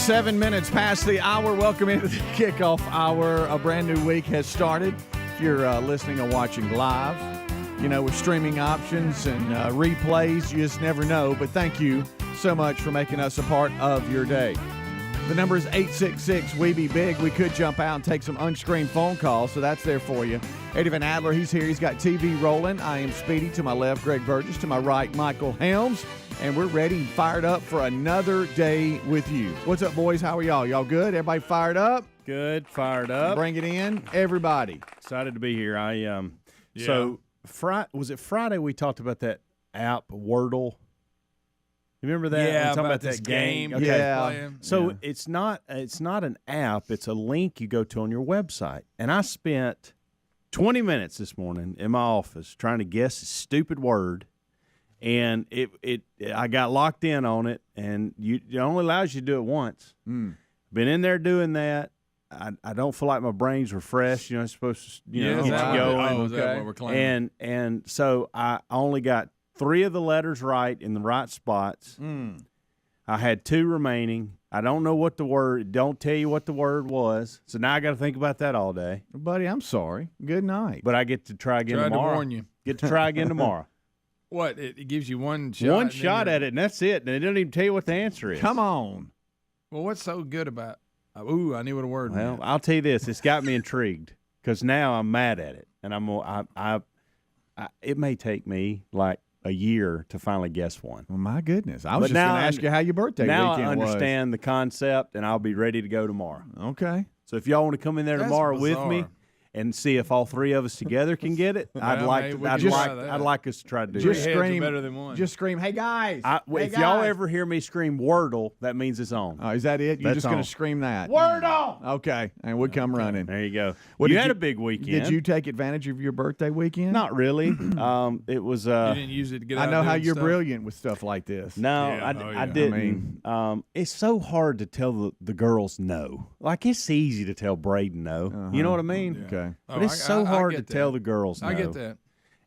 7 minutes past the hour. Welcome into the kickoff hour. A brand new week has started. If you're listening or watching live, with streaming options and replays, you just never know. But thank you so much for making us a part of your day. The number is 866-WE-BE-BIG. We could jump out and take some unscreened phone calls, so that's there for you. Eddie Van Adler, he's here. He's got TV rolling. I am Speedy. To my left, Greg Burgess. To my right, Michael Helms. And we're ready and fired up for another day with you. What's up, boys? How are y'all? Y'all good? Everybody fired up? Good, fired up. Bring it in, everybody. Excited to be here. So was it Friday we talked about that app Wordle? You remember that? Yeah, about this that game. Okay. Yeah. So it's not an app. It's a link you go to on your website. And I spent 20 minutes this morning in my office trying to guess a stupid word. And I got locked in on it, and it only allows you to do it once. Been in there doing that. I don't feel like my brain's refreshed. It's supposed to get you going. Is that what we're claiming? And so I only got 3 of the letters right in the right spots. I had 2 remaining. I don't know what the word. Don't tell you what the word was. So now I got to think about that all day. Buddy, I'm sorry. Good night. But I get to try again tomorrow. To warn you. Get to try again tomorrow. What? It gives you one shot. One shot at it, and that's it. And it doesn't even tell you what the answer is. Come on. Well, what's so good about? I knew what a word. Well, meant. I'll tell you this: it's got me intrigued because now I'm mad at it, and it may take me like a year to finally guess one. Well, my goodness. I was But just going now to ask you how your birthday Now weekend I was. understand the concept, and I'll be ready to go tomorrow. Okay. So if y'all want to come in there That's tomorrow with bizarre. me and see if all 3 of us together can get it, I'd Well, like hey, to. we I'd can like. try that. I'd like us to try to do Just that. Heads are scream. better than one. Just scream, hey, guys. If Hey, y'all guys. ever hear me scream Wordle, that means it's on. Oh, is that it? You're That's just going on. to scream that? Wordle. Okay. And we'd come running. There you go. What You did had you- a big weekend. Did you take advantage of your birthday weekend? Not really. It was. You didn't use it to get out. I know how doing you're stuff? brilliant with stuff like this. No, Yeah, I yeah. didn't. It's so hard to tell the girls no. Like, it's easy to tell Braden no. You know what I mean? Okay. But it's so hard to tell the girls no. I get that.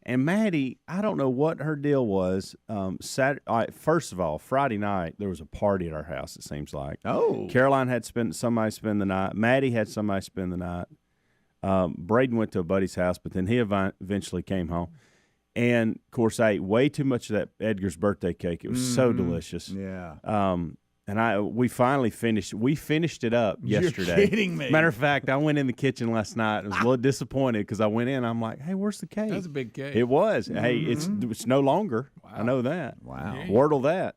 And Maddie, I don't know what her deal was. Saturday, first of all, Friday night, there was a party at our house, it seems like. Oh. Caroline had somebody spend the night. Maddie had somebody spend the night. Braden went to a buddy's house, but then he eventually came home. And, of course, I ate way too much of that Edgar's birthday cake. It was so delicious. Yeah. And we finally finished. We finished it up yesterday. You're kidding me. Matter of fact, I went in the kitchen last night and was a little disappointed because I went in. I'm like, hey, where's the cake? That's a big cake. It was. Hey, it's no longer. Wow. I know that. Wow. Yeah. Wordle that.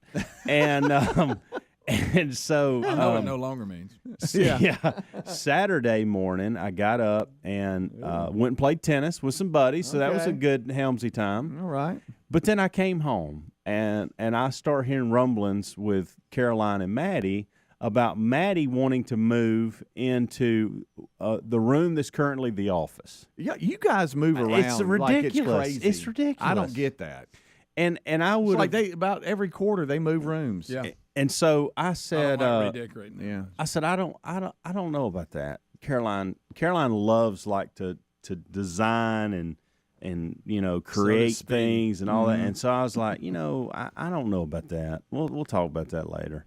And so I know what no longer means. yeah. Saturday morning, I got up and went and played tennis with some buddies. So that was a Okay. good Helmsy time. All right. But then I came home and I start hearing rumblings with Caroline and Maddie about Maddie wanting to move into the room that's currently the office. Yeah, you guys move around. It's like it's ridiculous. crazy. It's ridiculous. I don't get that. And I It's would like about every quarter they move rooms. Yeah. and so I I said don't like redecorating. Yeah. I said I don't know about that. Caroline loves like to design and create speak. things and all that. And so I was like, I don't know about that. We'll talk about that later.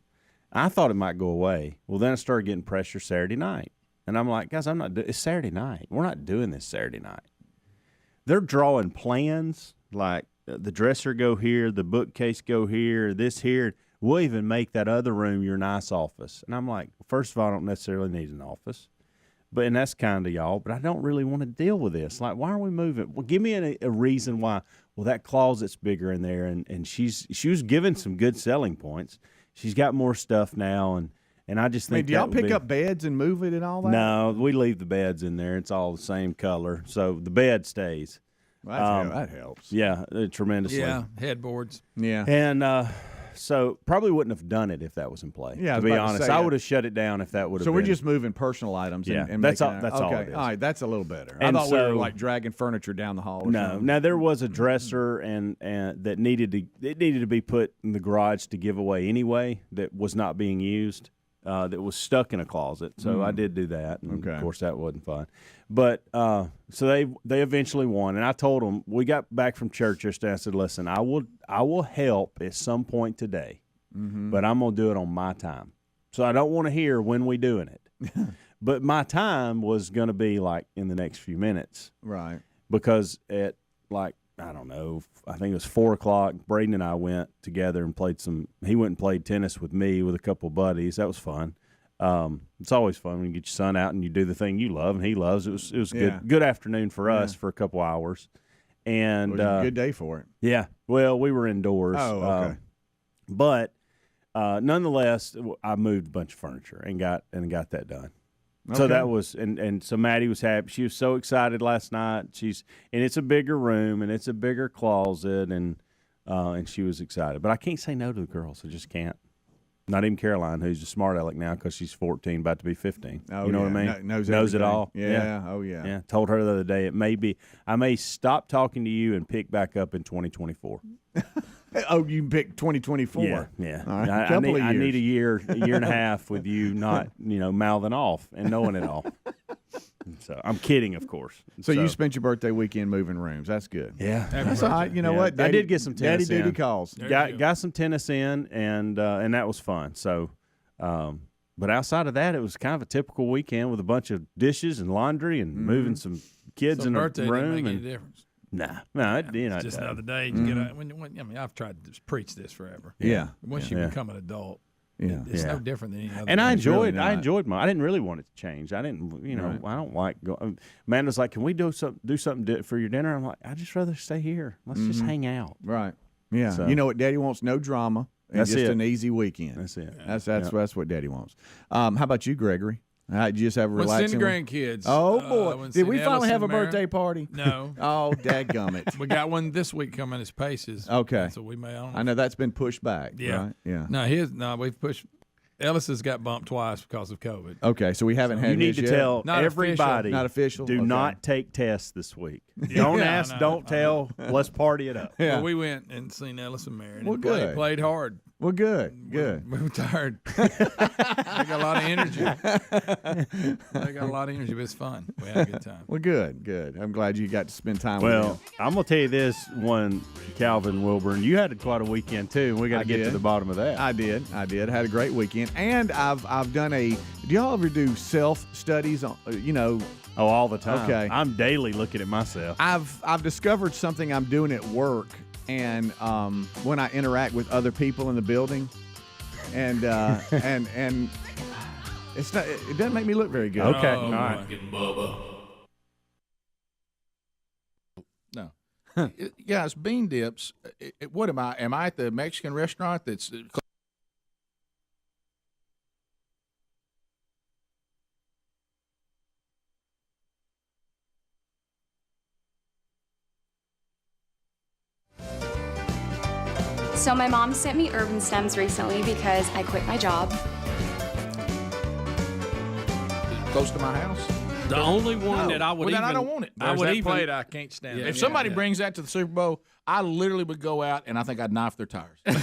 I thought it might go away. Well, then I started getting pressure Saturday night. And I'm like, guys, it's Saturday night. We're not doing this Saturday night. They're drawing plans like the dresser go here, the bookcase go here, this here. We'll even make that other room your nice office. And I'm like, first of all, I don't necessarily need an office. And that's kind of y'all, but I don't really want to deal with this. Like, why are we moving? Well, give me a reason why. Well, that closet's bigger in there, and she was given some good selling points. She's got more stuff now, and I just think do y'all pick up beds and move it and all that? No, we leave the beds in there. It's all the same color, so the bed stays. Well, that helps. Yeah, tremendously. Yeah, headboards. Yeah. And so probably wouldn't have done it if that was in play. Yeah, I to was be about to honest, say I that. would have shut it down if that would have. So been. we're just moving personal items. Yeah, and that's making all- that's all okay. it is. All right, that's a little better. And I thought we were so- like dragging furniture down the hall. Or No. something. Now there was a dresser and that needed to be put in the garage to give away anyway. That was not being used. That was stuck in a closet. So I did do that. And Okay. Of course, that wasn't fun. But so they eventually won, and I told them we got back from church yesterday. I said, "Listen, I will help at some point today, but I'm gonna do it on my time. So I don't want to hear when we doing it. But my time was going to be like in the next few minutes. Right. Because at like, I don't know, I think it was 4 o'clock, Braden and I went together and played he went and played tennis with me with a couple of buddies. That was fun. It's always fun when you get your son out and you do the thing you love and he loves. It was good afternoon for us for a couple hours. And it was a good day for it. Yeah. Well, we were indoors. Oh, okay. But nonetheless, I moved a bunch of furniture and got that done. Okay. So that was and so Maddie was happy. She was so excited last night. And it's a bigger room and it's a bigger closet and she was excited. But I can't say no to the girls. I just can't. Not even Caroline, who's a smart aleck now because she's 14, about to be 15. Oh, you know what I mean? Knows it all. Yeah. Oh, yeah. Yeah. Told her the other day I may stop talking to you and pick back up in 2024. Oh, you picked 2024. Yeah. All right. I need a year and a half with you not, mouthing off and knowing it all. So I'm kidding, of course. So you spent your birthday weekend moving rooms. That's good. Yeah. That's all right. You know what? I did get some tennis Daddy in. duty calls. Got some tennis in, and that was fun. So, but outside of that, it was kind of a typical weekend with a bunch of dishes and laundry and moving some kids in the birthday room. Didn't make any difference. No, it's just another day. You get out, when I've tried to preach this forever. Yeah. Once you become an adult, it's no different than any other. And day. I enjoyed I didn't really want it to change. I didn't, right. I don't like going. Amanda's like, can we do something for your dinner? I'm like, I'd just rather stay here. Let's just hang out. Right. Yeah. So, you know what Daddy wants? No drama. And that's just it. an easy weekend. That's it. That's what Daddy wants. How about you, Gregory? Did you just have a relaxing? Went to the grandkids. Oh boy! Did we finally have a birthday party? No. Oh, dadgummit. We got one this week coming as Paces. Okay. So we may. I know that's been pushed back. Yeah. Right? Yeah. No, we've pushed. Ellis has got bumped twice because of COVID. Okay, so we haven't had. You need to tell everybody. Not official. Do not take tests this week. Don't ask. Don't tell. Let's party it up. Yeah. Well, we went and seen Ellis and Mary. Well, good. Played hard. Well, good. We were tired. They got a lot of energy. But it's fun. We had a good time. Well, good. I'm glad you got to spend time with Well, him. I'm going to tell you this one, Calvin Wilburn. You had quite a weekend, too, and we got to get to the bottom of that. I did. Had a great weekend. And I've done do y'all ever do self-studies on, Oh, all the time. Okay. I'm daily looking at myself. I've discovered something I'm doing at work, and when I interact with other people in the building, and it's not. It doesn't make me look very good. Okay. Oh, all right. Bubba. No. Guys, bean dips. What am I? Am I at the Mexican restaurant that's So my mom sent me Urban Stems recently because I quit my job. close to my house? The only one that I would then I don't want it. I would plate I can't stand it. If somebody brings that to the Super Bowl, I literally would go out and I think I'd knife their tires. and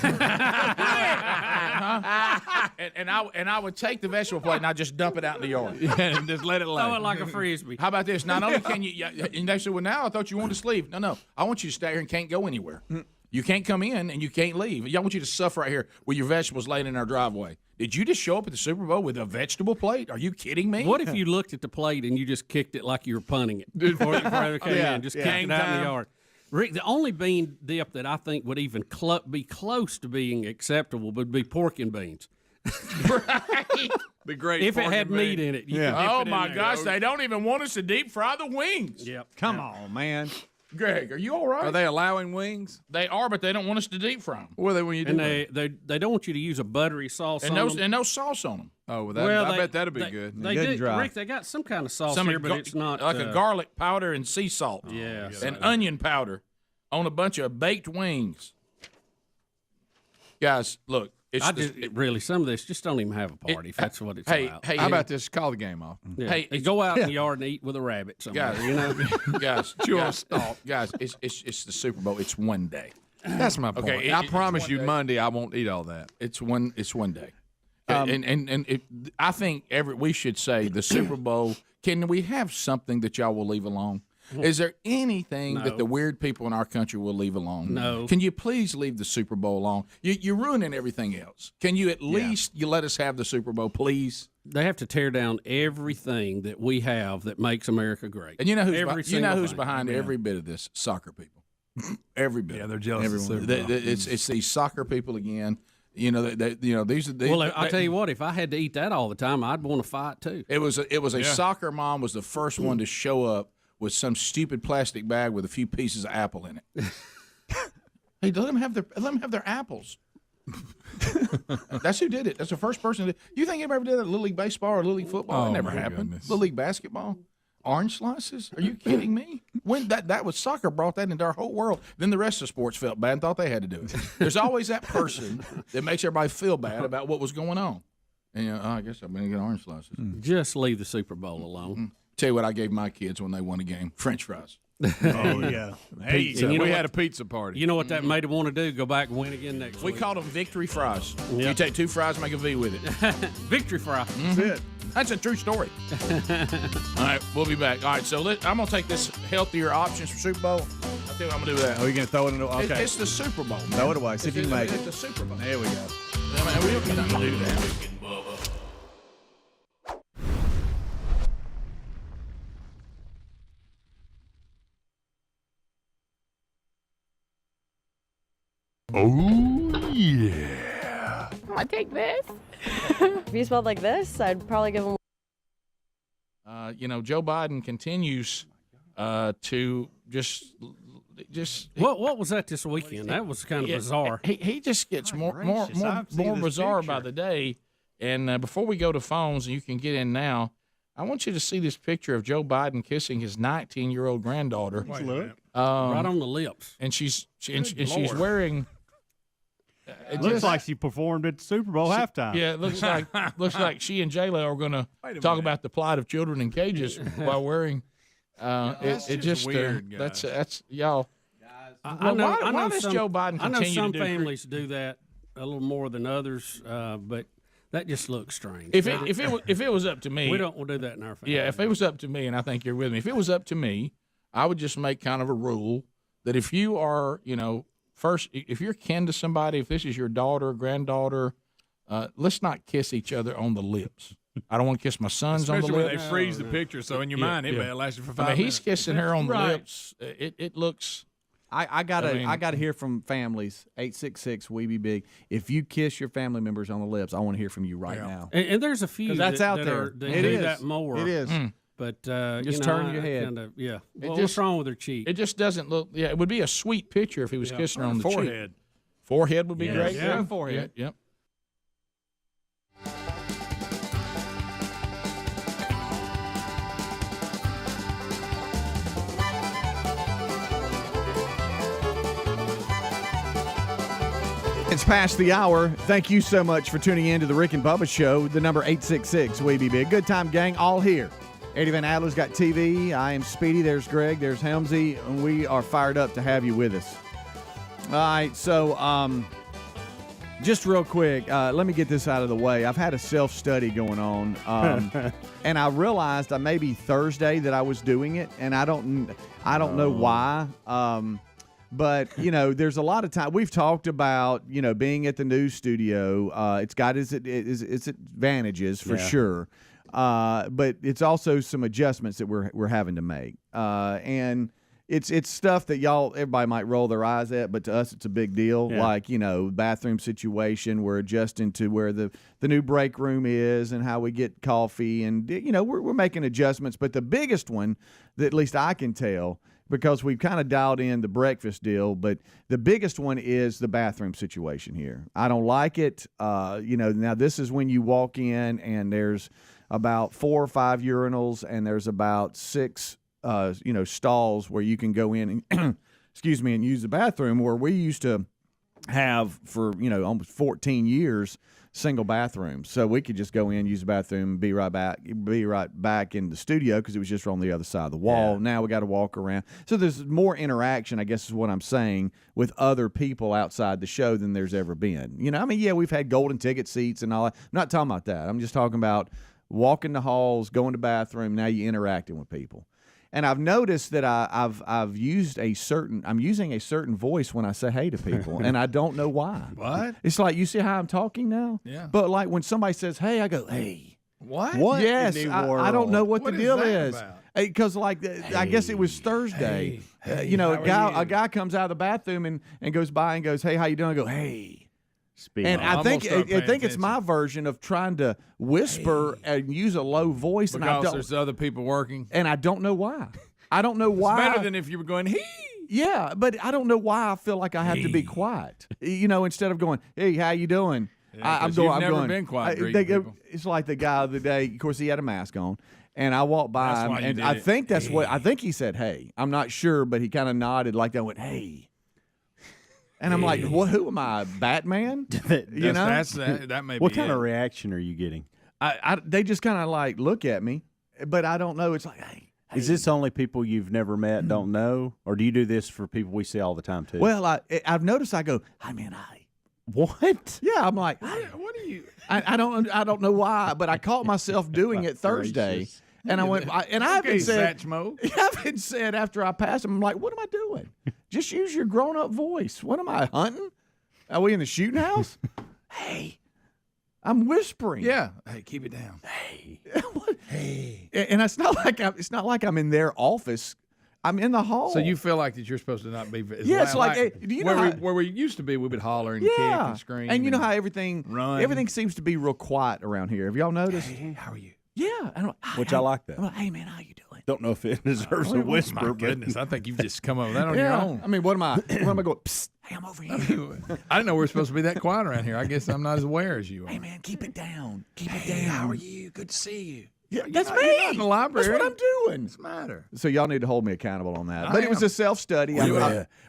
I would take the vegetable plate and I'd just dump it out in the yard. and just let it lay. throw it like a frisbee. How about this? Not only can you, and they said, well, now I thought you wanted to leave. No, I want you to stay here and can't go anywhere. You can't come in and you can't leave. I want you to suffer right here with your vegetables laying in our driveway. Did you just show up at the Super Bowl with a vegetable plate? Are you kidding me? What if you looked at the plate and you just kicked it like you were punting it before it came in? Just kicked it out in the yard. Rick, the only bean dip that I think would even be close to being acceptable would be pork and beans. Right. Be great if it had meat in it. Oh, my gosh. They don't even want us to deep fry the wings. Yep. Come on, man. Greg, are you all right? Are they allowing wings? They are, but they don't want us to deep fry them. What are they when you do And them? they don't want you to use a buttery sauce And on no, them. and no sauce on them. Oh, well, I bet that'd be good. They Good do, and dry. Rick. They got some kind of sauce Some here, but it's not like a garlic powder and sea salt. Yeah, and onion powder on a bunch of baked wings. Guys, look. Really, some of this just don't even have a party. If that's what it's about. Hey, How about this? Call the game off. Yeah. Hey, They go out in the yard and eat with a rabbit somewhere. guys, You know, guys, guys, it's the Super Bowl. It's one day. That's my point. Okay, I it's promise one you, day. Monday I won't eat all that. It's one day. I think we should say the Super Bowl. Can we have something that y'all will leave alone? Is there anything No. that the weird people in our country will leave alone? No. Can you please leave the Super Bowl alone? You're ruining everything else. Can you at least you let us have the Super Bowl, please? They have to tear down everything that we have that makes America great. And you know who's Every you know single who's thing. behind every bit of this? Soccer people. Every bit. Yeah, of they're it. jealous of Everyone. Super Bowl. It's these soccer people again. You know, these are. Well, I'll tell you what. If I had to eat that all the time, I'd want to fight too. It was a soccer mom was the first one to show up with some stupid plastic bag with a few pieces of apple in it. Hey, let them have their apples. That's who did it. That's the first person. You think anybody ever did that? Little League baseball or Little League football? That never happened. Goodness. Little League basketball, orange slices. Are you kidding me? When that was soccer brought that into our whole world. Then the rest of the sports felt bad and thought they had to do it. There's always that person that makes everybody feel bad about what was going on. And I guess I'm going to get orange slices. Just leave the Super Bowl alone. Tell you what I gave my kids when they won a game: French fries. Oh yeah. Hey, And you know we what? had a pizza party. You know what that made them want to do? Go back and win again next We week. called them victory fries. Yeah. You take 2 fries, make a V with it. Victory fry. That's a true story. All right, we'll be back. All right, so I'm going to take this healthier options for Super Bowl. I'll tell you what I'm going to do with that. Oh, you're going to throw it in the. Okay. It's the Super Bowl. Man. Throw it away. See if you can make It's it. the Super Bowl. There we go. I mean, we don't have to do that. Oh, yeah. I take this. If he smelled like this, I'd probably give him. Joe Biden continues to just. What was that this weekend? That was kind of bizarre. He just gets more bizarre by the day. And before we go to phones, and you can get in now, I want you to see this picture of Joe Biden kissing his 19-year-old granddaughter. Right on the lips. And she's wearing. It looks like she performed at the Super Bowl halftime. Yeah, it looks like she and J-Lo are going to talk about the plight of children in cages while wearing. It just weird, guys. that's y'all. I know. Why does some, Joe Biden continue I know some to do families do that a little more than others, but that just looks strange. If it was up to me, we don't do that in our family. Yeah, if it was up to me, and I think you're with me, if it was up to me, I would just make kind of a rule that if you are, first, if you're kin to somebody, if this is your daughter or granddaughter, let's not kiss each other on the lips. I don't want to kiss my sons on the Especially when lips. they freeze the picture, so in your mind, it may last you for 5 I mean, minutes. he's kissing her on the Right. lips. It looks. I gotta hear from families. 866 We Be Big. If you kiss your family members on the lips, I want to hear from you right now. And there's a few 'Cause that's out that there. That It do is. that more. It is. But Just turn your head. What's wrong with her cheek? It just doesn't look. Yeah, it would be a sweet picture if he was kissing her on the forehead. cheek. Forehead would be Yes. great. Yeah, forehead. Yep. It's past the hour. Thank you so much for tuning in to the Rick and Bubba Show. The number 866 We Be Big. Good time, gang. All here. Eddie Van Adler's got TV. I am Speedy. There's Greg. There's Helmsy. And we are fired up to have you with us. All right. So, just real quick, let me get this out of the way. I've had a self-study going on, and I realized maybe Thursday that I was doing it, and I don't know why. But, there's a lot of time. We've talked about, being at the news studio. It's got its advantages for sure. But it's also some adjustments that we're having to make. And it's stuff that everybody might roll their eyes at, but to us it's a big deal. Yeah. Like, bathroom situation. We're adjusting to where the new break room is and how we get coffee. And, we're making adjustments. But the biggest one, that at least I can tell, because we've kind of dialed in the breakfast deal, but the biggest one is the bathroom situation here. I don't like it. Now this is when you walk in and there's about 4 or 5 urinals and there's about 6, stalls where you can go in and, and use the bathroom, where we used to have for, almost 14 years, single bathrooms. So we could just go in, use the bathroom, be right back in the studio because it was just on the other side of the wall. Yeah. Now we got to walk around. So there's more interaction, I guess is what I'm saying, with other people outside the show than there's ever been. We've had golden ticket seats and all that. I'm not talking about that. I'm just talking about walking the halls, going to the bathroom. Now you're interacting with people. And I've noticed that I'm using a certain voice when I say hey to people, and I don't know why. What? It's like, you see how I'm talking now? Yeah. But like when somebody says hey, I go hey. What? What? Yes, in the I don't know what the What is deal that is. about? Because I guess it was Thursday. Hey, a how are you? guy comes out of the bathroom and goes by and goes, hey, how you doing? I go, hey. Speak And on. I think gonna start paying it's attention. my version of trying to whisper and use a low voice, and I Because don't, there's other people working. and I don't know why. I don't know why. Better than if you were going, he. Yeah, but I don't know why I feel like I have to be quiet. Instead of going, hey, how you doing? I'm 'cause going. you've I'm never going. been quiet greeting people. It's like the guy the other day. Of course, he had a mask on, and I walked by That's him, why you and did I it. think that's what I think he said. Hey, I'm not sure, but he kind of nodded like that. Went hey, and I'm like, what? Who am I, Batman? That may What be kind it. of reaction are you getting? They just kind of like look at me, but I don't know. It's like, hey. Is this only people you've never met, don't know, or do you do this for people we see all the time too? Well, I've noticed. I go, hi, man, hi. what? Yeah, I'm like, What are you? I don't know why, but I caught myself doing it Thursday, Gracious. and I went, I Okay, haven't said, Satchmo. I haven't said after I passed him. I'm like, what am I doing? Just use your grown up voice. What am I hunting? Are we in the shooting house? Hey, I'm whispering. Yeah. Hey, keep it down. What? Hey. And it's not like I'm in their office. I'm in the hall. So you feel like that you're supposed to not be as Yeah, it's loud. like, hey, do you know where we used to be, we would holler and kick and scream. And you know how everything run. seems to be real quiet around here. Have y'all noticed? Hey, how are you? Yeah. And Which I like that. I'm like, hey man, how you doing? Don't know if it deserves a whisper, My but goodness, I think you've just come up with that on your own. I mean, what am I going? Psst, hey, I'm over here. I didn't know we were supposed to be that quiet around here. I guess I'm not as aware as you are. Hey man, keep it down. Keep it down. Hey, how are you? Good to see you. Yeah, that's You're me. not in the library. That's what I'm doing. What's the matter? So y'all need to hold me accountable on that. I But it was am. a self-study.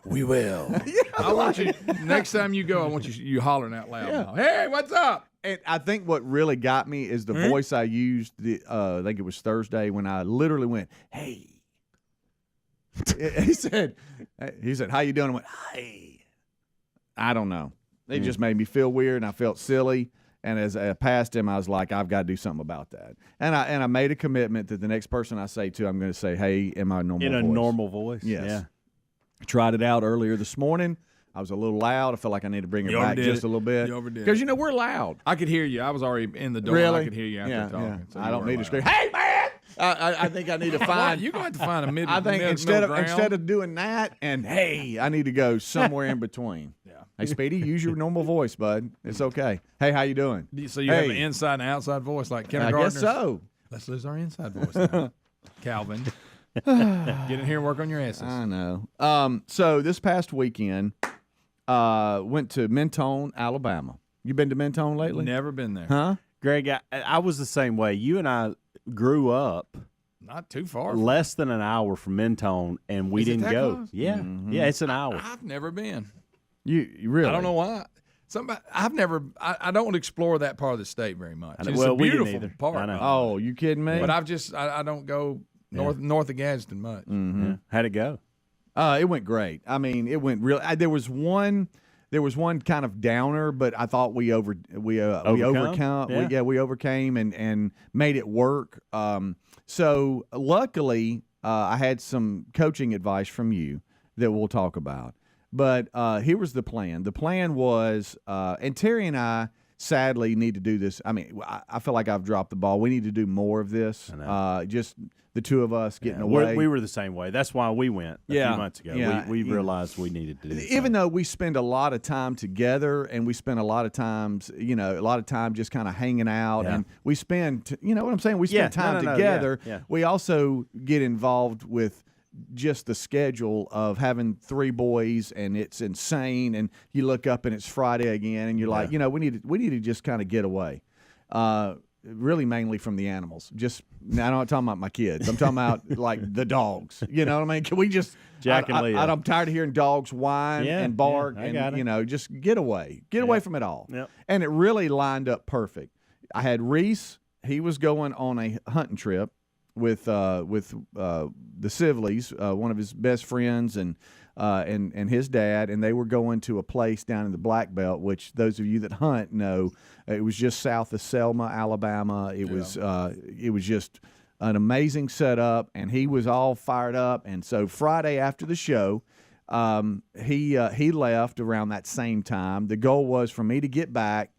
We will. I want you next time you go. I want you hollering out loud. Yeah. Now. Hey, what's up? And I think what really got me is the voice I used. I think it was Thursday when I literally went, "Hey." He said, "How you doing?" I went, "Hey." I don't know. It just made me feel weird, and I felt silly. And as I passed him, I was like, I've got to do something about that. And I made a commitment that the next person I say to, I'm going to say, hey, in my normal voice. in a normal voice. Yes. Yeah. Tried it out earlier this morning. I was a little loud. I felt like I need to bring it You back overdid just it. a little bit. You overdid Because, it. we're loud. I could hear you. I was already in the door. Really? I could hear you out there talking. So I you don't weren't need to loud. scream, hey, man! I think I need to find. You're going to have to find a I think instead middle ground. of doing that and hey, I need to go somewhere in between. Yeah. Hey, Speedy, use your normal voice, bud. It's okay. Hey, how you doing? So you have an Hey. inside and outside voice like I kindergartners? guess so. Let's lose our inside voice now. Calvin. Get in here and work on your asses. I know. So this past weekend, went to Mentone, Alabama. You been to Mentone lately? Never been there. Huh? Greg, I was the same way. You and I grew up Not too far. less than an hour from Mentone, and we Is it didn't that go. close? Yeah, yeah, it's an hour. I've never been. You really? I don't know why. I've never. I don't explore that part of the state very much. I know- It's well, a we didn't beautiful either. part. I know. Oh, you kidding me? But I don't go north of Gadsden much. Yeah. How'd it go? It went great. I mean, it went real. There was one kind of downer, but I thought we overcame. Yeah. We overcame and made it work. So luckily, I had some coaching advice from you that we'll talk about. But here was the plan. The plan was, and Terry and I sadly need to do this. I mean, I feel like I've dropped the ball. We need to do more of this. Just the two of us getting away. We were the same way. That's why we went a few months ago. Yeah. We realized we needed to do this. Even though we spend a lot of time together and we spend a lot of times, a lot of time just kind of hanging out and we spend, you know what I'm saying? We spend time together. Yeah. We also get involved with just the schedule of having three boys and it's insane. And you look up and it's Friday again and you're like, we need to just kind of get away. Really mainly from the animals. I'm not talking about my kids. I'm talking about like the dogs. You know what I mean? Can we just Jack and Leah. I'm tired of hearing dogs whine and bark I got it. and just get away. Get away from it all. Yep. And it really lined up perfect. I had Reese, he was going on a hunting trip with the Sivleys, one of his best friends and his dad, and they were going to a place down in the Black Belt, which those of you that hunt know it was just south of Selma, Alabama. It was just an amazing setup, and he was all fired up. And so Friday after the show, he left around that same time. The goal was for me to get back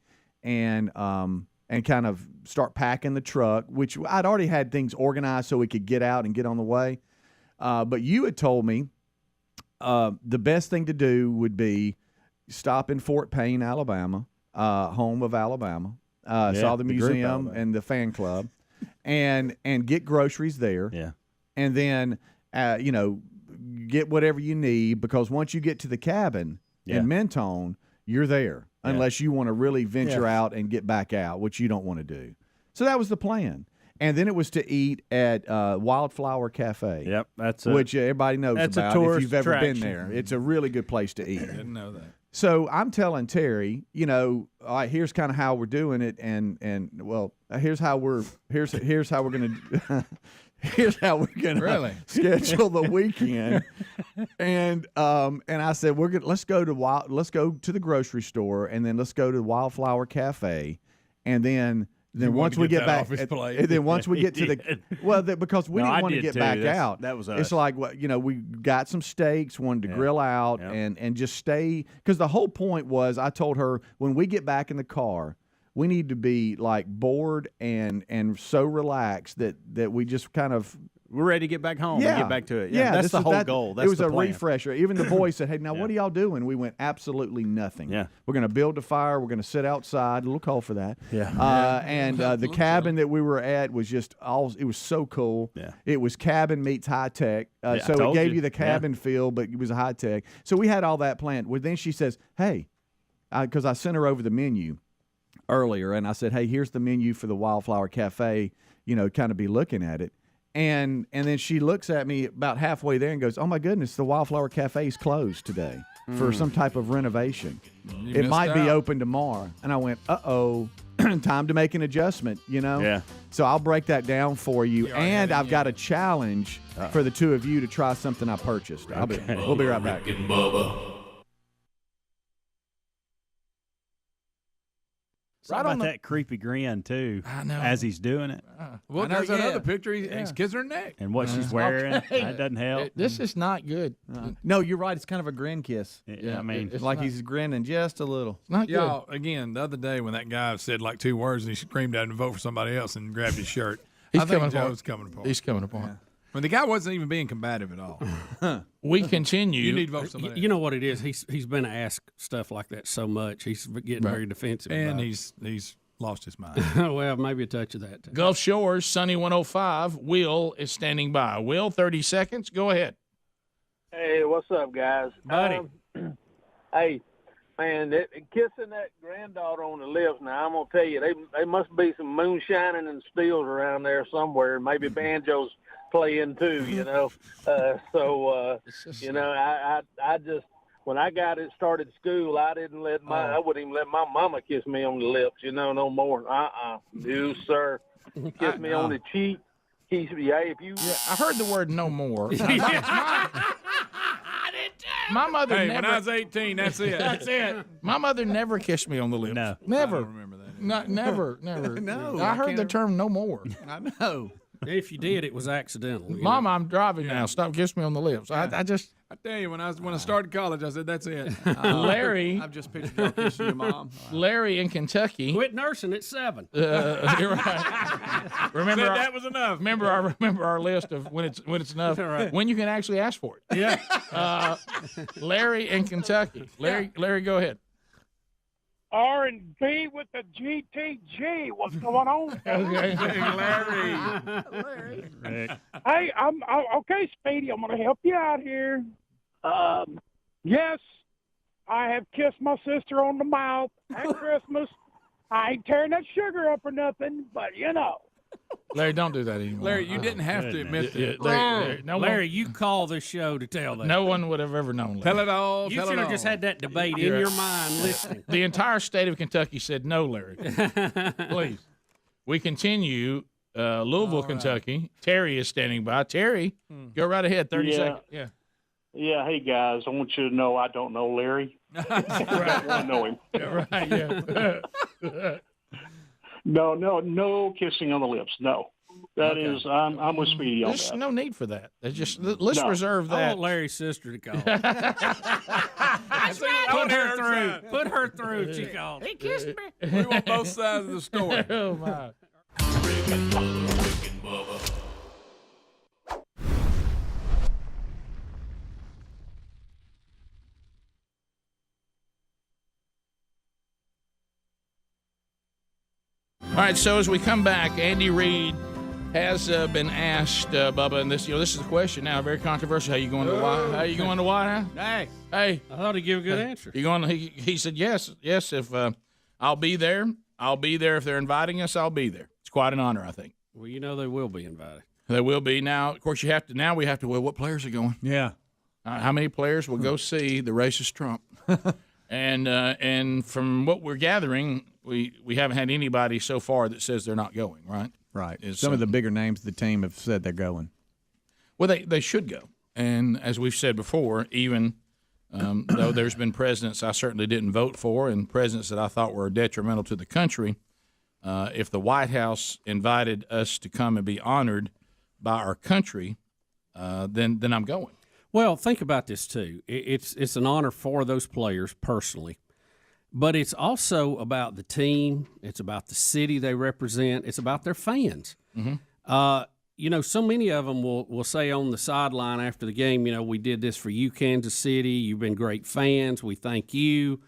and kind of start packing the truck, which I'd already had things organized so we could get out and get on the way. But you had told me the best thing to do would be stop in Fort Payne, Alabama, home of Alabama. Saw the museum and the fan club, and get groceries there. Yeah, and then get whatever you need, because once you get to the cabin in Mentone, you're there. Unless you want to really venture out and get back out, which you don't want to do. So that was the plan. And then it was to eat at Wildflower Cafe. Yep, which everybody knows about if you've ever been there. It's a really good place to eat. I didn't know that. So I'm telling Terry, all right, here's kind of how we're doing it, and here's how we're gonna here's how we're gonna schedule the weekend. And I said let's go to the grocery store, and then let's go to Wildflower Cafe, and then once we get back, and then once we get to the because we didn't want to get back out. That was us. It's like we got some steaks, wanted to grill out and just stay, because the whole point was, I told her, when we get back in the car, we need to be like bored and so relaxed that we just kind of. We're ready to get back home and get back to it. Yeah, that's the whole goal. That's it was the a plan. refresher. Even the boys said, hey, now what are y'all doing? We went, absolutely nothing. Yeah. We're going to build a fire. We're going to sit outside. A little cold for that. Yeah. And the cabin that we were at was just it was so cool. Yeah. It was cabin meets high tech. So it gave you the cabin feel, but it was a high tech. So we had all that planned. Well, then she says, hey, because I sent her over the menu earlier, and I said, hey, here's the menu for the Wildflower Cafe, kind of be looking at it. And then she looks at me about halfway there and goes, oh, my goodness, the Wildflower Cafe is closed today for some type of renovation. It might be open tomorrow. And I went, uh-oh, time to make an adjustment, Yeah. So I'll break that down for you. And I've got a challenge for the two of you to try something I purchased. We'll be right back. Right on that creepy grin too. I know. As he's doing it, Well, there's another picture. He's kissing her neck. and what she's wearing, that doesn't help. This is not good. No, you're right. It's kind of a grin kiss. I mean, it's Like not, he's grinning just a little. it's not good. Y'all, again, the other day when that guy said like 2 words and he screamed at him to vote for somebody else and grabbed his shirt, He's I think coming apart. Joe's coming apart. He's coming apart. When the guy wasn't even being combative at all. We continue. You need to vote for somebody You know what it is? He's been asked stuff like that so much. He's getting very defensive. and about he's lost his mind. it. Well, maybe a touch of that. Too. Gulf Shores, Sunny 105. Will is standing by. Will, 30 seconds. Go ahead. Hey, what's up, guys? Buddy. Hey, man, kissing that granddaughter on the lips. Now, I'm gonna tell you, they must be some moonshining and steels around there somewhere. Maybe banjos playing too. I just. When I started school, I wouldn't even let my mama kiss me on the lips, no more. No, sir. Kiss me on the cheek. If you. Yeah, I heard the word no more. My mother Hey, never. when I was 18, that's it. That's it. My mother never kissed me on the lips. No. Never. I don't remember that. Never. No, I I heard can't the term no more. I know. If you did, it was accidental. Mama, I'm driving now. Stop kissing me on the lips. I just. I tell you, when I started college, I said, that's it. Larry. I've just pictured y'all kissing your mom. Larry in Kentucky. Quit nursing at 7. You're right. Remember Said that was enough. Remember our list of when it's enough. Right. When you can actually ask for it. Yeah. Larry in Kentucky. Larry, go ahead. R&B with the GTG. What's going on? Okay. Larry. Hey, I'm okay, Speedy. I'm going to help you out here. Yes, I have kissed my sister on the mouth at Christmas. I ain't tearing that sugar up or nothing, but Larry, don't do that anymore. Larry, you didn't have to admit that. Larry, You call this show to tell that. no one would have ever known. Larry. Tell it all. You tell should it have all. just had that debate in your mind listening. The entire state of Kentucky said no, Larry. Please. We continue. Louisville, Kentucky. Terry is standing by. Terry, go right ahead. 30 seconds. Yeah. Yeah, hey guys, I want you to know I don't know Larry. I don't want to know him. Right, yeah. No kissing on the lips. No. That is, I'm with Speedy on There's that. no need for that. Let's reserve that. I want Larry's sister to call. That's right. Put her through. Put her through if she calls. He kissed me. We want both sides of the story. Oh, my. Rick and Bubba. All right, so as we come back, Andy Reid has been asked, Bubba, and this is the question now, very controversial. How you going to White? How you going to White House? Hey, Hey, I thought he'd give a good answer. you going? He said yes. If I'll be there, I'll be there. If they're inviting us, I'll be there. It's quite an honor, I think. Well, you know they will be invited. They will be now. Of course, you have to. Now we have to. Well, what players are going? Yeah. How many players will go see the racist Trump? And from what we're gathering, we haven't had anybody so far that says they're not going. Right. Right. Some of the bigger names of the team have said they're going. Well, they should go. And as we've said before, even though there's been presidents I certainly didn't vote for and presidents that I thought were detrimental to the country, if the White House invited us to come and be honored by our country, then I'm going. Well, think about this too. It's an honor for those players personally, but it's also about the team. It's about the city they represent. It's about their fans. Mm-hmm. So many of them will say on the sideline after the game, we did this for you, Kansas City. You've been great fans. We thank you.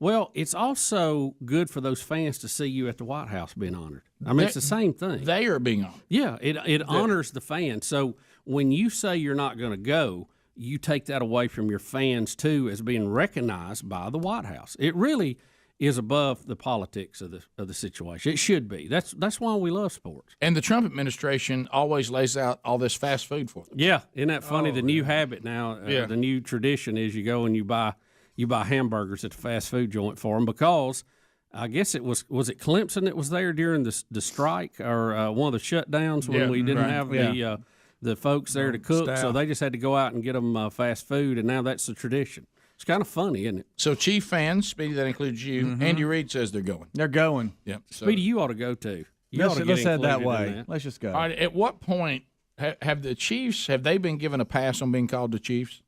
Well, it's also good for those fans to see you at the White House being honored. I mean, it's the same thing. They are being honored. Yeah, it honors the fans. So when you say you're not going to go, you take that away from your fans, too, as being recognized by the White House. It really is above the politics of the situation. It should be. That's why we love sports. And the Trump administration always lays out all this fast food for them. Yeah, isn't that funny? The new habit now, the new tradition is you go and you buy hamburgers at the fast food joint for them because I guess it was it Clemson that was there during the strike or one of the shutdowns when we didn't have the folks there to cook, so they just had to go out and get them fast food, and now that's the tradition. It's kind of funny, isn't it? So, Chief fans, Speedy, that includes you. Mm-hmm. Andy Reid says they're going. They're going. Yep. So, Speedy, you ought to go too. Let's head that way. Let's just go. All right, at what point have the Chiefs, have they been given a pass on being called the Chiefs?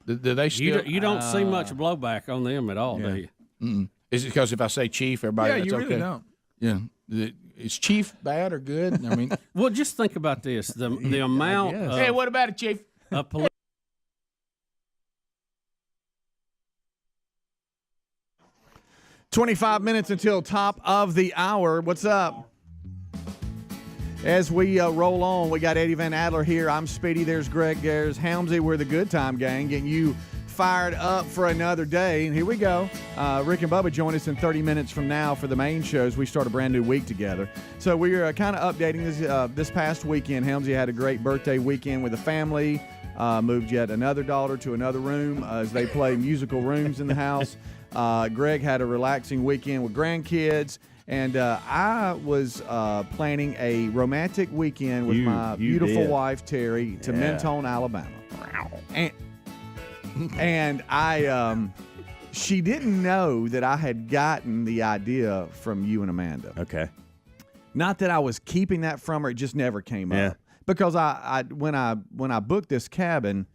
Do they still? You don't see much blowback on them at all, do you? Mm-mm. Is it because if I say Chief, everybody that's you okay? really don't. Yeah. Is Chief bad or good? I mean, well, just think about this: the amount. Hey, what about it, Chief? 25 minutes until top of the hour. What's up? As we roll on, we got Eddie Van Adler here. I'm Speedy. There's Greg. There's Helmsy. We're the Good Time Gang, getting you fired up for another day. And here we go. Rick and Bubba join us in 30 minutes from now for the main shows. We start a brand new week together. So we're kind of updating this past weekend. Helmsy had a great birthday weekend with the family. Moved yet another daughter to another room as they play musical rooms in the house. Greg had a relaxing weekend with grandkids. And I was planning a romantic weekend with my beautiful wife, Terry, to Mentone, Alabama. And I, she didn't know that I had gotten the idea from you and Amanda. Okay. Not that I was keeping that from her; it just never came up. Because when I booked this cabin,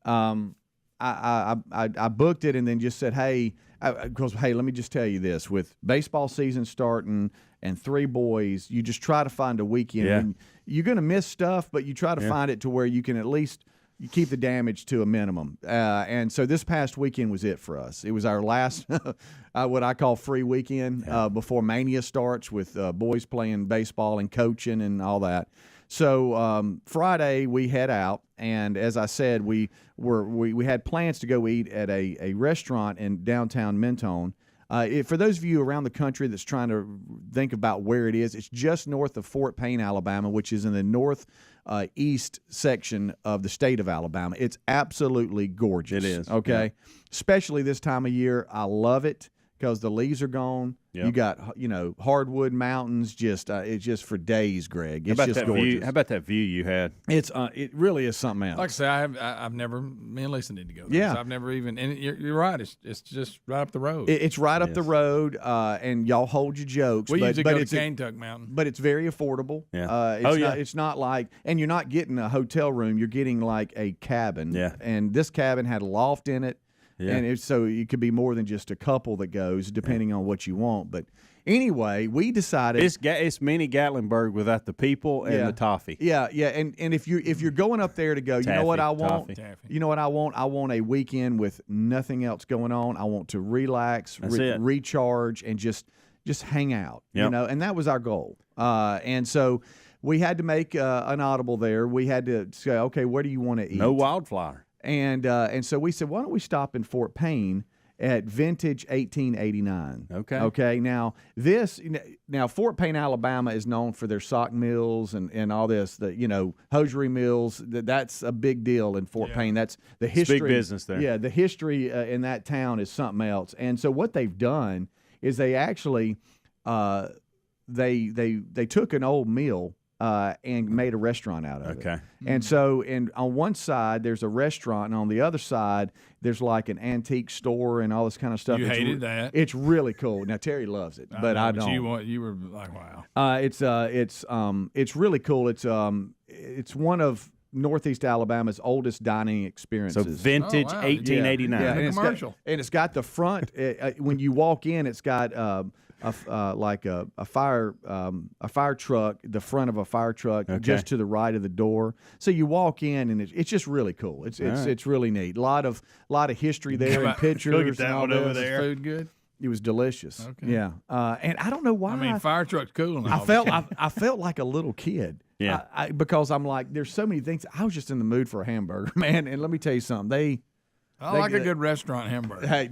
I booked it and then just said, hey, let me just tell you this: with baseball season starting and 3 boys, you just try to find a weekend. Yeah. And you're going to miss stuff, but you try to find it to where you can at least. You keep the damage to a minimum. And so this past weekend was it for us. It was our last, what I call free weekend before Mania starts with boys playing baseball and coaching and all that. So Friday we head out, and as I said, we had plans to go eat at a restaurant in downtown Mentone. For those of you around the country that's trying to think about where it is, it's just north of Fort Payne, Alabama, which is in the northeast section of the state of Alabama. It's absolutely gorgeous. It is. Okay? Yeah. Especially this time of year. I love it because the leaves are gone. Yep. You got hardwood mountains. It's just for days, Greg. It's just gorgeous. View? How about that view you had? It really is something else. Like I say, I've never. Me and Lisa need to go there. Yeah. So I've never even. And you're right. It's just right up the road. It's right up the road, and y'all hold your jokes. We usually go to it's Kaintuck Mountain. but it's very affordable. Yeah. It's not like, and you're not getting a hotel room. You're getting like a cabin. Yeah. And this cabin had a loft in it. Yeah. And so it could be more than just a couple that goes, depending on what you want. But anyway, we decided It's mini Gatlinburg without the people and the toffee. Yeah, yeah. And if you're going up there to go, you know what I want? Taffy. You know what I want? I want a weekend with nothing else going on. I want to relax, recharge, and just hang out. Yep. And that was our goal. And so we had to make an audible there. We had to say, okay, where do you want to eat? No wildflower. And so we said, why don't we stop in Fort Payne at Vintage 1889? Okay. Now Fort Payne, Alabama is known for their sock mills and all this. Hosiery mills. That's a big deal in Fort Payne. That's the history. It's big business there. Yeah, the history in that town is something else. And so what they've done is they actually they took an old mill. And made a restaurant out of it. Okay. And so, on one side there's a restaurant, and on the other side there's like an antique store and all this kind of stuff. You hated that. It's really cool. Now Terry loves it, but I don't. You were like, wow. It's really cool. It's one of Northeast Alabama's oldest dining experiences. So Vintage 1889. Yeah, and commercial. It's got the front. When you walk in, it's got a fire truck, the front of a fire truck, just to the right of the door. So you walk in, and it's just really cool. It's really neat. A lot of history there and pictures. Look at that and all one over this. there. Is food good? It was delicious. Okay. Yeah. And I don't know why. I mean, fire truck's cool. And I all, felt but- I felt like a little kid. Yeah. Because I'm like, there's so many things. I was just in the mood for a hamburger, man. And let me tell you something. I like a good restaurant hamburger. Hey,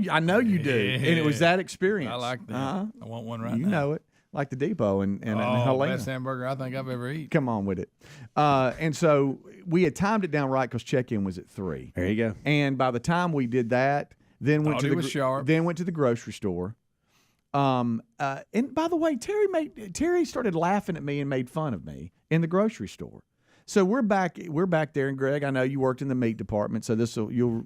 I know you do. And it was that experience. I like that. I want one right now. You know it. Like the Depot and Helena. Best hamburger I think I've ever eaten. Come on with it. And so we had timed it down right because check-in was at 3. There you go. And by the time we did that, then went to the grocery store. And by the way, Terry started laughing at me and made fun of me in the grocery store. So we're back there, and Greg, I know you worked in the meat department, so this will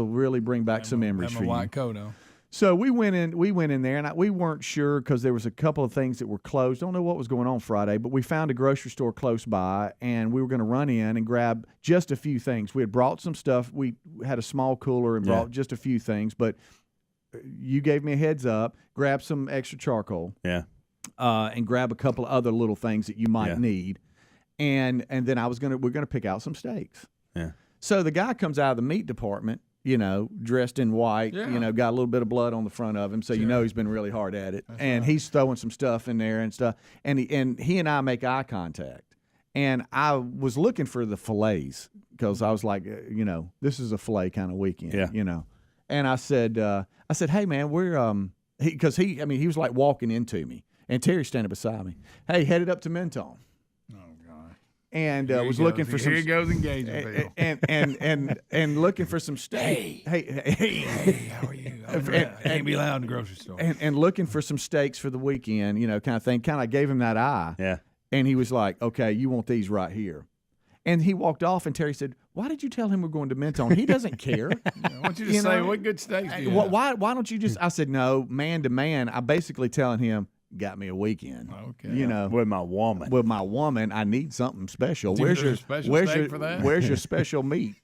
really bring back some memories for you. White coat on. So we went in there, and we weren't sure because there was a couple of things that were closed. Don't know what was going on Friday, but we found a grocery store close by, and we were going to run in and grab just a few things. We had brought some stuff. We had a small cooler and brought just a few things, but you gave me a heads up. Grab some extra charcoal. Yeah. And grab a couple of other little things that you might need. And then we're gonna pick out some steaks. Yeah. So the guy comes out of the meat department, dressed in white, got a little bit of blood on the front of him, so he's been really hard at it. That's he's throwing some stuff in there and stuff. And he and I make eye contact. And I was looking for the fillets because I was like, this is a fillet kind of weekend, And I said, hey man, we're because he was like walking into me, and Terry's standing beside me. Hey, headed up to Mentone. And was looking for some. Here goes engagement, and looking for some steak. Hey, how are you? I can't be loud in the grocery store. And looking for some steaks for the weekend, kind of thing. Kind of gave him that eye. Yeah. And he was like, "Okay, you want these right here." And he walked off, and Terry said, "Why did you tell him we're going to Mentone? He doesn't care." I want you to say, what good steaks do you have? Why don't you just? I said, "No, man to man." I'm basically telling him, got me a weekend. Okay. With my woman. With my woman, I need something special. Where's your special meat?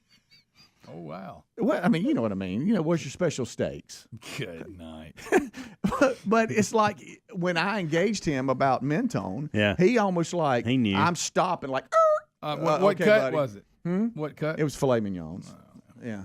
Oh wow. Well, I mean, you know what I mean. Where's your special steaks? Good night. but it's like when I engaged him about Mentone, he almost like he knew. I'm stopping like. What cut buddy. was it? What cut? It was filet mignons. Yeah.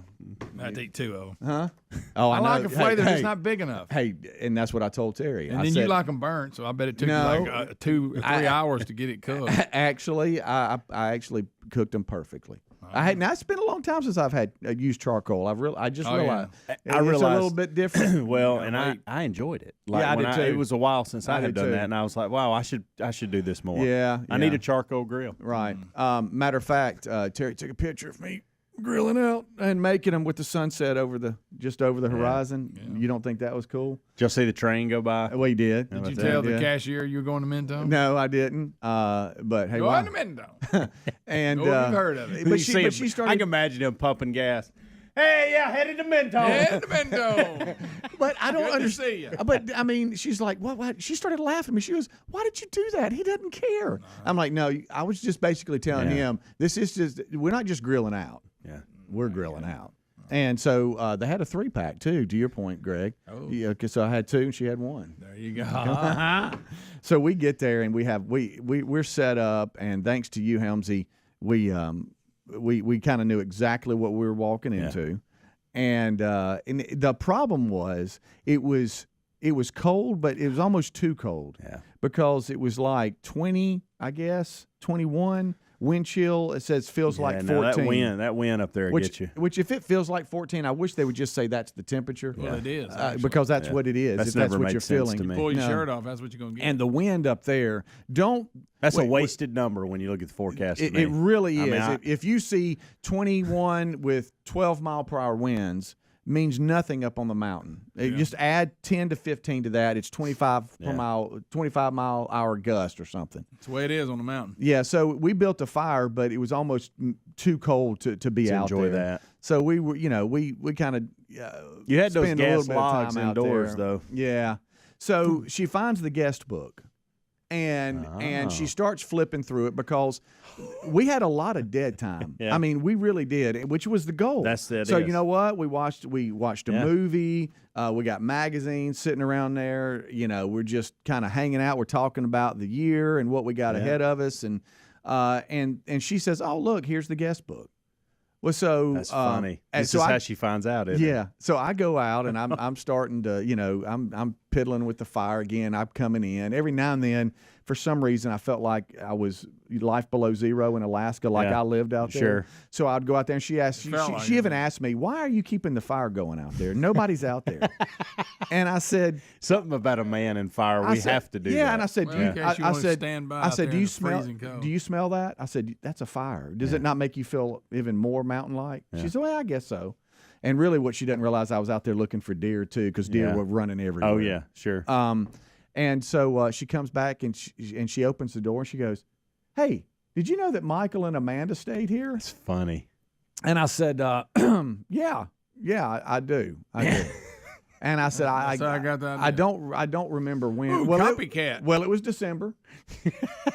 I'd eat 2 of them. Huh? Oh, I like a filet that's just not big enough. Hey, and that's what I told Terry. And then you like them burnt, so I bet it took you like 2 or 3 hours to get it cooked. Actually, I actually cooked them perfectly. Now it's been a long time since I've had used charcoal. I just realized it's a little bit different. Well, and I enjoyed it. Like I did too. It was a while since I had done that, and I was like, wow, I should do this more. I need a charcoal grill. Right. Matter of fact, Terry took a picture of me grilling out and making them with the sunset just over the horizon. Yeah. You don't think that was cool? Did y'all see the train go by? We did. Did you tell the cashier you were going to Minto? No, I didn't. But hey, going to Minto. And you've heard of it. But she started. I can imagine him pumping gas. Hey, yeah, headed to Minto. Headed to Minto. But I don't Good to see understand. ya. But I mean, she's like, what? She started laughing at me. She goes, "Why did you do that? He doesn't care." I'm like, "No, I was just basically telling him this is just. We're not just grilling out. Yeah, we're grilling out." And so they had a 3-pack too. To your point, Greg. Oh, yeah. So I had 2 and she had 1. There you go. So we get there and we're set up, and thanks to you, Helmsy, we kind of knew exactly what we were walking into, and the problem was it was cold, but it was almost too cold. Yeah. Because it was like 20, I guess 21. Wind chill, it says feels like 14. That wind up there gets you. Which, if it feels like 14, I wish they would just say that's the temperature. Well, it is. Because that's what it is. That's if that's never what made you're sense feeling. to me. Pull your shirt off, that's what you're going to get. And the wind up there, that's a wasted number when you look at the forecast. It really is. I mean, if you see 21 with 12-mile-per-hour winds, means nothing up on the mountain. You just add 10 to 15 to that. It's 25-mile-hour gust or something. That's the way it is on the mountain. Yeah, so we built a fire, but it was almost too cold to be out enjoy there. That. So we were, we kind of you had those gas logs indoors though. Yeah. So she finds the guest book. And she starts flipping through it because we had a lot of dead time. I mean, we really did, which was the goal. So you know what? We watched a movie. We got magazines sitting around there. We're just kind of hanging out. We're talking about the year and what we got ahead of us. And she says, "Oh, look, here's the guest book." Well, so that's funny. This is how she finds out. Isn't it? So I go out and I'm starting to, I'm piddling with the fire again. I'm coming in every now and then. For some reason, I felt like I was life below zero in Alaska, like I lived out there. Sure. So I'd go out there and she even asked me, "Why are you keeping the fire going out there? Nobody's out there." And I said, something about a man and fire. We have to do. Yeah, that. and I said, I said, do you smell that? I said, that's a fire. Does it not make you feel even more mountain-like? She said, "Well, I guess so." And really, what she didn't realize, I was out there looking for deer too, because deer were running everywhere. Oh yeah, sure. And so she comes back and she opens the door and she goes, "Hey, did you know that Michael and Amanda stayed here?" It's funny. And I said, "Yeah, I do." And I said, I got that. I don't remember when. Ooh, copycat. It was December.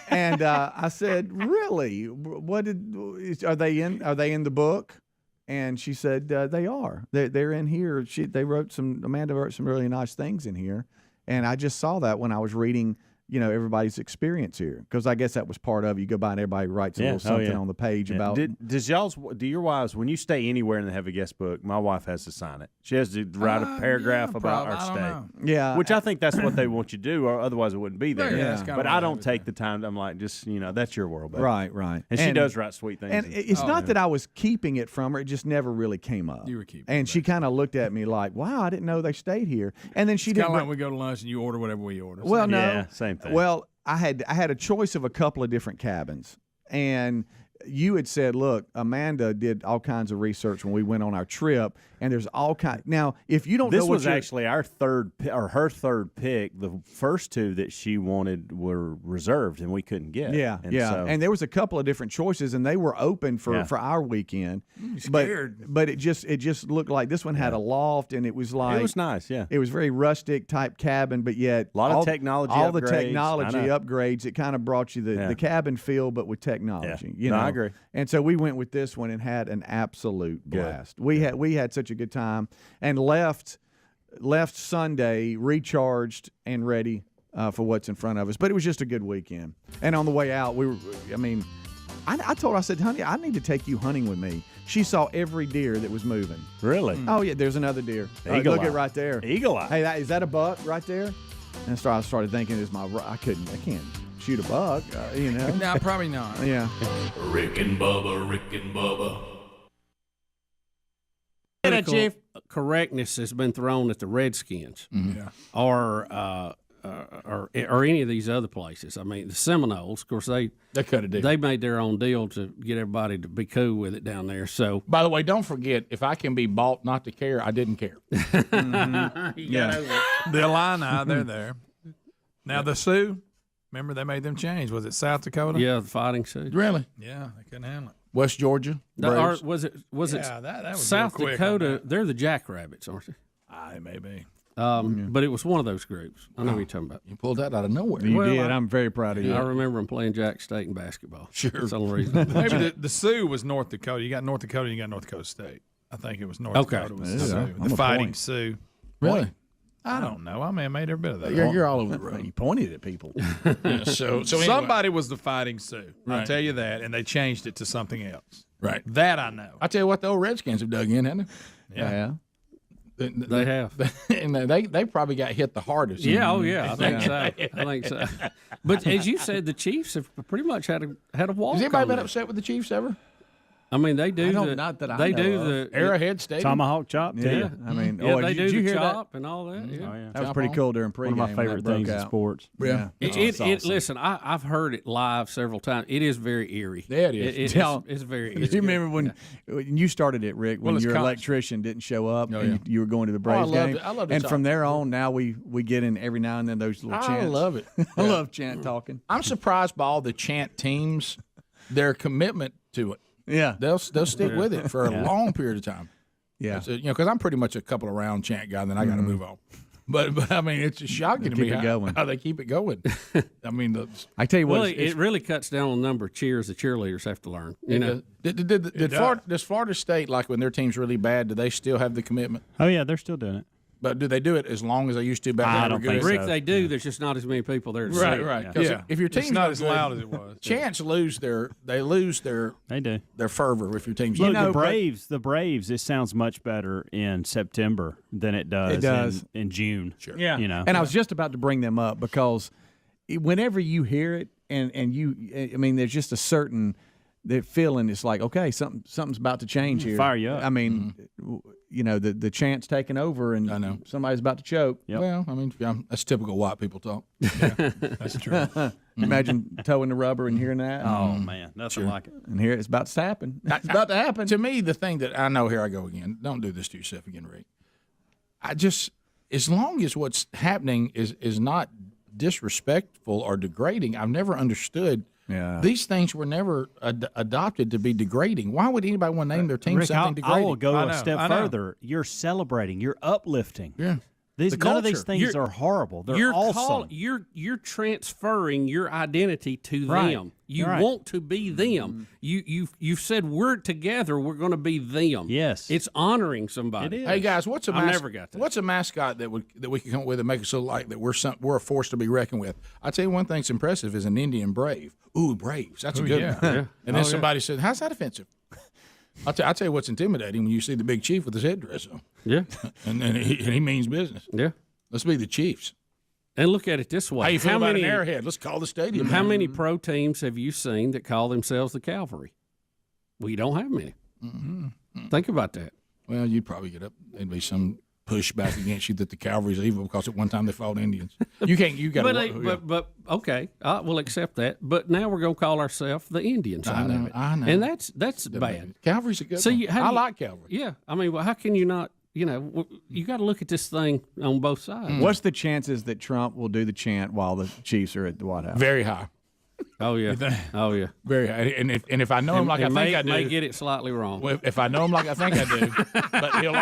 And I said, "Really? Are they in the book?" And she said, "They are. They're in here." Amanda wrote some really nice things in here. And I just saw that when I was reading, everybody's experience here, because I guess that was part of it. You go by and everybody writes a little something on the page about. Do your wives, when you stay anywhere and they have a guest book, my wife has to sign it. She has to write a paragraph about our stay. Yeah, which I think that's what they want you to do, or otherwise it wouldn't be there. Yeah. But I don't take the time. I'm like, just that's your world, baby. Right. And she does write sweet things. And it's not that I was keeping it from her; it just never really came up. You were keeping. And she kind of looked at me like, "Wow, I didn't know they stayed here." And then she it's didn't. Kind of like we go to lunch and you order whatever we order. Well, no, yeah, same thing. Well, I had a choice of a couple of different cabins, and you had said, "Look, Amanda did all kinds of research when we went on our trip, and there's all kind." Now, if you don't know, this was actually our third or her third pick. The first 2 that she wanted were reserved, and we couldn't get. And there was a couple of different choices, and they were open for our weekend. But it just looked like this one had a loft, and it was like it was nice. Yeah, it was very rustic type cabin, but yet a lot of technology. All upgrades. the technology upgrades. It kind of brought you the cabin feel, but with technology. I agree. And so we went with this one and had an absolute blast. We had such a good time, and left Sunday recharged and ready for what's in front of us. But it was just a good weekend. And on the way out, I told her, I said, "Honey, I need to take you hunting with me." She saw every deer that was moving. Really? Oh yeah, there's another deer. Eagle look eye. at right there. Eagle eye. Hey, is that a buck right there? And so I started thinking, I can't shoot a buck, No, probably not. Yeah. Rick and Bubba, Rick and Bubba. Correctness has been thrown at the Redskins. Mm-hmm. Are or any of these other places. I mean, the Seminoles, of course, they cut a deal. They made their own deal to get everybody to be cool with it down there. So, by the way, don't forget, if I can be bought not to care, I didn't care. Yeah, the Illini, they're there. Now the Sioux, remember they made them change. Was it South Dakota? Yeah, the Fighting Sioux. Really? Yeah, they couldn't handle it. West Georgia. Or was it that was South real quick Dakota? They're the Jackrabbits, aren't they? It may be. But it was one of those groups. I know what you're talking about. You pulled that out of nowhere. You did. I'm very proud of you. I remember them playing Jack State in basketball. Sure. That's the only reason. Maybe the Sioux was North Dakota. You got North Dakota, you got North Dakota State. I think it was North Dakota was the Sioux. The Fighting Sioux. Really? I don't know. I may have made every bit of that. You're all over the road. You pointed at people. So somebody was the Fighting Sioux. Right. I'll tell you that, and they changed it to something else. Right. That I know. I tell you what, the old Redskins have dug in, haven't they? Yeah. They have. And they probably got hit the hardest. Yeah, I think so. I think so. But as you said, the Chiefs have pretty much had a walk. Has anybody on been that. upset with the Chiefs ever? I mean, they do. Not that I they know do of. the Arrowhead Stadium. Tomahawk chop. Yeah. I mean, they did do you the hear chop and all that. Yeah. Oh, yeah. That was pretty cool during pregame. One of my favorite things in sports. Yeah. Listen, I've heard it live several times. It is very eerie. Yeah, it is. It's very eerie. Do you remember when you started it, Rick, when your electrician didn't show up and you were going to the Braves game? I loved it. And from there on, now we get in every now and then those little chants. I love it. I love chant talking. I'm surprised by all the chant teams, their commitment to it. Yeah. They'll stick with it for a long period of time. Yeah. Because I'm pretty much a couple of round chant guy, then I got to move on. But I mean, it's just shocking to me how they keep it going. I mean, I tell you what, it really cuts down on the number of cheers the cheerleaders have to learn. You know, does Florida State, like when their team's really bad, do they still have the commitment? Oh yeah, they're still doing it. But do they do it as long as they used to back then? I don't think so. Rick, they do. There's just not as many people there. To see. Right. Yeah. If your team's it's not as loud as it was. Chants lose their fervor if your team's Look, the Braves. It sounds much better in September than it does. In June. Sure. Yeah. You know. And I was just about to bring them up because whenever you hear it and you, I mean, there's just a certain feeling. It's like, okay, something's about to change here. Fire you up. I mean, the chant's taking over and I know somebody's about to choke. Yep. Well, I mean, that's typical white people talk. Yeah, that's true. Imagine towing the rubber and hearing that. Oh man, nothing like it. And here it's about to happen. It's about to happen. To me, the thing that I know, here I go again. Don't do this to yourself again, Rick. As long as what's happening is not disrespectful or degrading, I've never understood. Yeah. These things were never adopted to be degrading. Why would anybody want to name their team Rick, something I degrading? will go a step further. You're celebrating. You're uplifting. Yeah. None of these things are horrible. They're awesome. You're transferring your identity to them. You want to be them. You've said we're together. We're going to be them. Yes, it's honoring somebody. It is. Hey guys, what's a never got that. What's a mascot that we can come up with and make us look like that we're a force to be reckoned with? I tell you one thing's impressive is an Indian brave. Ooh, Braves. That's a good one. Yeah. And then somebody said, "How's that offensive?" I'll tell you what's intimidating when you see the big chief with his headdress on. Yeah. and he means business. Yeah. Let's be the Chiefs. And look at it this way. How you feel about an Arrowhead? Let's call the stadium. How many pro teams have you seen that call themselves the Cavalry? We don't have many. Mm-hmm. Think about that. Well, you'd probably get up. There'd be some pushback against you that the cavalry's evil because at one time they fought Indians. You can't. You got. But okay, we'll accept that. But now we're going to call ourselves the Indian side of it. I know. And that's bad. Cavalry's a good one. I like cavalry. Yeah, I mean, well, how can you not? You know, you got to look at this thing on both sides. What's the chances that Trump will do the chant while the Chiefs are at the White House? Very high. Oh yeah. Oh yeah. Very high. And if I know him like I think I do, may get it slightly wrong. Well, if I know him like I think I do, but he'll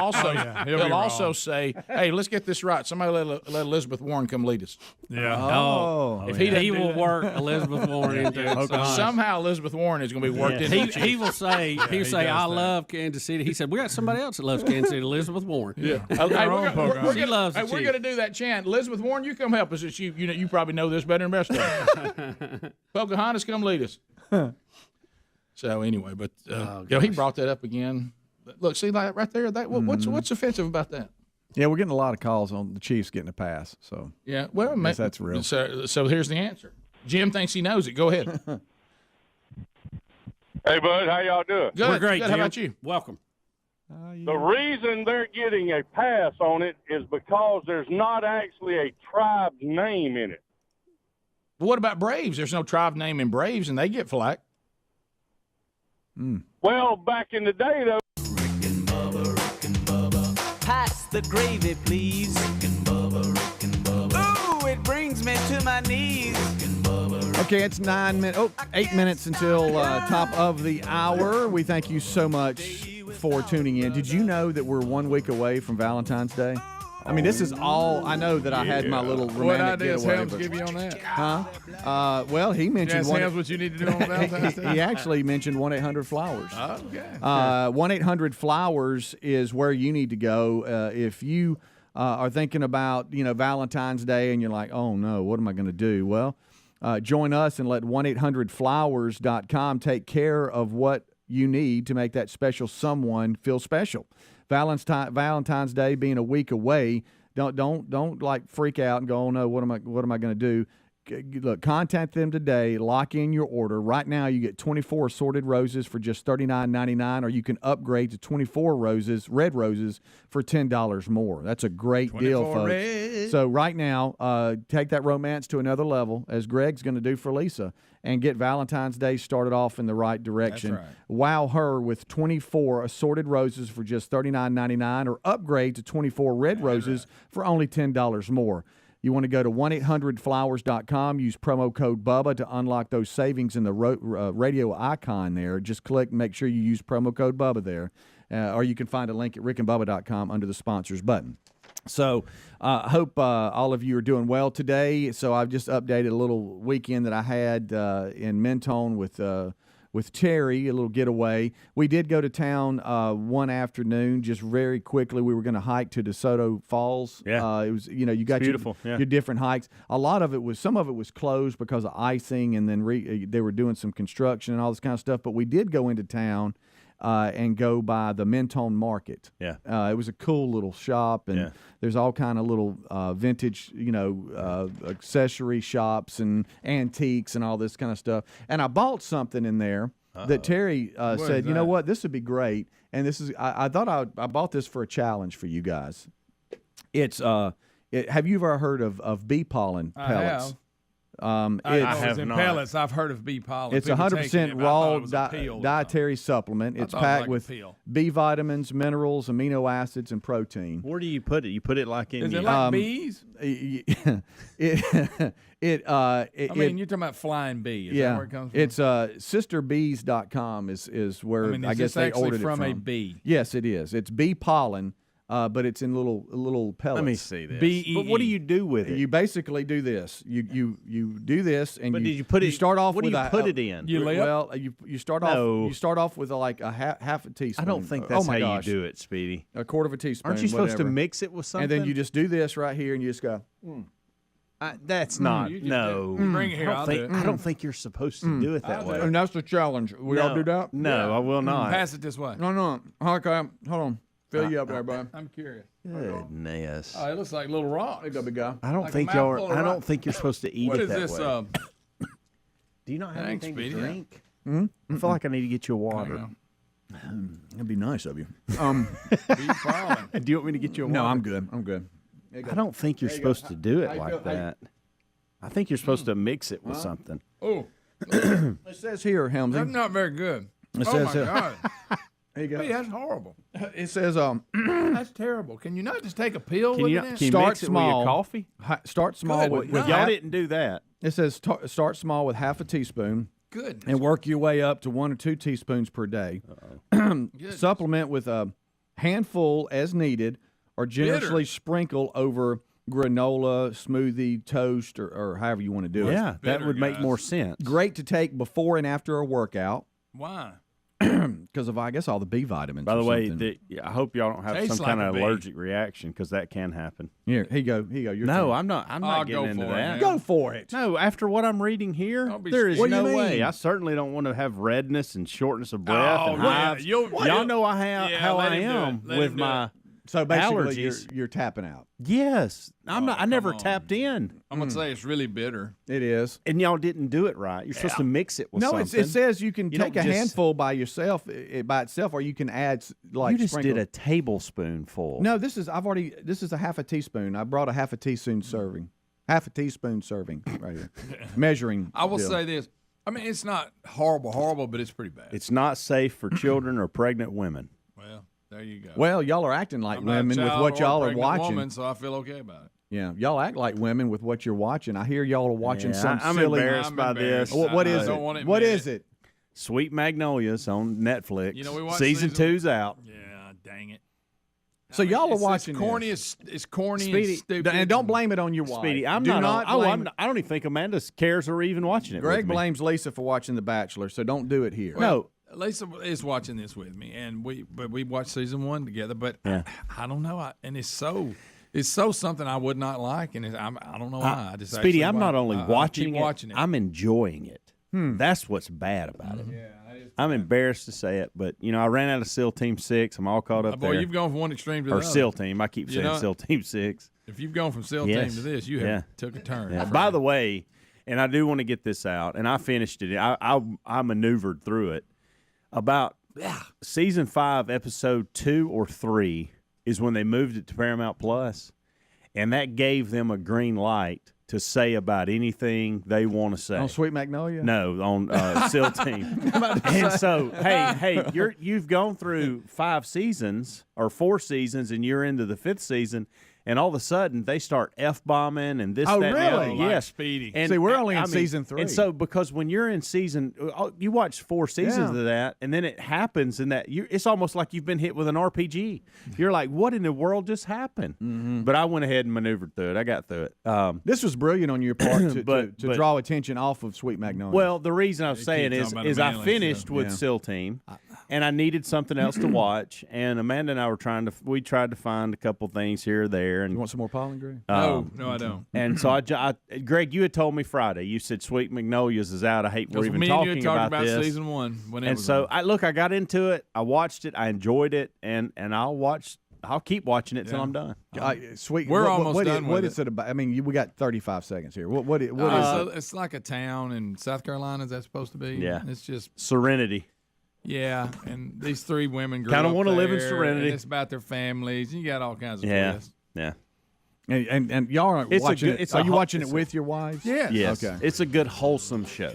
also say, "Hey, let's get this right. Somebody let Elizabeth Warren come lead us." Yeah. Oh. If he will work Elizabeth Warren into it. Somehow Elizabeth Warren is going to be worked into. He will say, I love Kansas City. He said, we got somebody else that loves Kansas City, Elizabeth Warren. Yeah. We're going to do that chant. Elizabeth Warren, you come help us. You probably know this better than the rest of us. Pocahontas, come lead us. So anyway, but he brought that up again. Look, see that right there. What's offensive about that? Yeah, we're getting a lot of calls on the Chiefs getting a pass. So yeah, well, that's real. So here's the answer. Jim thinks he knows it. Go ahead. Hey, bud, how y'all doing? Good. We're great. Good. Jim. How about you? Welcome. The reason they're getting a pass on it is because there's not actually a tribe's name in it. Well, what about Braves? There's no tribe name in Braves, and they get flack. Well, back in the day, though. Pass the gravy, please. Ooh, it brings me to my knees. Okay, it's 8 minutes until top of the hour. We thank you so much for tuning in. Did you know that we're 1 week away from Valentine's Day? I mean, this is all I know that I had my little romantic What ideas getaway. Helms give you on that? Huh? Well, he mentioned Helms what you need to do on Valentine's Day. He actually mentioned 1-800-Flowers. Okay. 1-800-Flowers is where you need to go if you are thinking about Valentine's Day and you're like, oh no, what am I going to do? Well, join us and let 1-800-Flowers.com take care of what you need to make that special someone feel special. Valentine's Day being a week away, don't like freak out and go, oh no, what am I going to do? Look, contact them today. Lock in your order. Right now, you get 24 assorted roses for just $39.99, or you can upgrade to 24 red roses for $10 more. That's a great deal, folks. Red. So right now, take that romance to another level, as Greg's going to do for Lisa, and get Valentine's Day started off in the right direction. That's right. Wow her with 24 assorted roses for just $39.99, or upgrade to 24 red roses for only $10 more. You want to go to 1-800-Flowers.com, use promo code Bubba to unlock those savings in the radio icon there. Just click and make sure you use promo code Bubba there. Or you can find a link at rickandbubba.com under the sponsors button. So I hope all of you are doing well today. So I've just updated a little weekend that I had in Mentone with Terry, a little getaway. We did go to town one afternoon, just very quickly. We were going to hike to DeSoto Falls. Yeah. It was, you got beautiful. your different hikes. Some of it was closed because of icing, and then they were doing some construction and all this kind of stuff. But we did go into town and go by the Mentone Market. Yeah. It was a cool little shop, and there's all kind of little vintage, accessory shops and antiques and all this kind of stuff. And I bought something in there that Terry said, you know what, this would be great. And this is, I thought I bought this for a challenge for you guys. It's, have you ever heard of bee pollen pellets? I have. I have not. Pellets. I've heard of bee pollen. It's 100% raw dietary supplement. It's packed with B vitamins, minerals, amino acids, and protein. Where do you put it? You put it like in. Is it like bees? You're talking about flying bee. Is that where it comes from? It's sisterbees.com is where I guess they ordered it from. A bee. Yes, it is. It's bee pollen. But it's in little pellets. Let me see this. B-E-E. But what do you do with it? You basically do this. You do this, and did you put it? You start off what with do you put it in? You start off. You start off with like a half a teaspoon. I don't think that's how you do it, Speedy. A quarter of a teaspoon. Aren't you supposed to mix it with something? And then you just do this right here, and you just go. That's not. No. Bring it here. I don't think you're supposed to do it that way. And that's the challenge. We all do that. No, I will not. Pass it this way. No. Okay, hold on. Fill you up there, bud. I'm curious. Goodness. Oh, it looks like little rocks. There you go, big guy. I don't think you're supposed to eat it that way. What is this? Do you not have anything to drink? Mm-hmm. I feel like I need to get you water. That'd be nice of you. Bee pollen. Do you want me to get you a water? No, I'm good. I don't think you're supposed to do it like that. I think you're supposed to mix it with something. Oh. It says here, Helmsy. That's not very good. It Oh, says, my God. There you go. Hey, that's horrible. It says, That's terrible. Can you not just take a pill Can with you, it? can you Start mix it small. with your coffee? Start small with Y'all half, didn't do that. It says start small with half a teaspoon. Good. And work your way up to 1 or 2 teaspoons per day. Supplement with a handful as needed, or generously sprinkle over granola, smoothie, toast, or however you want to do it. Yeah, that would make more sense. Great to take before and after a workout. Why? Because of, I guess, all the B vitamins. By the way, I hope y'all don't have Tastes some like kind a of bee. allergic reaction, because that can happen. Here you go. Your No, turn. I'm not. I'm I'll not go getting into for it, that. man. Go for it. No, after what I'm reading here, Don't be there is scared. no What do you way. mean? I certainly don't want to have redness and shortness of breath and yeah, hives. you'll- Y'all know Yeah, how let I him do it. am Let with him do my So basically, allergies. you're tapping out. Yes, I'm not. I never on. tapped in. I'm gonna say it's really bitter. It is. And y'all didn't do it right. You're supposed to mix it with No, something. it says you can You take don't a just- handful by yourself, by itself, or you can add like. You just sprinkle. did a tablespoonful. No, this is a half a teaspoon. I brought a half a teaspoon serving. Half a teaspoon serving right here. Measuring. I will deal. say this. I mean, it's not horrible, but it's pretty bad. It's not safe for children or pregnant women. Well, there you go. Well, y'all are acting like I'm not a women with child what or a y'all are pregnant watching. woman, so I feel okay about it. Yeah, y'all act like women with what you're watching. I hear y'all are watching Yeah, some I'm silly. embarrassed by this. What is I it? don't wanna What admit is it? Sweet Magnolias on Netflix. You know, we watched season season- 2's out. Yeah, dang it. So y'all are It's watching corny. this. It's corny Speedy, and stupid. And don't blame it on your wife. Speedy, I'm Do not. blame it. I don't even think Amanda cares or even watching it. Greg with me. blames Lisa for watching The Bachelor, so don't do it here. No, Lisa is watching this with me, and we watched season 1 together. But Yeah. I don't know, and it's so something I would not like, and I don't know why. I just Speedy, actually I'm not why- only I keep watching watching it. I'm enjoying it. That's what's bad about it. I'm embarrassed to say it, but I ran out of SEAL Team 6. I'm all caught up Boy, there. you've gone from one extreme to the or other. SEAL Team. I keep saying know- SEAL Team 6. If you've gone from SEAL Yes. Team to this, you have Yeah. took a turn. Yeah. By the way, and I do want to get this out, and I finished it. I maneuvered through it. About season 5, episode 2 or 3 is when they moved it to Paramount Plus, and that gave them a green light to say about anything they want to say. On Sweet Magnolia? No, on SEAL Team. And so, hey, you've gone through 5 seasons or 4 seasons, and you're into the 5th season, and all of a sudden they start F-bombing and this, Oh, that, and the really? other. Like Yes. Speedy. And See, we're only in I mean, season 3. And so, because when you're in season, you watch 4 seasons Yeah. of that, and then it happens, and it's almost like you've been hit with an RPG. You're like, what in the world just happened? But I went ahead and maneuvered through it. I got through it. This was brilliant on your part to But- draw attention off of Sweet Magnolia. Well, the reason I was They saying keep is, talking about is a I manly finished show. with Yeah. SEAL Team, and I needed something else to watch. And Amanda and I were we tried to find a couple things here or there. And you want some more pollen, Greg? No, I don't. And so Greg, you had told me Friday. You said Sweet Magnolias is out. I hate we're Because even me and you talking had talked about about this. season 1 when it And was so on. I got into it. I watched it. I enjoyed it, and I'll keep watching it till I'm done. Sweet. We're what- almost what done What with is it about? I mean, we got 35 seconds here. What is it? It's like a town in South Carolina. Is that supposed to be? Yeah. It's just Serenity. yeah. And these 3 women Kinda want wanna to live in serenity. And it's about their families. You got all kinds of Yeah, twists. yeah. And y'all aren't It's a watching good- it. it's Are a you ho- watching it it's a- with your wives? Yeah. Yes. Okay. It's a good wholesome show.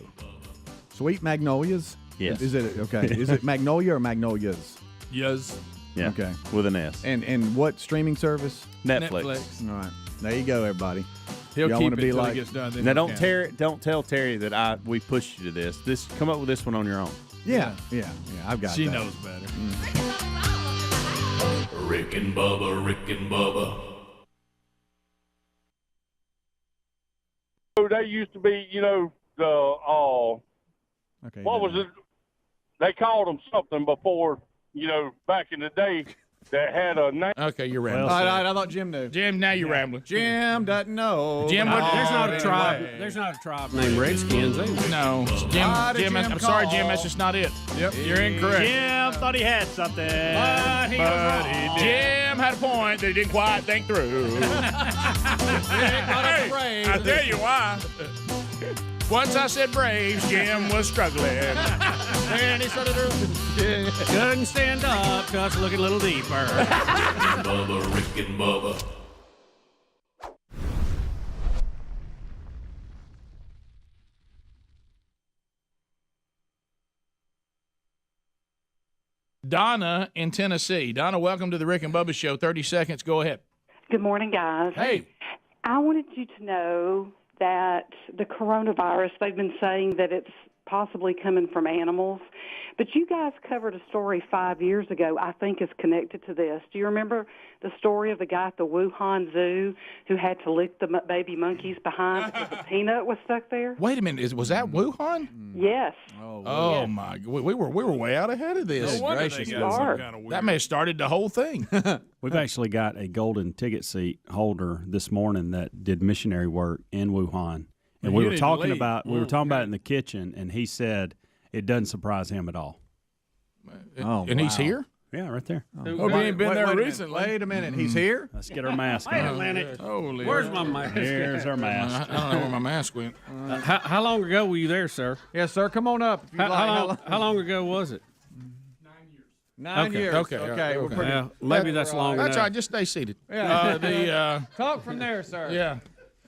Sweet Magnolias? Yes. Is it okay? Is it Magnolia or Magnolias? Yes. Yeah. Okay. With an S. And what streaming service? Netflix. All right. There you go, everybody. He'll Y'all keep wanna it be till like- he gets done. then Now he'll don't tell Terry that we pushed you to this. Come up with this one on your own. Yeah. I've got She that. knows better. Rick and Bubba, Rick and Bubba. They used to be, Okay. what was it? They called them something before, back in the day that had a name. Okay, you're rambling. All right, I thought Jim knew. Jim, now you're rambling. Jim doesn't know. Jim, but- what- There's not a anyway. tribe. There's not a tribe named Redskins. Either. No, Jim. Why did Jim, Jim I'm sorry, Jim. call? That's just not it. Yep. You're incorrect. Jim thought he had something. But he Jim had a point that he didn't quite think through. Hey, I'll tell you why. Once I said Braves, Jim was struggling. And he started Couldn't stand up because looking a little deeper. Bubba, Rick and Bubba. Donna in Tennessee. Donna, welcome to the Rick and Bubba Show. 30 seconds. Go ahead. Good morning, guys. Hey. I wanted you to know that the coronavirus, they've been saying that it's possibly coming from animals. But you guys covered a story 5 years ago I think is connected to this. Do you remember the story of the guy at the Wuhan Zoo who had to lick the baby monkeys behind because the peanut was stuck there? Wait a minute. Was that Wuhan? Yes. Oh, my. We were way out ahead of this. No wonder they got some kind of weird. That may have started the whole thing. We've actually got a golden ticket seat holder this morning that did missionary work in Wuhan. And You we were didn't talking leave. about it in the kitchen, and he said it doesn't surprise him at all. Oh, And he's wow. here? Yeah, right there. Hope he ain't been there wait recently. Wait a minute. He's here? Let's get our mask Wait a on. minute. Holy. Where's my mask? Here's our mask. I don't know where my mask went. How long ago were you there, sir? Yes, sir. Come on up. If you'd like. How long ago was it? 9 years. Okay. We're pretty. Well, maybe that's long enough. That's all right. Just stay seated. Yeah. Talk from there, sir. Yeah.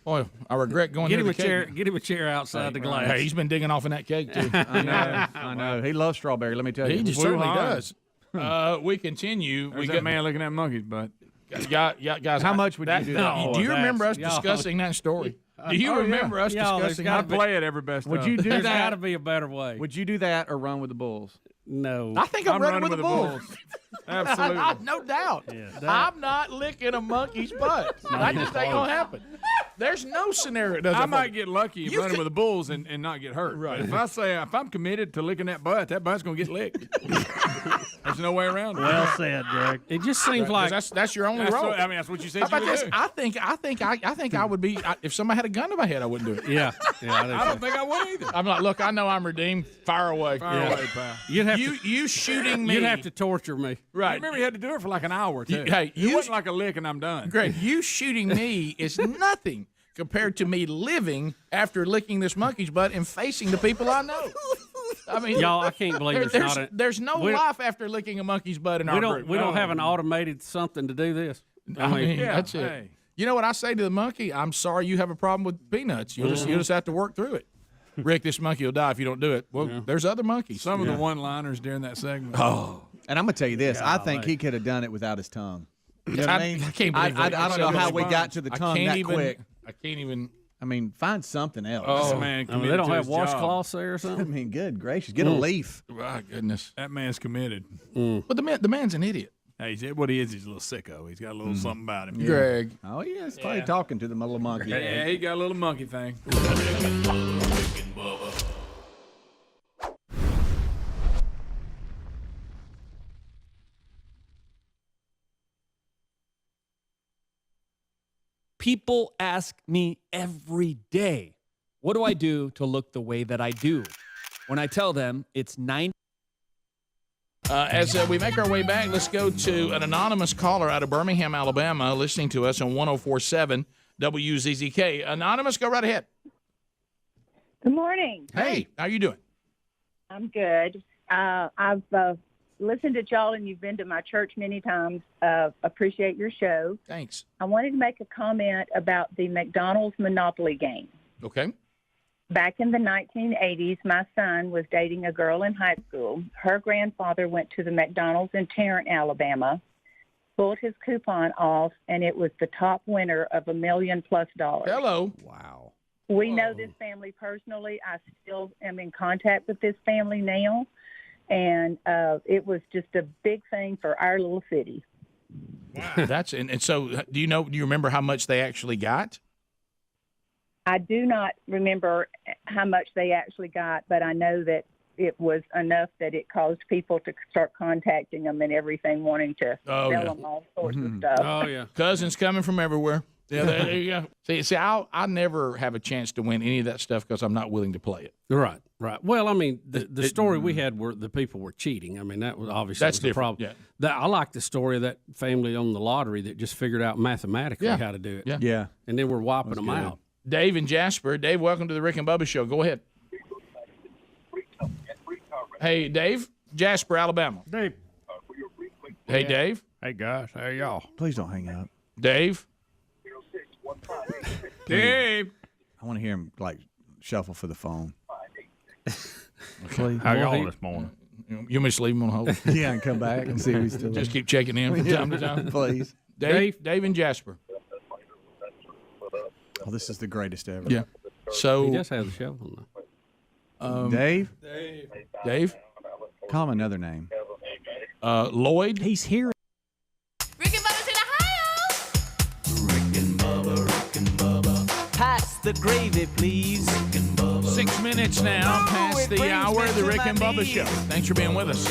Boy, I regret going Get near him the a chair. cake. Get him a chair outside the glass. Hey, he's been digging off in that cake too. I know. He loves strawberry. Let me tell you. He just certainly does. We continue. There's that man looking at monkey's butt. Guys, how much would you do that? Do you remember us discussing that story? Do you remember us discussing I that? play it every best. Would you do There's that? got to be a better way. Would you do that or run with the bulls? No. I think I'm running with the bulls. Absolutely. No doubt. I'm not licking a monkey's butt. That just ain't gonna happen. There's no scenario. I might get lucky and running with the bulls and not get hurt. Right. But if I'm committed to licking that butt's gonna get licked. There's no way around it. Well said, Greg. It just seems like that's your only role. That's what you said. How about you would this? do. I think I would be. If somebody had a gun to my head, I wouldn't do it. Yeah. I don't think I would either. I'm like, look, I know I'm redeemed. Fire away. Fire away, pal. You'd have You shooting me? You'd have to torture me. Right. Remember, you had to do it for like an hour, too. Hey, it wasn't like a lick and I'm done. Greg, you shooting me is nothing compared to me living after licking this monkey's butt and facing the people I know. I mean, Y'all, I can't believe there's no life after licking a monkey's butt in our group. We don't have an automated something to do this. I mean, that's it. Hey. You know what I say to the monkey? I'm sorry you have a problem with peanuts. You'll just have to work through it. Rick, this monkey will die if you don't do it. Well, there's other monkeys. Some of the one-liners during that segment. Oh. And I'm gonna tell you this. I think he could have done it without his tongue. You know what I mean? I can't believe I don't know how we got to the tongue that quick. I can't even. I mean, find something else. Oh, man. They don't have washcloths there or I something? mean, good gracious. Get a leaf. My goodness. That man's committed. But the man's an idiot. Hey, what he is, he's a little sicko. He's got a little something about him. Greg. Oh, yeah. It's probably talking to the little monkey. Yeah, he got a little monkey thing. People ask me every day, what do I do to look the way that I do? When I tell them it's 9. As we make our way back, let's go to an anonymous caller out of Birmingham, Alabama, listening to us on 104.7 WZZK. Anonymous, go right ahead. Good morning. Hey, how you doing? I'm good. I've listened to y'all, and you've been to my church many times. Appreciate your show. Thanks. I wanted to make a comment about the McDonald's Monopoly game. Okay. Back in the 1980s, my son was dating a girl in high school. Her grandfather went to the McDonald's in Tarrant, Alabama, pulled his coupon off, and it was the top winner of $1 million+. Hello. Wow. We know this family personally. I still am in contact with this family now, and it was just a big thing for our little city. Wow. That's and so do you remember how much they actually got? I do not remember how much they actually got, but I know that it was enough that it caused people to start contacting them and everything, wanting to sell them all sorts of stuff. Oh, yeah. Cousins coming from everywhere. Yeah, there you go. See, I never have a chance to win any of that stuff because I'm not willing to play it. Right. Well, I mean, the story we had were the people were cheating. I mean, that was obviously That's the different, problem. Yeah. I like the story of that family on the lottery that just figured out mathematically how to do it. Yeah. And then we're wiping them out. Dave and Jasper. Dave, welcome to the Rick and Bubba Show. Go ahead. Hey, Dave. Jasper, Alabama. Dave. Hey, Dave. Hey, guys. How y'all? Please don't hang up. Dave. Dave. I want to hear him, shuffle for the phone. Please. How y'all this morning? You want me to just leave him on hold? Yeah, and come back and see if he's still Just keep checking in from time to time. Please. Dave and Jasper. Oh, this is the greatest ever. Yeah. So He just has a shovel now. Dave? Dave? Call him another name. Lloyd? He's here. Rick and Bubba's in Ohio. Rick and Bubba, Rick and Bubba. Pass the gravy, please. Rick and Bubba. 6 minutes now past it the brings hour me of the to Rick my and Bubba knees. Show. Thanks for being with us.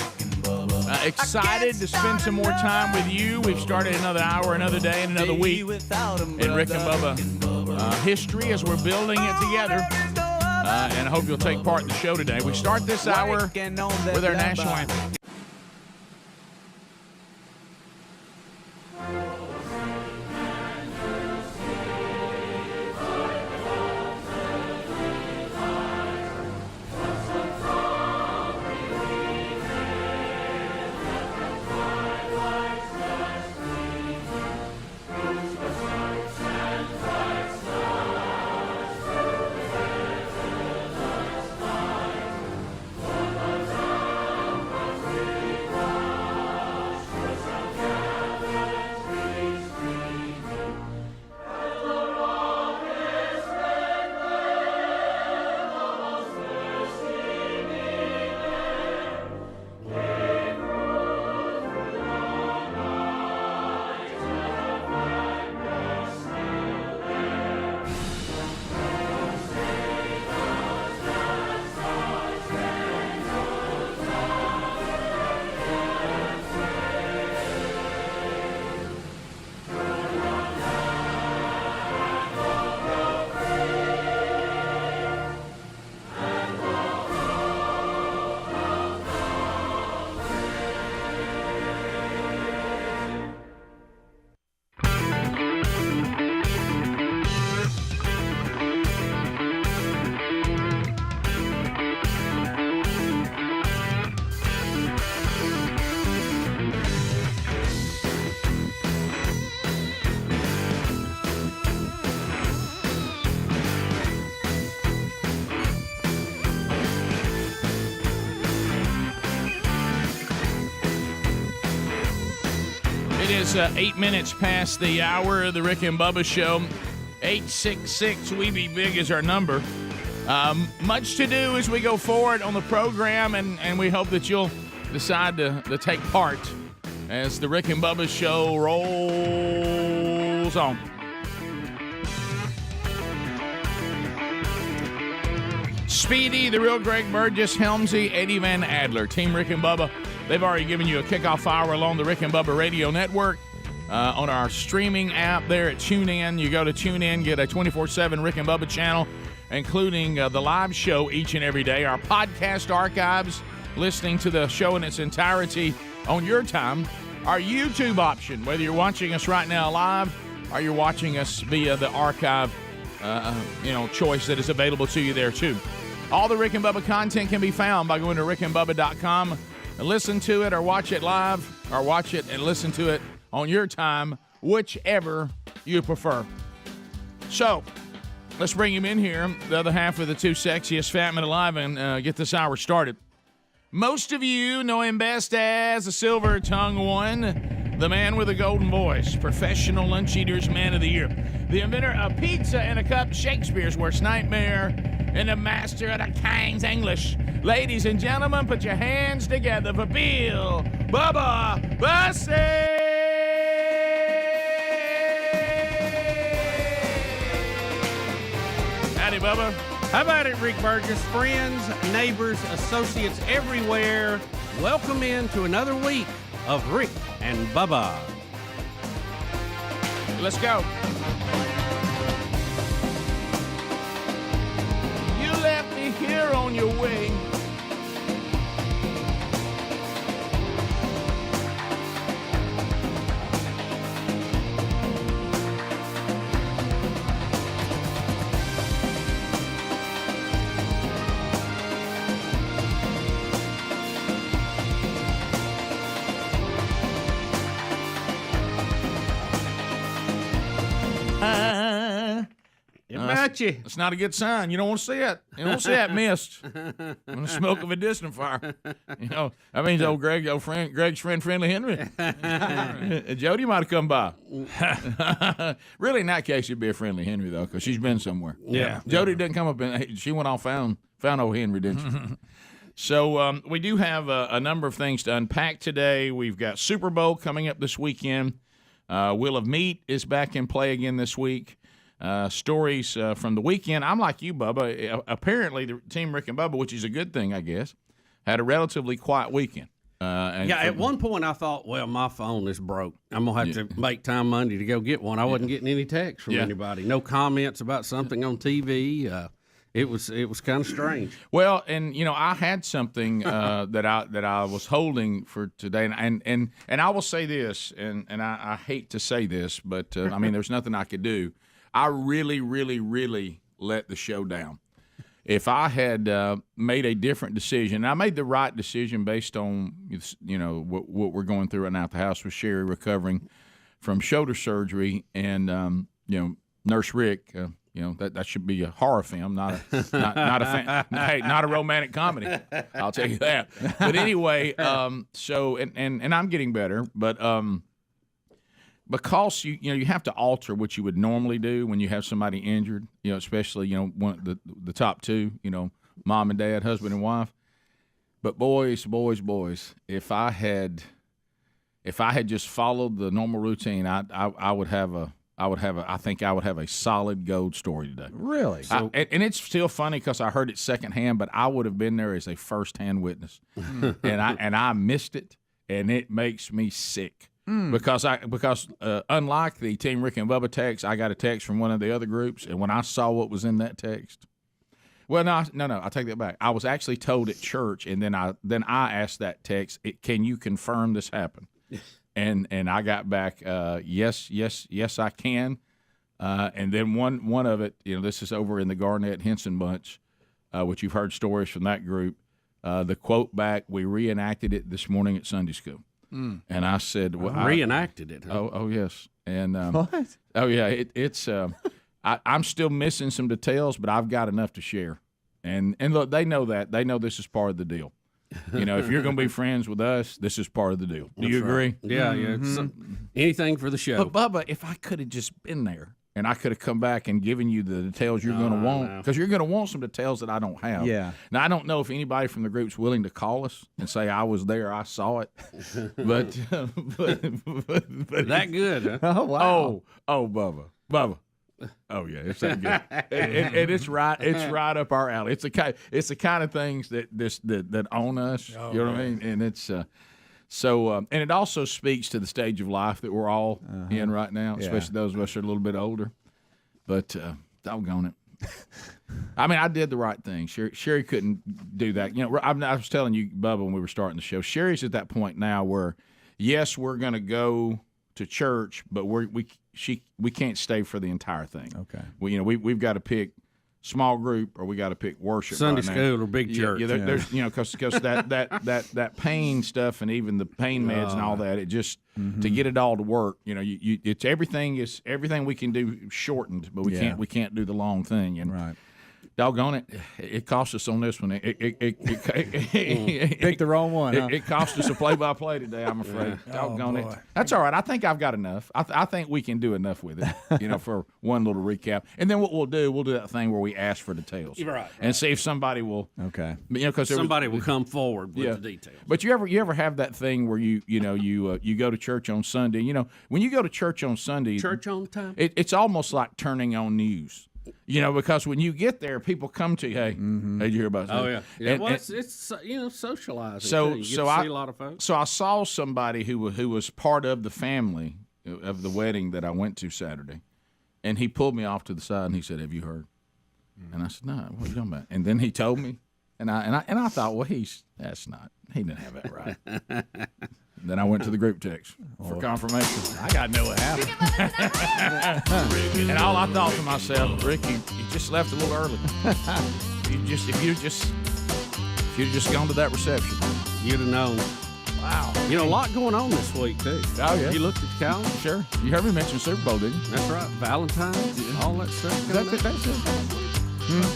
Excited to spend some more time with you. We've started another hour, another day, and another week in Rick and Bubba history as we're building it together. And I hope you'll take part in the show today. We start this hour with our national anthem. is 8 minutes past the hour of the Rick and Bubba Show. 866-WE-BE-BIG is our number. Much to do as we go forward on the program, and we hope that you'll decide to take part as the Rick and Bubba Show rolls on. Speedy, the real Greg Burgess, Helmsy, Eddie Van Adler, Team Rick and Bubba. They've already given you a kickoff hour along the Rick and Bubba Radio Network. On our streaming app there at TuneIn. You go to TuneIn, get a 24/7 Rick and Bubba channel, including the live show each and every day, our podcast archives, listening to the show in its entirety on your time, our YouTube option, whether you're watching us right now live or you're watching us via the archive choice that is available to you there too. All the Rick and Bubba content can be found by going to rickandbubba.com and listen to it or watch it live or watch it and listen to it on your time, whichever you prefer. So, let's bring him in here, the other half of the two sexiest fat men alive, and get this hour started. Most of you know him best as the silver-tongued one, the man with a golden voice, professional lunch eater's man of the year, the inventor of pizza in a cup, Shakespeare's worst nightmare, and the master of the King's English. Ladies and gentlemen, put your hands together for Bill Bubba Bussey! Howdy, Bubba. How about it, Rick Burgess? Friends, neighbors, associates everywhere, welcome into another week of Rick and Bubba. Let's go. You left me here on your way. It's not a good sign. You don't want to see it. You don't want to see that mist from the smoke of a distant fire. You know, that means Greg's friend, Friendly Henry. Jody might have come by. Really, in that case, it'd be a Friendly Henry, though, because she's been somewhere. Yeah. Jody didn't come up, and she went off, found old Henry, didn't she? So we do have a number of things to unpack today. We've got Super Bowl coming up this weekend. Wheel of Meat is back in play again this week. Stories from the weekend. I'm like you, Bubba. Apparently, the Team Rick and Bubba, which is a good thing, I guess, had a relatively quiet weekend. At one point I thought, well, my phone is broke. I'm going to have to make time Monday to go get one. I wasn't getting any texts from anybody. No comments about something on TV. It was kind of strange. Well, and I had something that I was holding for today, and I will say this, and I hate to say this, but I mean, there's nothing I could do. I really, really, really let the show down. If I had made a different decision, I made the right decision based on what we're going through right now at the house with Sherry recovering from shoulder surgery, and Nurse Rick. That should be a horror film, not a romantic comedy. I'll tell you that. But anyway, so I'm getting better, but because you have to alter what you would normally do when you have somebody injured, especially one the top two, mom and dad, husband and wife. But boys, if I had just followed the normal routine, I would have a solid gold story today. Really? And it's still funny because I heard it secondhand, but I would have been there as a firsthand witness, and I missed it, and it makes me sick. Because unlike the Team Rick and Bubba text, I got a text from one of the other groups, and when I saw what was in that text, well, no, I take that back. I was actually told at church, and then I asked that text, "Can you confirm this happened?" And I got back, yes, I can. And then one of it, this is over in the Garnett Henson bunch, which you've heard stories from that group. The quote back, we reenacted it this morning at Sunday school. And I said, well, reenacted it. Huh? Oh yes. And what? Oh yeah, it's. I'm still missing some details, but I've got enough to share. And look, they know that. They know this is part of the deal. If you're going to be friends with us, this is part of the deal. Do you agree? Yeah, yeah. So, anything for the show. But Bubba, if I could have just been there and I could have come back and given you the details you're going to want, because you're going to want some details that I don't have. Yeah. Now, I don't know if anybody from the group's willing to call us and say I was there, I saw it, but that good? Huh? Oh wow. Oh, Bubba. Oh yeah, it's that good, and it's right up our alley. It's the kind of things that own us. You know what I mean? And it's and it also speaks to the stage of life that we're all in right now, especially those of us who are a little bit older. But doggone it. I mean, I did the right thing. Sherry couldn't do that. I was telling you, Bubba, when we were starting the show, Sherry's at that point now where, yes, we're going to go to church, but we can't stay for the entire thing. Okay. We've got to pick small group or we got to pick worship. Sunday right school now. or big church. Yeah, there's because that pain stuff and even the pain meds and all that, it just to get it all to work. It's everything we can do shortened, but we can't do the long thing. And right. Doggone it! It cost us on this one. It picked the wrong one. Huh? It cost us a play-by-play today. I'm afraid. Doggone it! That's all right. I think I've got enough. I think we can do enough with it. For one little recap, and then what we'll do that thing where we ask for details, right? And see if somebody will. Okay. Because somebody will come forward with the details. But you ever have that thing where you go to church on Sunday? When you go to church on Sunday, church on time. It's almost like turning on news. Because when you get there, people come to you. Hey, did you hear about that? Oh yeah. Well, it's socializing. So you see a lot of folks. So I saw somebody who was part of the family of the wedding that I went to Saturday, and he pulled me off to the side and he said, "Have you heard?" And I said, "No, what are you talking about?" And then he told me, and I thought, well, he didn't have that right. Then I went to the group text for confirmation. I got to know what happened. And all I thought to myself, Rick, you just left a little early. If you'd just gone to that reception, you'd have known. Wow. A lot going on this week too. Oh yeah. You looked at the calendar? Sure. You heard me mention Super Bowl, didn't you? That's right. Valentine's, all that stuff. That's it.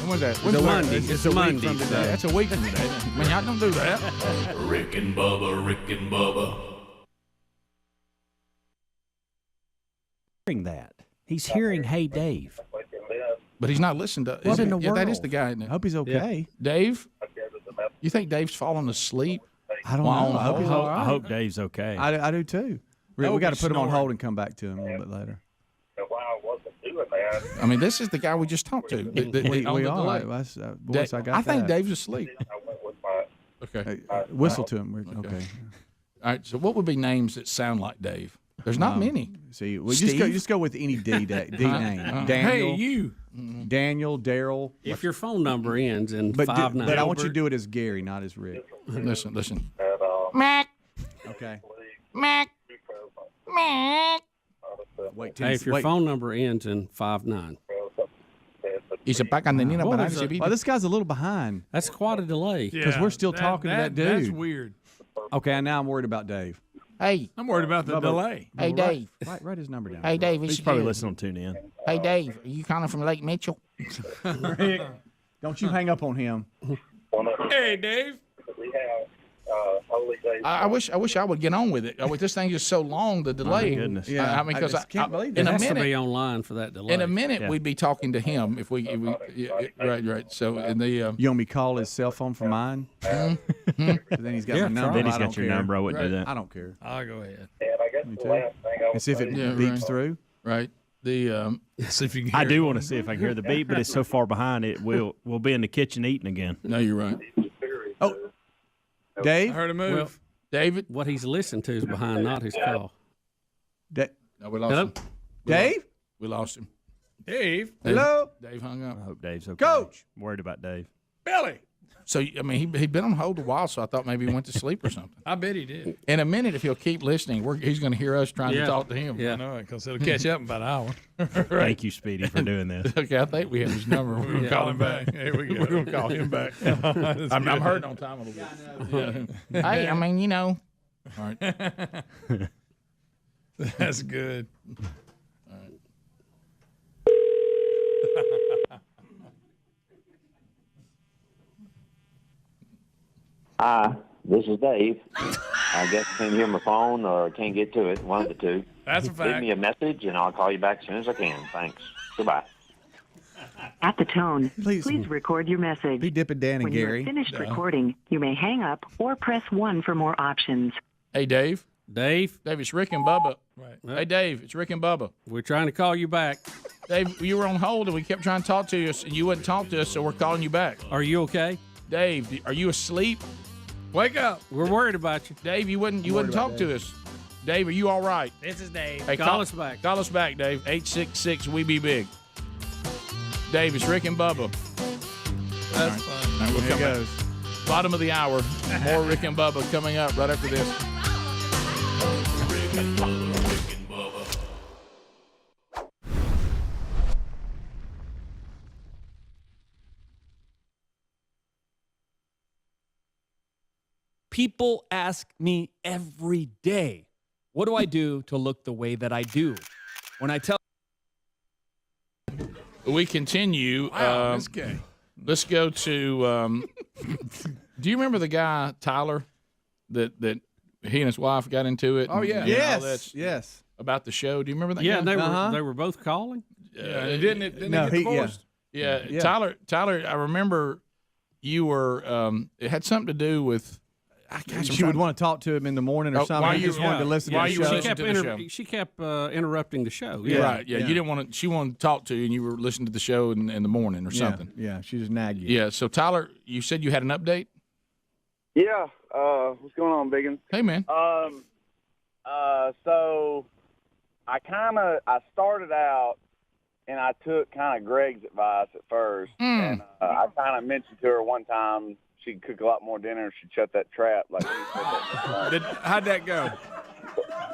When's that? It's a Monday. It's a Monday. That's a week from today. I mean, y'all don't do that. Rick and Bubba. Hearing that. He's hearing Hey Dave. But he's not listening to What in the world? That is the guy, isn't it? I hope he's okay. Yeah. Dave? You think Dave's falling asleep? I don't know. I hope he's all right. I hope Dave's okay. I do too. We got to put him on hold and come back to him a little bit later. I mean, this is the guy we just talked to. We are. Boys, I think Dave's asleep. Okay. Whistle to him. Okay. All right. So, what would be names that sound like Dave? There's not many. See, just go with any D name. Daniel. Hey, you. Daniel, Daryl. If your phone number ends in 59, but I want you to do it as Gary, not as Rick. Listen. Mac. Okay. Mac. Mac. Wait. If your phone number ends in 59. Well, this guy's a little behind. That's quite a delay. Because we're still talking to that dude. That's weird. Okay, now I'm worried about Dave. Hey. I'm worried about the delay. Hey, Dave. Write his number down. Hey, Dave. He's probably listening on TuneIn. Hey, Dave. Are you calling from Lake Mitchell? Rick, don't you hang up on him. Hey, Dave. I wish I would get on with it. This thing is so long, the delay. Oh, goodness. Yeah, I mean, because I can't believe in it. a Has to minute, be online for that delay. in a minute we'd be talking to him if we right. So in the You want me to call his cell phone from mine? Then he's got my number. Then he's I got don't your care. number. I wouldn't do that. I don't care. I'll go ahead. Me too. And see if it beeps through. right. The See if you can I hear do it. want to see if I can hear the beat, but it's so far behind it. We'll be in the kitchen eating again. No, you're right. Oh, I Dave. heard a move. Well, David. what he's listening to is behind, not his call. No, we lost Hello? him. Dave. We lost him. Dave. Hello. Dave hung up. I hope Dave's okay. Coach. I'm worried about Dave. Billy. So I mean, he'd been on hold a while, so I thought maybe he went to sleep or something. I bet he did. In a minute, if he'll keep listening, he's going to hear us trying to talk to him. I know it because it'll catch up in about an hour. Thank you, Speedy, for doing this. Okay, I think we have his number. We're going to call him back. Here we go. We're going to call him back. I'm hurting on time a little bit. Hey, I mean, All right. That's good. Hi, this is Dave. I guess I can't hear my phone or can't get to it. One of the two. That's a fact. Leave me a message, and I'll call you back as soon as I can. Thanks. Goodbye. At the tone, please record your message. Be dipping Dan and when Gary. you have finished recording, you may hang up or press 1 for more options. Hey, Dave. Dave, it's Rick and Bubba. Right. Hey, Dave, it's Rick and Bubba. We're trying to call you back. Dave, you were on hold, and we kept trying to talk to you, and you wouldn't talk to us, so we're calling you back. Are you okay? Dave, are you asleep? Wake up. We're worried about you. Dave, you wouldn't talk to us. Dave, are you all right? This is Dave. Hey, call us back. Call us back, Dave. 866-WE-BE-BIG. Dave, it's Rick and Bubba. That's fun. All right, we'll come back. Bottom of the hour. More Rick and Bubba coming up right after this. Rick and Bubba. People ask me every day, what do I do to look the way that I do? When I tell We continue. Wow, this guy. Let's go to. Do you remember the guy Tyler that he and his wife got into it? Oh, yeah. Yes. About the show. Do you remember that? Yeah, guy? they were both calling. Didn't they get divorced? Yeah. Tyler. I remember you were. It had something to do with. She would want to talk to him in the morning or something. He just wanted to listen to the show. She kept interrupting the show. Yeah. Right. Yeah. You didn't want to. She wanted to talk to you, and you were listening to the show in the morning or something. Yeah. She just nagged you. Yeah. So Tyler, you said you had an update. Yeah. What's going on, Biggins? Hey, man. So I started out and I took kind of Greg's advice at first, and I kind of mentioned to her one time she'd cook a lot more dinner if she'd shut that trap. Like he said that. How'd that go?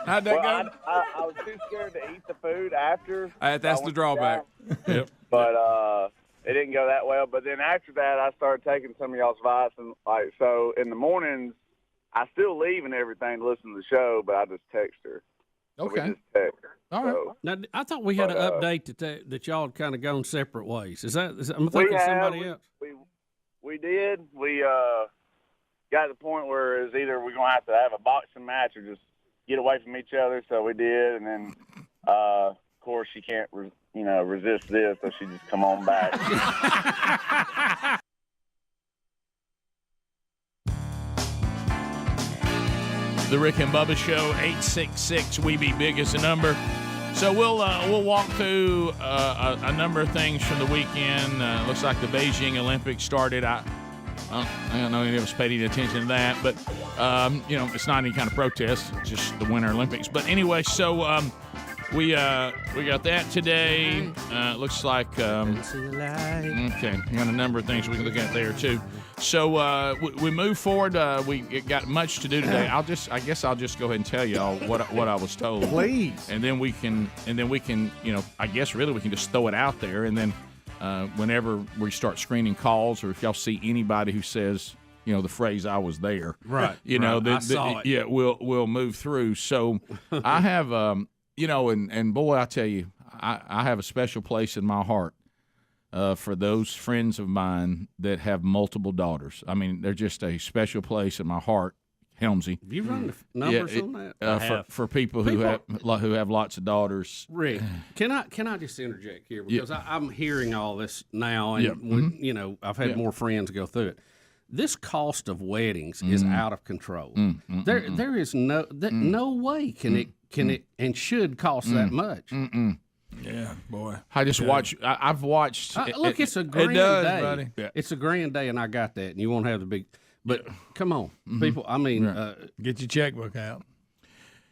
How'd that go? I was too scared to eat the food after. That's the drawback. Yep. But it didn't go that well. But then after that, I started taking some of y'all's advice, and so in the mornings, I still leave and everything to listen to the show, but I just text her. Okay. So we just text her. All right. So, Now, I thought we had an update that y'all had kind of gone separate ways. Is that I'm thinking somebody else. We did. We got to the point where it's either we're going to have a boxing match or just get away from each other. So we did, and then of course she can't resist this, so she just come on back. The Rick and Bubba Show, 866-WE-BE-BIG is the number. So we'll walk through a number of things from the weekend. Looks like the Beijing Olympics started. I don't know any of us paid any attention to that, but it's not any kind of protest. It's just the Winter Olympics. But anyway, so we got that today. Looks like okay. We got a number of things we can look at there too. So we move forward. We got much to do today. I guess I'll just go ahead and tell y'all what I was told. Please. And then we can I guess really we can just throw it out there, and then whenever we start screening calls, or if y'all see anybody who says the phrase "I was there," right? I saw it. Yeah, we'll move through. So I have and boy, I tell you, I have a special place in my heart for those friends of mine that have multiple daughters. I mean, they're just a special place in my heart. Helmsy, have you run the numbers on that? For people who have lots of daughters. Rick, can I just interject here, because I'm hearing all this now, and I've had more friends go through it. This cost of weddings is out of control. There is no way can it and should cost that much. Yeah, boy. I just watch. I've watched. Look, it's a grand day. Buddy. Yeah. It's a grand day, and I got that. And you won't have the big. But come on, people. I mean, get your checkbook out.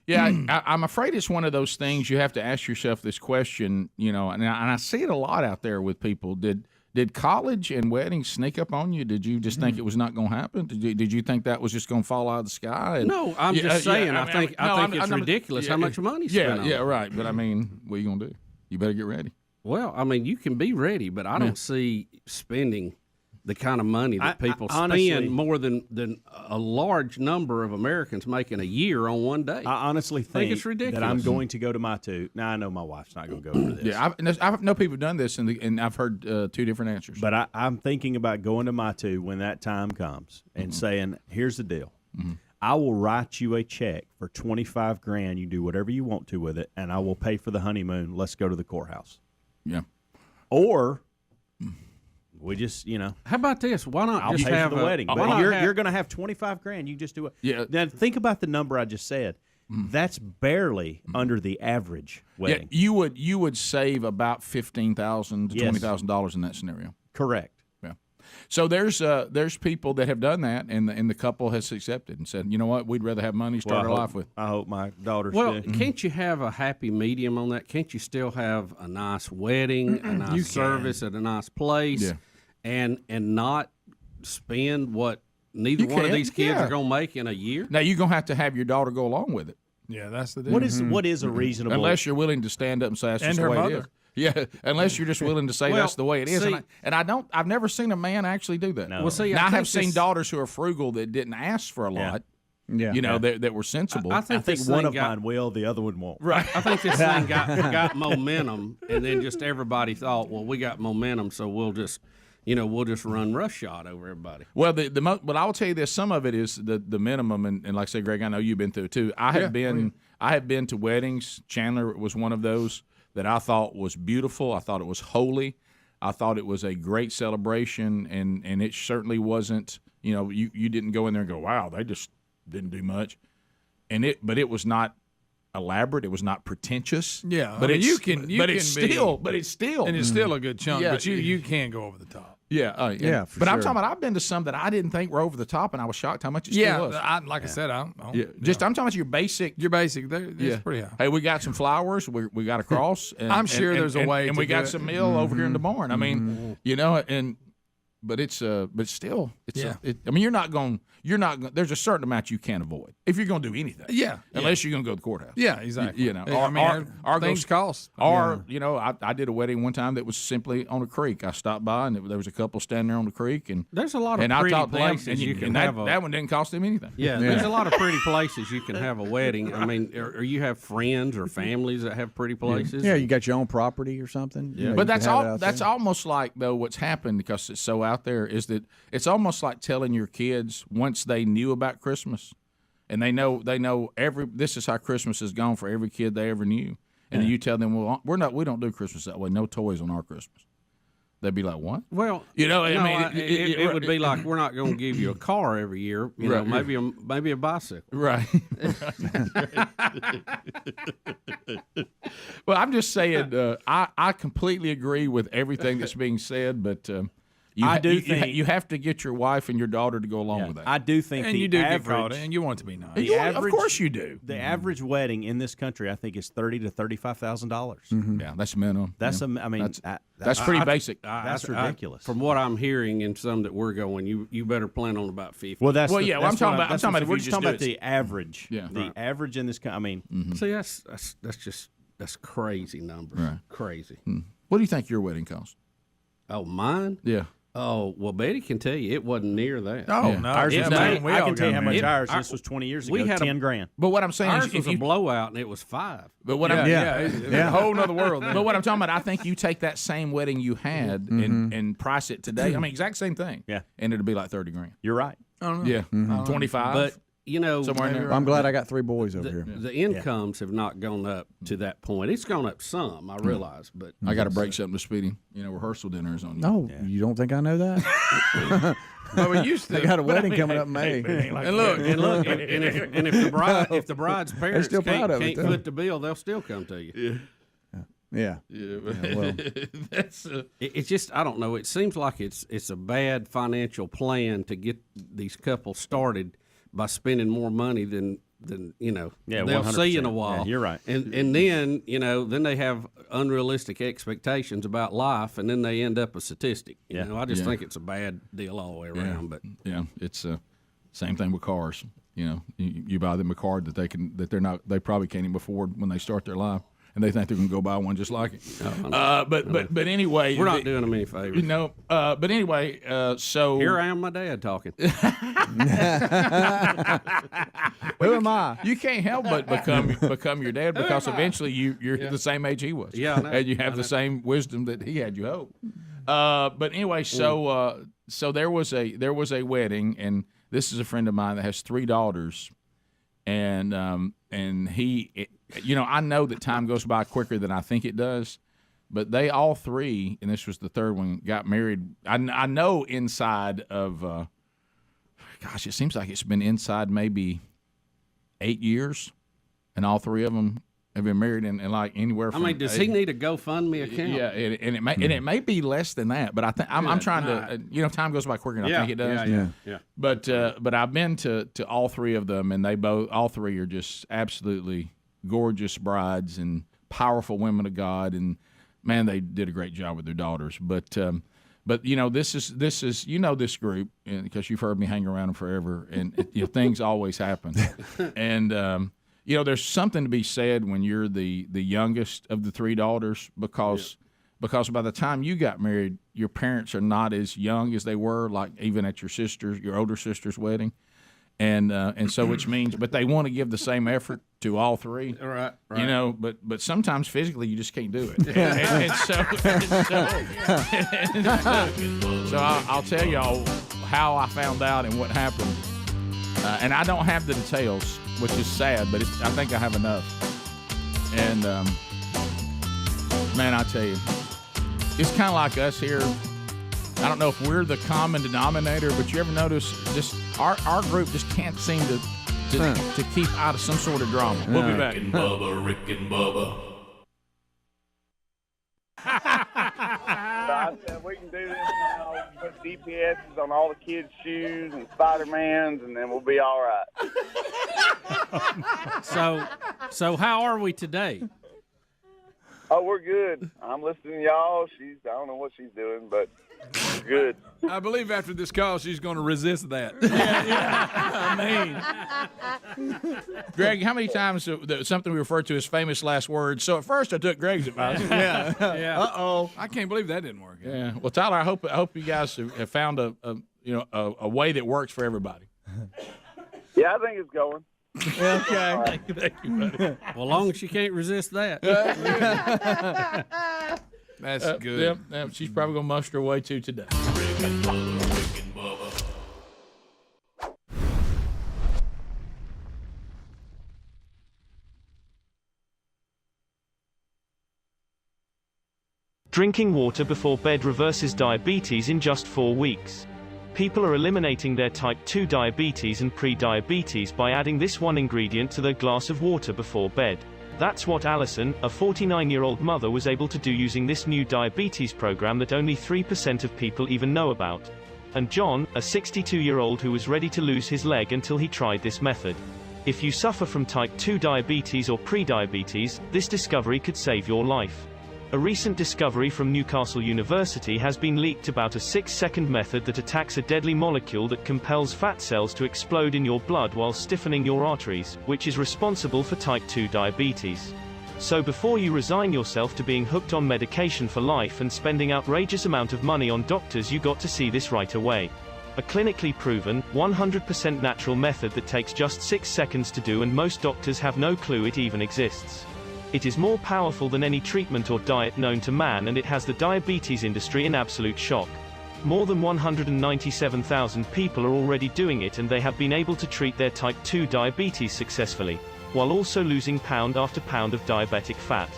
Yeah, I'm afraid it's one of those things you have to ask yourself this question. And I see it a lot out there with people. Did college and weddings sneak up on you? Did you just think it was not going to happen? Did you think that was just going to fall out of the sky? No, I'm just saying. I think it's ridiculous how much money spent on it. Yeah, right. But I mean, what are you going to do? You better get ready. Well, I mean, you can be ready, but I don't see spending the kind of money that people honestly, spend more than a large number of Americans making a year on one day. I honestly think it's ridiculous. that I'm going to go to my two. Now, I know my wife's not going to go for this. Yeah, I know people have done this, and I've heard two different answers. But I'm thinking about going to my two when that time comes and saying, here's the deal. I will write you a check for $25,000. You do whatever you want to with it, and I will pay for the honeymoon. Let's go to the courthouse. Yeah. Or we just, How about this? Why not I'll just pay have for the wedding? But you're going to have $25,000. You just do it. Yeah. Now think about the number I just said. That's barely under the average wedding. Yeah, you would save about $15,000 to $20,000 in that scenario. Correct. Yeah. So there's people that have done that, and the couple has accepted and said, you know what, we'd rather have money start our life with. I hope my daughters. Well, do. can't you have a happy medium on that? Can't you still have a nice wedding, a nice service at a nice place, and not spend what neither one of these kids are going to make in a year? Now you're going to have your daughter go along with it. Yeah, that's the deal. What is a reasonable? Unless you're willing to stand up and say that's just the way it is. Yeah, unless you're just willing to say that's the way it is. I've never seen a man actually do that. No. Well, see, now, I have seen daughters who are frugal that didn't ask for a lot. Yeah. That were sensible. I think one of mine will, the other one won't. Right. I think this thing got momentum, and then just everybody thought, well, we got momentum, so we'll just run roughshod over everybody. Well, but I will tell you this: some of it is the minimum, and like I say, Greg, I know you've been through it too. I have been to weddings. Chandler was one of those that I thought was beautiful. I thought it was holy. I thought it was a great celebration, and it certainly wasn't. You didn't go in there and go, wow, they just didn't do much, but it was not elaborate. It was not pretentious. Yeah, but it's still, and it's still a good chunk. Yeah, but you can go over the top. Yeah, yeah. But I'm talking about I've been to some that I didn't think were over the top, and I was shocked how much it still was. I said, I don't. I'm talking about your basic. Your basic. It's pretty high. Hey, we got some flowers. We got a cross. And, I'm sure there's a way. And we got some meal over here in the barn. I mean, but it's still you're not going. There's a certain amount you can't avoid if you're going to do anything. Yeah. Unless you're going to go to the courthouse. Yeah, exactly. Things cost. Or I did a wedding one time that was simply on a creek. I stopped by and there was a couple standing there on the creek, and there's a lot of pretty places you can have. That one didn't cost them anything. Yeah, there's a lot of pretty places you can have a wedding. I mean, or you have friends or families that have pretty places. Yeah, you got your own property or something. Yeah. But that's all. That's almost like though what's happened because it's so out there is that it's almost like telling your kids once they knew about Christmas, and they know this is how Christmas has gone for every kid they ever knew, and then you tell them, well, we don't do Christmas that way. No toys on our Christmas. They'd be like, what? Well, it would be like we're not going to give you a car every year. Maybe a bicycle. Right. Well, I'm just saying, I completely agree with everything that's being said, but. You have to get your wife and your daughter to go along with that. I do think, and you do get caught, and you want it to be nice. Of course you do. The average wedding in this country, I think, is $30,000 to $35,000. Yeah, that's minimum. That's that's pretty basic. That's ridiculous. From what I'm hearing, in some that we're going, you better plan on about 50. I'm talking about. We're just talking about the average. Yeah, the average in this. See, that's crazy number. Right. Crazy. What do you think your wedding cost? Oh, mine? Yeah. Oh, well, Betty can tell you it wasn't near that. Oh, no. Ours was I can tell you how much ours. This was 20 years ago. We had $10,000. But what I'm saying ours is, was a blowout, and it was $5. But what it's a whole nother world. But what I'm talking about, I think you take that same wedding you had and price it today. I mean, exact same thing. Yeah. And it'll be like $30,000. You're right. I don't Yeah. know. 25. But somewhere in there. I'm glad I got 3 boys over here. The incomes have not gone up to that point. It's gone up some, I realize, but I got to break something to Speedy. Rehearsal dinner is on you. No, you don't think I know that? Well, we used to. I got a wedding coming up in May. And look, if the bride's parents still proud of it, can't foot the bill, they'll still come to you. Yeah. Well, it's just I don't know. It seems like it's a bad financial plan to get these couples started by spending more money than they'll 100%. see in a while. Yeah, you're right. And then then they have unrealistic expectations about life, and then they end up a statistic. You know, I just think it's a bad deal all the way around. But it's same thing with cars. You buy them a car that they probably can't even afford when they start their life. and they think they're going to go buy one just like it. But anyway, we're not doing them any favors. But anyway, so here I am, my dad talking. Who am I? You can't help but become your dad because eventually you're the same age he was. Yeah, I know. And you have the same wisdom that he had. You hope. But anyway, so there was a wedding, and this is a friend of mine that has 3 daughters, and he, I know that time goes by quicker than I think it does, but they all 3, and this was the third one, got married. I know inside of, it seems like it's been inside maybe 8 years, and all 3 of them have been married in like anywhere from. Does he need a GoFundMe account? Yeah, and it may be less than that, but I think I'm trying to. Time goes by quicker than I think it does. Yeah. But I've been to all 3 of them, and all 3 are just absolutely gorgeous brides and powerful women of God, and man, they did a great job with their daughters. But this is this group because you've heard me hang around them forever, and things always happen, and. There's something to be said when you're the youngest of the 3 daughters because by the time you got married, your parents are not as young as they were, like even at your older sister's wedding, and so which means, but they want to give the same effort to all 3, right. But sometimes physically you just can't do it, so I'll tell y'all how I found out and what happened, and I don't have the details, which is sad, but I think I have enough. And, man, I tell you, it's kind of like us here. I don't know if we're the common denominator, but you ever notice just our group just can't seem to keep out of some sort of drama. We'll be back. Rick and Bubba. I said we can do this now. Put DPSs on all the kids' shoes and Spider-Mans, and then we'll be all right. So how are we today? Oh, we're good. I'm listening to y'all. I don't know what she's doing, but we're good. I believe after this call, she's going to resist that. Greg, how many times something we refer to as famous last words? So at first I took Greg's advice. Yeah. Uh-oh. I can't believe that didn't work. Yeah. Well, Tyler, I hope you guys have found a way that works for everybody. Yeah, I think it's going. Okay. Thank you, buddy. Well, as long as she can't resist that. That's good. Yep, she's probably going to muster her way to today. Rick and Bubba. Drinking water before bed reverses diabetes in just 4 weeks. People are eliminating their type 2 diabetes and pre-diabetes by adding this one ingredient to their glass of water before bed. That's what Allison, a 49-year-old mother, was able to do using this new diabetes program that only 3% of people even know about. And John, a 62-year-old who was ready to lose his leg until he tried this method. If you suffer from type 2 diabetes or pre-diabetes, this discovery could save your life. A recent discovery from Newcastle University has been leaked about a 6-second method that attacks a deadly molecule that compels fat cells to explode in your blood while stiffening your arteries, which is responsible for type 2 diabetes. So before you resign yourself to being hooked on medication for life and spending outrageous amount of money on doctors, you got to see this right away. A clinically proven, 100% natural method that takes just 6 seconds to do, and most doctors have no clue it even exists. It is more powerful than any treatment or diet known to man, and it has the diabetes industry in absolute shock. More than 197,000 people are already doing it, and they have been able to treat their type 2 diabetes successfully, while also losing pound after pound of diabetic fat.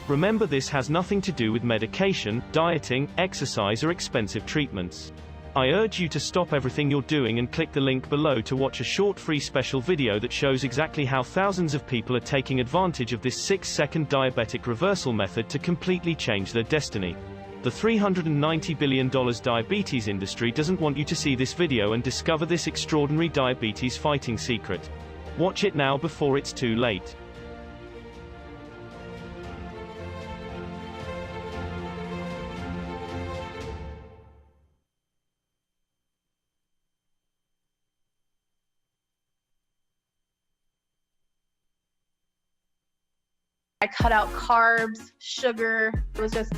Remember, this has nothing to do with medication, dieting, exercise, or expensive treatments. I urge you to stop everything you're doing and click the link below to watch a short free special video that shows exactly how thousands of people are taking advantage of this 6-second diabetic reversal method to completely change their destiny. The $390 billion diabetes industry doesn't want you to see this video and discover this extraordinary diabetes fighting secret. Watch it now before it's too late. I cut out carbs, sugar. It was just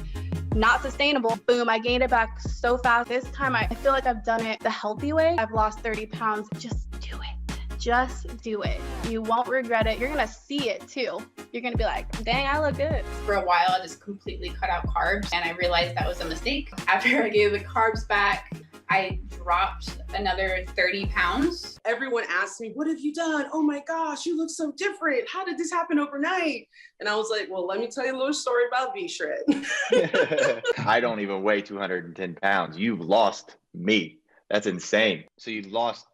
not sustainable. Boom, I gained it back so fast. This time I feel like I've done it the healthy way. I've lost 30 pounds. Just do it. Just do it. You won't regret it. You're gonna see it too. You're gonna be like, dang, I look good. For a while, I just completely cut out carbs, and I realized that was a mistake. After I gave the carbs back, I dropped another 30 pounds. Everyone asked me, what have you done? Oh my gosh, you look so different. How did this happen overnight? And I was like, well, let me tell you a little story about V-Shred. I don't even weigh 210 pounds. You've lost me. That's insane. So you lost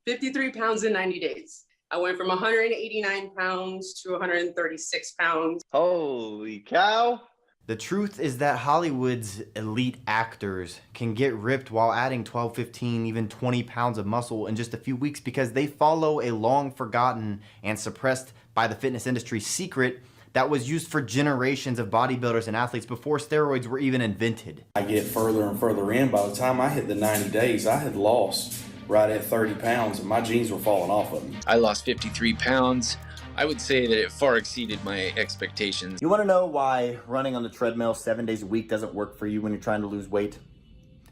53 pounds in 90 days. I went from 189 pounds to 136 pounds. Holy cow. The truth is that Hollywood's elite actors can get ripped while adding 12, 15, even 20 pounds of muscle in just a few weeks because they follow a long forgotten and suppressed by the fitness industry secret that was used for generations of bodybuilders and athletes before steroids were even invented. I get further and further in. By the time I hit the 90 days, I had lost right at 30 pounds and my jeans were falling off of me. I lost 53 pounds. I would say that it far exceeded my expectations. You want to know why running on the treadmill 7 days a week doesn't work for you when you're trying to lose weight?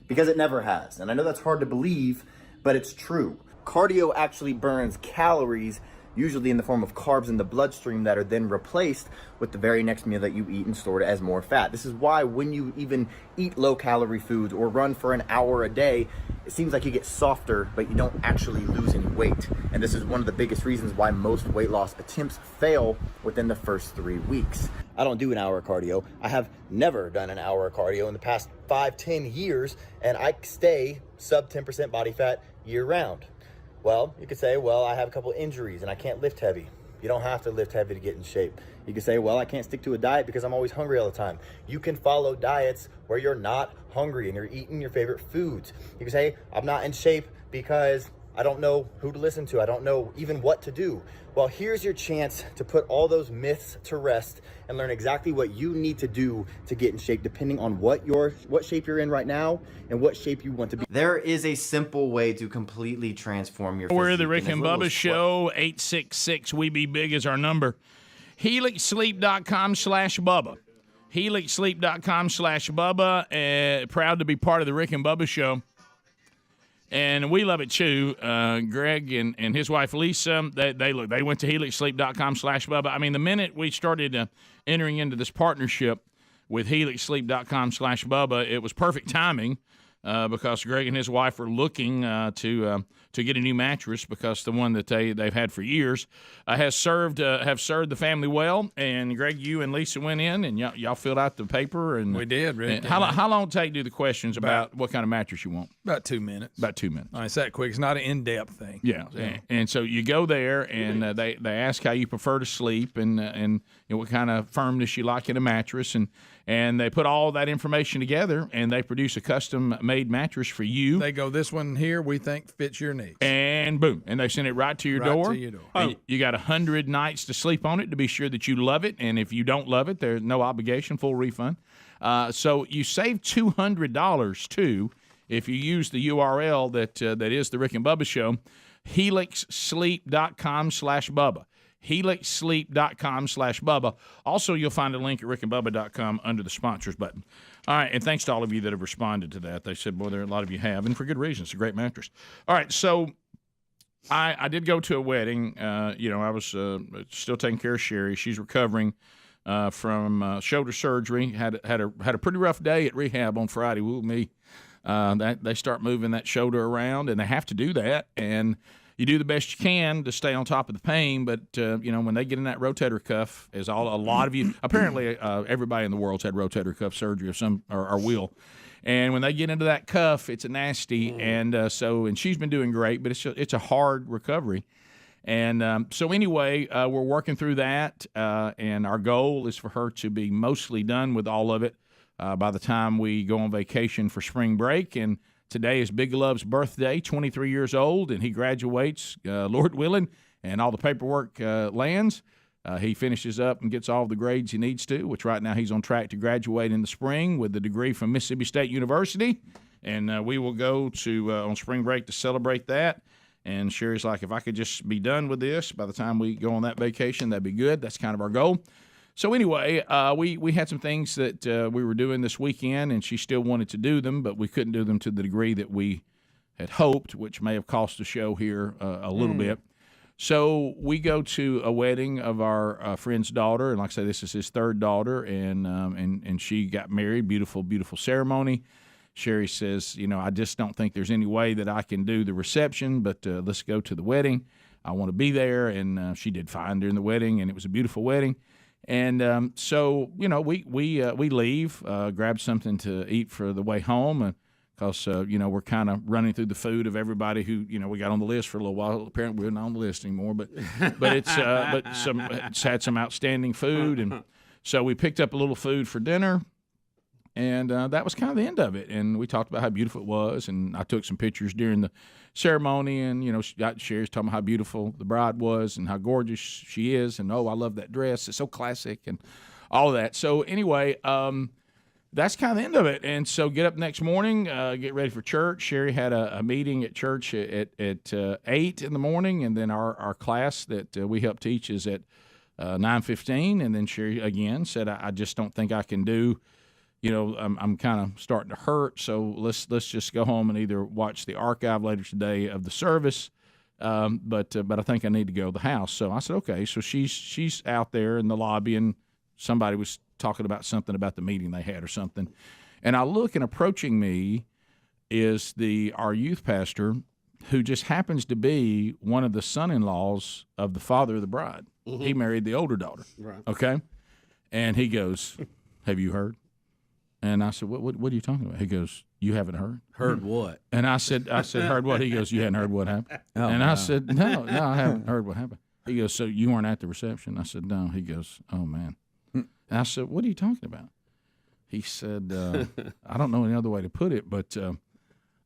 Because it never has. And I know that's hard to believe, but it's true. Cardio actually burns calories, usually in the form of carbs in the bloodstream that are then replaced with the very next meal that you eat and stored as more fat. This is why when you even eat low-calorie foods or run for an hour a day, it seems like you get softer, but you don't actually lose any weight. And this is one of the biggest reasons why most weight loss attempts fail within the first 3 weeks. I don't do an hour of cardio. I have never done an hour of cardio in the past 5-10 years, and I stay sub 10% body fat year round. Well, you could say, well, I have a couple injuries and I can't lift heavy. You don't have to lift heavy to get in shape. You could say, well, I can't stick to a diet because I'm always hungry all the time. You can follow diets where you're not hungry and you're eating your favorite foods. You can say, I'm not in shape because I don't know who to listen to. I don't know even what to do. Well, here's your chance to put all those myths to rest and learn exactly what you need to do to get in shape, depending on what shape you're in right now and what shape you want to be. There is a simple way to completely transform your physique. We're the Rick and Bubba Show. 866-WE-BE-BIG is our number. HelixSleep.com/Bubba. HelixSleep.com/Bubba. Proud to be part of the Rick and Bubba Show. And we love it too. Greg and his wife Lisa, they went to HelixSleep.com/Bubba. I mean, the minute we started entering into this partnership with HelixSleep.com/Bubba, it was perfect timing because Greg and his wife were looking to get a new mattress because the one that they've had for years have served the family well. And Greg, you and Lisa went in and y'all filled out the paper and we did. Rick, how long did it take to do the questions about what kind of mattress you want? About 2 minutes. About 2 minutes. It's that quick. It's not an in-depth thing. Yeah, and so you go there and they ask how you prefer to sleep and you know, what kind of firmness you like in a mattress and they put all that information together and they produce a custom-made mattress for you. They go, this one here we think fits your needs. And boom, and they send it right to your door. Right to your door. And you got 100 nights to sleep on it to be sure that you love it. And if you don't love it, there's no obligation, full refund. So you save $200 too if you use the URL that is the Rick and Bubba Show, HelixSleep.com/Bubba. HelixSleep.com/Bubba. Also, you'll find a link at rickandbubba.com under the sponsors button. All right, and thanks to all of you that have responded to that. They said, boy, there are a lot of you have, and for good reason. It's a great mattress. All right, so I did go to a wedding. I was still taking care of Sherry. She's recovering from shoulder surgery. Had a pretty rough day at rehab on Friday. Woo me. They start moving that shoulder around, and they have to do that. And you do the best you can to stay on top of the pain, but when they get in that rotator cuff, a lot of you apparently everybody in the world's had rotator cuff surgery of some or will, and when they get into that cuff, it's a nasty, and she's been doing great, but it's a hard recovery, and so anyway, we're working through that, and our goal is for her to be mostly done with all of it by the time we go on vacation for spring break. And today is Big Love's birthday, 23 years old, and he graduates, Lord willing, and all the paperwork lands. He finishes up and gets all the grades he needs to, which right now he's on track to graduate in the spring with a degree from Mississippi State University. And we will go to on spring break to celebrate that. And Sherry's like, if I could just be done with this by the time we go on that vacation, that'd be good. That's kind of our goal. So anyway, we had some things that we were doing this weekend, and she still wanted to do them, but we couldn't do them to the degree that we had hoped, which may have cost the show here a little bit. So we go to a wedding of our friend's daughter, and like I say, this is his third daughter, and she got married. Beautiful, beautiful ceremony. Sherry says, I just don't think there's any way that I can do the reception, but let's go to the wedding. I want to be there, and she did fine during the wedding, and it was a beautiful wedding. And so we leave, grab something to eat for the way home, because we're kind of running through the food of everybody who we got on the list for a little while. Apparently we're not on the list anymore, but it's had some outstanding food, and so we picked up a little food for dinner. And that was kind of the end of it. And we talked about how beautiful it was. And I took some pictures during the ceremony. And, Sherry's talking about how beautiful the bride was and how gorgeous she is. And, oh, I love that dress. It's so classic and all of that. So, anyway, that's kind of the end of it. And so get up next morning, get ready for church. Sherry had a meeting at church at 8 in the morning. And then our class that we help teach is at 9:15. And then Sherry, again, said, I just don't think I can do I'm kind of starting to hurt, so let's just go home and either watch the archive later today of the service, but I think I need to go to the house. So I said, okay. So she's out there in the lobby, and somebody was talking about something about the meeting they had or something, and I look, and approaching me is our youth pastor, who just happens to be one of the son-in-laws of the father of the bride. Mm-hmm. He married the older daughter. Right. Okay, and he goes, "Have you heard?" And I said, what are you talking about? He goes, you haven't heard? Heard what? And I said, heard what? He goes, you hadn't heard what happened? Oh, and I said, no, I haven't heard what happened. He goes, so you weren't at the reception? I said, no. He goes, oh, man. And I said, what are you talking about? He said, I don't know any other way to put it, but the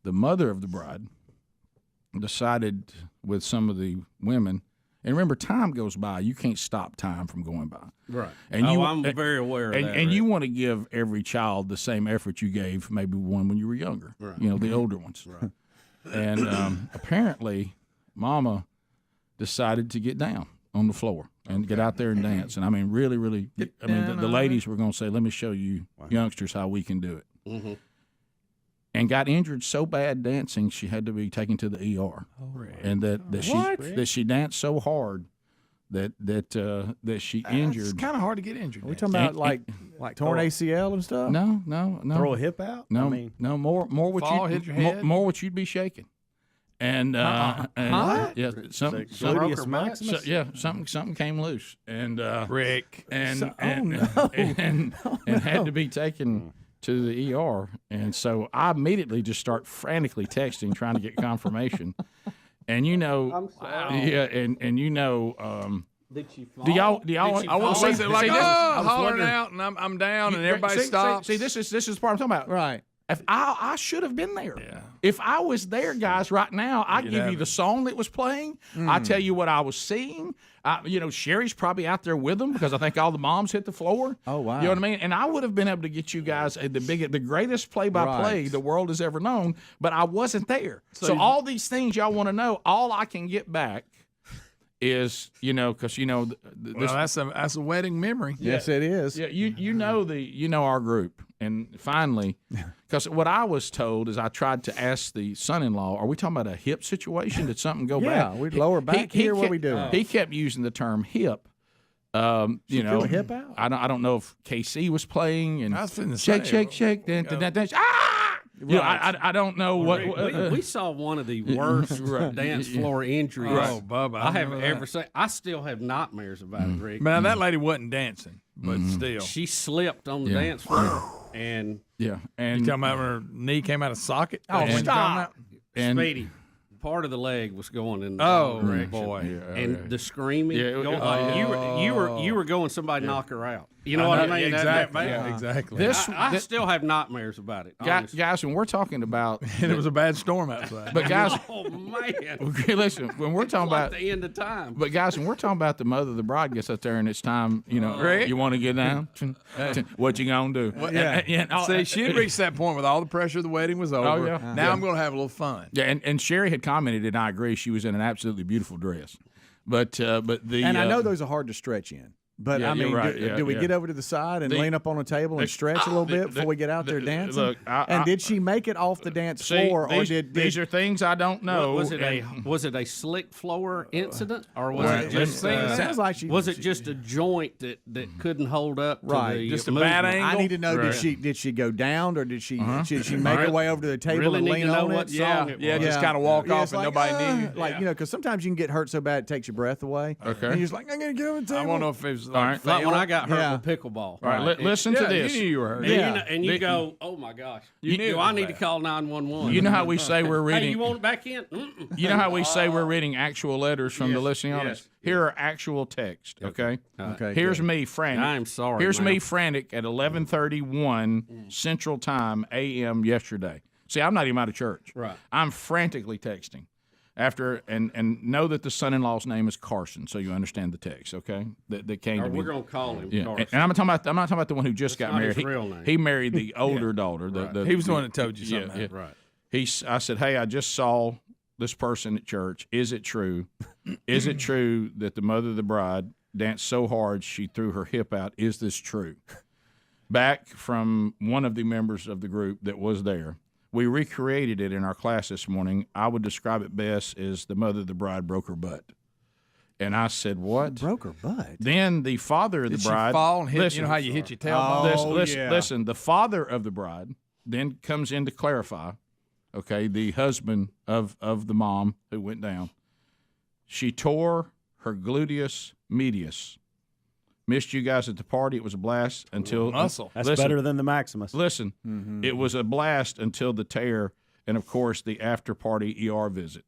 mother of the bride decided with some of the women, and remember, time goes by. You can't stop time from going by. Right. And I'm very aware of that. And you want to give every child the same effort you gave maybe one when you were younger, right. The older ones. Right. And apparently, Mama decided to get down on the floor and get out there and dance. And, I mean, really, really, the ladies were going to say, let me show you youngsters how we can do it. Mm-hmm. And got injured so bad dancing, she had to be taken to the ER. Oh, really? And that she danced so hard that she injured. It's kind of hard to get injured. Are we talking about like torn ACL and stuff? No. Throw a hip out? No, more what you'd be shaking. And something came loose, and Rick and had to be taken to the ER. And so I immediately just start frantically texting, trying to get confirmation. And I'm sorry. and did she fall? Do y'all? I want to say like, hollering out, and I'm down, and everybody stops. See, this is the part I'm talking about. Right. If I should have been there. Yeah. If I was there, guys, right now, I'd give you the song that was playing. I tell you what I was seeing. Sherry's probably out there with them because I think all the moms hit the floor. Oh, wow. You know what I mean? And I would have been able to get you guys the greatest play-by-play the world has ever known, but I wasn't there. So all these things y'all want to know, all I can get back is, because that's a wedding memory. Yes, it is. Yeah, you know our group. And finally, because what I was told is I tried to ask the son-in-law, are we talking about a hip situation? Did something go bad? Yeah, we lower back here. What are we doing? He kept using the term hip. A hip out? I don't know if KC was playing and I was finna shake, dance. Right. I don't know what we saw one of the worst dance floor injuries. Oh, Bubba, I have ever seen. I still have nightmares about it, Rick. Man, that lady wasn't dancing, but still, she slipped on the dance floor, and you talking about her knee came out of socket? Oh, stop! Speedy. Part of the leg was going in the direction. Boy! And the screaming, you were going. Somebody knock her out. You know what I mean? Exactly. Exactly. I still have nightmares about it. Guys, when we're talking about, and it was a bad storm outside. But guys, oh man! Listen, when we're talking about the end of time. But guys, when we're talking about the mother of the bride gets up there and it's time, you want to get down. What you gonna do? See, she had reached that point with all the pressure of the wedding was over. Oh, yeah. Now I'm going to have a little fun. Yeah, and Sherry had commented, and I agree, she was in an absolutely beautiful dress. But I know those are hard to stretch in. But Yeah, I mean, you're right. do we get over to the side and lean up on a table and stretch a little bit before we get out there dancing? Look, and did she make it off the dance floor, or did these are things I don't know? Was it a slick floor incident, or was it just sounds like was it just a joint that couldn't hold up? Right, to the just a movement? bad angle. I need to know did she go down, or did she make her way over to the table Really and need lean to know on what it? song it was. Yeah, just kind of walk off it's and like, nobody knew. Like because sometimes you can get hurt so bad it takes your breath away. Okay, and you're just like, I'm gonna get over the table. I don't know if it was Like when I got hurt with pickleball. All right, listen to this. You knew you were hurt. And you go, oh my gosh. Do I need to call 911? You know how we say we're reading. Hey, you want it back in? Mm-mm. You know how we say we're reading actual letters from the listening audience? yes. Here are actual text, okay? Okay. Here's me frantic. I'm sorry, Here's man. me frantic at 11:31 Central Time a.m. yesterday. See, I'm not even out of church. Right. I'm frantically texting. After and know that the son-in-law's name is Carson, so you understand the text, okay? That came to me. We're gonna call him. Yeah, Carson. and I'm not talking about the one who just That's got not married. his real name. He married the older daughter. He was the one that told you something. Yeah. Right. I said, hey, I just saw this person at church. Is it true? Is it true that the mother of the bride danced so hard she threw her hip out? Is this true? Back from one of the members of the group that was there. We recreated it in our class this morning. I would describe it best as the mother of the bride broke her butt. And I said, what? Broke her butt? Then the father of the bride. She fall and hit, listen, you know how you hit your tailbone? Listen, the father of the bride then comes in to clarify, okay, the husband of the mom who went down. She tore her gluteus medius. Missed you guys at the party. It was a blast until muscle. That's better than the Maximus. Listen, it was a blast until the tear, and of course the after party ER visit.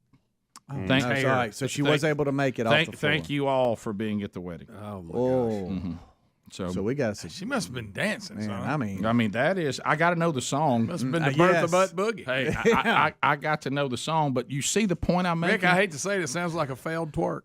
That's all right. So she was able to make it off the floor. Thank you all for being at the wedding. Oh my Oh. So we got some. She must have been dancing. Man, son. I mean, that is. I got to know the song. Must have been the birth of Butt Boogie. Hey, I got to know the song, but you see the point I'm making. Rick, I hate to say it, it sounds like a failed twerk.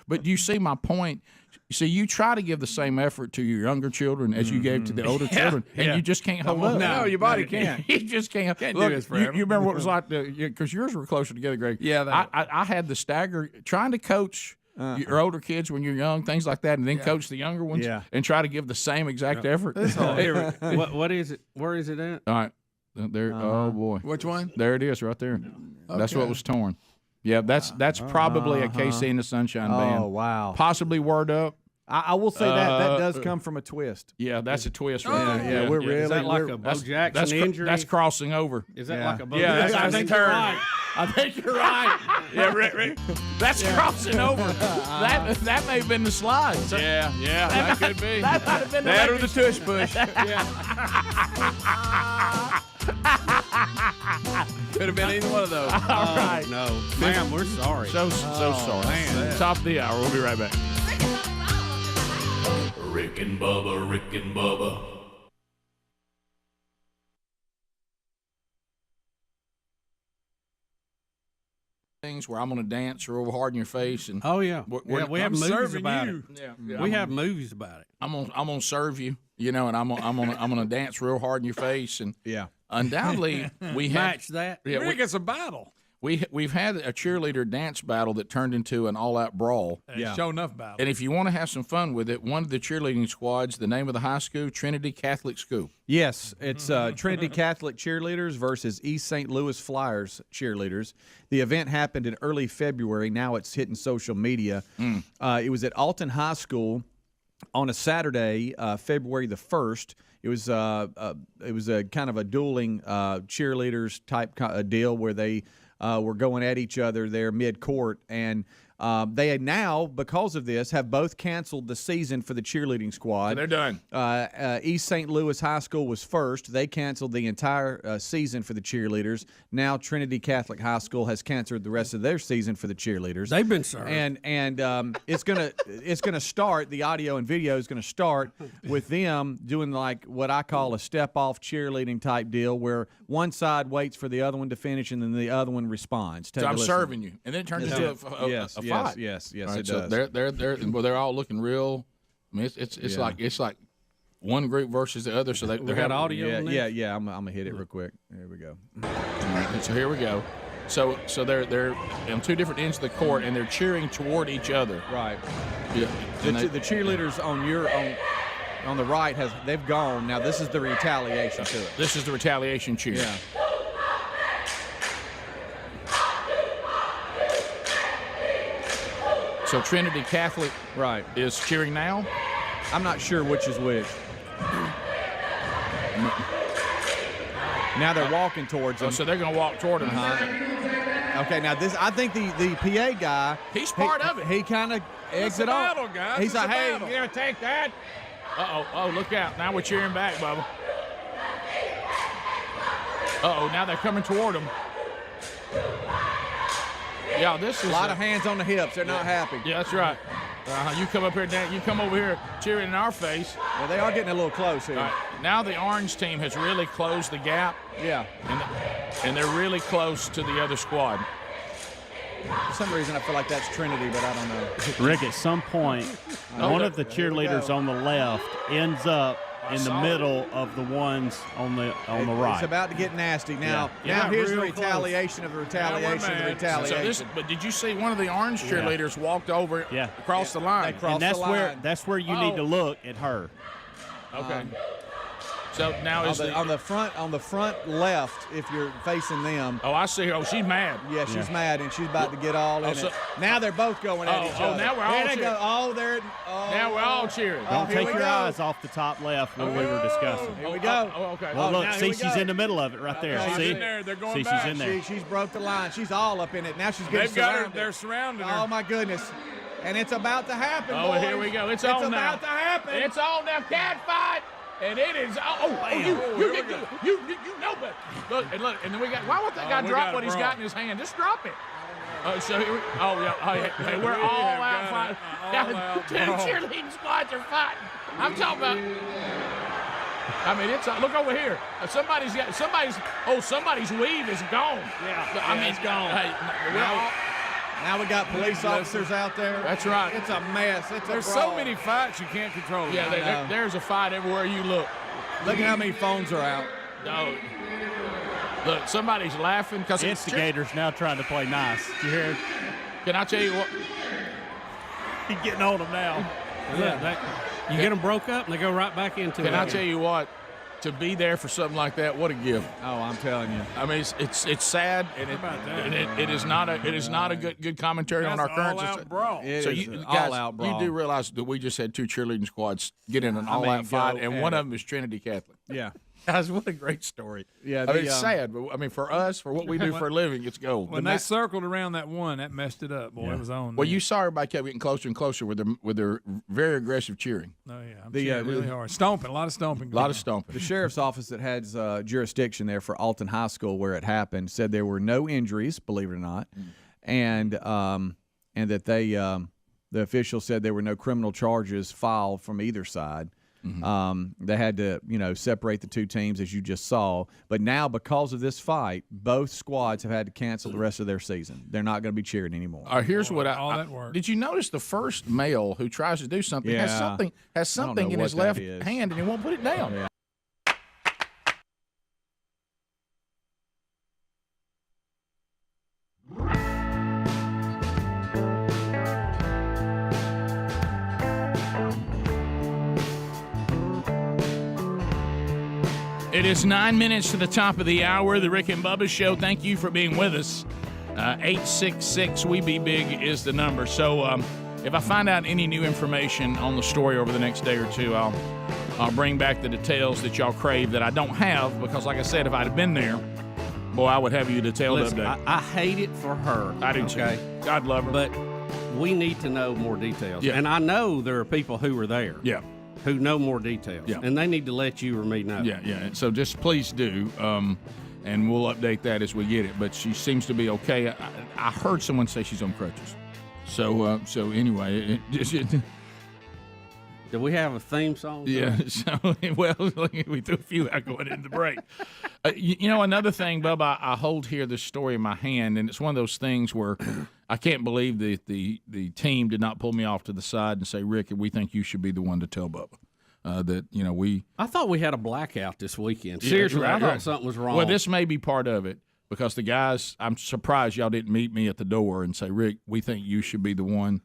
But you see my point. You see, you try to give the same effort to your younger children as you gave to the older children, and you just can't hold up. No, your body can't. You just can't. Can't Look, do this forever. you remember what it was like because yours were closer together, Greg. Yeah, I had the stagger trying to coach your older kids when you're young, things like that, and then coach the younger ones, and try to give the same exact effort. What is it? Where is it at? All right, there. Oh boy, Which one? there it is, right there. That's what was torn. Yeah, that's probably a KC and the Sunshine Band. Oh wow. Possibly Word Up. I will say that does come from a twist. Yeah, that's a twist right there. Yeah, we're really. Is that like a Bo Jackson injury? That's crossing over. Is that like a Bo Yeah, Jackson that's a injury? turn. I think you're right. Yeah, Rick. That's crossing over. That may have been the slide. So Yeah, that could be. that might have been That or the tush push. Could have been either one of those. All right. No, ma'am, we're sorry. So sorry. man. Top of the hour. We'll be right back. Rick and Bubba, Rick and Bubba. Things where I'm going to dance real hard in your face, and Oh yeah, we have movies serving about you. it. yeah, We have movies about it. I'm gonna serve you, and I'm gonna dance real hard in your face, and undoubtedly we have Match that. Yeah, Rick, it's a battle. we've had a cheerleader dance battle that turned into an all-out brawl. Show enough battle. And if you want to have some fun with it, one of the cheerleading squads, the name of the high school, Trinity Catholic School. Yes, it's Trinity Catholic cheerleaders versus East St. Louis Flyers cheerleaders. The event happened in early February. Now it's hitting social media. It was at Alton High School on a Saturday, February the 1st. It was a kind of a dueling cheerleaders type deal where they were going at each other there mid-court, and they had now, because of this, have both canceled the season for the cheerleading squad. So they're done. East St. Louis High School was first. They canceled the entire season for the cheerleaders. Now Trinity Catholic High School has canceled the rest of their season for the cheerleaders. They've been served. And it's gonna start. The audio and video is gonna start with them doing like what I call a step-off cheerleading type deal, where one side waits for the other one to finish and then the other one responds. So I'm serving you, and then it turns into a fight. Yes, Right, it so does. they're all looking real. I mean, it's like one group versus the other. So they're got audio. Yeah. I'm gonna hit it real quick. There we go. All right, so here we go. So they're on two different ends of the court, and they're cheering toward each other. Right. Yeah. The cheerleaders on the right they've gone. Now this is the retaliation to it. This is the retaliation cheer. Yeah. So Trinity Catholic is cheering now? I'm not sure which is which. Now they're walking towards him. So they're going to walk toward him. Okay, now I think the PA guy. He's part of it. He kind of eggs it battle, off. guys. He's It's like, a hey, battle. you gonna take that? Oh, look out. Now we're cheering back, Bubba. Now they're coming toward him. Yeah, this is a lot of hands on the hips. They're not happy. Yeah, that's right. You come up here, Dan. You come over here cheering in our face. Well, they are getting a little close here. All right. Now the orange team has really closed the gap. Yeah. And they're really close to the other squad. For some reason, I feel like that's Trinity, but I don't know. Rick, at some point, one of the cheerleaders on the left ends up in the middle of the ones on the right. It's about to get nasty. Now here's the retaliation of the retaliation of the retaliation. But did you see one of the orange cheerleaders walked over across the line? And that's where you need to look at her. Okay. So now on the front left, if you're facing them. Oh, I see her. Oh, she's mad. Yeah, she's mad, and she's about to get all in it. Now they're both going at each other. Now we're all cheering. Now we're all cheering. Don't take your eyes off the top left when we were discussing. Here we go. Okay. Well, look, see, she's in the middle of it right there. She's see, in there. They're going see, back. she's in there. She's broke the line. She's all up in it. Now she's getting surrounded. They're surrounding her. Oh, my goodness. And it's about to happen, boys. Here we go. It's on now. It's about to happen. It's on now. Cat fight. And it is. You know better. Look, and then we got. Why would that guy drop what he's got in his hand? Just drop it. So here we. Hey, we're all out fighting. Two cheerleading squads are fighting. I'm talking about. I mean, it's look over here. Somebody's weave is gone. Yeah, it's gone. Hey, now we got police officers out there. That's right. It's a mess. There's so many fights you can't control. Yeah, there's a fight everywhere you look. Look at how many phones are out. No. Look, somebody's laughing because instigators now trying to play nice. Did you hear? Can I tell you what? He's getting on them now. You get them broke up and they go right back into it. Can I tell you what? To be there for something like that, what a gift! Oh, I'm telling you. I mean, it's sad, and it is not a good commentary on our current society. So you guys, you do realize that we just had two cheerleading squads get in an all-out fight, and one of them is Trinity Catholic. Yeah. Guys, what a great story. Yeah, I mean, it's sad, but I mean, for us, for what we do for a living, it's gold. When they circled around that one, that messed it up. Boy, it was on. Well, you saw everybody kept getting closer and closer with their very aggressive cheering. Oh yeah, really hard. Stomping, a lot of stomping. A lot of stomping. The sheriff's office that has jurisdiction there for Alton High School where it happened said there were no injuries, believe it or not, and that the officials said there were no criminal charges filed from either side. They had to, separate the two teams as you just saw. But now, because of this fight, both squads have had to cancel the rest of their season. They're not going to be cheering anymore. Here's what that worked. Did you notice the first male who tries to do something has something in his left hand and he won't put it down? Yeah. It is 9 minutes to the top of the hour, the Rick and Bubba Show. Thank you for being with us. 866-WE-BE-BIG is the number. So if I find out any new information on the story over the next day or two, I'll bring back the details that y'all crave that I don't have because, like I said, if I'd have been there, boy, I would have you detailed update. I hate it for her. I do too. God love her. But we need to know more details. Yeah. And I know there are people who were there. Yeah. Who know more details. Yeah. And they need to let you or me know. Yeah. So just please do, and we'll update that as we get it. But she seems to be okay. I heard someone say she's on crutches. So anyway, do we have a theme song? Yeah. So we threw a few out going into the break. Another thing, Bubba, I hold here this story in my hand, and it's one of those things where I can't believe the team did not pull me off to the side and say, Rick, we think you should be the one to tell Bubba that we. I thought we had a blackout this weekend. Seriously, I thought something was wrong. Well, this may be part of it. because the guys, I'm surprised y'all didn't meet me at the door and say, Rick, we think you should be the one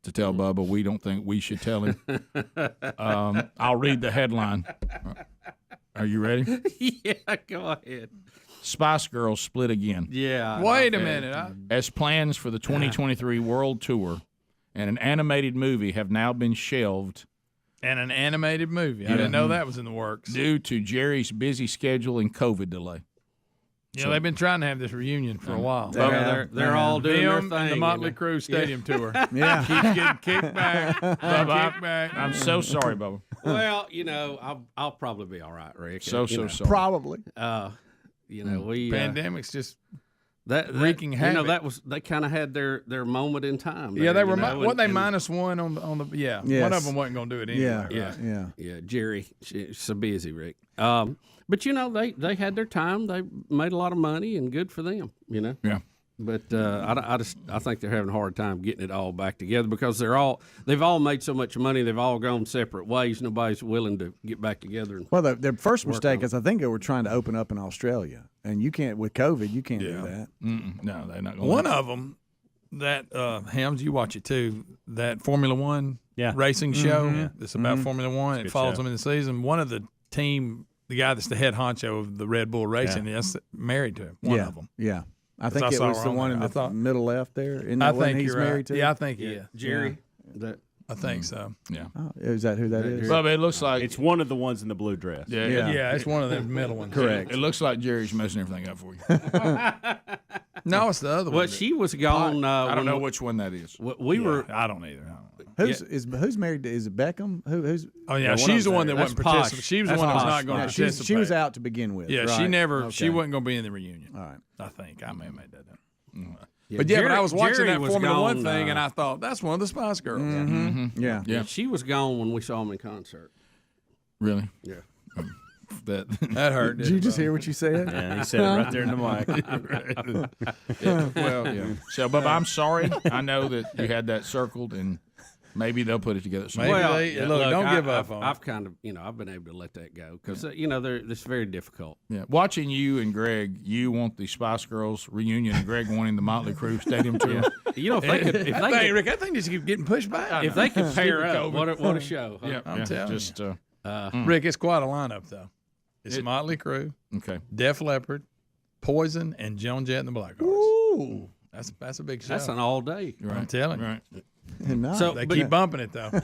to tell Bubba. We don't think we should tell him. I'll read the headline. Are you ready? Yeah, go ahead. Spice Girls split again. Yeah. Wait a minute. As plans for the 2023 World Tour and an animated movie have now been shelved. And an animated movie. I didn't know that was in the works. Due to Jerry's busy schedule and COVID delay. Yeah, they've been trying to have this reunion for a while. They're all doing their Them thing. and the Motley Crue Stadium Tour. Yeah. Keeps getting kicked back. Kicked back. I'm so sorry, Bubba. Well, I'll probably be all right, Rick. Sorry. Probably. We pandemic's just that wreaking havoc. They kind of had their moment in time. Yeah, there, they were. and -1 on the. Yeah, Yes. one of them wasn't going to do it anyway. Yeah. Jerry, she's so busy, Rick. But they had their time. They made a lot of money, and good for them. Yeah. But I think they're having a hard time getting it all back together because they've all made so much money. They've all gone separate ways. Nobody's willing to get back together. Well, their first mistake is I think they were trying to open up in Australia, and you can't with COVID. You can't do that. No, they're not going. One of them, that Helms, you watch it too. That Formula One racing show. It's about Formula One. It follows them in the season. One of the team, the guy that's the head honcho of the Red Bull Racing, is married to him. One of them. Yeah. I think it was the one in the middle left there. Isn't that one he's married to? Yeah, I think he is. Jerry. I think so. Yeah. Oh, is that who that is? Bubba, it looks like It's one of the ones in the blue dress. Yeah, it's one of the middle ones. Correct. It looks like Jerry's messing everything up for you. No, it's the other one. Well, she was gone. I don't know which one that is. We were. I don't either. Who's married to? Is it Beckham? Who's? Oh yeah, she's the one that wasn't participating. She was the one that's not going to participate. She was out to begin with. Yeah, right? She wasn't going to be in the reunion. All right. I think I may have made that up. Yeah, But Jerry, I was watching Jerry that was Formula One gone, thing, and I thought that's one of the Spice Girls. Yeah. She was gone when we saw him in concert. Really? Yeah. That hurt. Did you just hear what you said? Yeah, he said it right there in the mic. Well, yeah. So, Bubba, I'm sorry. I know that you had that circled, and maybe they'll put it together soon. Maybe look, don't give up on it. I've kind of, I've been able to let that go because, it's very difficult. Yeah. Watching you and Greg, you want the Spice Girls reunion, and Greg wanting the Motley Crue Stadium tour. If they could, Rick, that thing just keeps getting pushed back. If they could pair up, what a show! Huh? Yeah, I'm telling you. Rick, it's quite a lineup though. It's Motley Crue, Okay. Def Leppard, Poison, and Joan Jett and the Blackhearts. Ooh. That's a big show. That's an all day. I'm telling you. Right. No. So They keep bumping it though. I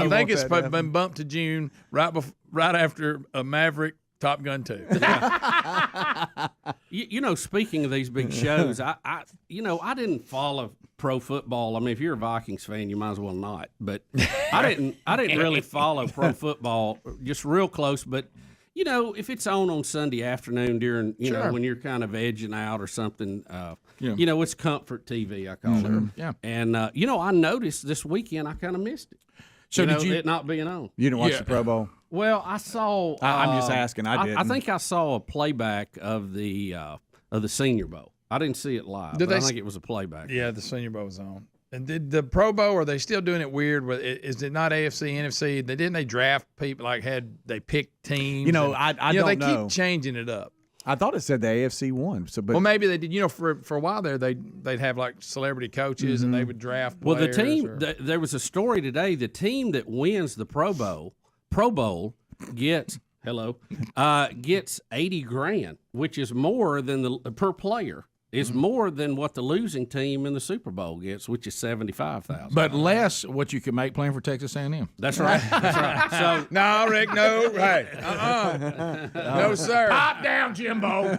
think it's been bumped to June right after Maverick Top Gun 2. Speaking of these big shows, I didn't follow pro football. I mean, if you're a Vikings fan, you might as well not. But I didn't really follow pro football just real close. But if it's on Sunday afternoon during when you're kind of edging out or something, it's comfort TV. I call it. Yeah. And I noticed this weekend I kind of missed it. So did you it not being on? You didn't watch the Pro Bowl? Well, I saw. I'm just asking. I didn't. I think I saw a playback of the Senior Bowl. I didn't see it live. But I think it was a playback. Yeah, the Senior Bowl was on. And did the Pro Bowl, are they still doing it weird? Is it not AFC, NFC? Didn't they draft people they picked teams? I don't they know. keep changing it up. I thought it said the AFC won. But maybe they did. For a while there, they'd have like celebrity coaches and they would draft players. Well, the team there was a story today. The team that wins the Pro Bowl gets gets $80,000, which is more than per player. It's more than what the losing team in the Super Bowl gets, which is $75,000. But less what you can make playing for Texas A&M. That's right. That's right. So no, Rick, no, hey, no, sir. Pop down, Jimbo.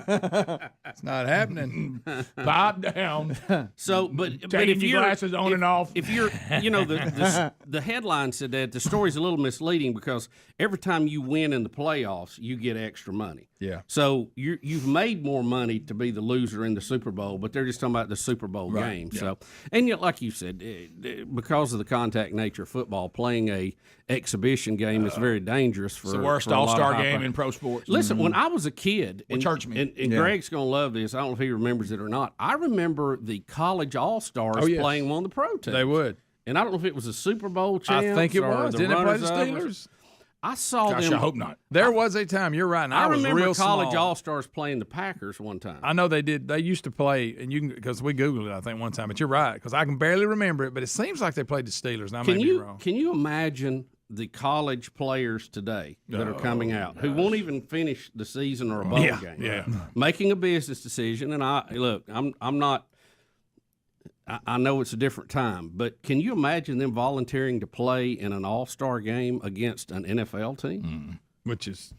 It's not happening. Pop down. So, but Taking if your glasses on and off. If you're, the headline said that the story's a little misleading because every time you win in the playoffs, you get extra money. Yeah. So you've made more money to be the loser in the Super Bowl, but they're just talking about the Super Bowl game. Yeah. So, and yet, like you said, because of the contact nature of football, playing a exhibition game is very dangerous. It's the worst all-star game in pro sports. Listen, when I was a kid, and yeah. Greg's going to love this. I don't know if he remembers it or not. I remember the college all-stars playing one of the pro teams. They would. And I don't know if it was a Super Bowl champs. I think it was. The Didn't they play the runners-up. Steelers? I saw Gosh, them. I hope not. There was a time. You're right. And I was remember real college small. all-stars playing the Packers one time. I know they did. They used to play, and you can because we Googled it, I think, one time. But you're right because I can barely remember it. But it seems like they played the Steelers. And I may be wrong. Can you imagine the college players today that are coming out who won't even finish the season or a bowl game? Making a business decision. And I'm not. I know it's a different time, but can you imagine them volunteering to play in an all-star game against an NFL team? Which is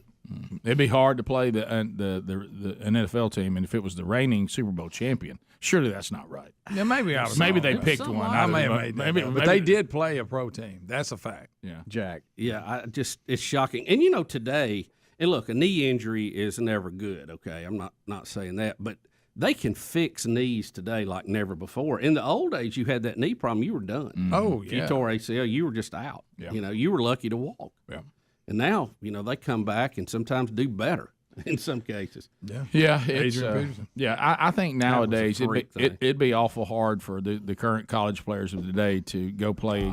it'd be hard to play the an NFL team, and if it was the reigning Super Bowl champion, surely that's not right. Yeah, maybe I was maybe wrong. they picked one. I may have made maybe, but they did play a pro team. That's a fact. Yeah, Jack. Yeah, it's shocking. And today, and look, a knee injury is never good. Okay, I'm not saying that, but they can fix knees today like never before. In the old days, you had that knee problem, you were done. Oh, if you tore ACL, you were just out. Yeah. You were lucky to walk. Yeah. And now, they come back and sometimes do better in some cases. Yeah. I think nowadays it'd be awful hard for the current college players of today to go play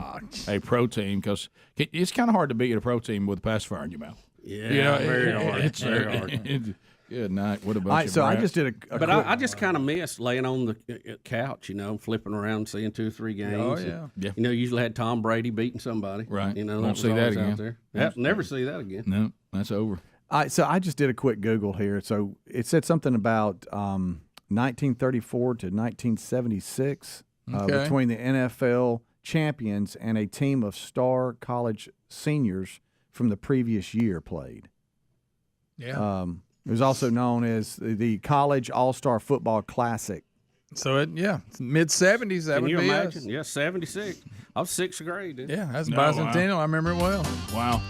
a pro team because it's kind of hard to beat a pro team with a pacifier in your mouth. Yeah, very hard. It's very hard. Good night. What about you? So I just did but I just kind of miss laying on the couch, flipping around, seeing 2 or 3 games. Oh, yeah. And, usually had Tom Brady beating somebody. Right. Won't see that again. Out there. Yep, never see that again. No, that's over. So I just did a quick Google here. So it said something about 1934 to 1976 between the NFL champions and a team of star college seniors from the previous year played. Yeah. It was also known as the College All-Star Football Classic. So it's mid-70s. That Can would you be imagine? us. Yeah, 76. I was 6th grade. Dude. Yeah, that's bicentennial. I remember it well. Wow.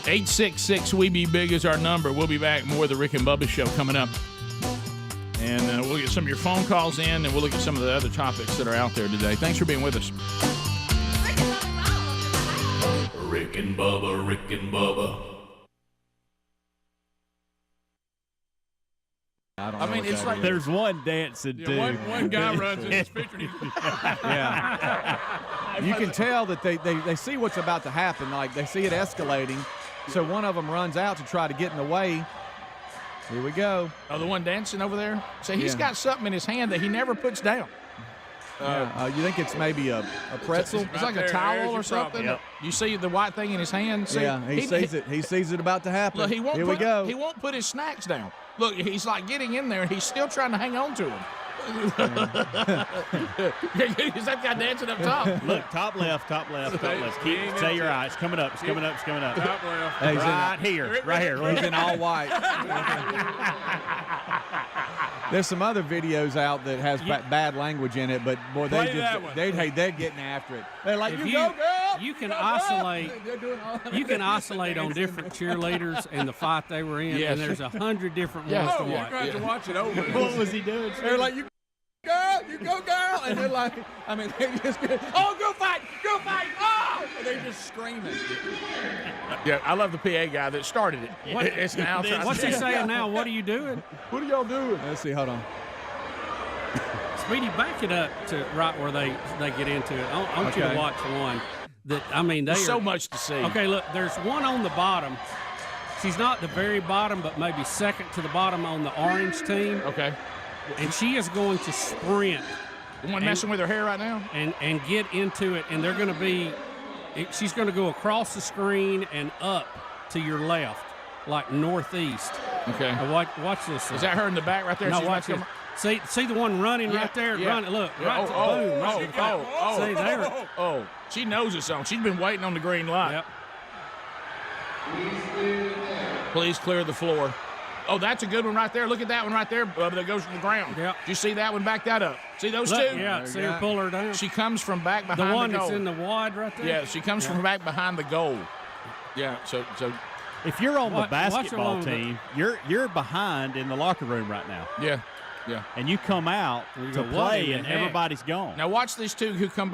866 We Be Big is our number. We'll be back more of the Rick and Bubba Show coming up. And we'll get some of your phone calls in, and we'll look at some of the other topics that are out there today. Thanks for being with us. Rick and Bubba, Rick and Bubba. I mean, it's like there's one dancing dude. One guy runs in this picture. You can tell that they see what's about to happen. Like they see it escalating. So one of them runs out to try to get in the way. Here we go. Oh, the one dancing over there? So he's got something in his hand that he never puts down. You think it's maybe a pretzel? It's like a towel or something. Yep. You see the white thing in his hand? See, he sees it. He sees it about to happen. Look, Here we go. He won't put his snacks down. Look, he's like getting in there, and he's still trying to hang on to him. Is that guy dancing up top? Look, top left. Say your eyes. It's coming up. Top left. Hey, right here. He's in all white. There's some other videos out that has bad language in it, but boy, they're getting after it. They're like, you go, girl. You can oscillate. You can oscillate on different cheerleaders and the fight they were in, and there's 100 different ones to watch. You're going to watch it over. What was he doing? They're like, you go, girl, and they're like, they just go fight, oh, and they're just screaming. Yeah, I love the PA guy that started it. It's now. What's he saying now? What are you doing? What are y'all doing? Let's see. Hold on. Speedy, back it up to right where they get into it. I want you to watch one. There's so much to see. Okay, look, there's one on the bottom. She's not the very bottom, but maybe second to the bottom on the orange team. Okay. And she is going to sprint. The one messing with her hair right now? And get into it, and they're going to be – she's going to go across the screen and up to your left, like northeast. Okay. Watch this. Is that her in the back right there? No, watch this. See the one running right there? Yeah. Running. Look, yeah. Boom. See there. Oh, she knows it's on. She's been waiting on the green light. Yep. Please clear the floor. Oh, that's a good one right there. Look at that one right there, Bubba, that goes to the ground. Yep. Did you see that one? Back that up. See those two? Yeah, see her pull her down. She comes from back behind the goal. The one that's in the wide right there? Yeah, she comes from back behind the goal. Yeah, so if you're on the basketball team, you're behind in the locker room right now. Yeah. And you come out to play, and everybody's gone. Now watch these two who come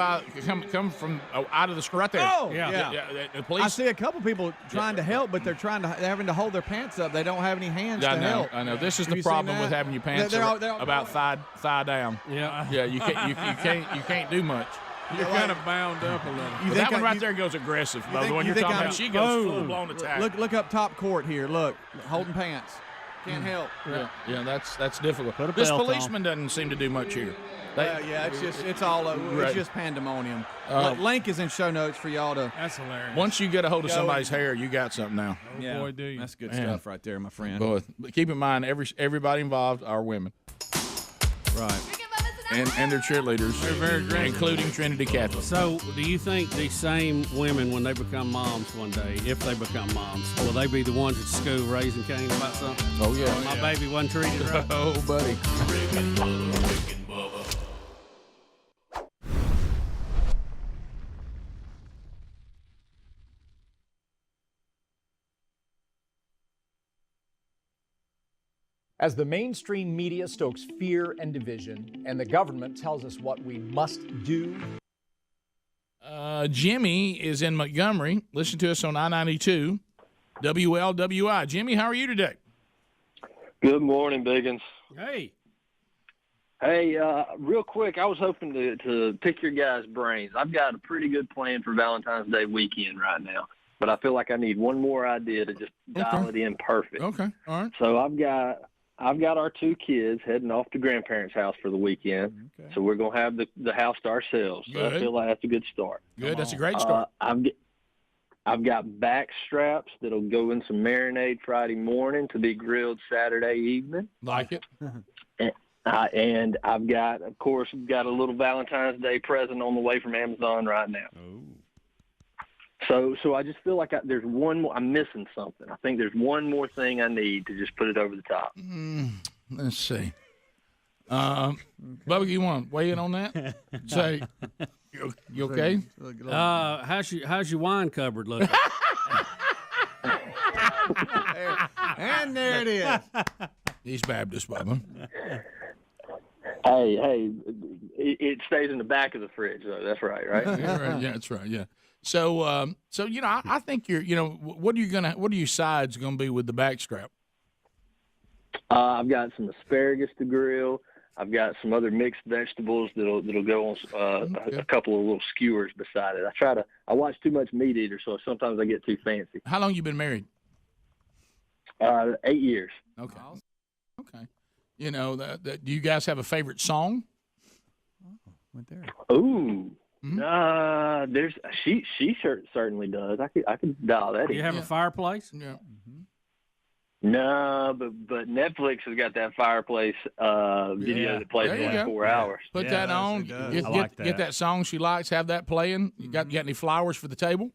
from out of the screen right there. Oh, yeah. The police. I see a couple people trying to help, but they're having to hold their pants up. They don't have any hands to help. I know. This is the problem with having your pants about thigh down. Yeah. Yeah. You can't do much. You're kind of bound up a little. Well, that one right there goes aggressive, Bo. The one you're talking about, she goes full-blown attack. Look up top court here. Look, holding pants. Can't help. Yeah, that's difficult. Put a This belt policeman doesn't seem to do much here. It's all over. Right. It's just pandemonium. Link is in show notes for y'all to. That's hilarious. Once you get a hold of somebody's hair, you got something now. Oh, boy, do you. That's good stuff right there, my friend. Boy, but keep in mind, everybody involved are women. Right. And their cheerleaders. They're very aggressive. Including Trinity Catholic. So, do you think these same women, when they become moms one day, if they become moms, will they be the ones at school raising Cain about something? Oh, yeah. My baby wasn't treated right. Oh, buddy. Rick and Bubba. As the mainstream media stokes fear and division, and the government tells us what we must do. Jimmy is in Montgomery. Listen to us on I-92, WLWI. Jimmy, how are you today? Good morning, Biggins. Hey. Hey, real quick, I was hoping to pick your guys' brains. I've got a pretty good plan for Valentine's Day weekend right now, but I feel like I need one more idea to just dial it in perfect. Okay, all right. So I've got our two kids heading off to grandparents' house for the weekend. Okay. So we're gonna have the house to ourselves. So Good. I feel like that's a good start. Good, that's a great start. I've got back straps that'll go in some marinade Friday morning to be grilled Saturday evening. Like it. And I've got, of course, got a little Valentine's Day present on the way from Amazon right now. So I just feel like there's one more. I'm missing something. I think there's one more thing I need to just put it over the top. Let's see. Bubba, you want to weigh in on that? Say, you okay? How's your wine cupboard looking? And there it is. He's Baptist, Bubba. Hey, it stays in the back of the fridge, though. That's right? Yeah, that's right. Yeah. So I think what are your sides gonna be with the backstrap? I've got some asparagus to grill. I've got some other mixed vegetables that'll go on a couple of little skewers beside it. I watch too much Meat Eater, so sometimes I get too fancy. How long you been married? 8 years. Okay. Okay. Do you guys have a favorite song? Went there. Ooh. She certainly does. I could dial that in. Do you have a fireplace? Yeah. No, but Netflix has got that fireplace video that plays for like 4 hours. Put that on. Get that song she likes. Have that playing. You got any flowers for the table?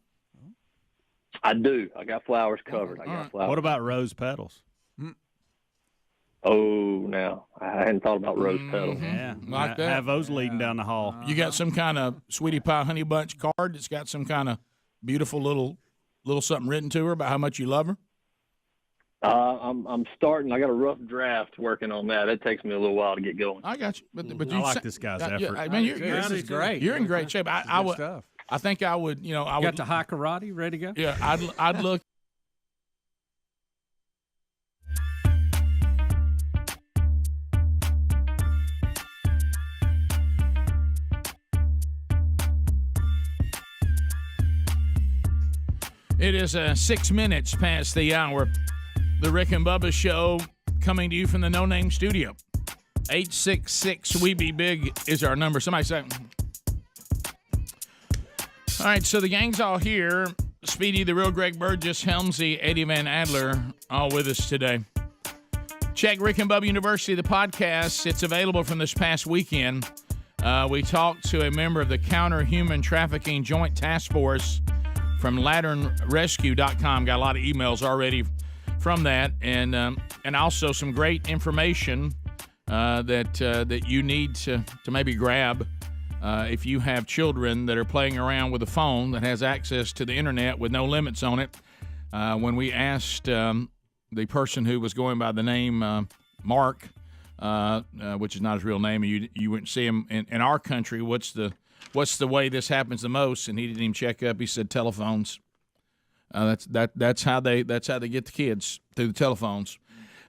I do. I got flowers covered. What about rose petals? Oh, no. I hadn't thought about rose petals. Yeah. Like that. Have those leading down the hall. You got some kind of sweetie pie honey bunch card that's got some kind of beautiful little something written to her about how much you love her? I'm starting. I got a rough draft working on that. It takes me a little while to get going. I got you. But I like this guy's effort. I mean, this is great. You're in great shape. I think I would. I would. Got the high karate ready to go? Yeah, I'd look. It is 6 minutes past the hour. The Rick and Bubba Show coming to you from the No Name Studio. 866-WE-BE-BIG is our number. Somebody say. All right, so the gang's all here. Speedy, the real Greg Burgess, Helmsy, Eddie Van Adler, all with us today. Check Rick and Bubba University, the podcast. It's available from this past weekend. We talked to a member of the Counter Human Trafficking Joint Task Force from LanternRescue.com. Got a lot of emails already from that, and also some great information that you need to maybe grab if you have children that are playing around with a phone that has access to the internet with no limits on it. When we asked the person who was going by the name Mark, which is not his real name, and you wouldn't see him in our country, what's the way this happens the most, and he didn't even check up. He said telephones. That's how they get the kids, through the telephones.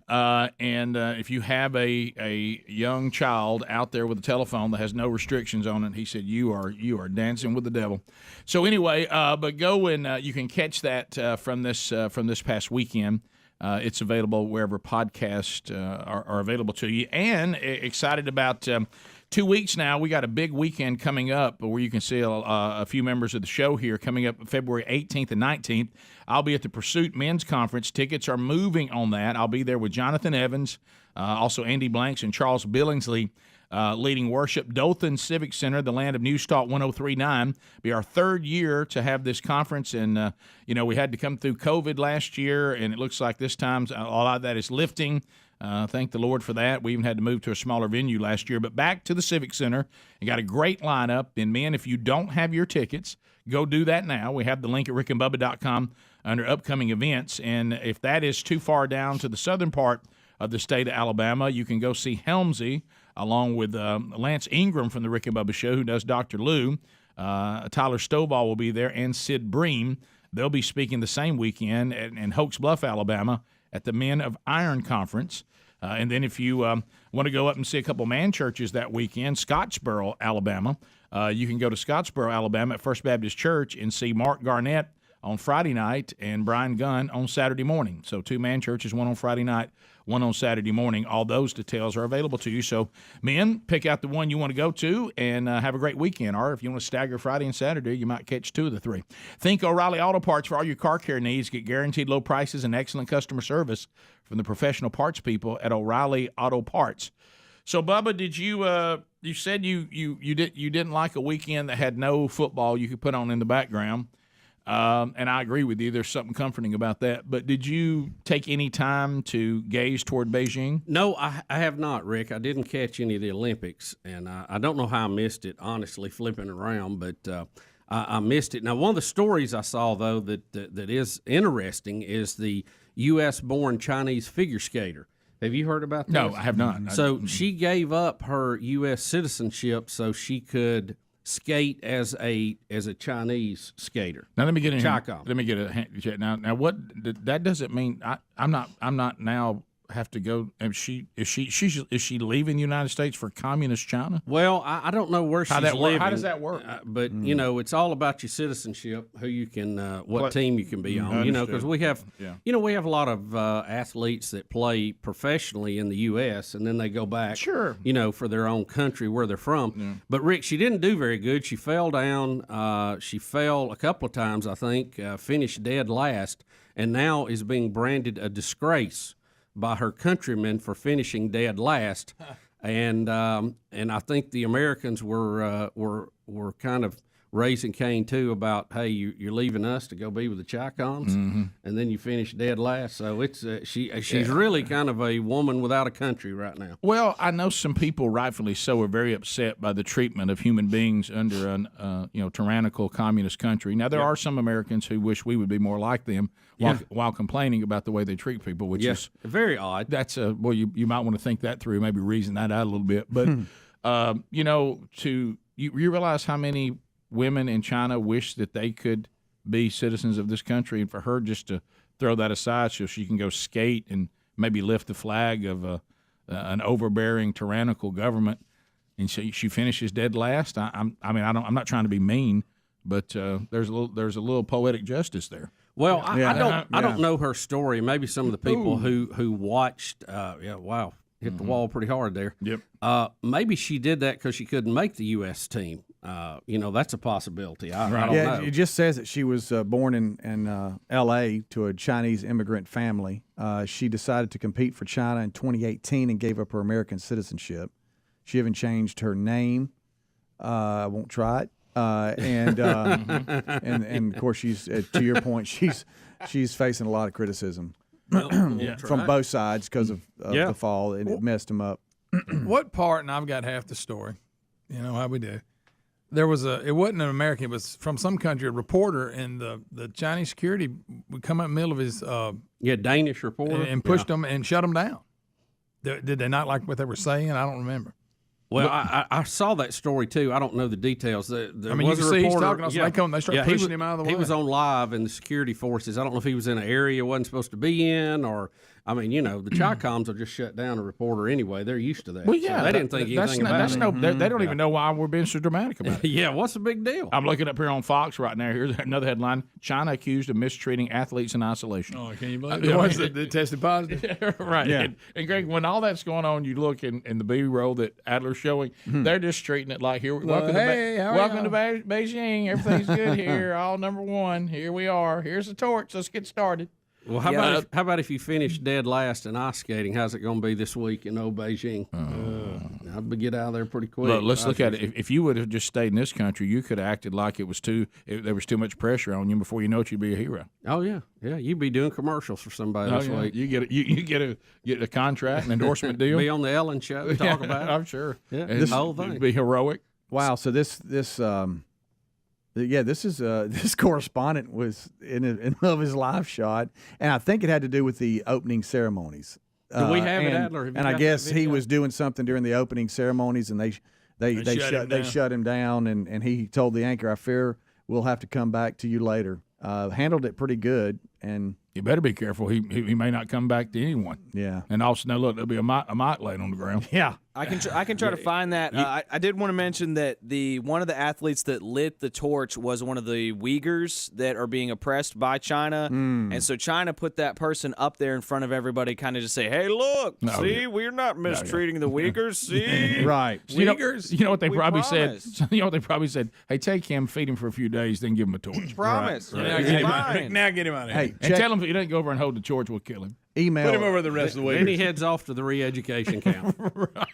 And if you have a young child out there with a telephone that has no restrictions on it, he said you are dancing with the devil. So anyway, but go and you can catch that from this past weekend. It's available wherever podcasts are available to you. And excited about 2 weeks now. We got a big weekend coming up where you can see a few members of the show here coming up February 18th and 19th. I'll be at the Pursuit Men's Conference. Tickets are moving on that. I'll be there with Jonathan Evans, also Andy Blanks and Charles Billingsley leading worship. Dothan Civic Center, the land of News Talk 103.9. Be our third year to have this conference. And, we had to come through COVID last year, and it looks like this time a lot of that is lifting. Thank the Lord for that. We even had to move to a smaller venue last year. But back to the Civic Center. You got a great lineup. And, men, if you don't have your tickets, go do that now. We have the link at rickandbubba.com under upcoming events. And if that is too far down to the southern part of the state of Alabama, you can go see Helmsy along with Lance Ingram from the Rick and Bubba Show, who does Dr. Lou. Tyler Stovall will be there, and Sid Bream. They'll be speaking the same weekend in Hoax Bluff, Alabama, at the Men of Iron Conference. And then if you want to go up and see a couple man churches that weekend, Scottsboro, Alabama, you can go to Scottsboro, Alabama at First Baptist Church and see Mark Garnett on Friday night and Brian Gunn on Saturday morning. So 2 man churches, one on Friday night, one on Saturday morning. All those details are available to you. So, men, pick out the one you want to go to and have a great weekend. Or if you want to stagger Friday and Saturday, you might catch 2 of the 3. Think O'Reilly Auto Parts for all your car care needs. Get guaranteed low prices and excellent customer service from the professional parts people at O'Reilly Auto Parts. So, Bubba, did you said you didn't like a weekend that had no football you could put on in the background. And I agree with you. There's something comforting about that. But did you take any time to gaze toward Beijing? No, I have not, Rick. I didn't catch any of the Olympics, and I don't know how I missed it, honestly, flipping around, but I missed it. Now, one of the stories I saw, though, that is interesting is the U.S.-born Chinese figure skater. Have you heard about this? No, I have not. So she gave up her U.S. citizenship so she could skate as a Chinese skater. Now let me get in. Chicom. Let me get a now. What that doesn't mean. I'm not now have to go. Is she leaving the United States for communist China? Well, I don't know where she's living. How does that work? But it's all about your citizenship, who you can, what team you can be on. Because we have, we have a lot of athletes that play professionally in the U.S. and then they go back, for their own country where they're from. Yeah. But Rick, she didn't do very good. She fell down. She fell a couple of times, I think. Finished dead last, and now is being branded a disgrace by her countrymen for finishing dead last, and I think the Americans were kind of raising Cain too about, hey, you're leaving us to go be with the Chicoms, and then you finish dead last. So it's she's really kind of a woman without a country right now. Well, I know some people, rightfully so, are very upset by the treatment of human beings under an tyrannical communist country. Now there are some Americans who wish we would be more like them, while complaining about the way they treat people, which is very odd. That's you might want to think that through, maybe reason that out a little bit. But you realize how many women in China wish that they could be citizens of this country, and for her just to throw that aside so she can go skate and maybe lift the flag of an overbearing tyrannical government, and she finishes dead last. I'm not trying to be mean, but there's a little poetic justice there. Well, I don't know her story. Maybe some of the people who watched, hit the wall pretty hard there. Yep. Maybe she did that because she couldn't make the U.S. team. That's a possibility. I don't know. It just says that she was born in L.A. to a Chinese immigrant family. She decided to compete for China in 2018 and gave up her American citizenship. She even changed her name. I won't try it. And of course, she's to your point, she's facing a lot of criticism from both sides because of the fall, and it messed him up. What part? And I've got half the story. You know how we do. There was it wasn't an American, it was from some country, a reporter, and the Chinese security would come up in the middle of his Danish reporter and pushed them and shut them down. Did they not like what they were saying? I don't remember. Well, I saw that story too. I don't know the details. There I mean, was you a can see he's reporter. talking. So they start pushing him out of the way. He was on live, and the security forces. I don't know if he was in an area he wasn't supposed to be in, or I mean, the Chi-Coms will just shut down a reporter anyway. They're used to that. Well, yeah, so they didn't think anything about it. They don't even know why we're being so dramatic about it. Yeah, what's the big deal? I'm looking up here on Fox right now. Here's another headline: China accused of mistreating athletes in isolation. Oh, can you believe it? The ones that tested positive? Right. Yeah. And Greg, when all that's going on, you look in the B-roll that Adler's showing, they're just treating it like, here, welcome to Beijing. Everything's good here. All number one. Here we are. Here's the torch. Let's get started. Well, how about if you finish dead last in ice skating? How's it going to be this week in old Beijing? I'd get out of there pretty quick. Look, let's look at it. If you would have just stayed in this country, you could have acted like there was too much pressure on you. Before you know it, you'd be a hero. Oh yeah, you'd be doing commercials for somebody this week. You get a contract, an endorsement deal. Be on the Ellen show, talk about it. I'm sure. Yeah, the whole thing. It'd be heroic. Wow. So this this correspondent was in the middle of his live shot, and I think it had to do with the opening ceremonies. Do we have it, Adler? And I guess he was doing something during the opening ceremonies, and they shut him down, and he told the anchor, "I fear we'll have to come back to you later." Handled it pretty good, and you better be careful. He may not come back to anyone. Yeah. And also, now look, there'll be a mic laying on the ground. Yeah. I can try to find that. I did want to mention that one of the athletes that lit the torch was one of the Uyghurs that are being oppressed by China, and so China put that person up there in front of everybody, kind of just say, "Hey, look, we're not mistreating the Uyghurs. See, right? Uyghurs. You know what they probably said? You know what they probably said? Hey, take him, feed him for a few days, then give him a torch. Promise. Right. Now get him out of here. Hey, and tell him if he doesn't go over and hold the torch, we'll kill him. Email. Put him over the rest of the week. Then he heads off to the re-education camp. Right.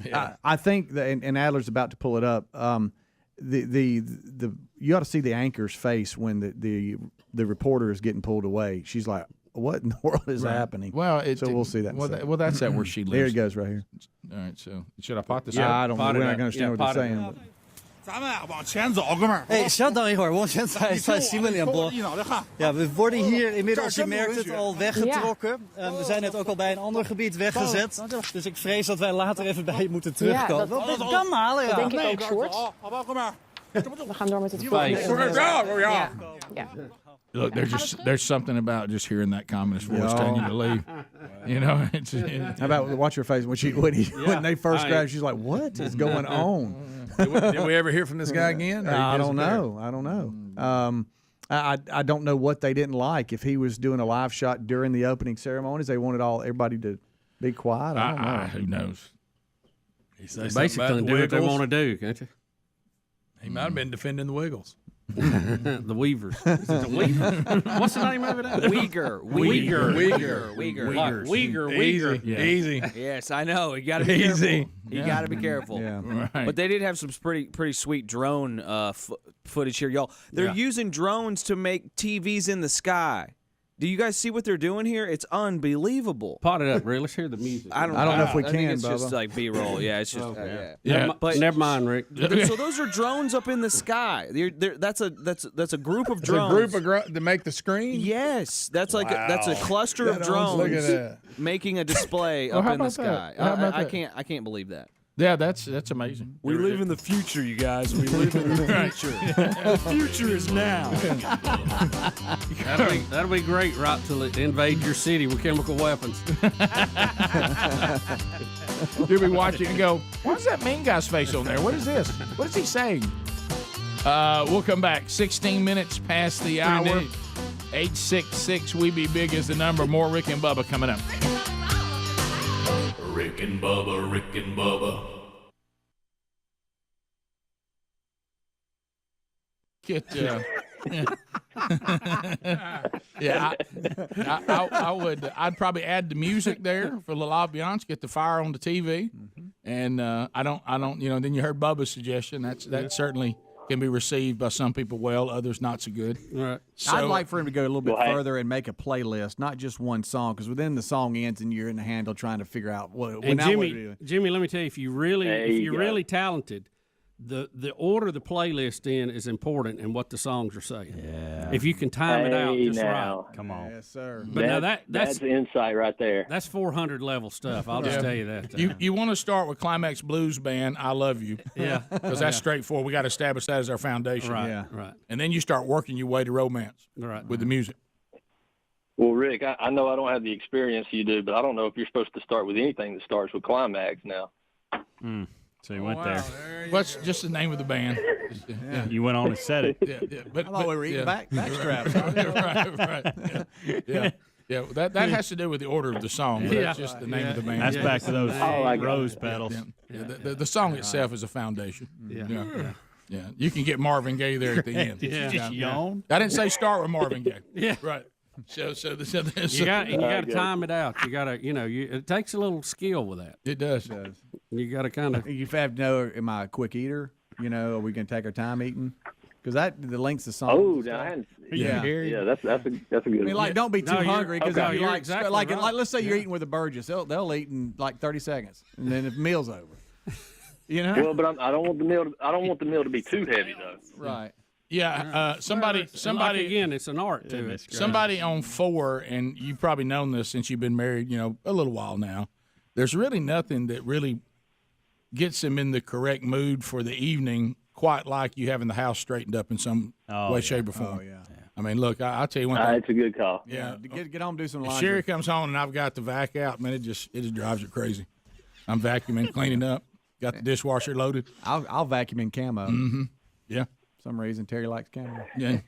Yeah. I think that, and Adler's about to pull it up. The you ought to see the anchor's face when the reporter is getting pulled away. She's like, "What in the world is happening?" Well, so we'll see that. Well, that's where she lives. There it goes, right here. All right. So should I pot this Yeah, out? I don't know. We're not going to understand what they're saying. 咱们往前走，哥们儿。哎，稍等一会儿，我现在在新闻联播。Ja, we worden hier inmiddels, je merkt het, al weggetrokken. We zijn net ook al bij een ander gebied weggezet. Dus ik vrees dat wij later even bij je moeten terugkomen. Dat kan halen, ja. Denk ik ook, Sjoerd. We gaan door met het volgende. Ja. Look, there's something about just hearing that communist voice telling you to leave. You know, how about watch her face when they first grabbed? She's like, "What is going on?" Did we ever hear from this guy again? I don't know. I don't know what they didn't like. If he was doing a live shot during the opening ceremonies, they wanted everybody to be quiet. I don't know. Who knows? Basically, do what they want to do, can't you? He might have been defending the Wiggles. The Weavers. Is it the Weaver? What's the name of it? Uyghur. Easy. Yes, I know. You got to be careful. You got to be careful. Yeah. Right. But they did have some pretty sweet drone footage here, y'all. They're using drones to make TVs in the sky. Do you guys see what they're doing here? It's unbelievable. Pot it up, Rick. Let's hear the music. I don't know if we can. I think it's just like B-roll. Yeah, it's just. But never mind, Rick. So those are drones up in the sky. That's a group of drones. It's a group of to make the screen. Yes, that's like that's a cluster of drones making a display up in the sky. I can't believe that. Yeah, that's amazing. We live in the future, you guys. We live in the future. The future is now. That'll be great, right till it invade your city with chemical weapons. You'll be watching and go, "What's that mean guy's face on there? What is this? What is he saying?" We'll come back. 16 minutes past the hour. 866 We Be Big is the number. More Rick and Bubba coming up. Rick and Bubba, Rick and Bubba. I would. I'd probably add the music there for the ambiance. Get the fire on the TV, and I don't. Then you heard Bubba's suggestion. That certainly can be received by some people well, others not so good. Right. So, I'd like for him to go a little bit further and make a playlist, not just one song, because within the song ends and you're in the handle trying to figure out what. And Jimmy, let me tell you, if you're really talented, the order the playlist in is important and what the songs are saying. Yeah. If you can time it out just right. Come on. Yes, sir. But now that's insight right there. That's 400 level stuff. I'll just tell you that. You want to start with Climax Blues Band, I Love You. Yeah. Because that's straightforward. We got to establish that as our foundation. Right. Yeah. Right. And then you start working your way to romance with the music. Well, Rick, I know I don't have the experience you do, but I don't know if you're supposed to start with anything that starts with Climax now. So you went there. What's just the name of the band? You went on and said it. But I thought we were eating back straps. right. Yeah. That has to do with the order of the song. But that's just the name of the band. That's back to those rose petals. The song itself is a foundation. Yeah. You can get Marvin Gaye there at the end. Just yawn. I didn't say start with Marvin Gaye. Yeah. Right. So you got to time it out. You got to, it takes a little skill with that. It does. You got to kind of. You have to know, am I a quick eater? Are we going to take our time eating? Because the lengths of songs. Oh, yeah, that's a good. I mean, don't be too hungry because if you exactly like, right. let's say you're eating with a Burgess, they'll eat in like 30 seconds, and then the meal's over. Well, but I don't want the meal. I don't want the meal to be too heavy though. Right. Yeah, somebody again, it's an art to it. Somebody on 4, and you've probably known this since you've been married, a little while now. There's really nothing that really gets them in the correct mood for the evening, quite like you having the house straightened up in some way, shape, or form. Oh, yeah. I mean, look, I'll tell you one thing. It's a good call. Yeah, get home, do some if laundry. Sherry comes home and I've got the vac out, man, it just drives her crazy. I'm vacuuming, cleaning up, got the dishwasher loaded. I'll vacuum in camo. Mm-hmm. Yeah. For some reason Terry likes camo. Yeah.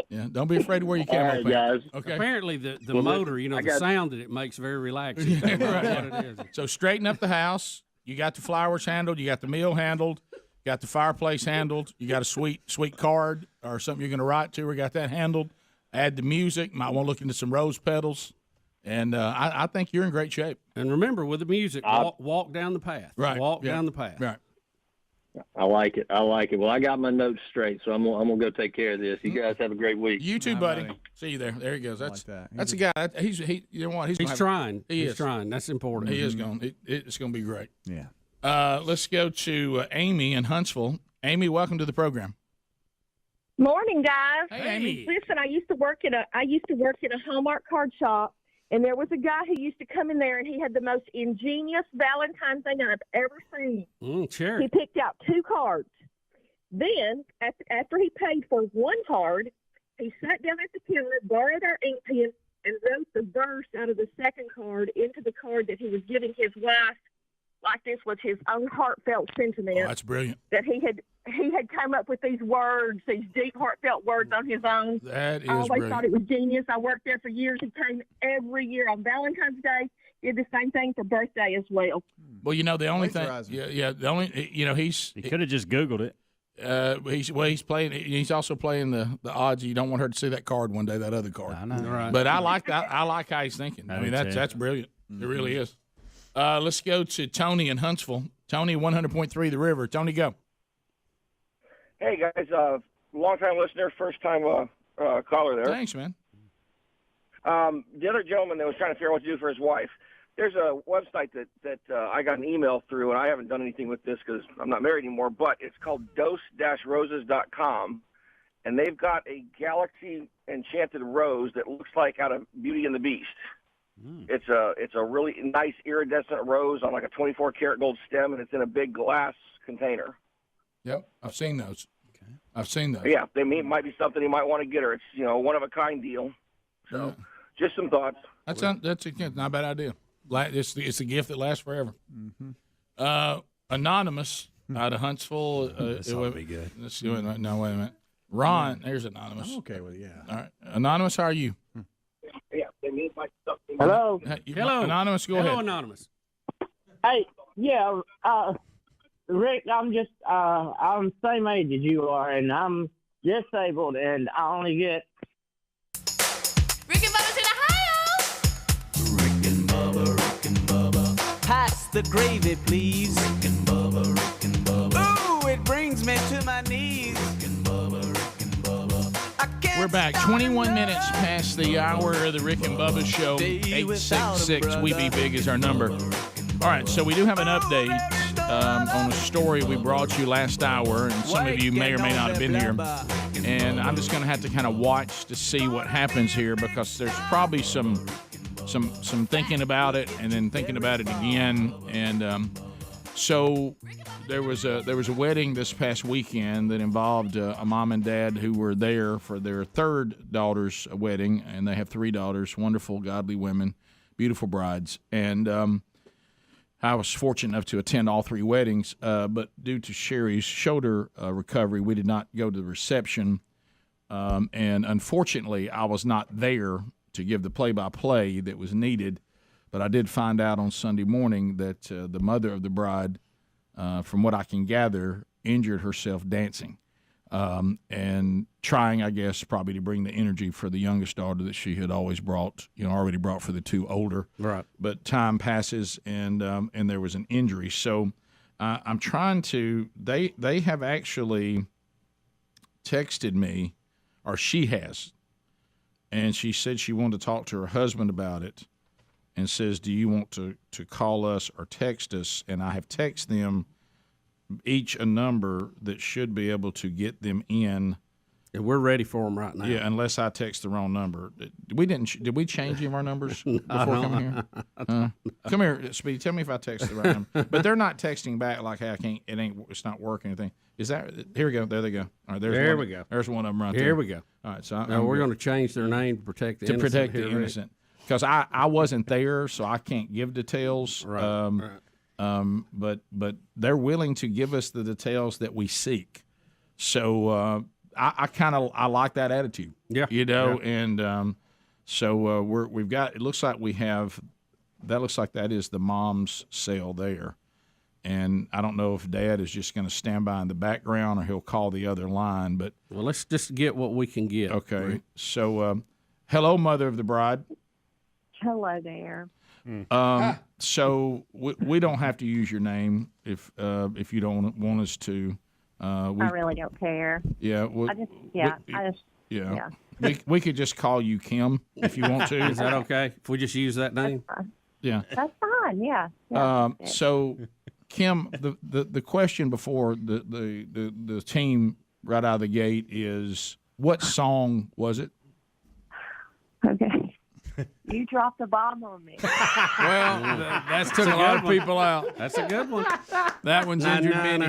Yeah. Don't be afraid to wear your camo pants. Guys. Okay. Apparently, the motor, the sound that it makes very relaxing. Right. What it is. So straighten up the house. You got the flowers handled. You got the meal handled. You got the fireplace handled. You got a sweet card or something you're going to write to. We got that handled. Add the music. Might want to look into some rose petals. And I think you're in great shape. And remember, with the music, walk down the path. Right. Walk down the path. Right. I like it. Well, I got my notes straight, so I'm gonna go take care of this. You guys have a great week. You too, buddy. See you there. There he goes. That's a guy. He's trying. He's trying. That's important. He is going. It's going to be great. Yeah. Let's go to Amy in Huntsville. Amy, welcome to the program. Morning, guys. Hey, Amy. Listen, I used to work in a Hallmark card shop, and there was a guy who used to come in there, and he had the most ingenious Valentine's thing I've ever seen. Sure. He picked out 2 cards. Then, after he paid for 1 card, he sat down at the counter, borrowed our ink pen, and wrote the verse out of the second card into the card that he was giving his wife, like this was his own heartfelt sentiment. Oh, that's brilliant. That he had come up with these words, these deep, heartfelt words on his own. That is I always brilliant. thought it was genius. I worked there for years. He came every year on Valentine's Day. Did the same thing for birthday as well. Well, the only thing, the only, he could have just Googled it. He's playing. He's also playing the odds. You don't want her to see that card one day, that other card. I know. Right. But I like that. I like how he's thinking. I mean, that's brilliant. Mm-hmm. It really is. Let's go to Tony in Huntsville. Tony, 100.3 The River. Tony, go. Hey, guys. Long-time listener, first-time caller there. Thanks, man. The other gentleman that was trying to figure out what to do for his wife, there's a website that I got an email through, and I haven't done anything with this because I'm not married anymore, but it's called dose-roses.com, and they've got a galaxy enchanted rose that looks like out of Beauty and the Beast. It's a really nice iridescent rose on like a 24-karat gold stem, and it's in a big glass container. Yep, I've seen those. Okay. I've seen those. Yeah, might be something you might want to get her. It's one-of-a-kind deal. So, just some thoughts. That's not a bad idea. It's a gift that lasts forever. Mm-hmm. Anonymous out of Huntsville. This ought to be good. Let's do it right now. Wait a minute. Ron, there's Anonymous. I'm okay with it, yeah. All right. Anonymous, how are you? Yeah, they need my stuff. Hello. Hello. Anonymous, go ahead. Hello, Anonymous. Hey, yeah, Rick, I'm just, I'm the same age as you are, and I'm disabled, and I only get... Rick and Bubba's in Ohio! Rick and Bubba. Pass the gravy, please. Rick and Bubba. Ooh, it brings me to my knees. Rick and Bubba. We're back 21 minutes past the hour of the Rick and Bubba Show. 866 We Be Big is our number. All right, so we do have an update on a story we brought you last hour, and some of you may or may not have been here. And I'm just going to have to kind of watch to see what happens here, because there's probably some thinking about it and then thinking about it again. And so there was a wedding this past weekend that involved a mom and dad who were there for their third daughter's wedding, and they have 3 daughters, wonderful, godly women, beautiful brides. And I was fortunate enough to attend all 3 weddings, but due to Sherry's shoulder recovery, we did not go to the reception. And unfortunately, I was not there to give the play-by-play that was needed. But I did find out on Sunday morning that the mother of the bride, from what I can gather, injured herself dancing and trying, I guess, probably to bring the energy for the youngest daughter that she had always brought, already brought for the 2 older. Right. But time passes, and there was an injury. So I'm trying to. They have actually texted me, or she has, and she said she wanted to talk to her husband about it. And says, do you want to call us or text us? And I have texted them each a number that should be able to get them in. And we're ready for them right now. Yeah, unless I text the wrong number. Did we change any of our numbers before coming here? Come here, Speedy. Tell me if I text the right number. But they're not texting back like, hey, I can't. It's not working. Anything. Is that? Here we go. There they go. All right. There we go. There's one of them right there. Here we go. All right. So now we're going to change their name to protect the innocent. Because I wasn't there, so I can't give details. Right. But they're willing to give us the details that we seek. So I like that attitude. Yeah. And so we've got. It looks like we have. That looks like that is the mom's cell there, and I don't know if Dad is just going to stand by in the background or he'll call the other line. But let's just get what we can get. Okay. Right. So hello, mother of the bride. Hello there. So we don't have to use your name if you don't want us to. I really don't care. Yeah. Yeah. We could just call you Kim if you want to. Is that okay? If we just use that name? Yeah. That's fine. Yeah. So, Kim, the question before the team right out of the gate is, what song was it? Okay. You dropped a bomb on me. Well, that's took a lot of people out. That's a good one. That one's injured many.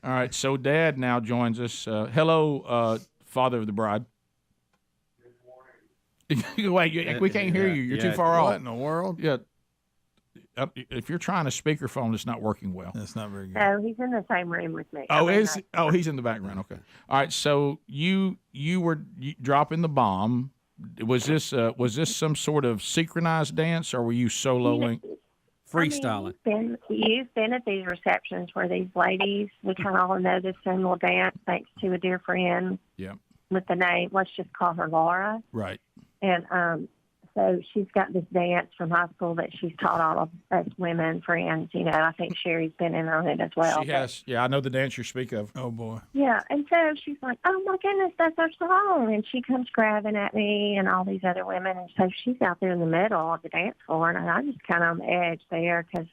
All right. So Dad now joins us. Hello, father of the bride. Wait, we can't hear you. You're too far off. What in the world? Yeah. If you're trying a speakerphone, it's not working well. That's not very good. No, he's in the same room with me. He's in the background. Okay. All right. So you were dropping the bomb. Was this some sort of synchronized dance, or were you soloing? Freestyling. You've been at these receptions where these ladies, we kind of all know this same little dance thanks to a dear friend. Yeah. With the name, let's just call her Laura. Right. And so she's got this dance from high school that she's taught all of us women friends. I think Sherry's been in on it as well. She has. Yeah, I know the dance you speak of. Oh, boy. Yeah, and so she's like, oh, my goodness, that's our song. And she comes grabbing at me and all these other women. And so she's out there in the middle of the dance floor, and I'm just kind of on the edge there because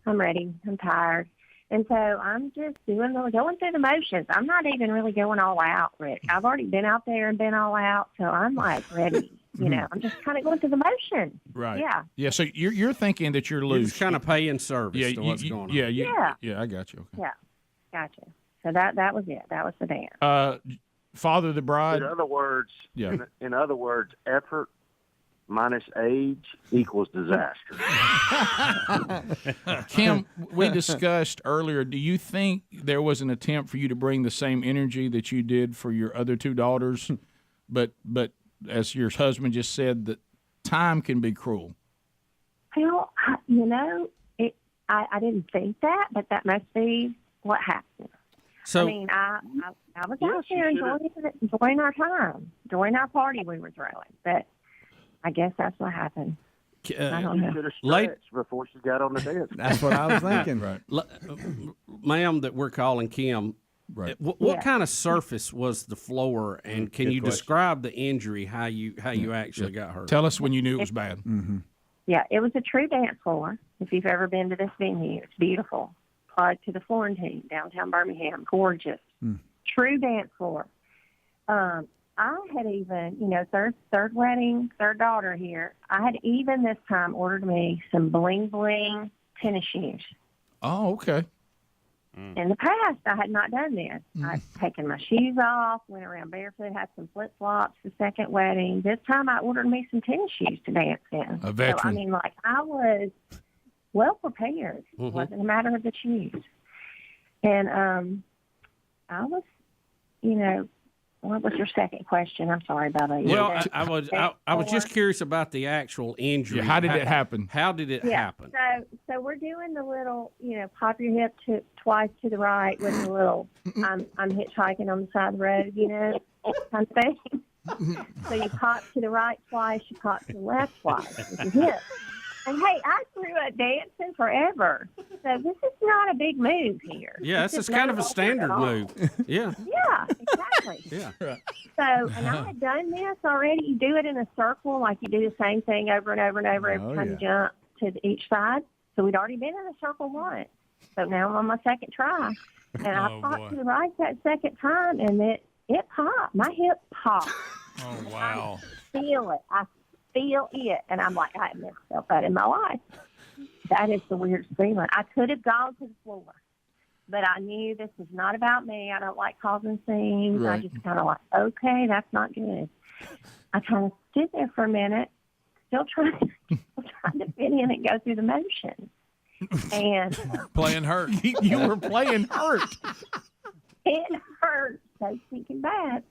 I'm ready. I'm tired. And so I'm just going through the motions. I'm not even really going all out, Rick. I've already been out there and been all out, so I'm like ready. I'm just kind of going through the motion. Right. Yeah. Yeah. So you're thinking that you're loose. You're just kind of paying service to what's going on. Yeah. I got you. Okay. Yeah. Gotcha. So that was it. That was the dance. Father of the bride. In other words, yeah. In other words, effort minus age equals disaster. Kim, we discussed earlier, do you think there was an attempt for you to bring the same energy that you did for your other 2 daughters, but as your husband just said, that time can be cruel? Well, I didn't think that, but that must be what happened. So, I was out there enjoying our time, enjoying our party we were throwing, but I guess that's what happened. I don't know. Should have stretched before she got on the dance. That's what I was thinking. Right. Ma'am, that we're calling Kim, right. What kind of surface was the floor, and can you describe the injury, how you actually got hurt? Tell us when you knew it was bad. Mm-hmm. Yeah, it was a true dance floor. If you've ever been to this venue, it's beautiful. Plug to the Florentine, downtown Birmingham, gorgeous. True dance floor. I had even, third wedding, third daughter here. I had even this time ordered me some bling bling tennis shoes. Oh, okay. In the past, I had not done this. I'd taken my shoes off, went around barefoot, had some flip flops the second wedding. This time, I ordered me some tennis shoes to dance in. A veteran. So, I mean, I was well prepared. It wasn't a matter of the shoes. And I was, what was your second question? I'm sorry about that. Well, I was just curious about the actual injury. Yeah, how did it happen? How did it happen? So we're doing the little, pop your hip twice to the right with the little, I'm hitchhiking on the side of the road, kind of thing. So you pop to the right twice, you pop to the left twice with your hip. And hey, I grew up dancing forever, so this is not a big move here. Yeah, this is kind of a standard move. Yeah. Yeah, exactly. Yeah. So, and I had done this already. You do it in a circle, like you do the same thing over and over and over every time you jump to each side. So we'd already been in a circle once. So now I'm on my second try. And I popped to the right that second time, and it popped. My hip popped. Oh, wow. I feel it. I feel it. And I'm like, I have never felt that in my life. That is the weirdest feeling. I could have gone to the floor, but I knew this is not about me. I don't like causing scenes. Right. I just kind of like, okay, that's not good. I kind of stood there for a minute, still trying to fit in and go through the motion. And playing hurt. You were playing hurt. It hurt so stinking bad.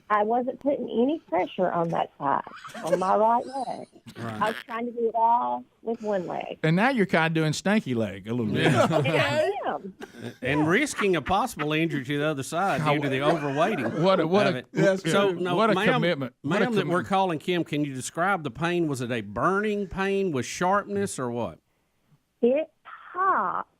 I wasn't putting any pressure on that side, on my right leg. Right. I was trying to do it all with one leg. And now you're kind of doing stanky leg a little bit. I am. And risking a possible injury to the other side due to the overweighting. What a commitment. What a Ma'am, that we're calling Kim, can you describe the pain? Was it a burning pain with sharpness or what? It popped,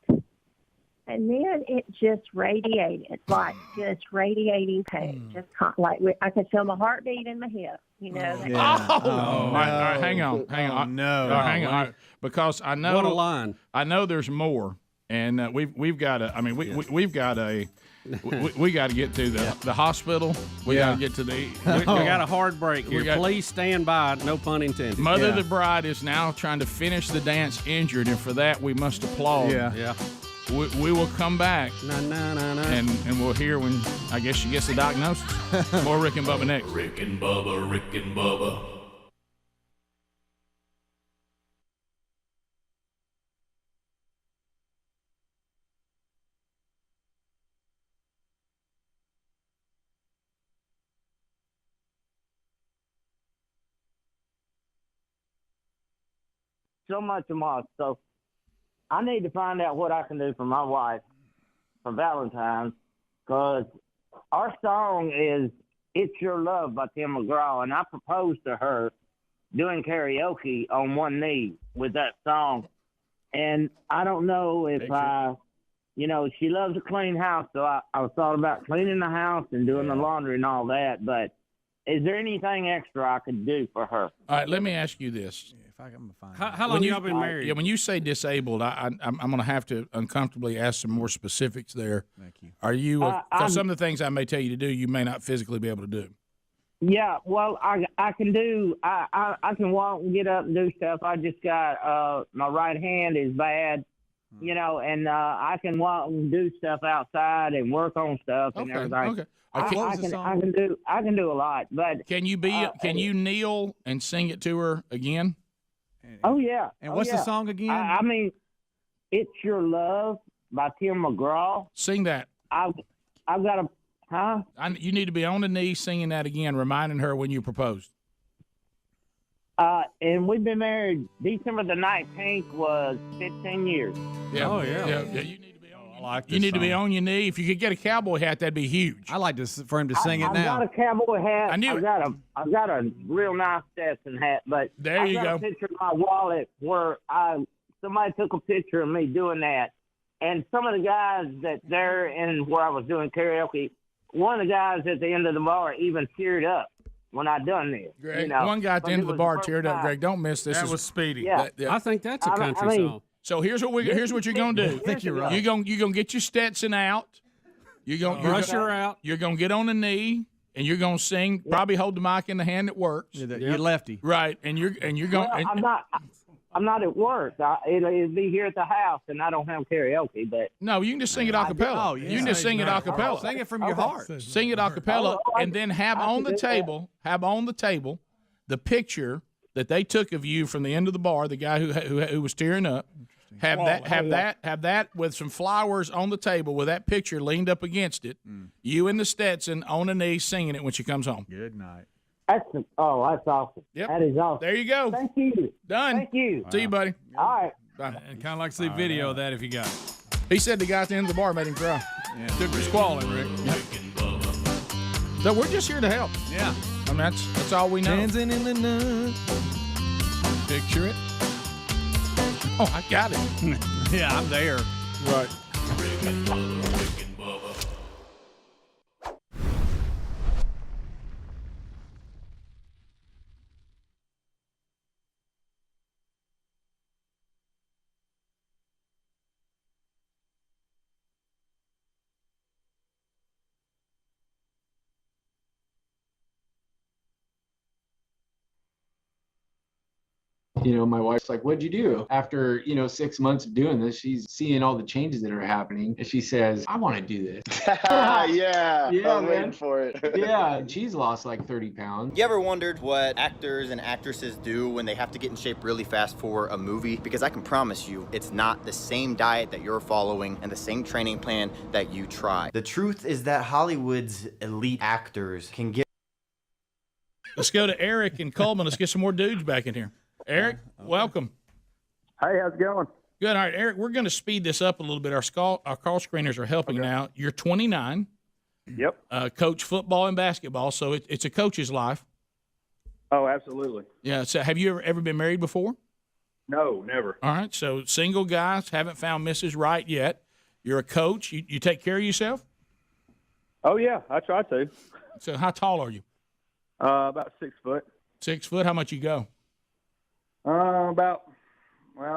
and then it just radiated, like just radiating pain. Just like I could feel my heartbeat in my hip. All right, hang on. Hang on. All right, because I know What a line. I know there's more, and we've got to. I mean, we've got to. We got to get to the hospital. We got to get to the. We got a hard break here. Please stand by. No pun intended. Mother of the bride is now trying to finish the dance injured, and for that we must applaud. Yeah. We will come back and we'll hear when I guess she gets the diagnosis. More Rick and Bubba next. Rick and Bubba, Rick and Bubba. So much of my stuff. I need to find out what I can do for my wife for Valentine's, because our song is It's Your Love by Tim McGraw, and I proposed to her doing karaoke on one knee with that song. And I don't know if she loves to clean house, so I thought about cleaning the house and doing the laundry and all that, but is there anything extra I could do for her? All right, let me ask you this. How long y'all been married? Yeah, when you say disabled, I'm going to have to uncomfortably ask some more specifics there. Thank you. Are you? Because some of the things I may tell you to do, you may not physically be able to do. Yeah, well, I can do. I can walk and get up and do stuff. I just got my right hand is bad, and I can walk and do stuff outside and work on stuff and everything. Okay. I can do a lot, but can you kneel and sing it to her again? Oh yeah. And what's the song again? I mean, It's Your Love by Tim McGraw. Sing that. I've got a huh? You need to be on the knee singing that again, reminding her when you proposed. And we've been married. December the 19th was 15 years. Yeah. Oh yeah. Yeah. You need to be on. You need to be on your knee. If you could get a cowboy hat, that'd be huge. I like for him to sing it now. I've got a cowboy hat. I knew it. I've got a real nice Stetson hat, but there you I've got go. a picture of my wallet where somebody took a picture of me doing that, and some of the guys that there and where I was doing karaoke, one of the guys at the end of the bar even teared up when I done this. Greg, you know, one guy at the but end it of the was bar first teared up. time. Greg, don't miss this. That was Speedy. Yeah. I think that's a country song. So here's what you're gonna do. I think you're right. You're gonna get your Stetson out. You're Brush her out. You're gonna get on a knee and you're gonna sing. Probably hold the mic in the hand that works. You're lefty, right? And you're going. Well, I'm not at work. It'll be here at the house, and I don't have karaoke. But no, you can just sing it a cappella. You can just sing it a cappella. Sing it from your heart. Sing it a cappella, and then have on the table the picture that they took of you from the end of the bar, the guy who was tearing up. Have that with some flowers on the table with that picture leaned up against it. You and the Stetson on a knee singing it when she comes home. Good night. That's awesome. Yep. That is awesome. There you go. Thank you. Done. Thank you. See you, buddy. All right. Bye. And kind of like to see video of that if you got it. He said the guy at the end of the bar made him cry. Yeah. Took the squalling, Rick. Yep. So we're just here to help. Yeah. I mean, that's all we know. Dancing in the night. Picture it. Oh, I got it. Yeah, I'm there. Right. You know, my wife's like, what'd you do? After, 6 months of doing this, she's seeing all the changes that are happening. And she says, I want to do this. Yeah, I'm man. waiting for it. Yeah, she's lost like 30 pounds. You ever wondered what actors and actresses do when they have to get in shape really fast for a movie? Because I can promise you, it's not the same diet that you're following and the same training plan that you try. The truth is that Hollywood's elite actors can get... Let's go to Eric and Coleman. Let's get some more dudes back in here. Eric, welcome. Hey, how's it going? Good. All right, Eric, we're going to speed this up a little bit. Our call screeners are helping now. You're 29. Yep. Coach football and basketball, so it's a coach's life. Oh, absolutely. Yeah. So have you ever been married before? No, never. All right. So single guys, haven't found Mrs. Right yet. You're a coach. You take care of yourself? Oh, yeah, I try to. So how tall are you? About 6 foot. 6 foot. How much you go? I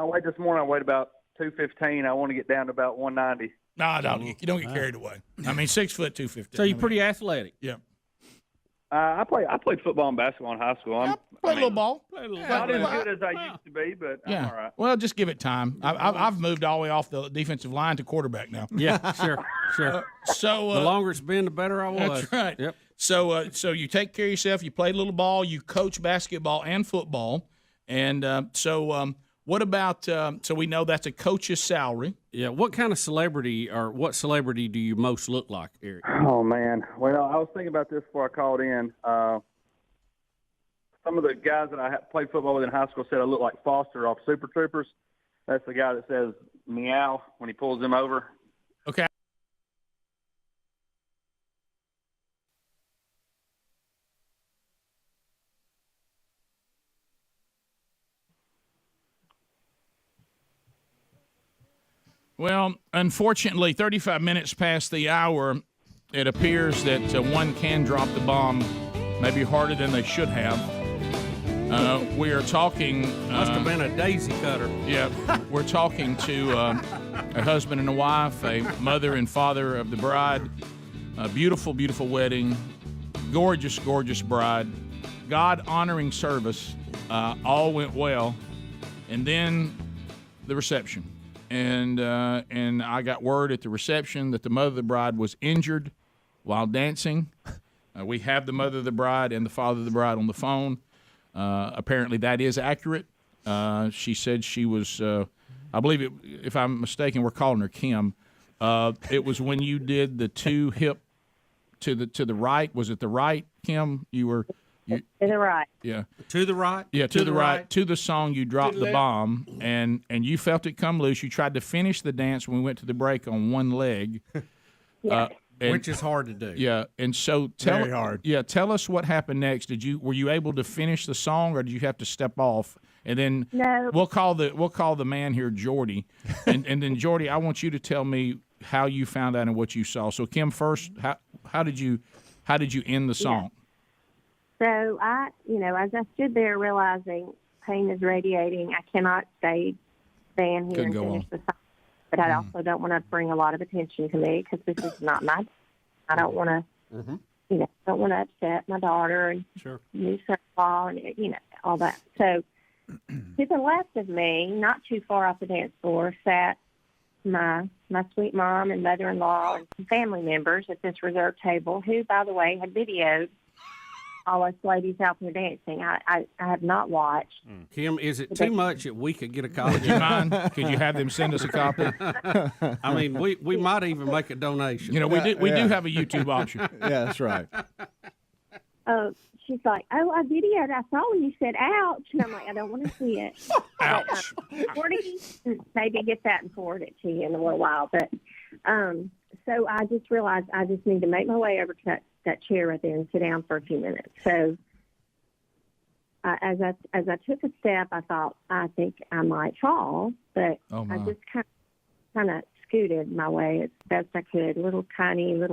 weighed this morning. I weighed about 215. I want to get down to about 190. No, you don't get carried away. I mean, 6 foot, 215. So you're pretty athletic. Yeah. I played football and basketball in high school. Play a little ball. Not as good as I used to be, but I'm all right. Well, just give it time. I've moved all the way off the defensive line to quarterback now. Yeah, sure. So the longer it's been, the better I was. That's right. Yep. So you take care of yourself. You play a little ball. You coach basketball and football. And what about? So we know that's a coach's salary. Yeah. What kind of celebrity or what celebrity do you most look like, Eric? Oh man. Well, I was thinking about this before I called in. Some of the guys that I played football with in high school said I look like Foster off Super Troopers. That's the guy that says meow when he pulls them over. Okay. Well, unfortunately, 35 minutes past the hour, it appears that one can drop the bomb maybe harder than they should have. We are talking... Must have been a daisy cutter. Yeah, we're talking to a husband and a wife, a mother and father of the bride, a beautiful, beautiful wedding, gorgeous, gorgeous bride, God-honoring service, all went well, and then the reception. And I got word at the reception that the mother of the bride was injured while dancing. We have the mother of the bride and the father of the bride on the phone. Apparently that is accurate. She said she was, I believe it, if I'm mistaken, we're calling her Kim. It was when you did the two hip to the right. Was it the right, Kim? To the right. Yeah. To the right? Yeah, to the right. To the song, you dropped the bomb, and you felt it come loose. You tried to finish the dance when we went to the break on one leg. Which is hard to do. Yeah, and so Very hard. Yeah, tell us what happened next. Were you able to finish the song, or did you have to step off? And then No. we'll call the man here Jordy, and then Jordy, I want you to tell me how you found out and what you saw. So Kim, first, how did you end the song? So as I stood there realizing pain is radiating, I cannot stand here Couldn't and go finish on. the song. But I also don't want to bring a lot of attention to me because this is not my. I don't want to, don't want to upset my daughter and new son-in-law and all that. So to the left of me, not too far off the dance floor, sat my sweet mom and mother-in-law and some family members at this reserved table, who, by the way, had videoed all us ladies out there dancing. I have not watched. Kim, is it too much that we could get a copy? Would you mind? Could you have them send us a copy? I mean, we might even make a donation. We do have a YouTube option. Yeah, that's right. She's like, "Oh, I videoed. I saw when you said ouch." And I'm like, "I don't want to see it." Ouch. But, maybe get that and forward it to you in a little while. But so I just realized I just need to make my way over to that chair right there and sit down for a few minutes. So as I took a step, I thought, I think I might fall, but I just kind of scooted my way as best I could, little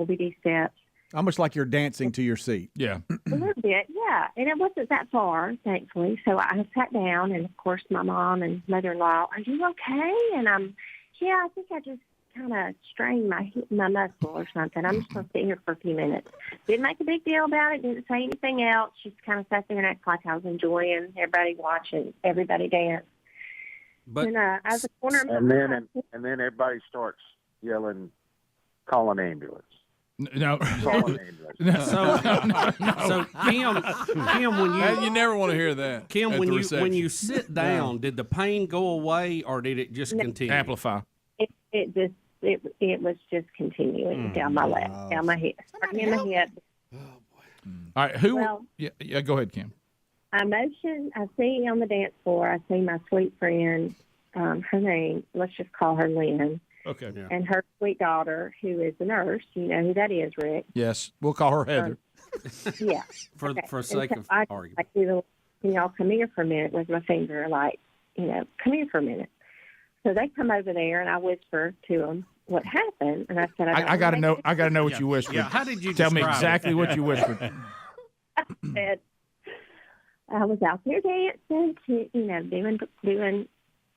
bitty steps. Almost like you're dancing to your seat. Yeah. A little bit, yeah. And it wasn't that far, thankfully. So I sat down, and, of course, my mom and mother-in-law, "Are you okay?" And yeah, I think I just kind of strained my muscle or something. I'm just going to sit here for a few minutes. Didn't make a big deal about it. Didn't say anything else. Just kind of sat there and acted like I was enjoying everybody watching everybody dance. But as a corner of and then everybody starts yelling, "Call an ambulance." No. Call an ambulance. So Kim, when you never want to hear that. Kim, at when the you reception. sit down, did the pain go away or did it just continue? Amplify. It was just continuing down my left, down my hip, starting in the hip. All right. Who? Well, yeah. Go ahead, Kim. I see on the dance floor, I see my sweet friend, her name, let's just call her Lynn. Okay. Yeah. And her sweet daughter, who is a nurse. You know who that is, Rick? Yes. We'll call her Heather. Yeah. For sake of argument. I do the, y'all come here for a minute with my finger, like, come here for a minute. So they come over there, and I whisper to them what happened, and I said, I got to know. I got to know what you whispered. Yeah. How did you tell me describe exactly it? what you whispered? I said, I was out there dancing, doing.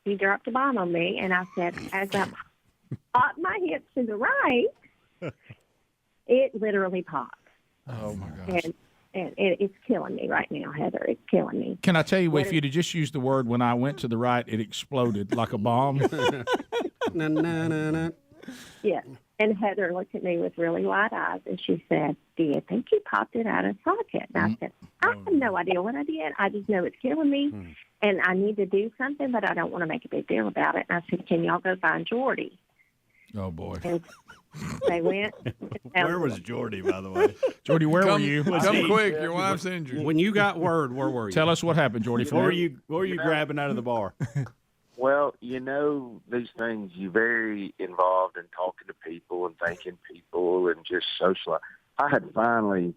You dropped a bomb on me, and I said, as I popped my hips to the right, it literally popped. Oh my gosh! And it's killing me right now, Heather. It's killing me. Can I tell you, if you'd have just used the word "when I went to the right," it exploded like a bomb. Na, na, na, na. Yeah. And Heather looked at me with really wide eyes, and she said, "Do you think you popped it out of socket?" And I said, "I have no idea what I did. I just know it's killing me, and I need to do something, but I don't want to make a big deal about it." And I said, "Can y'all go find Jordy?" Oh boy! And they went. Where was Jordy, by the way? Jordy, where were you? Come quick, your wife's injured. When you got word, where were you? Tell us what happened, Jordy. What were you grabbing out of the bar? Well, these things, you're very involved in talking to people and thanking people and just socializing. I had finally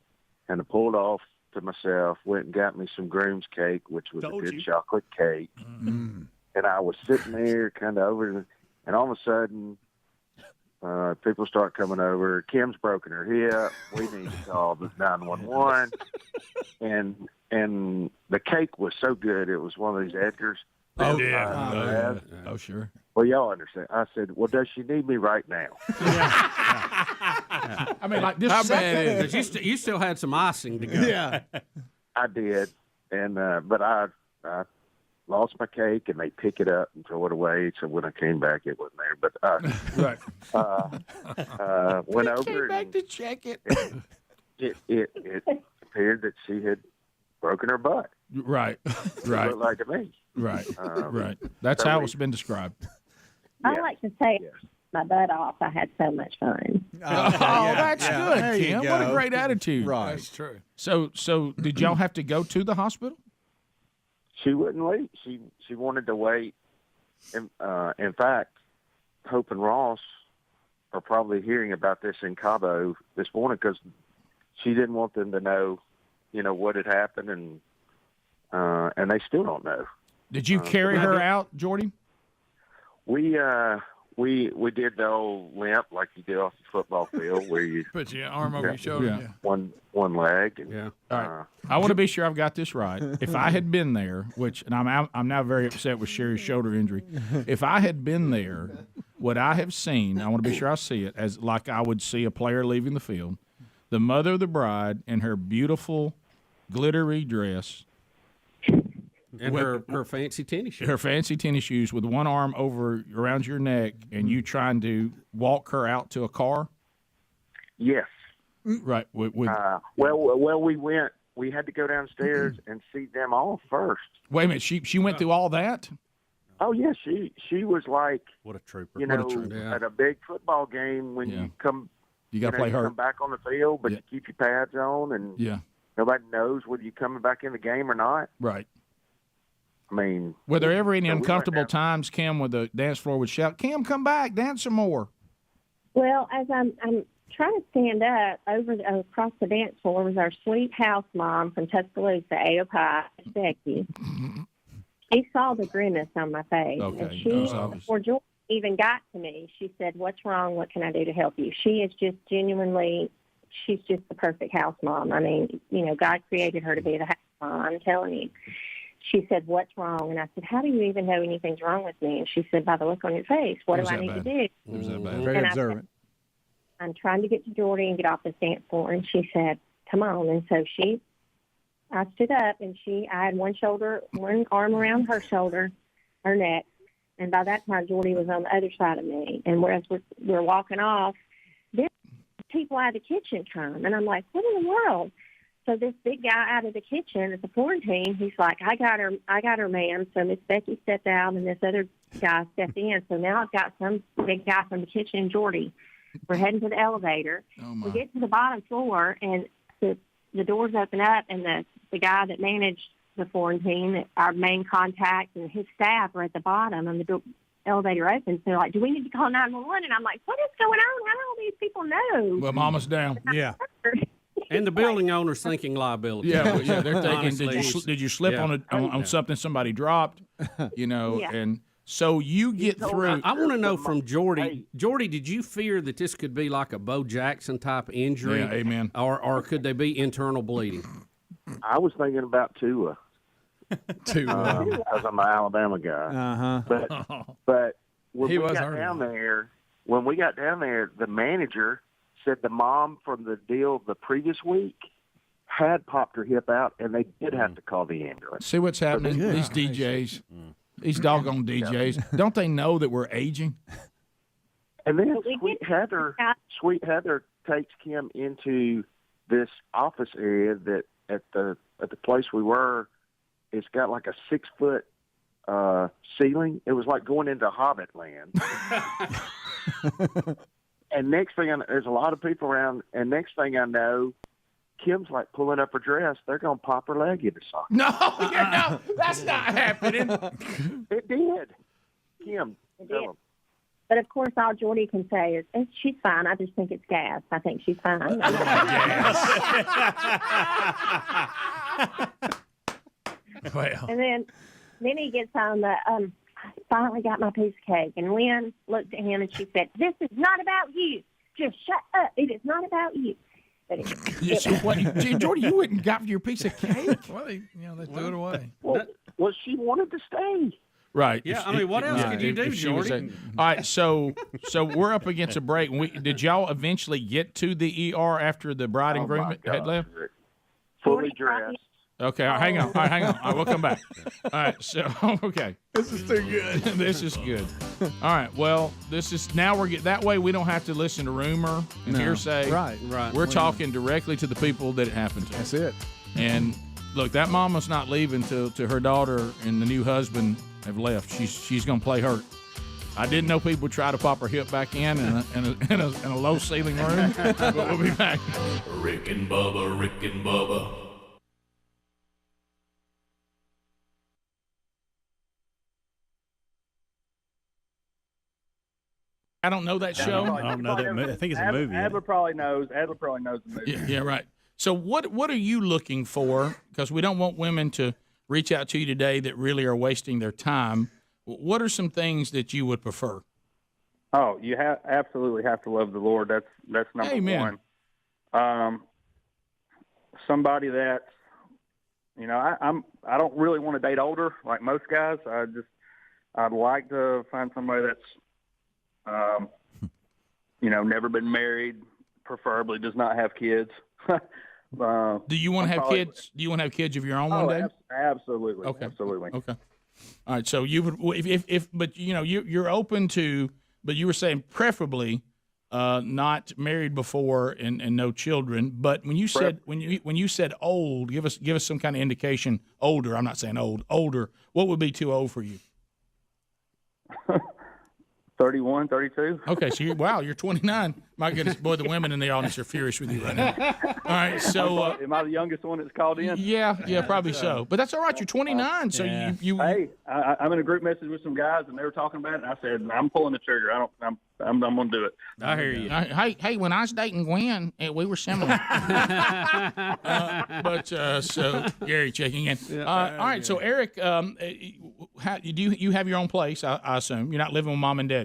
kind of pulled off to myself, went and got me some groom's cake, which was a good chocolate cake. Mm. And I was sitting there kind of and all of a sudden, people start coming over. Kim's broken her hip. We need to call the 911. And the cake was so good. It was one of these Edgar's. Oh, yeah. Oh, sure. Well, y'all understand. I said, well, does she need me right now? I mean, like this. How bad is it? But you still had some icing to go. Yeah. I did. And but I lost my cake, and they pick it up and throw it away. So when I came back, it wasn't there. But went over Came back to check it. It appeared that she had broken her butt. Right. It Right. looked like to me. Right. Right. That's how it's been described. I like to say my butt off. I had so much fun. That's good, There you Kim. go. What a great attitude. Right. That's true. So did y'all have to go to the hospital? She wouldn't wait. She wanted to wait. In fact, Hope and Ross are probably hearing about this in Cabo this morning because she didn't want them to know, what had happened, and they still don't know. Did you carry her out, Jordy? We we did the old limp like you do off the football field, where you put your arm over your shoulder. one leg. And, All right. I want to be sure I've got this right. If I had been there, and I'm now very upset with Sherry's shoulder injury. If I had been there, what I have seen, I want to be sure I see it as like I would see a player leaving the field. The mother of the bride in her beautiful glittery dress. And her fancy tennis shoes. Her fancy tennis shoes with one arm around your neck, and you trying to walk her out to a car? Yes. Right. We went. We had to go downstairs and see them all first. Wait a minute. She went through all that? Oh, yeah. She was like, what a trooper. You know, at a big football game when you come. You got to play hurt. Come back on the field, but you keep your pads on, and nobody knows whether you're coming back in the game or not. Right. I mean, were there ever any uncomfortable times, Kim, where the dance floor would shout, "Kim, come back, dance some more"? Well, as I'm trying to stand up across the dance floor was our sweet house mom from Tuscaloosa, Aopa, Becky. She saw the grimace on my face, and she, before Joy even got to me, she said, "What's wrong? What can I do to help you?" She is just genuinely, she's just the perfect house mom. I mean, you know, God created her to be the house mom. I'm telling you. She said, "What's wrong?" And I said, "How do you even know anything's wrong with me?" And she said, "By the look on your face. What do I need to do?" It was that bad. Very observant. I'm trying to get to Jordy and get off this dance floor. And she said, "Come on." And so I stood up, and I had one arm around her shoulder, her neck. And by that time, Jordy was on the other side of me. And whereas we're walking off, then people out of the kitchen come. And I'm like, what in the world? So this big guy out of the kitchen at the quarantine, he's like, I got her, ma'am. So Miss Becky stepped out, and this other guy stepped in. So now I've got some big guy from the kitchen and Jordy. We're heading to the elevator. We get to the bottom floor, and the doors open up, and the guy that managed the quarantine, our main contact, and his staff are at the bottom, and the elevator opens. They're like, "Do we need to call 911?" And I'm like, "What is going on? How do all these people know?" Well, Mama's down. Yeah. And the building owner's thinking liability. Yeah, they're thinking, Honestly. did you slip on something somebody dropped? You know, and so you get through. I want to know from Jordy. Jordy, did you fear that this could be like a Bo Jackson type injury? Yeah, amen. Or could they be internal bleeding? I was thinking about Tua. Because I'm an Alabama guy. But when we got down there, the manager said the mom from the deal the previous week had popped her hip out, and they did have to call the ambulance. See what's happening? These DJs, these doggone DJs, don't they know that we're aging? And then Sweet Heather takes Kim into this office area that at the place we were, it's got like a 6-foot ceiling. It was like going into Hobbit land. And next thing there's a lot of people around, and next thing I know, Kim's like pulling up her dress. They're going to pop her leg into something. No, that's not happening. It did. Kim, tell them. But of course, all Jordy can say is, "She's fine. I just think it's gas. I think she's fine." Well. And then he gets on the. I finally got my piece of cake, and Lynn looked at him and she said, "This is not about you. Just shut up. It is not about you." But Jordy, you went and got your piece of cake. Well, they threw it away. Well, she wanted to stay. Right. Yeah, I mean, what else could you do, Jordy? All right, so we're up against a break. Did y'all eventually get to the ER after the bride and groom had left? Fully dressed. Okay, all right, hang on. All right, we'll come back. All right, so okay. This is too good. This is good. All right, well, that way we don't have to listen to rumor and hearsay. Right. We're talking directly to the people that it happened to. That's it. And look, that mama's not leaving till her daughter and the new husband have left. She's going to play hurt. I didn't know people would try to pop her hip back in a low ceiling room, but we'll be back. Rick and Bubba, Rick and Bubba. I don't know that show. I don't know that movie. I think it's a movie. Adler probably knows the movie. Yeah, right. So what are you looking for? Because we don't want women to reach out to you today that really are wasting their time. What are some things that you would prefer? Oh, you absolutely have to love the Lord. That's number Amen. one. Somebody that, I don't really want to date older like most guys. I'd like to find somebody that's, never been married, preferably does not have kids. Do you want to have kids? Do you want to have kids of your own one day? Absolutely. Okay. Absolutely. Okay. All right. So you would, but you're open to, but you were saying preferably not married before and no children. But when you said when you said old, give us some kind of indication. Older. I'm not saying old. Older. What would be too old for you? 31, 32. Okay, so you're 29. My goodness, boy, the women in the audience are furious with you right now. All right, so am I the youngest one that's called in? Yeah, probably so. But that's all right. You're 29, so you. Hey, I'm in a group message with some guys, and they were talking about it. And I said, I'm pulling the trigger. I'm going to do it. I hear you. Hey, when I was dating Gwen, we were similar. So Gary checking in. All right, so Eric, do you have your own place? I assume you're not living with mom and daddy.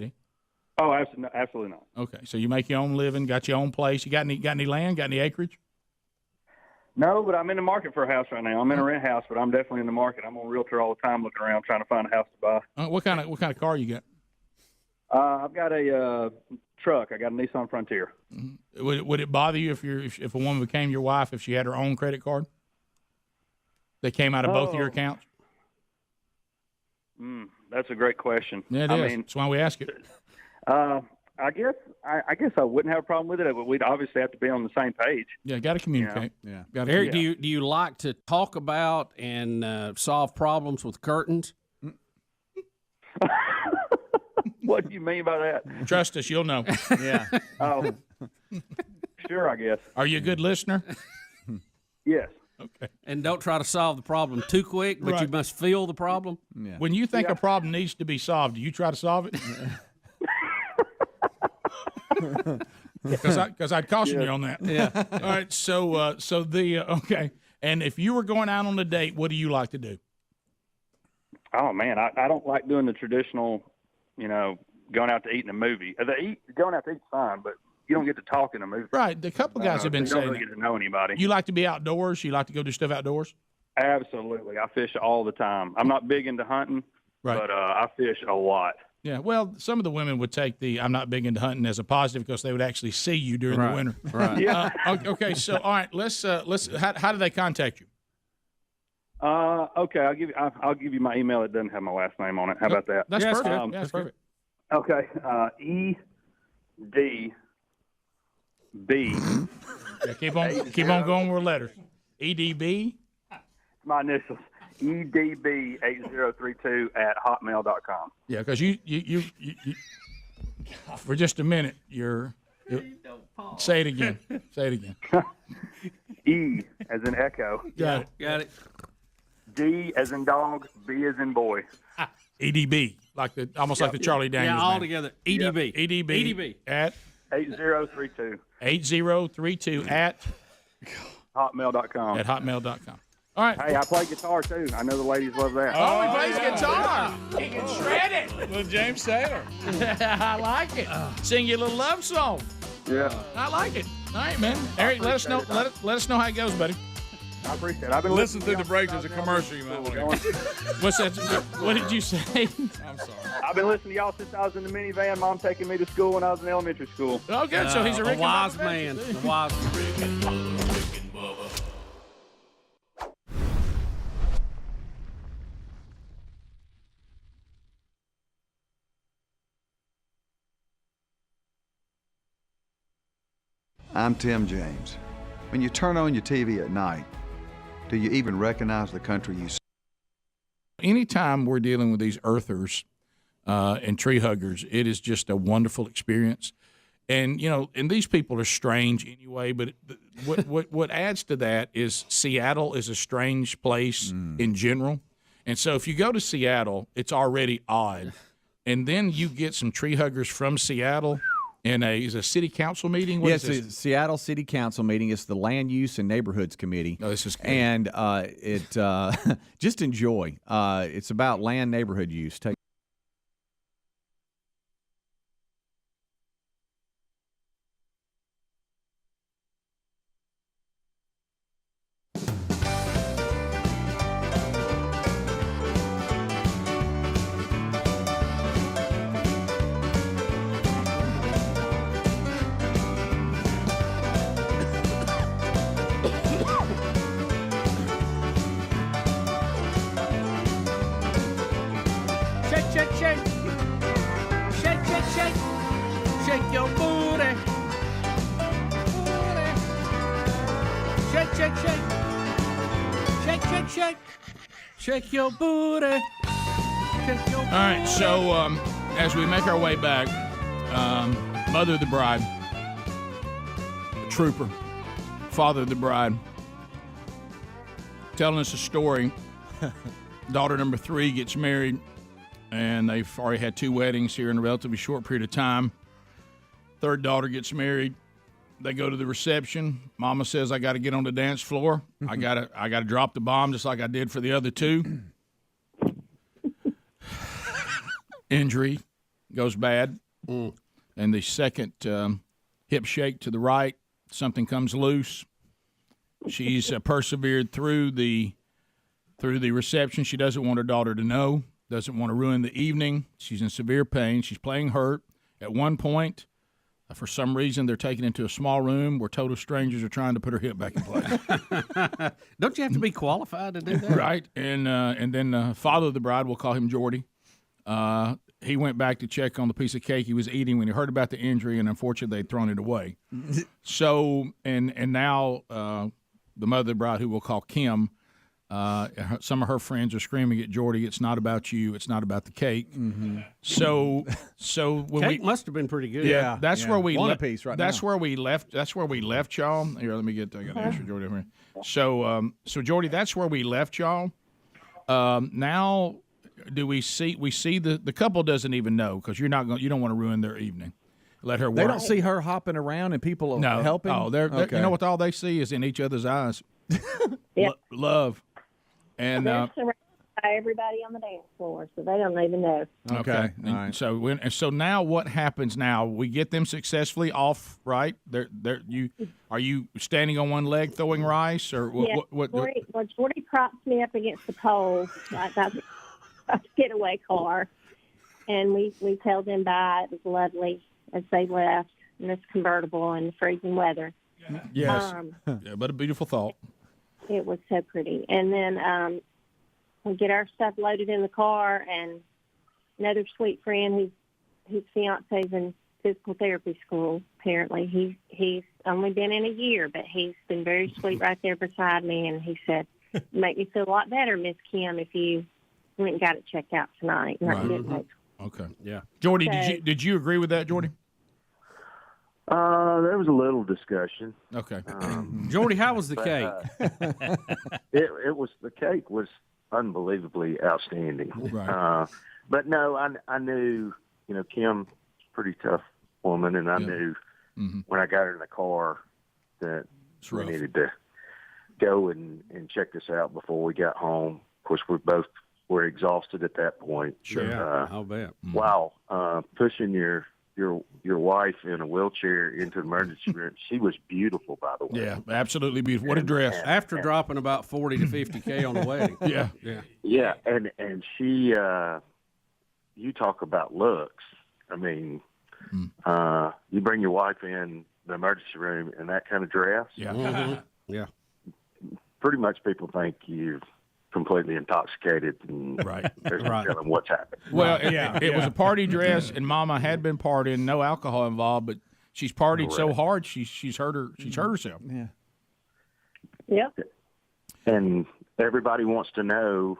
Oh, absolutely not. Okay, so you make your own living, got your own place. You got any land? Got any acreage? No, but I'm in the market for a house right now. I'm in a rent house, but I'm definitely in the market. I'm on Realtor all the time, looking around trying to find a house to buy. What kind of car you got? I've got a truck. I got a Nissan Frontier. Mm-hmm. Would it bother you if a woman became your wife if she had her own credit card? That came out of both of your accounts. That's a great question. Yeah, it is. That's why we ask it. I guess I wouldn't have a problem with it, but we'd obviously have to be on the same page. Yeah, got to communicate. Yeah, Eric, do you like to talk about and solve problems with curtains? What do you mean by that? Trust us, you'll know. Yeah. Oh, sure, I guess. Are you a good listener? Yes. Okay. And don't try to solve the problem too quick, but you must feel the problem. Yeah. When you think a problem needs to be solved, do you try to solve it? Because I'd caution you on that. Yeah. All right. So okay. And if you were going out on a date, what do you like to do? Oh man, I don't like doing the traditional, going out to eat in a movie. Going out to eat's fine, but you don't get to talk in a movie. Right. A couple guys have been you saying don't really get to know anybody. You like to be outdoors. You like to go do stuff outdoors. Absolutely, I fish all the time. I'm not big into hunting, but I fish a lot. Yeah, well, some of the women would take the "I'm not big into hunting" as a positive because they would actually see you during the winter. Right. Yeah. Okay. So, all right. Let's. How do they contact you? Okay. I'll give you my email. It doesn't have my last name on it. How about that? That's perfect. That's perfect. Okay. EDB. Yeah, keep on going with letters. EDB. My initials. EDB8032 @hotmail.com. Yeah, because you for just a minute, say it again. Say it again. E as in echo. Got it. D as in dog. B as in boy. EDB, like the Charlie Daniels. Yeah, all man. together. EDB. EDB. At 8032. 8032 at hotmail.com. At hotmail.com. All right. Hey, I play guitar too. I know the ladies love that. Oh, he plays guitar. He can shred it. Little James Taylor. I like it. Sing you a little love song. Yeah. I like it. All right, man. Eric, let us know. Let us know how it goes, buddy. I appreciate it. I've been Listen through the break. There's a commercial you might want to. What's that? What did you say? I'm sorry. I've been listening to y'all since I was in the minivan. Mom taking me to school when I was in elementary school. Oh, good. So he's a Rick wise man. A wise man. Rick and Bubba. I'm Tim James. When you turn on your TV at night, do you even recognize the country you see? Anytime we're dealing with these earthers and tree huggers, it is just a wonderful experience. And, and these people are strange anyway, but what adds to that is Seattle is a strange place in general. And so if you go to Seattle, it's already odd. And then you get some tree huggers from Seattle. Is a city council meeting? Yes, it's a Seattle City Council meeting. It's the Land Use and Neighborhoods Committee. Oh, this is good. And just enjoy. It's about land neighborhood use. shake, shake. Shake, shake, shake. Shake your booty. Booty. Shake, shake, shake. Shake, shake, shake. Shake your booty. Shake your booty. All right, so as we make our way back, mother of the bride, trooper, father of the bride, telling us a story. Daughter number 3 gets married, and they've already had 2 weddings here in a relatively short period of time. Third daughter gets married. They go to the reception. Mama says, I got to get on the dance floor. I gotta drop the bomb just like I did for the other 2. Injury goes bad. And the second hip shake to the right, something comes loose. She's persevered through the reception. She doesn't want her daughter to know, doesn't want to ruin the evening. She's in severe pain. She's playing hurt. At one point, for some reason, they're taken into a small room where total strangers are trying to put her hip back in place. Don't you have to be qualified to do that? Right. And then father of the bride, we'll call him Jordy. He went back to check on the piece of cake he was eating when he heard about the injury, and unfortunately, they'd thrown it away. So, and now the mother of the bride, who we'll call Kim, some of her friends are screaming at Jordy, "It's not about you. It's not about the cake." Mm-hmm. So when cake must have been pretty good. Yeah, that's where we want a piece right That's now. where we left. That's where we left y'all. Here, let me get. I got an extra Jordy over here. So Jordy, that's where we left y'all. Now, do we see the couple doesn't even know because you don't want to ruin their evening. Let her work. They don't see her hopping around and people helping? Oh, they're okay. You know what all they see is in each other's eyes. Love. And they're surrounded by everybody on the dance floor, so they don't even know. Okay. All right. So now what happens now? We get them successfully off, right? Are you standing on one leg throwing rice or what? Jordy props me up against the pole like that's a getaway car, and we tell them bye. It was lovely as they left in this convertible in the freezing weather. Yes. Yeah, but a beautiful thought. It was so pretty. And then we get our stuff loaded in the car, and another sweet friend whose fiance's in physical therapy school, apparently. He's only been in a year, but he's been very sweet right there beside me, and he said, "Make me feel a lot better, Miss Kim, if you went and got it checked out tonight." Right. Okay. Yeah. Jordy, did you agree with that, Jordy? There was a little discussion. Okay. Jordy, how was the cake? The cake was unbelievably outstanding. Right. But no, I knew, Kim's a pretty tough woman, and I knew when I got her in the car that we needed to go and check this out before we got home. Of course, we both were exhausted at that point. Sure. Yeah, I'll bet. Wow. Pushing your wife in a wheelchair into the emergency room. She was beautiful, by the way. Yeah, absolutely beautiful. What a dress. After dropping about 40 to 50K on the wedding. Yeah, and she, you talk about looks. I mean, you bring your wife in the emergency room in that kind of dress. Yeah. Mm-hmm. Yeah. Pretty much people think you've completely intoxicated and there's no telling what's happened. Well, it was a party dress, and Mama had been partying, no alcohol involved, but she's partied so hard she's hurt herself. Yeah. Yep. And everybody wants to know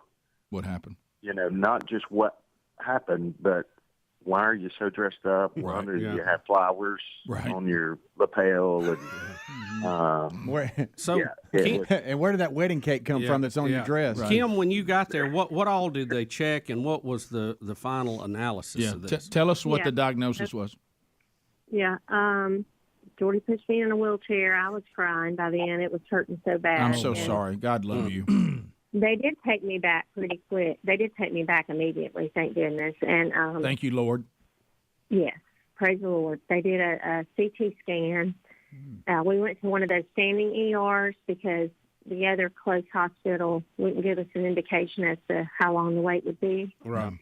what happened. Not just what happened, but why are you so dressed up? Why do you have flowers on your lapel? And and where did that wedding cake come from that's on your dress? Kim, when you got there, what all did they check, and what was the final analysis of this? Tell us what the diagnosis was. Yeah. Jordy pushed me in a wheelchair. I was crying by the end. It was hurting so bad. I'm so sorry. God love you. They did take me back pretty quick. They did take me back immediately, thank goodness. And thank you, Lord. Yes, praise the Lord. They did a CT scan. We went to one of those standing ERs because the other close hospital wouldn't give us an indication as to how long the wait would be. Right.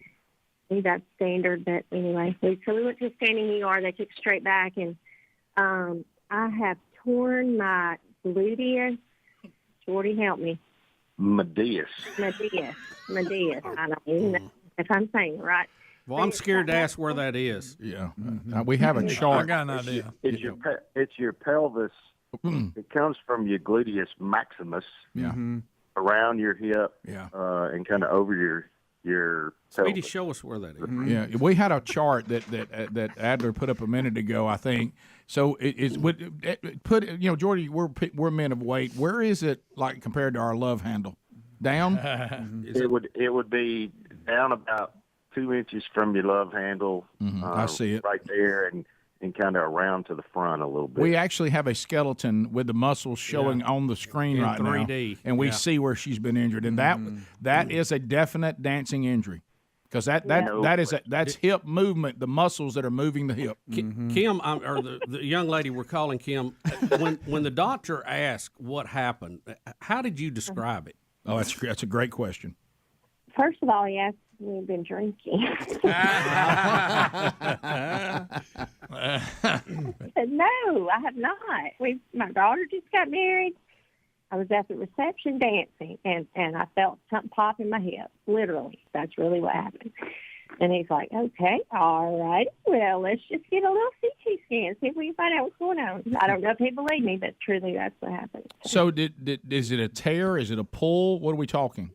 That's standard, but anyway. So we went to a standing ER. They took us straight back, and I have torn my gluteus. Jordy, help me. Medius. I don't even know if I'm saying it right. Well, I'm scared to ask where that is. Yeah, we have a chart. I got an idea. It's your pelvis. It comes from your gluteus maximus. Yeah. Around your hip. Yeah. And kind of over your Speedy, pelvis. show us where that is. Yeah, we had a chart that Adler put up a minute ago, I think. So it's Jordy, we're men of weight. Where is it like compared to our love handle? Down? It would be down about 2 inches from your love handle. I see it right there, and kind of around to the front a little bit. We actually have a skeleton with the muscles showing on the screen In right 3D. now, and we see where she's been injured, and that is a definite dancing injury. Because that's hip movement, the muscles that are moving the hip. Kim, or the young lady we're calling Kim, when the doctor asked what happened, how did you describe it? Oh, that's a great question. First of all, he asked if we've been drinking. I said, no, I have not. My daughter just got married. I was at the reception dancing, and I felt something pop in my hip, literally. That's really what happened. And he's like, okay, all right, well, let's just get a little CT scan, see if we can find out what's going on. I don't know if he believed me, but truly that's what happened. So is it a tear? Is it a pull? What are we talking?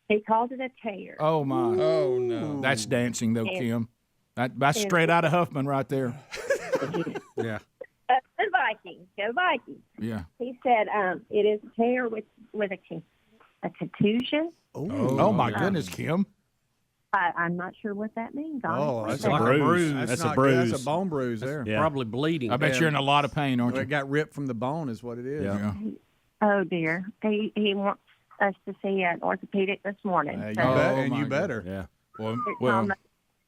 He called it a tear. Oh, my. Oh, no. That's dancing, though, Kim. That's straight out of Huffman right there. Yeah. Go Vikings. Go Vikings. Yeah. He said it is a tear with a contusion. Oh my goodness, Kim. I'm not sure what that means. Oh, honestly. that's a bruise. That's a bruise. That's a bone bruise there. Yeah. Probably bleeding. I bet you're in a lot of pain, aren't you? It got ripped from the bone is what it is. Yeah. Oh, dear. He wants us to see an orthopedic this morning. You better. Yeah. It's on the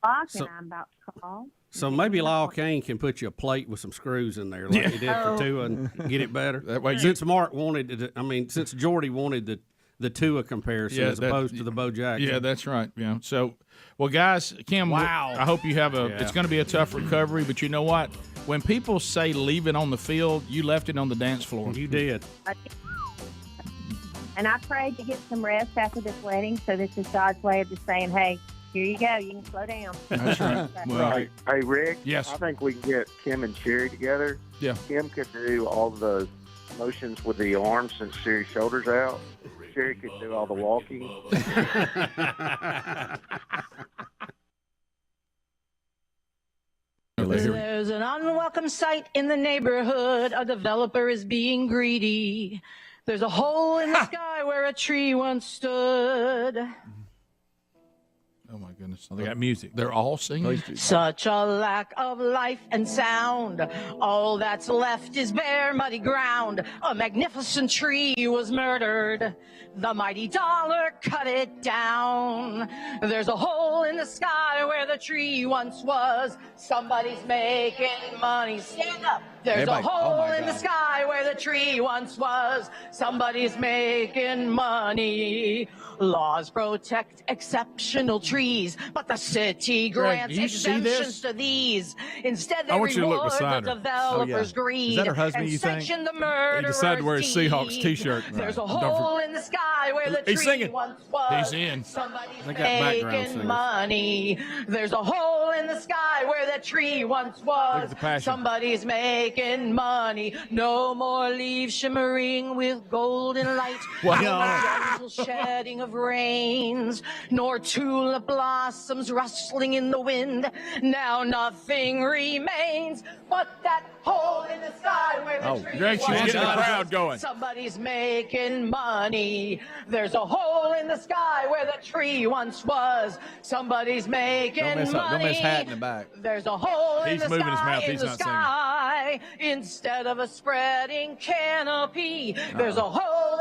clock, and I'm about to call. So maybe Lyle Kane can put you a plate with some screws in there, like he did for Tua, and get it better. That way, since Mark wanted since Jordy wanted the Tua comparison as opposed to the Bo Jackson. Yeah, that's right. Yeah. So, well, guys, Kim, I hope you have it's going to be a tough recovery, but you know what? When people say leave it on the field, you left it on the dance floor. You did. And I prayed to get some rest after this wedding, so this is God's way of just saying, hey, here you go. You can slow down. That's right. Well, hey, Rick. Yes. I think we can get Kim and Sherry together. Yeah. Kim could do all the motions with the arms since Sherry's shoulders out. Sherry could do all the walking. There's an unwelcome sight in the neighborhood. A developer is being greedy. There's a hole in the sky where a tree once stood. Oh, my goodness. They got music. They're all singing. Such a lack of life and sound. All that's left is bare, muddy ground. A magnificent tree was murdered. The mighty dollar cut it down. There's a hole in the sky where the tree once was. Somebody's making money. Stand up. There's a hole in the sky where the tree once was. Somebody's making money. Laws protect exceptional trees, but the city grants exemptions to these. Instead, they reward the developer's greed. Is that her husband, and you think? sanction the murderer's He decided to wear his Seahawks deed. T-shirt. There's a hole in the sky where the He's tree singing. once was. He's in. Somebody's They got background making singers. money. There's a hole in the sky where the tree once was. at the passion. Somebody's making money. No more leaves shimmering with golden light. Wow. No gentle shedding of rains, nor tulip blossoms rustling in the wind. Now nothing remains but that hole in the sky where the tree Greg, she's once getting the was. crowd going. Somebody's making money. There's a hole in the sky where the tree once was. Somebody's making money. Don't miss Hat in the back. There's a hole in He's the moving his sky mouth. in He's the not singing. sky. Instead of a spreading canopy, there's a hole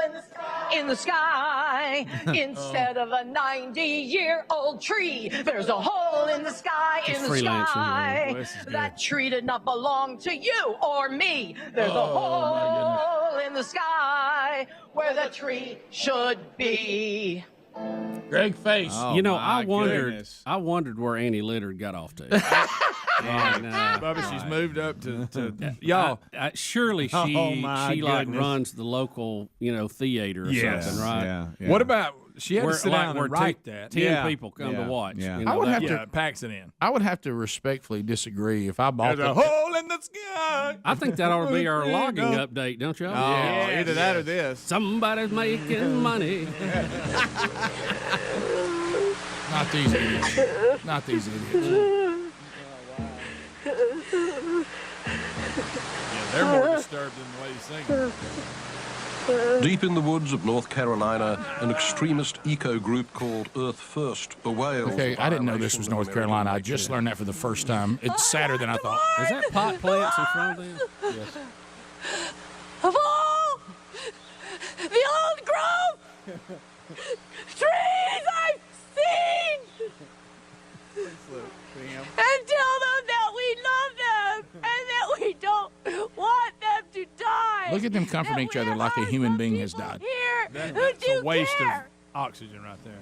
in the sky. Instead of a 90-year-old tree, there's a hole in the sky in the freelancing, sky. Well, this is good. That tree did not belong to you or me. There's a hole in the sky where the tree should be. Greg Face. Oh, You know, my I wondered goodness. where Annie Littard got off to. And, Bubba, she's moved up to y'all. Surely Oh, my she like goodness. runs the local, theater or something, right? Yeah. What about She had to sit down and write that. 10 people come to watch. Yeah. You know, I would have Yeah, to it packs it in. I would have to respectfully disagree if I bought There's a hole in the sky. I think that ought to be our logging update, don't y'all? Yeah, either that or this. Somebody's making money. Not these idiots. Not these idiots. Yeah, they're more disturbed than the lady singing. Deep in the woods of North Carolina, an extremist eco group called Earth First bewails. Okay, I didn't know this was North Carolina. I just learned that for the first time. It's sadder than I thought. Is that pot plants in front of them? Yes. Of all the old growth trees I've seen, and tell them that we love them and that we don't want them to die. Look at them comforting each other like a human being has died. Here, That's who do a waste care? of oxygen right there.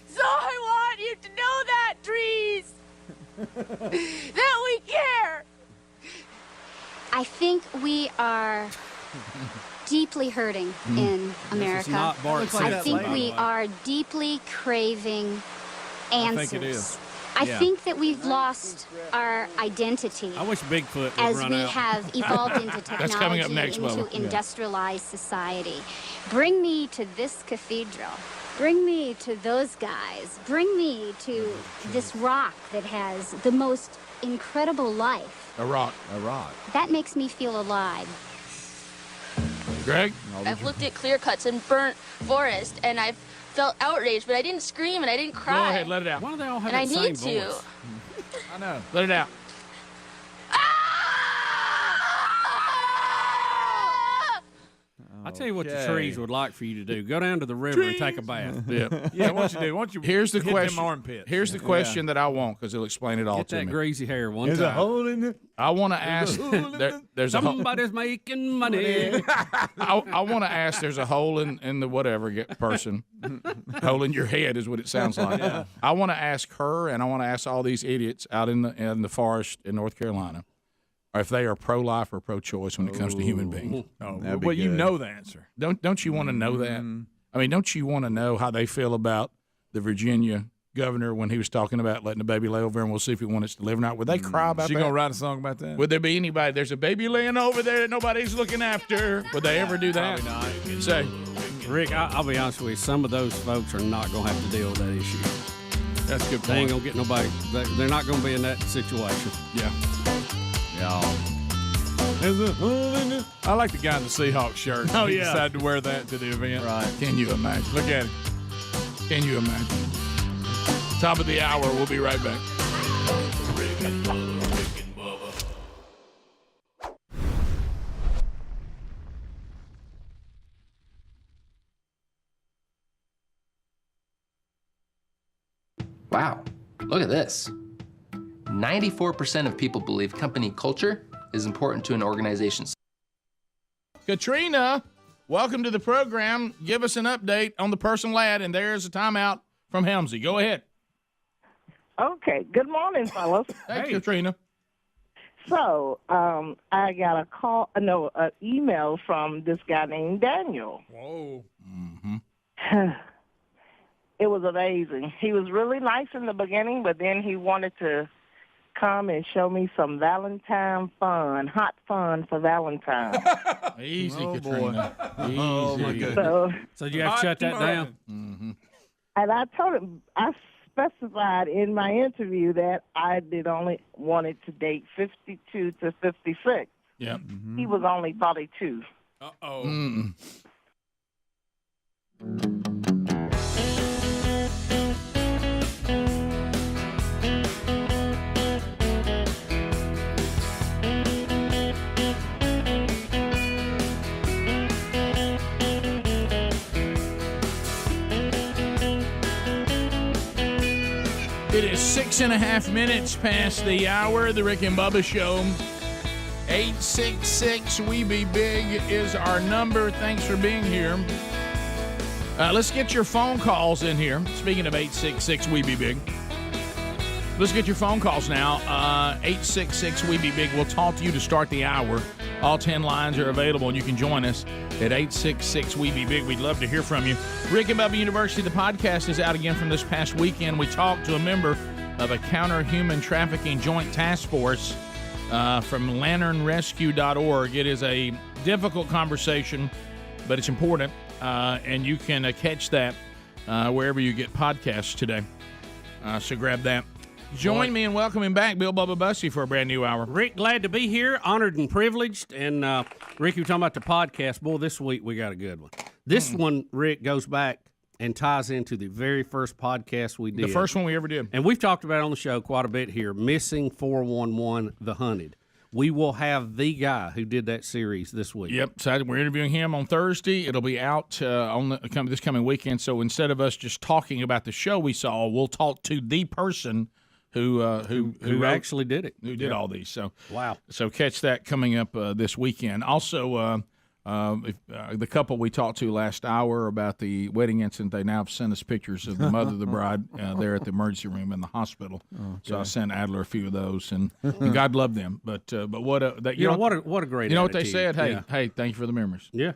So I want you to know that, trees, that we care. I think we are deeply hurting in America. not Bart I Simpson, think by the we way. are deeply craving answers. think it is. I Yeah. think that we've lost our identity I wish Bigfoot would as run we out. have evolved into That's coming up technology, next, into Bubba. Yeah. industrialized society. Bring me to this cathedral. Bring me to those guys. Bring me to this rock that has the most incredible life. A rock. A rock. That makes me feel alive. Greg? I've looked at clear cuts and burnt forest, and I've felt outraged, but I didn't scream and I didn't cry. Go ahead, let it out. Why do they all have And I that need same to. voice? I know. Let it out. I tell you what the Okay. trees would like for you to do. Go down to the river and take a bath. Yeah. Yeah, what you do? Why don't you Here's the hit question. them armpits? Here's the question that I want because it'll explain it all Get to that me. greasy hair one There's a time. hole in it. I want to ask. There's a hole. Somebody's making money. I want to ask. There's a hole in the whatever person. Hole in your head is what it sounds like. Yeah. I want to ask her, and I want to ask all these idiots out in the forest in North Carolina, if they are pro-life or pro-choice when it comes to human beings. Oh, That'd be well, you good. know the answer. Don't you want to know that? I mean, don't you want to know how they feel about the Virginia governor when he was talking about letting the baby lay over and we'll see if he wants to live or not? Would they cry about She that? gonna write a song about that? Would there be anybody? There's a baby laying over there that nobody's looking after. Would they ever do that? Probably not. Say, Rick, I'll be honest with you. Some of those folks are not going to have to deal with that issue. That's a good They ain't point. going to get nobody. They're not going to be in that situation. yeah. I like the guy in the Seahawks shirt. Oh, He yeah. decided to wear that to the event. Right. Can you imagine? Look at it. Can you imagine? Top of the hour. We'll be right back. Rick and Bubba. Wow, look at this. 94% of people believe company culture is important to an organization's. Katrina, welcome to the program. Give us an update on the person lad, and there's a timeout from Helmsy. Go ahead. Okay. Good morning, fellas. Hey, Katrina. So, I got an email from this guy named Daniel. Whoa. It was amazing. He was really nice in the beginning, but then he wanted to come and show me some Valentine fun, hot fun for Valentine. Easy, Oh, Katrina. Easy. Oh, my goodness. So did you have to shut that down? Mm-hmm. And I told him, I specified in my interview that I did only wanted to date 52 to 56. Yep. He was only 42. Uh-oh. Mm-mm. It is 6.5 minutes past the hour of the Rick and Bubba Show. 866-WE-BE-BIG is our number. Thanks for being here. Let's get your phone calls in here. Speaking of 866-WE-BE-BIG. Let's get your phone calls now. 866-WE-BE-BIG. We'll talk to you to start the hour. All 10 lines are available, and you can join us at 866-WE-BE-BIG. We'd love to hear from you. Rick and Bubba University, the podcast, is out again from this past weekend. We talked to a member of a counter-human trafficking joint task force from lanternrescue.org. It is a difficult conversation, but it's important, and you can catch that wherever you get podcasts today. So grab that. Join me in welcoming back Bill Bubba Bussey for a brand new hour. Rick, glad to be here, honored and privileged. And Rick, you were talking about the podcast. Boy, this week we got a good one. This one, Rick, goes back and ties into the very first podcast we did. The first one we ever did. And we've talked about it on the show quite a bit here, Missing 411, The Hunted. We will have the guy who did that series this week. Yep, so we're interviewing him on Thursday. It'll be out on this coming weekend. So instead of us just talking about the show we saw, we'll talk to the person who actually did it, who did all these. So wow. So catch that coming up this weekend. Also, the couple we talked to last hour about the wedding incident, they now have sent us pictures of the mother of the bride there at the emergency room in the hospital. Okay. So I sent Adler a few of those, and God love them. But what a what a great you know attitude. what they said? Hey, thank you for the memories. Yeah,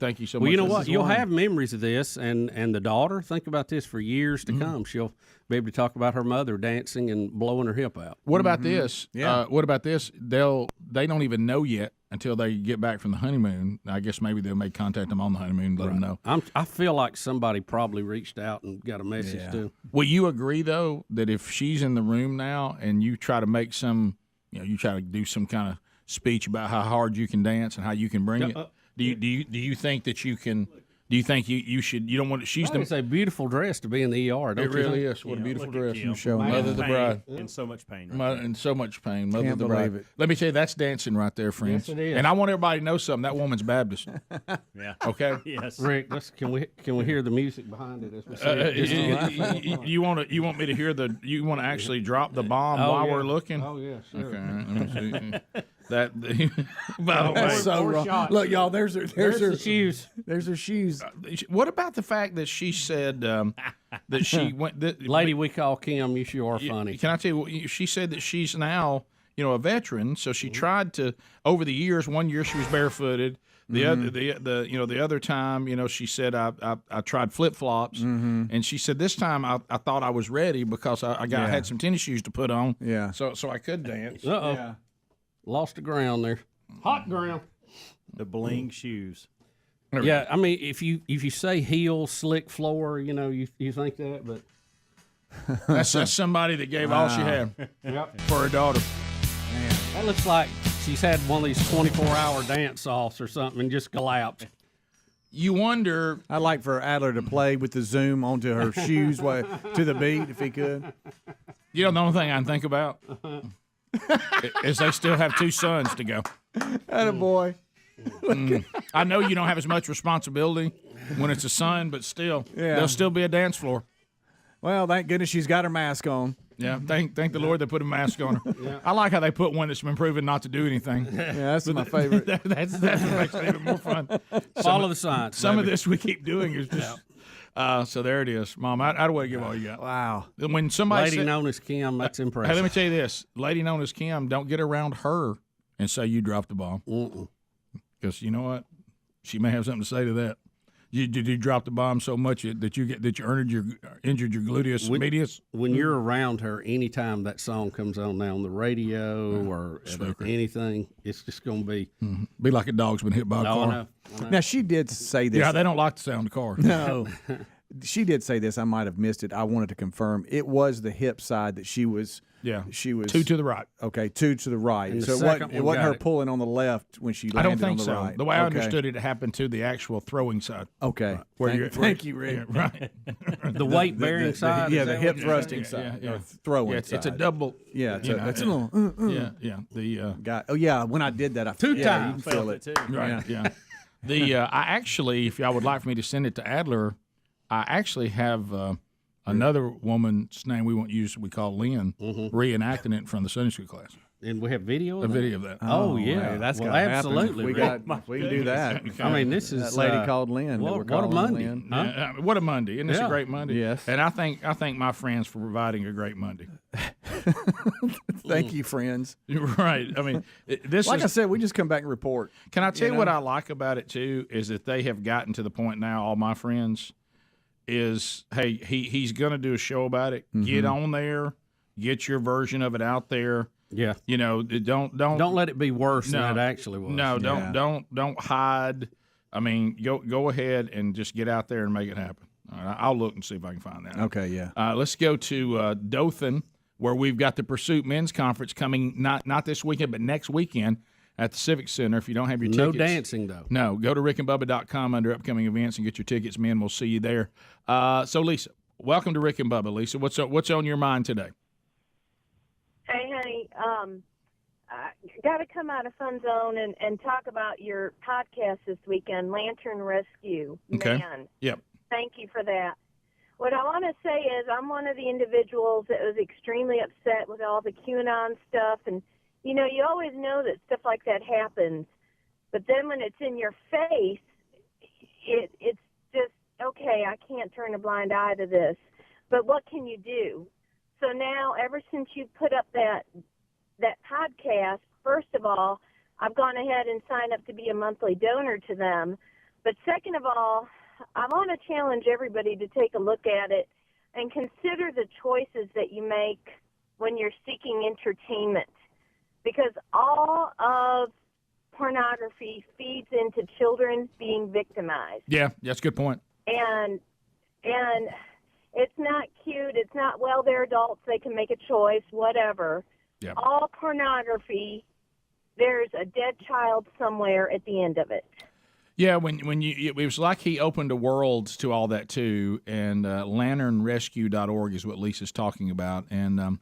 thank you so much. Well, you know what? You'll have memories of this, and the daughter. Think about this for years to come. She'll be able to talk about her mother dancing and blowing her hip out. What about this? What about this? They don't even know yet until they get back from the honeymoon. I guess maybe they'll make contact them on the honeymoon and let them know. I feel like somebody probably reached out and got a message to them. Will you agree, though, that if she's in the room now and you try to make you try to do some kind of speech about how hard you can dance and how you can bring it, do you think that you can? Do you think you should? You don't want to? She's a beautiful dress to be in the ER. Don't it really is. What a beautiful dress. Mother of the bride. In so much pain. In so much pain. Mother Can't of the bride. believe it. Let me tell you, that's dancing right there, friends. Yes, it is. And I want everybody to know something. That woman's Baptist. Yeah. Okay. Yes. Rick, can we hear the music behind it as we say it? You want me to hear you want to actually drop the bomb while we're looking? Oh yeah, sure. Okay. Let me see. By the way, so wrong. Look, y'all, there's her shoes. There's her shoes. What about the fact that she said that she went? Lady we call Kim, you sure are funny. Can I tell you? She said that she's now a veteran, so she tried to over the years. One year she was barefooted. The other time, she said I tried flip flops, and she said this time I thought I was ready because I had some tennis shoes to put on. Yeah. So I could dance. Uh-oh. Yeah. Lost the ground there. Hot ground. The bling shoes. Yeah, I mean, if you say heel, slick floor, you think that, but that's somebody that gave all she had for her daughter. Man, that looks like she's had one of these 24-hour dance-offs or something and just collapsed. You wonder. I'd like for Adler to play with the zoom onto her shoes to the beat if he could. The only thing I can think about is they still have 2 sons to go. Attaboy. I know you don't have as much responsibility when it's a son, but still, there'll still be a dance floor. Well, thank goodness she's got her mask on. Yeah, thank the Lord they put a mask on her. Yeah. I like how they put one that's been proven not to do anything. Yeah, that's my favorite. That's what makes it even more fun. Follow the science. Some of this we keep doing is just. So there it is, Mom. I'd way to give all you got. Wow. When somebody lady known as Kim, that's impressive. Hey, let me tell you this: lady known as Kim, don't get around her and say you dropped the bomb. Because you know what, she may have something to say to that. Did you drop the bomb so much that you injured your gluteus medius? When you're around her, anytime that song comes on now on the radio or anything, it's just going to be like a dog's been hit by a car. I know. Now she did say this. Yeah, they don't like the sound of cars. No, she did say this. I might have missed it. I wanted to confirm it was the hip side that she was. Yeah, she was 2 to the right. Okay, 2 to the right. And so it wasn't her pulling on the left when she landed I don't think on the so. right. The way I understood it, it happened to the actual throwing side. Okay, right. Thank you, Rick. Yeah, right. The weight bearing side. Yeah, the hip thrusting side. Yeah. Throwing side. It's a double. Yeah, it's a little. Yeah. The guy. Oh yeah, when I did that, I 2 times. You can feel it too. Right. Yeah. I actually, if y'all would like for me to send it to Adler, I actually have. Another woman's name we won't use, we call Lynn, reenacting it from the Sunday school class. And we have video of video of that. Oh, yeah. That's well, absolutely. We can do that. I mean, this is that lady called Lynn. What a Monday. What a Monday. Isn't this a great Monday? Yes. And I thank my friends for providing a great Monday. Thank you, friends. Right. I mean, this like is, I said, we just come back and report. Can I tell you know? what I like about it too is that they have gotten to the point now. All my friends is, hey, he's going to do a show about it. Mm-hmm. Get on there, get your version of it out there. Yeah. You know, don't let it be worse than it actually was. No, don't hide. I mean, go ahead and just get out there and make it happen. All right, I'll look and see if I can find that. Okay, yeah. Let's go to Dothan, where we've got the Pursuit Men's Conference coming not this weekend, but next weekend at the Civic Center. If you don't have your tickets. No dancing, though. No, go to rickandbubba.com under upcoming events and get your tickets. Men, we'll see you there. So, Lisa, welcome to Rick and Bubba. Lisa, what's on your mind today? Hey, honey, got to come out of Fun Zone and talk about your podcast this weekend, Lantern Rescue. Okay. Man, Yep. thank you for that. What I want to say is I'm one of the individuals that was extremely upset with all the QAnon stuff. And, you know, you always know that stuff like that happens. But then when it's in your face, it's just, okay, I can't turn a blind eye to this. But what can you do? So now, ever since you put up that podcast, first of all, I've gone ahead and signed up to be a monthly donor to them. But second of all, I want to challenge everybody to take a look at it and consider the choices that you make when you're seeking entertainment. Because all of pornography feeds into children being victimized. Yeah, that's a good point. And it's not cute. It's not, well, they're adults. They can make a choice, whatever. Yep. All pornography, there's a dead child somewhere at the end of it. Yeah, when it was like he opened a world to all that too, and lanternrescue.org is what Lisa's talking about, and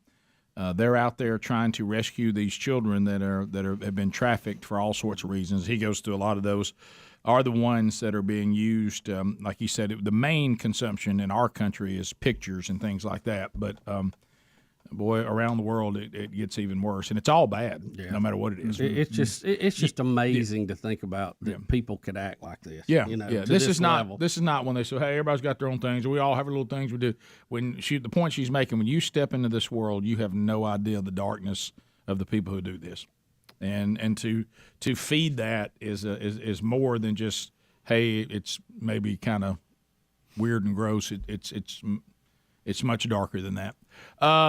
they're out there trying to rescue these children that have been trafficked for all sorts of reasons. He goes through a lot of those. Are the ones that are being used, like he said, the main consumption in our country is pictures and things like that. But boy, around the world it gets even worse, and it's all bad, no matter what it is. It's just amazing to think about that people could act like this. Yeah, you know, yeah. to This is level. not when they say, "Hey, everybody's got their own things. We all have our little things we do." The point she's making, when you step into this world, you have no idea the darkness of the people who do this. And to feed that is more than just, hey, it's maybe kind of weird and gross. It's much darker than that.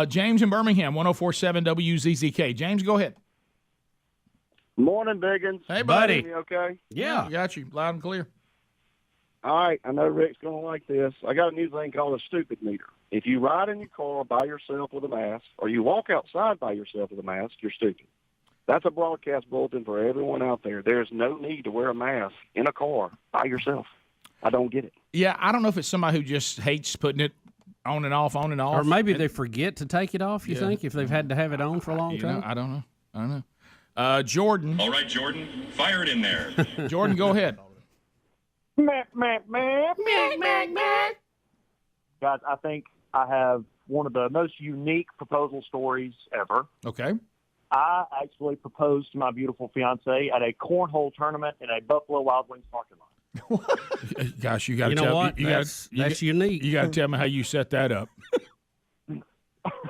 James in Birmingham, 104.7 WZZK. James, go ahead. Morning, Biggins. Hey, buddy. You okay? Yeah, got you loud and clear. All right, I know Rick's going to like this. I got a new thing called a stupid meter. If you ride in your car by yourself with a mask, or you walk outside by yourself with a mask, you're stupid. That's a broadcast bulletin for everyone out there. There's no need to wear a mask in a car by yourself. I don't get it. Yeah, I don't know if it's somebody who just hates putting it on and off. Or maybe they forget to take it off, you think, if they've had to have it on for a long time? I don't know. Jordan. All right, Jordan, fire it in there. Jordan, go ahead. Guys, I think I have one of the most unique proposal stories ever. Okay. I actually proposed to my beautiful fiance at a cornhole tournament in a Buffalo Wild Wings parking lot. Gosh, you got to You know tell what? me. That's unique. You got to tell me how you set that up.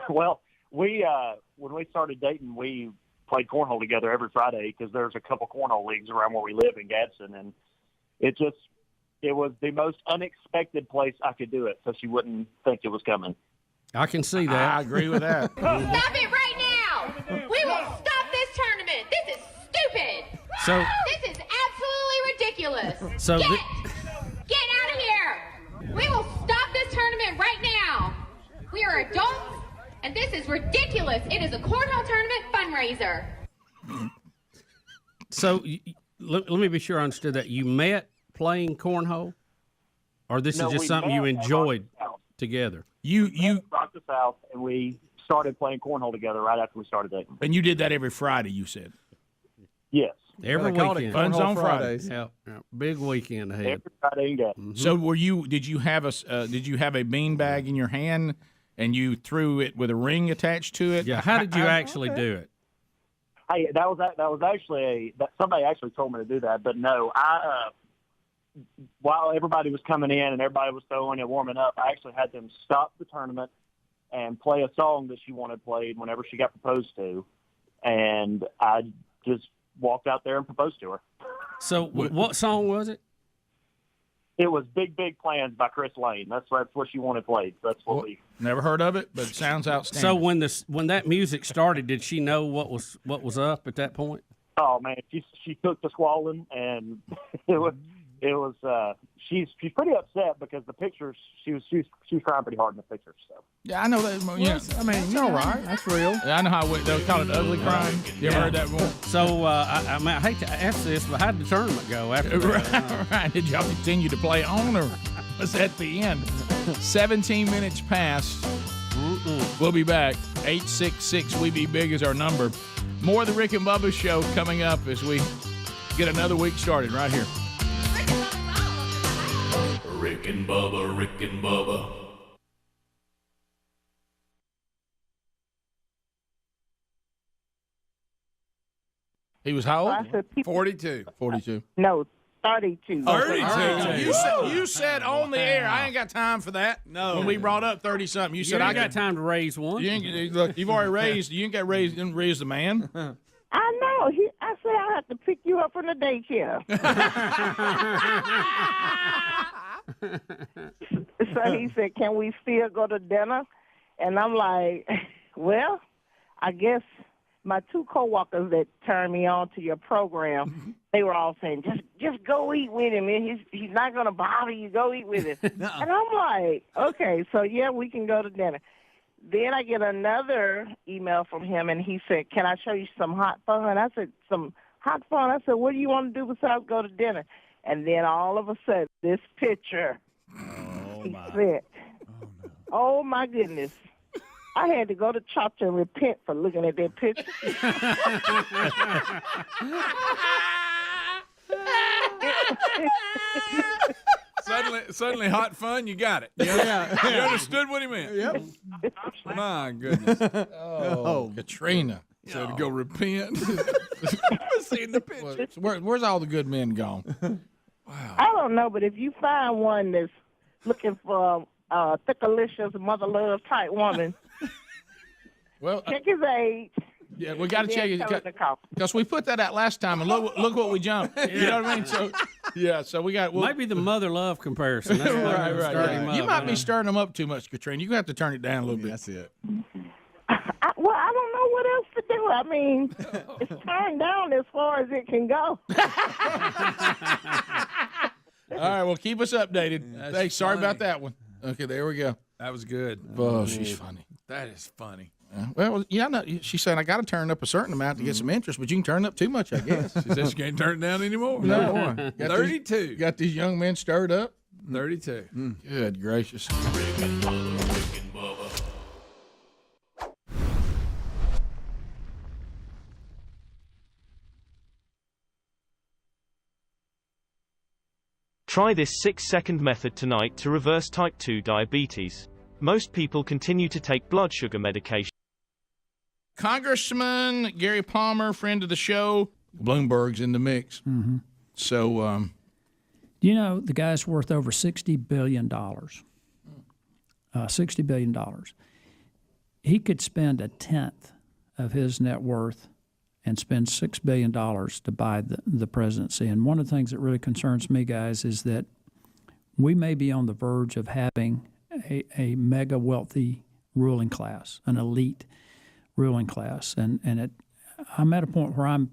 Well, when we started dating, we played cornhole together every Friday because there's a couple cornhole leagues around where we live in Gadsden, and it was the most unexpected place I could do it, so she wouldn't think it was coming. I can see that. I agree with that. Stop it right now! We will stop this tournament. This is stupid. So This is absolutely ridiculous. So Get out of here! We will stop this tournament right now. We are adults, and this is ridiculous. It is a cornhole tournament fundraiser. So let me be sure I understood that. You met playing cornhole? Or this No, is just we something you met at enjoyed Rock the South. together? You Rock the South, and we started playing cornhole together right after we started dating. And you did that every Friday, you said. Yes. Every They called it weekend. Fun Zone Fridays. Yep. Big weekend ahead. Every Friday and Gadsden. So did you have a beanbag in your hand and you threw it with a ring attached to it? Yeah. How did you actually do it? Hey, that was actually somebody actually told me to do that, but no, while everybody was coming in and everybody was throwing and warming up, I actually had them stop the tournament, and play a song that she wanted played whenever she got proposed to. And I just walked out there and proposed to her. So what song was it? It was Big Big Plans by Chris Lane. That's what she wanted played. That's what we. Never heard of it, but it sounds outstanding. So when that music started, did she know what was up at that point? Oh man, she took to squalling, and it was she's pretty upset because the pictures she was crying pretty hard in the pictures. So Yeah, I know that. Yeah, I mean, you're all right. That's real. Yeah, I know how they'll call it ugly crying. You ever heard that before? So I hate to ask this, but how did the tournament go after that? Right. Did y'all continue to play on, or was at the end? 17 minutes past. We'll be back. 866-WE-BE-BIG is our number. More of the Rick and Bubba Show coming up as we get another week started right here. Rick and Bubba, Rick and Bubba. He was how old? 42. 42. No, 32. 32. You said on the air, I ain't got time for that. No. When we brought up 30-something, you said I got time to raise one. Look, you've already raised. You ain't got raised. Didn't raise the man. I know. I said I have to pick you up from the daycare. So he said, "Can we still go to dinner?" And I'm like, "Well, I guess." My two coworkers that turned me on to your program, they were all saying, "Just go eat with him. He's not going to bother you. Go eat with him." And I'm like, "Okay, so yeah, we can go to dinner." Then I get another email from him, and he said, "Can I show you some hot fun?" I said, "Some hot fun?" I said, "What do you want to do besides go to dinner?" And then all of a sudden, this picture, he said, "Oh my goodness." I had to go to church and repent for looking at that picture. Suddenly, hot fun. You got it. You understood what he meant. Yep. My goodness. Oh, Katrina. So to go repent. Seeing the picture. Where's all the good men gone? I don't know, but if you find one that's looking for a thickalicious mother love type woman, well, check his age. Yeah, we got to check it because we put that out last time, and look what we jumped. You know what I mean? So so we got maybe the mother love comparison. That's right. You might be stirring them up too much, Katrina. You have to turn it down a little bit. That's it. Well, I don't know what else to do. I mean, it's turned down as far as it can go. All right, well, keep us updated. Hey, sorry about that one. Okay, there we go. That was good. Oh, she's funny. That is funny. Well, yeah, no, she said I got to turn up a certain amount to get some interest, but you can turn up too much, I guess. She said she can't turn it down anymore. No more. 32. Got these young men stirred up. 32. Good gracious. Rick and Bubba. Try this 6-second method tonight to reverse type 2 diabetes. Most people continue to take blood sugar medication. Congressman Gary Palmer, friend of the show, Bloomberg's in the mix. Mm-hmm. So, you know, the guy's worth over $60 billion. $60 billion. He could spend a tenth of his net worth and spend $6 billion to buy the presidency. And one of the things that really concerns me, guys, is that we may be on the verge of having a mega wealthy ruling class, an elite ruling class. And I'm at a point where I'm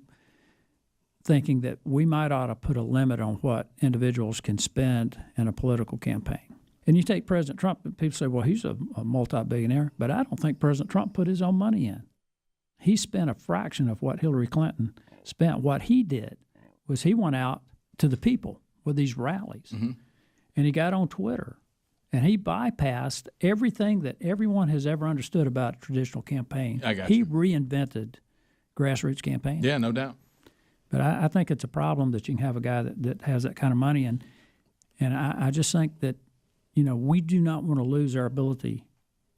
thinking that we might ought to put a limit on what individuals can spend in a political campaign. And you take President Trump, people say, well, he's a multi-billionaire, but I don't think President Trump put his own money in. He spent a fraction of what Hillary Clinton spent. What he did was he went out to the people with these rallies, and he got on Twitter, and he bypassed everything that everyone has ever understood about a traditional campaign. He reinvented grassroots campaigns. Yeah, no doubt. But I think it's a problem that you can have a guy that has that kind of money, and I just think that, you know, we do not want to lose our ability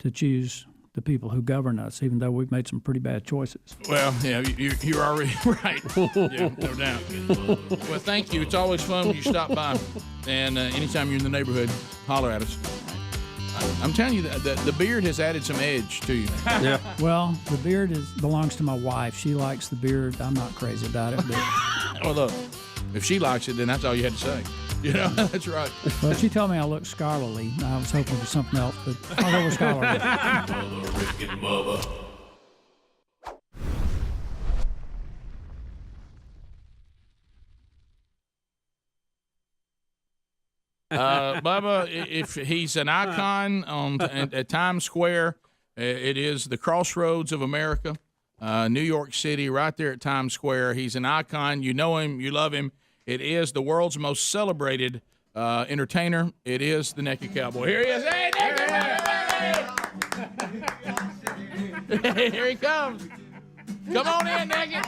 to choose the people who govern us, even though we've made some pretty bad choices. Well, yeah, you're already right. Yeah, no doubt. Well, thank you. It's always fun when you stop by. And anytime you're in the neighborhood, holler at us. I'm telling you, the beard has added some edge to you. Yeah. Well, the beard belongs to my wife. She likes the beard. I'm not crazy about it. But Well, look, if she likes it, then that's all you had to say. You know, that's right. well, she told me I look scholarly. I was hoping for something else, but I'll go with scholarly. Bubba, Rick and Bubba. Bubba, if he's an icon at Times Square, it is the crossroads of America, New York City, right there at Times Square. He's an icon. You know him. You love him. It is the world's most celebrated entertainer. It is the Naked Cowboy. Here he is. Hey, Naked! Here he comes. Come on in, Naked.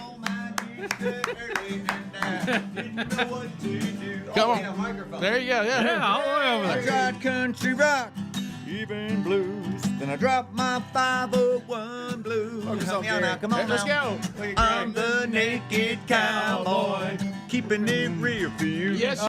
Come on. There you go. Yeah. I tried country rock, even blues. Then I dropped my 501 blues. Help me out now. Come on, let's now. go. I'm the naked cowboy, keeping it real for you. Yes.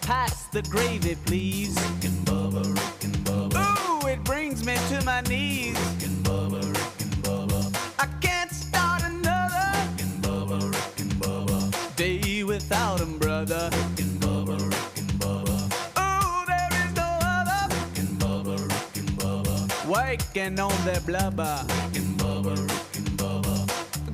Pass the gravy, please. Rick and Bubba, Rick and Bubba. Ooh, it brings me to my knees. Rick and Bubba, Rick and Bubba. I can't start another. Rick and Bubba, Rick and Bubba. Day without 'em, brother. Rick and Bubba, Rick and Bubba. Ooh, there is no other. Rick and Bubba, Rick and Bubba. Waking on their blubber. Rick and Bubba, Rick and Bubba.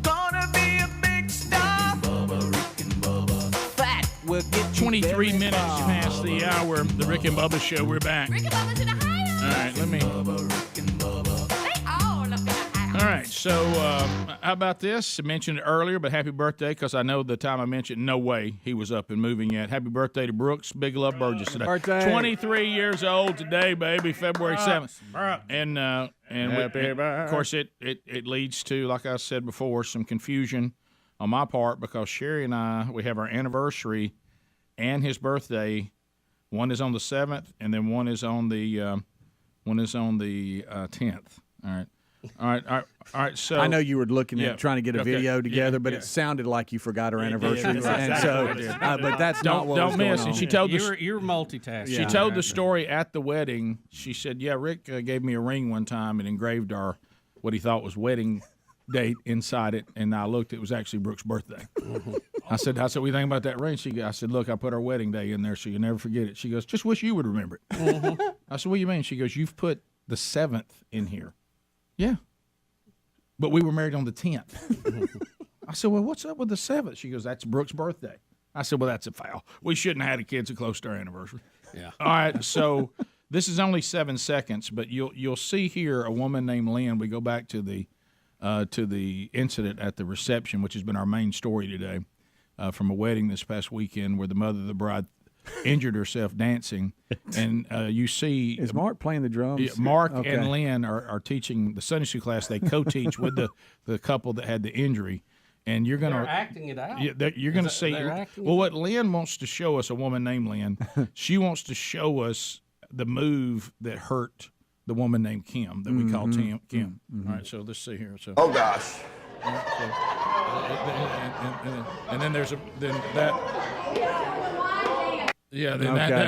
Gonna be a big star. Bubba, Rick and Bubba. Fat will get 23 minutes past the hour. The Rick and Bubba Show. We're back. Rick and Bubba's in the hideout. All right, let me. They all up in the hideout. All right, so how about this? I mentioned it earlier, but happy birthday, because I know the time I mentioned, no way he was up and moving yet. Happy birthday to Brooks. Big love, Burgess today. Birthday. 23 years old today, baby, February 7th. And of course, it leads to, like I said before, some confusion on my part, because Sherry and I, we have our anniversary and his birthday. One is on the 7th, and then one is on the 10th. All right. So I know you were looking at trying to get a video together, but it sounded like you forgot our anniversary, and so. But that's not what was don't miss. going on. And she told You're multitasking. She told the story at the wedding. She said, "Yeah, Rick gave me a ring one time and engraved our what he thought was wedding date inside it, and I looked. It was actually Brooks' birthday." I said, what do you think about that ring? I said, look, I put our wedding day in there so you'll never forget it. She goes, just wish you would remember it. I said, what do you mean? She goes, you've put the 7th in here. Yeah. But we were married on the 10th. I said, well, what's up with the 7th? She goes, that's Brooks' birthday. I said, well, that's a foul. We shouldn't have had a kid so close to our anniversary. Yeah. All right, so this is only 7 seconds, but you'll see here a woman named Lynn. We go back to the incident at the reception, which has been our main story today, from a wedding this past weekend where the mother of the bride injured herself dancing. And you see... Is Mark playing the drums? Yeah, Mark and Lynn are teaching the Sunday school class. They co-teach with the couple that had the injury. And you're going to... They're acting it out. Yeah, you're going to see... Well, what Lynn wants to show us, a woman named Lynn, she wants to show us the move that hurt the woman named Kim, that we call Kim. All right, so let's see here. So, Oh, gosh. and then there's that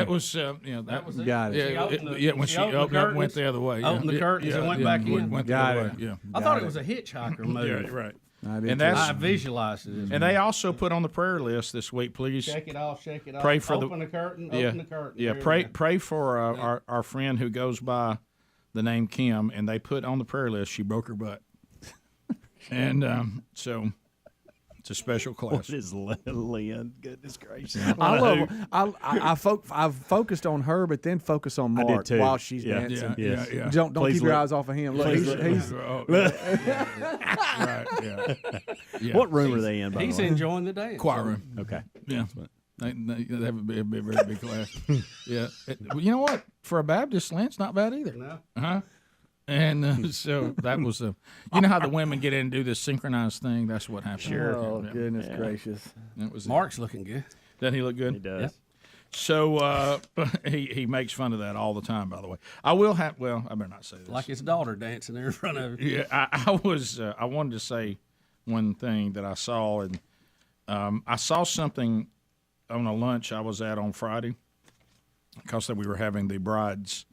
was that was got it. When she opened up, went the other way. Opened the curtains and went back in. Went the other way. Yeah, I thought it was a hitchhiker move. Yeah, right. And I visualized it. And they also put on the prayer list this week, please. Shake it off. Pray for open the curtain. Open the curtain. Yeah, pray for our friend who goes by the name Kim, and they put on the prayer list she broke her butt. And so it's a special class. What is Lynn? Goodness gracious! I love. I've focused on her, but then focus on Mark while she's dancing. Yeah. Don't keep your eyes off of him. Look, he's right. Yeah. What room are they in? By He's the way? enjoying the dance. Choir room. Okay. Yeah. They have a very big class. Yeah. You know what? For a Baptist, Lynn's not bad either. No. Uh-huh. And so that was you know how the women get in and do this synchronized thing? That's what happened. Sure. Oh, goodness gracious. That was Mark's looking good. Doesn't he look good? He does. Yep. So he makes fun of that all the time, by the way. I will have, well, I better not say this. Like his daughter dancing there in front of him. Yeah, I wanted to say one thing that I saw, and I saw something on a lunch I was at on Friday, because we were having the bride's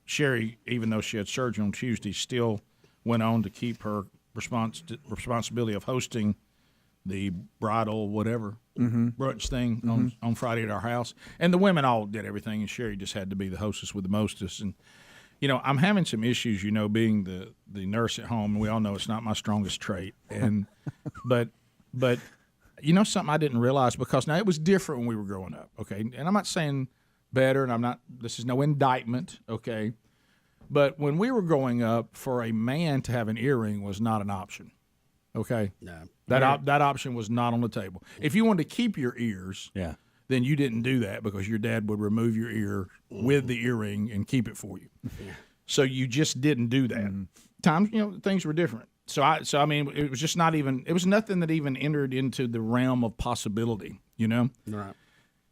Sherry, even though she had surgery on Tuesday, still went on to keep her responsibility of hosting the bridal whatever brunch thing on Friday at our house. And the women all did everything, and Sherry just had to be the hostess with the mostest. And, I'm having some issues, being the nurse at home. And we all know it's not my strongest trait. And but something I didn't realize, because now it was different when we were growing up, okay? And I'm not saying better, and this is no indictment, okay? But when we were growing up, for a man to have an earring was not an option, okay? No. That option was not on the table. If you wanted to keep your ears, then you didn't do that, because your dad would remove your ear with the earring and keep it for you. So you just didn't do that. Times, things were different. So I mean, it was just not even. It was nothing that even entered into the realm of possibility. Right.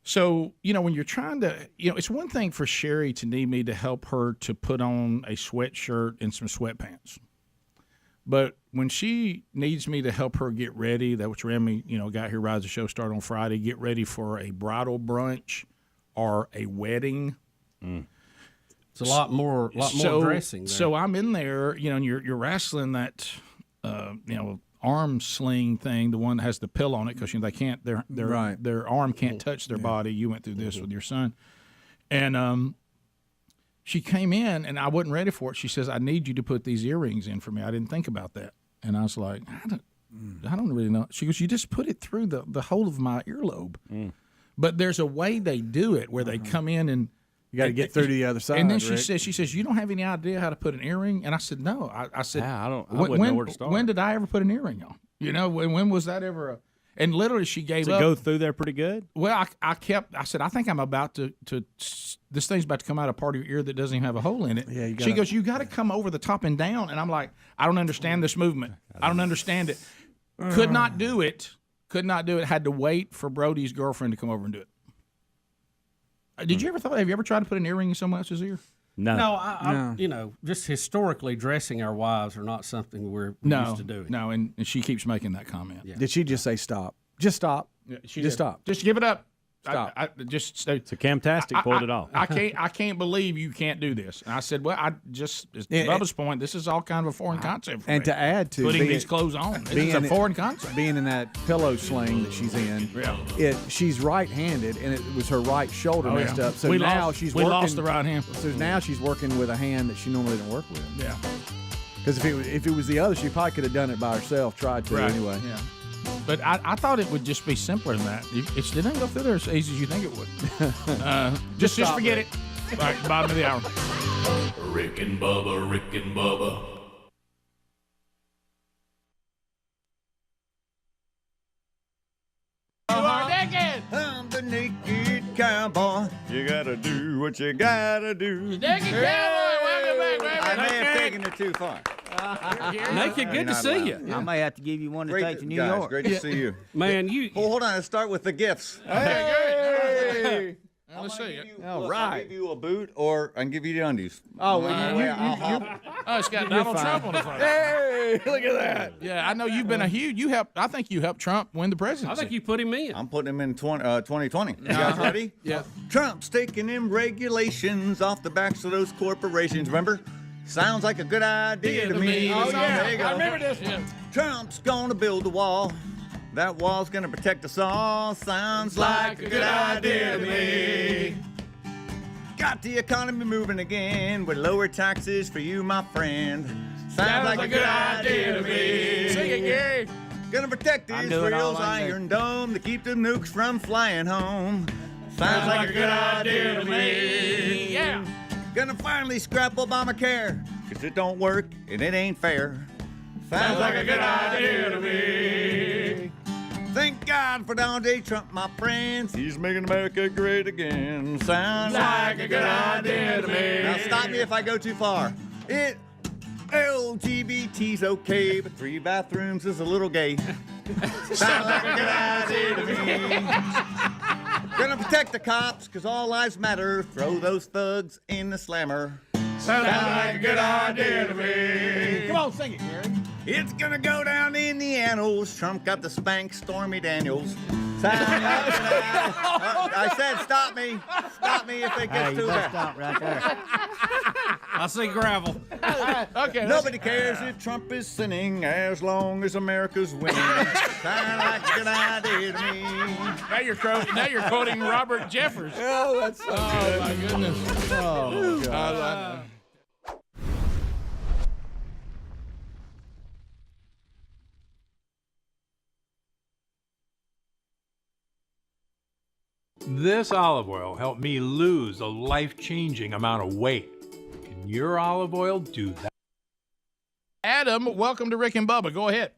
So when you're trying to, it's one thing for Sherry to need me to help her to put on a sweatshirt and some sweatpants. But when she needs me to help her get ready, that which Remy, got here, rides the show, start on Friday, get ready for a bridal brunch or a wedding. It's a lot more dressing there. So I'm in there, and you're wrestling that, arm sling thing, the one that has the pill on it, because they can't, their arm can't touch their body. You went through this with your son, and she came in, and I wasn't ready for it. She says, "I need you to put these earrings in for me." I didn't think about that. And I was like, I don't really know. She goes, "You just put it through the whole of my earlobe." But there's a way they do it where they come in and you got to get through to the other side. And then she says, "You don't have any idea how to put an earring?" And I said, "No." I said, I wouldn't know where to start. When did I ever put an earring on? When was that ever And literally she gave up. Does it go through there pretty good? Well, I said, I think I'm about to this thing's about to come out of part of your ear that doesn't even have a hole in it. Yeah, she goes, "You got to come over the top and down." And I'm like, "I don't understand this movement. I don't understand it." Could not do it. Had to wait for Brody's girlfriend to come over and do it. Have you ever tried to put an earring in someone else's ear? No. Just historically, dressing our wives are not something we're used to doing. No, and she keeps making that comment. Yeah. Did she just say stop? Just stop. Yeah, just stop. Just give it up. Stop. So Camtastic pulled it off. I can't believe you can't do this. And I said, well, Bubba's point, this is all kind of a foreign concept for me. And to add to putting these clothes on, it's a foreign concept. Being in that pillow sling that she's in, she's right-handed, and it was her right shoulder messed up. So now she's working. We lost the right hand. So now she's working with a hand that she normally didn't work with. Yeah. Because if it was the other, she probably could have done it by herself. Tried to anyway. Yeah. But I thought it would just be simpler than that. It didn't go through there as easy as you think it would. Just forget it. All right, bottom of the hour. Rick and Bubba, Rick and Bubba. You are naked. I'm the naked cowboy. You gotta do what you gotta do. Naked cowboy, welcome back, baby. I may have taken it too far. Naked, good to see you. I may have to give you one to take to New York. Great to see you. Man, Well, hold on. Let's start with the gifts. Hey. Let's see it. All right. I'll give you a boot, or I can give you the undies. Oh, it's got Donald Trump on the front. Hey, look at that. Yeah, I know you've been I think you helped Trump win the presidency. I think you put him in. I'm putting him in 2020. You guys ready? Yeah. Trump's taking them regulations off the backs of those corporations. Remember? Sounds like a good idea to me. Oh, yeah. There you go. I remember this. Yeah. Trump's gonna build a wall. That wall's gonna protect us all. Sounds like a good idea to me. Got the economy moving again with lower taxes for you, my friend. Sounds like a good idea to me. Sing it, Gary. Gonna protect Israel's Iron Dome to keep the nukes from flying home. Sounds like a good idea to me. Yeah. Gonna finally scrap Obamacare, 'cause it don't work and it ain't fair. Sounds like a good idea to me. Thank God for Donald J. Trump, my friends. He's making America great again. Sounds like a good idea to me. Now stop me if I go too far. LGBT's okay, but 3 bathrooms is a little gay. Sounds like a good idea to me. Gonna protect the cops, 'cause all lives matter. Throw those thugs in the slammer. Sounds like a good idea to me. Come on, sing it, Gary. It's gonna go down in the annals. Trump got the spank Stormy Daniels. I said stop me. Stop me if it gets too bad. Stop right there. I see gravel. Okay. Nobody cares if Trump is sinning as long as America's winning. Sound like a good idea to me. Now you're quoting Robert Jeffers. Oh, that's so good. Oh my goodness. Oh, God. This olive oil helped me lose a life-changing amount of weight. Can your olive oil do that? Adam, welcome to Rick and Bubba. Go ahead.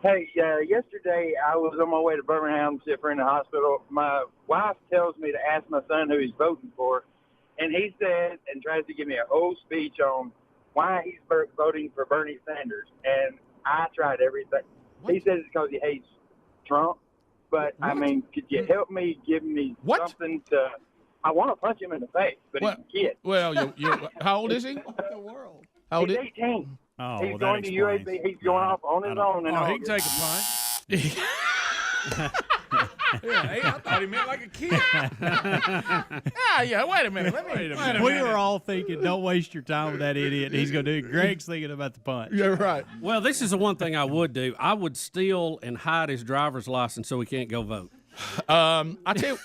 Hey, yesterday I was on my way to Birmingham, sick in the hospital. My wife tells me to ask my son who he's voting for, and he says and tries to give me a whole speech on why he's voting for Bernie Sanders. And I tried everything. What? He says it's because he hates Trump. But, what? I mean, could you help me, give me something to – I want to punch him in the face, but he's a kid. Well, how old is he? What the world? How old He's is 18. Oh, he's going to UAB. He's going off on his own. Oh, he can take a punch. I thought he meant like a kid. Wait a minute. Wait a minute. We were all thinking, don't waste your time with that idiot. He's going to do it. Greg's thinking about the punch. You're right. Well, this is the one thing I would do. I would steal and hide his driver's license so he can't go vote. I tell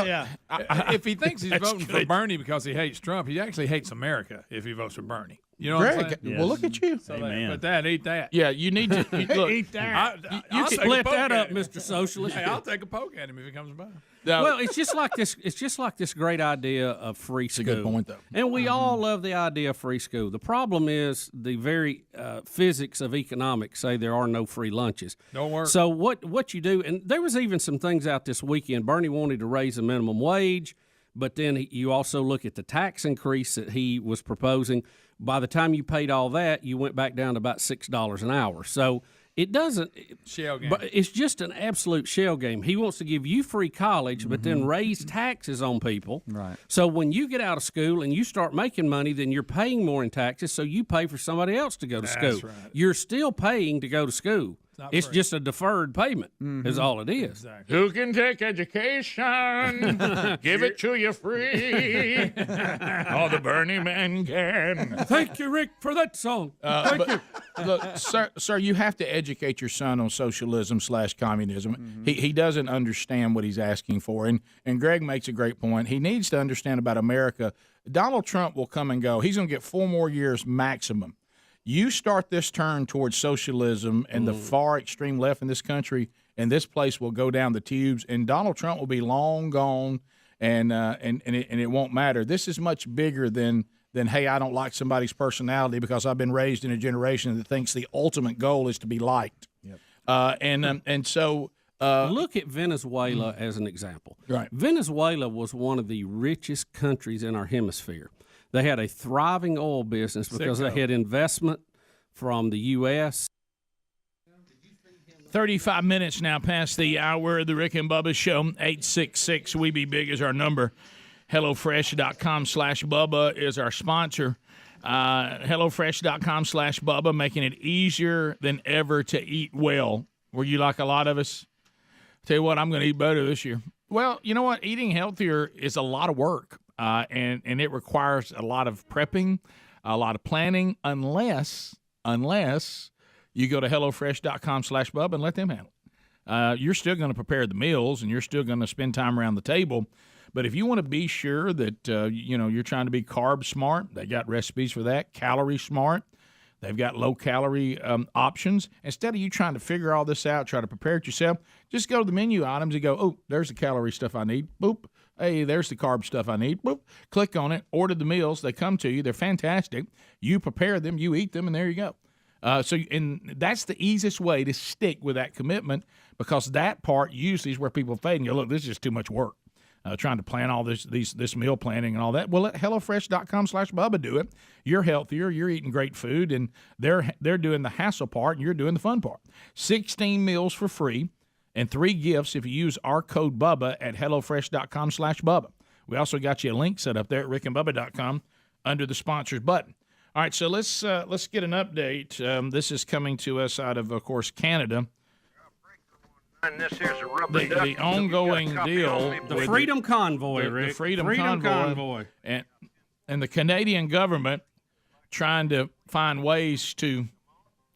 you, if he thinks he's voting for Bernie because he hates Trump, he actually hates America if he votes for Bernie. You know what I'm saying? Well, look at you. So eat that. Yeah, you need to look, eat that. You split that up, Mr. Socialist. Hey, I'll take a poke at him if he comes by. Well, it's just like this. It's just like this great idea of free school. That's a good point, though. And we all love the idea of free school. The problem is the very physics of economics say there are no free lunches. Don't work. So what you do, and there was even some things out this weekend. Bernie wanted to raise the minimum wage, but then you also look at the tax increase that he was proposing. By the time you paid all that, you went back down to about $6 an hour. So it doesn't shell game. But it's just an absolute shell game. He wants to give you free college, but then raise taxes on people. Right. So when you get out of school and you start making money, then you're paying more in taxes. So you pay for somebody else to go to school. Right. You're still paying to go to school. It's just a deferred payment. Is all it is. Exactly. Who can take education? Give it to you free. All the Bernie men can. Thank you, Rick, for that song. Thank you. Look, sir, you have to educate your son on socialism/communism. He doesn't understand what he's asking for, and Greg makes a great point. He needs to understand about America. Donald Trump will come and go. He's going to get 4 more years maximum. You start this turn towards socialism and the far extreme left in this country, and this place will go down the tubes, and Donald Trump will be long gone, and it won't matter. This is much bigger than hey, I don't like somebody's personality because I've been raised in a generation that thinks the ultimate goal is to be liked. Yep. So look at Venezuela as an example. Right. Venezuela was one of the richest countries in our hemisphere. They had a thriving oil business because they had investment from the U.S. 35 minutes now past the hour of the Rick and Bubba Show. 866-WE-BE-BIG is our number. HelloFresh.com/Bubba is our sponsor. HelloFresh.com/Bubba, making it easier than ever to eat well. Were you like a lot of us? Tell you what, I'm going to eat better this year. Well, you know what? Eating healthier is a lot of work. And it requires a lot of prepping, a lot of planning, unless you go to HelloFresh.com/Bubba and let them handle it. You're still going to prepare the meals, and you're still going to spend time around the table. But if you want to be sure that you're trying to be carb smart, they got recipes for that. Calorie smart, they've got low calorie options. Instead of you trying to figure all this out, try to prepare it yourself, just go to the menu items and go, oh, there's the calorie stuff I need. Boop. Hey, there's the carb stuff I need. Boop. Click on it. Order the meals. They come to you. They're fantastic. You prepare them. You eat them, and there you go. And that's the easiest way to stick with that commitment, because that part usually is where people fade and go, look, this is just too much work. Trying to plan all this meal planning and all that. Well, let HelloFresh.com/Bubba do it. You're healthier. You're eating great food, and they're doing the hassle part, and you're doing the fun part. 16 meals for free. And 3 gifts if you use our code Bubba at HelloFresh.com/Bubba. We also got you a link set up there at RickandBubba.com under the sponsors button. All right, so let's get an update. This is coming to us out of course, Canada. the ongoing deal, the Freedom Convoy, Rick. The Freedom Convoy, and the Canadian government trying to find ways to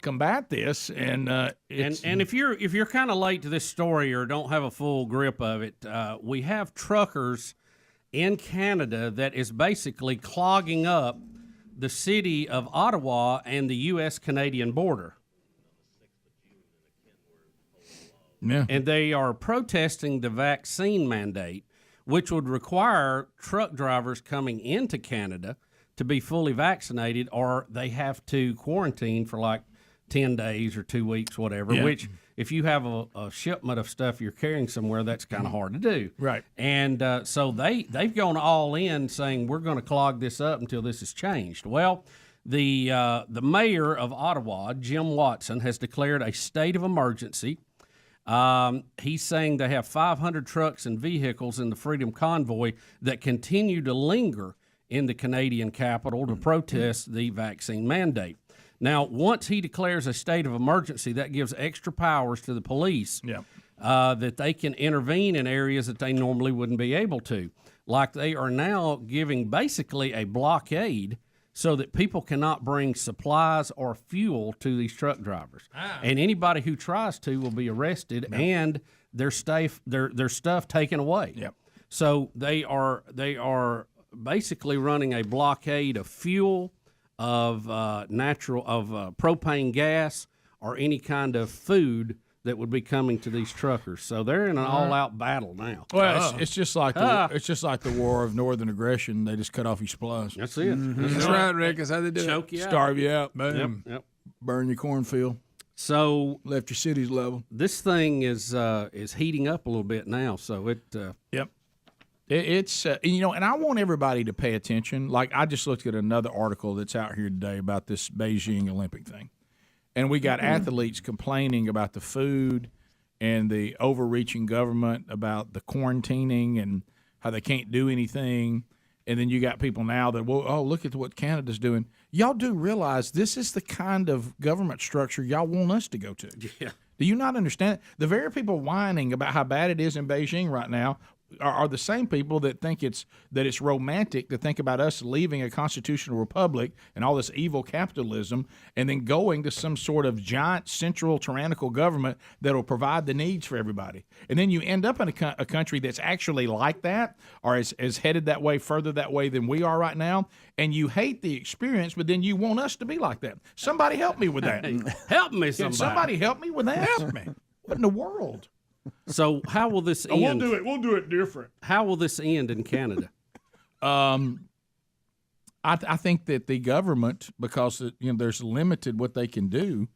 combat this, and if you're kind of late to this story or don't have a full grip of it, we have truckers in Canada that is basically clogging up the city of Ottawa and the U.S.-Canadian border. Yeah. And they are protesting the vaccine mandate, which would require truck drivers coming into Canada to be fully vaccinated, or they have to quarantine for like 10 days or 2 weeks, whatever, which if you have a shipment of stuff you're carrying somewhere, that's kind of hard to do. Right. And so they've gone all in saying we're going to clog this up until this is changed. Well, the mayor of Ottawa, Jim Watson, has declared a state of emergency. He's saying they have 500 trucks and vehicles in the Freedom Convoy that continue to linger in the Canadian capital to protest the vaccine mandate. Now, once he declares a state of emergency, that gives extra powers to the police that they can intervene in areas that they normally wouldn't be able to. Like they are now giving basically a blockade so that people cannot bring supplies or fuel to these truck drivers. And anybody who tries to will be arrested and their stuff taken away. So they are basically running a blockade of fuel, of propane gas, or any kind of food that would be coming to these truckers. So they're in an all-out battle now. Well, it's just like the war of northern aggression. They just cut off your supplies. That's it. That's right, Rick. That's how they do it. Choke you out. Starve you out. Boom. Yep. Burn your cornfield. So left your cities level. This thing is heating up a little bit now. So it. It's and I want everybody to pay attention. Like I just looked at another article that's out here today about this Beijing Olympic thing, and we got athletes complaining about the food and the overreaching government about the quarantining and how they can't do anything. And then you got people now that, look at what Canada's doing. Y'all do realize this is the kind of government structure y'all want us to go to. Yeah. Do you not understand? The very people whining about how bad it is in Beijing right now are the same people that think it's romantic to think about us leaving a constitutional republic and all this evil capitalism and then going to some sort of giant central tyrannical government that will provide the needs for everybody. And then you end up in a country that's actually like that or is headed that way, further that way than we are right now, and you hate the experience, but then you want us to be like that. Somebody help me with that. Help me, somebody. Can somebody help me with that? Help me. What in the world? So how will this end? We'll do it different. How will this end in Canada? I think that the government, because there's limited what they can do,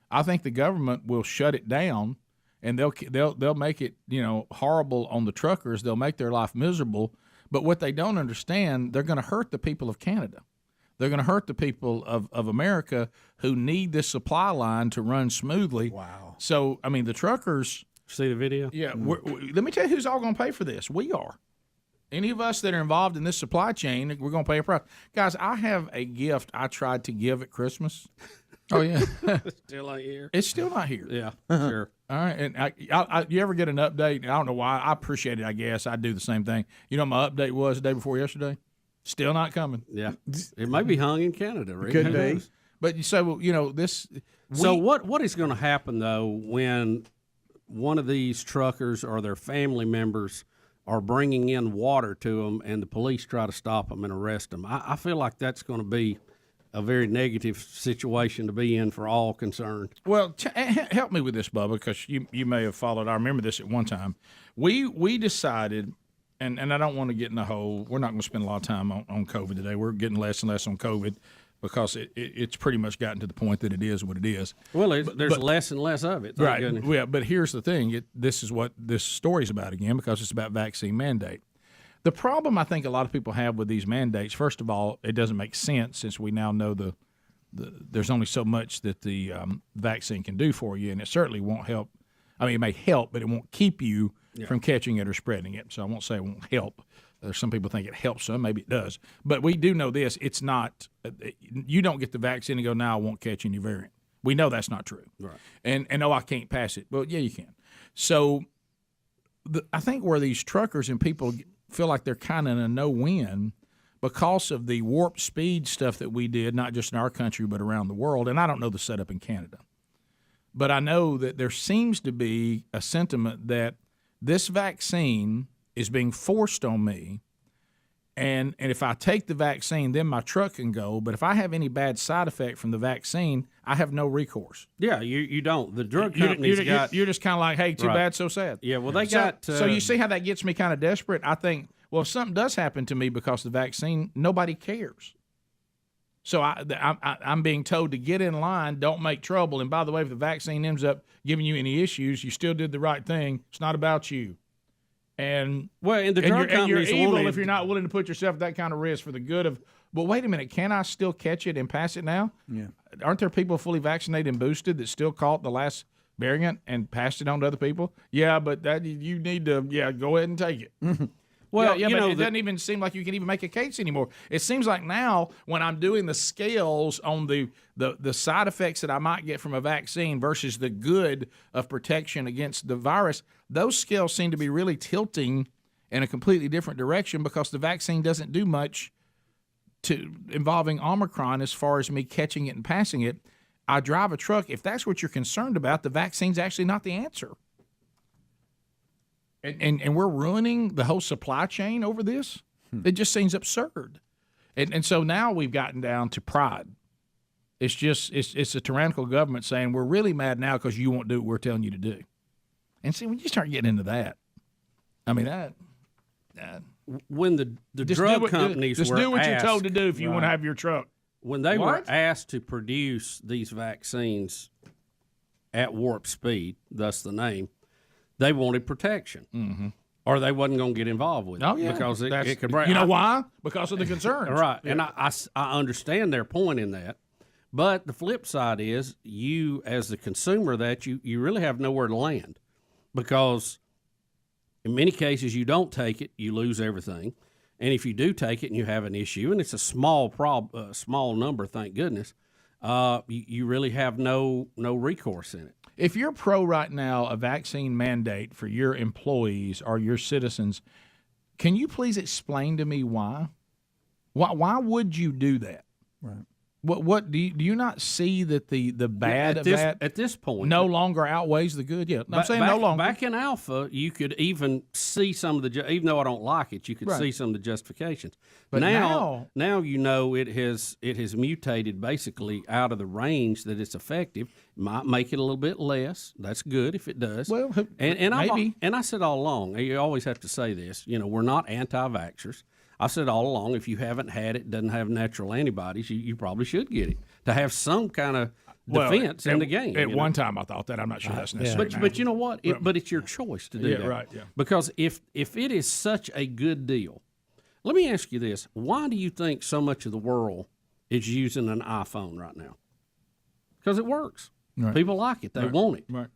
I think the government will shut it down, and they'll make it horrible on the truckers. They'll make their life miserable. But what they don't understand, they're going to hurt the people of Canada. They're going to hurt the people of America who need this supply line to run smoothly. Wow. So the truckers. See the video? Yeah. Let me tell you who's all going to pay for this. We are. Any of us that are involved in this supply chain, we're going to pay a price. Guys, I have a gift I tried to give at Christmas. Oh, yeah. Still not here? It's still not here. Yeah, sure. All right. And you ever get an update? I don't know why. I appreciate it, I guess. I do the same thing. You know what my update was the day before yesterday? Still not coming. Yeah. It may be hung in Canada, Rick. Could be. But so, this. So what is going to happen, though, when one of these truckers or their family members are bringing in water to them and the police try to stop them and arrest them? I feel like that's going to be a very negative situation to be in for all concerned. Well, help me with this, Bubba, because you may have followed. I remember this at one time. We decided, and I don't want to get in the hole. We're not going to spend a lot of time on COVID today. We're getting less and less on COVID because it's pretty much gotten to the point that it is what it is. Well, there's less and less of it. Right. Yeah, but here's the thing. This is what this story's about again, because it's about vaccine mandate. The problem I think a lot of people have with these mandates, first of all, it doesn't make sense since we now know there's only so much that the vaccine can do for you, and it certainly won't help. It may help, but it won't keep you from catching it or spreading it. So I won't say it won't help. There's some people think it helps some. Maybe it does. But we do know this. It's not – you don't get the vaccine and go, now I won't catch any variant. We know that's not true. Right. And no, I can't pass it. Well, yeah, you can. So I think where these truckers and people feel like they're kind of in a no-win because of the warp speed stuff that we did, not just in our country but around the world, and I don't know the setup in Canada. But I know that there seems to be a sentiment that this vaccine is being forced on me, and if I take the vaccine, then my truck can go. But if I have any bad side effect from the vaccine, I have no recourse. Yeah, you don't. The drug companies you're just kind of like, hey, too bad, so sad. Yeah, well, they got. So you see how that gets me kind of desperate? I think, well, if something does happen to me because of the vaccine, nobody cares. So I'm being told to get in line, don't make trouble. And by the way, if the vaccine ends up giving you any issues, you still did the right thing. It's not about you. And the drug companies you're evil if you're not willing to put yourself at that kind of risk for the good of. But wait a minute, can I still catch it and pass it now? Yeah. Aren't there people fully vaccinated and boosted that still caught the last variant and passed it on to other people? Yeah, but that you need to go ahead and take it. Well, but it doesn't even seem like you can even make a case anymore. It seems like now when I'm doing the scales on the side effects that I might get from a vaccine versus the good of protection against the virus, those scales seem to be really tilting in a completely different direction because the vaccine doesn't do much to involving Omicron as far as me catching it and passing it. I drive a truck. If that's what you're concerned about, the vaccine's actually not the answer. And we're ruining the whole supply chain over this? It just seems absurd. And so now we've gotten down to pride. It's just it's a tyrannical government saying we're really mad now because you won't do what we're telling you to do. And see, when you start getting into that, I mean that when the drug companies just were do what asked, you're told to do if you want to have your truck. When they were asked to produce these vaccines at warp speed, thus the name, they wanted protection, or they wasn't going to get involved with it. Oh yeah, because it could break. You know why? Because of the concerns, right? Yeah. And I understand their point in that, but the flip side is you, as the consumer, that you really have nowhere to land, because in many cases you don't take it, you lose everything, and if you do take it and you have an issue, and it's a small small number, thank goodness, you really have no recourse in it. If you're pro right now a vaccine mandate for your employees or your citizens, can you please explain to me why? Why would you do that? Right. What do you not see that the bad of that at this point no longer outweighs the good? Yeah, I'm saying no longer. Back in Alpha, you could even see some of the even though I don't like it, you could see some of the justifications. But now you know it has mutated basically out of the range that it's effective. Might make it a little bit less. That's good if it does. Well, and maybe. I said all along, you always have to say this. You know, we're not anti-vaxxers. I said all along, if you haven't had it, doesn't have natural antibodies, you probably should get it to have some kind of defense in the game. At one time, I thought that. I'm not sure that's necessary. But you know what? But it's your choice to do that. Right. Yeah. Because if it is such a good deal, let me ask you this: why do you think so much of the world is using an iPhone right now? Because it works. Right. People like it. They want it. Right.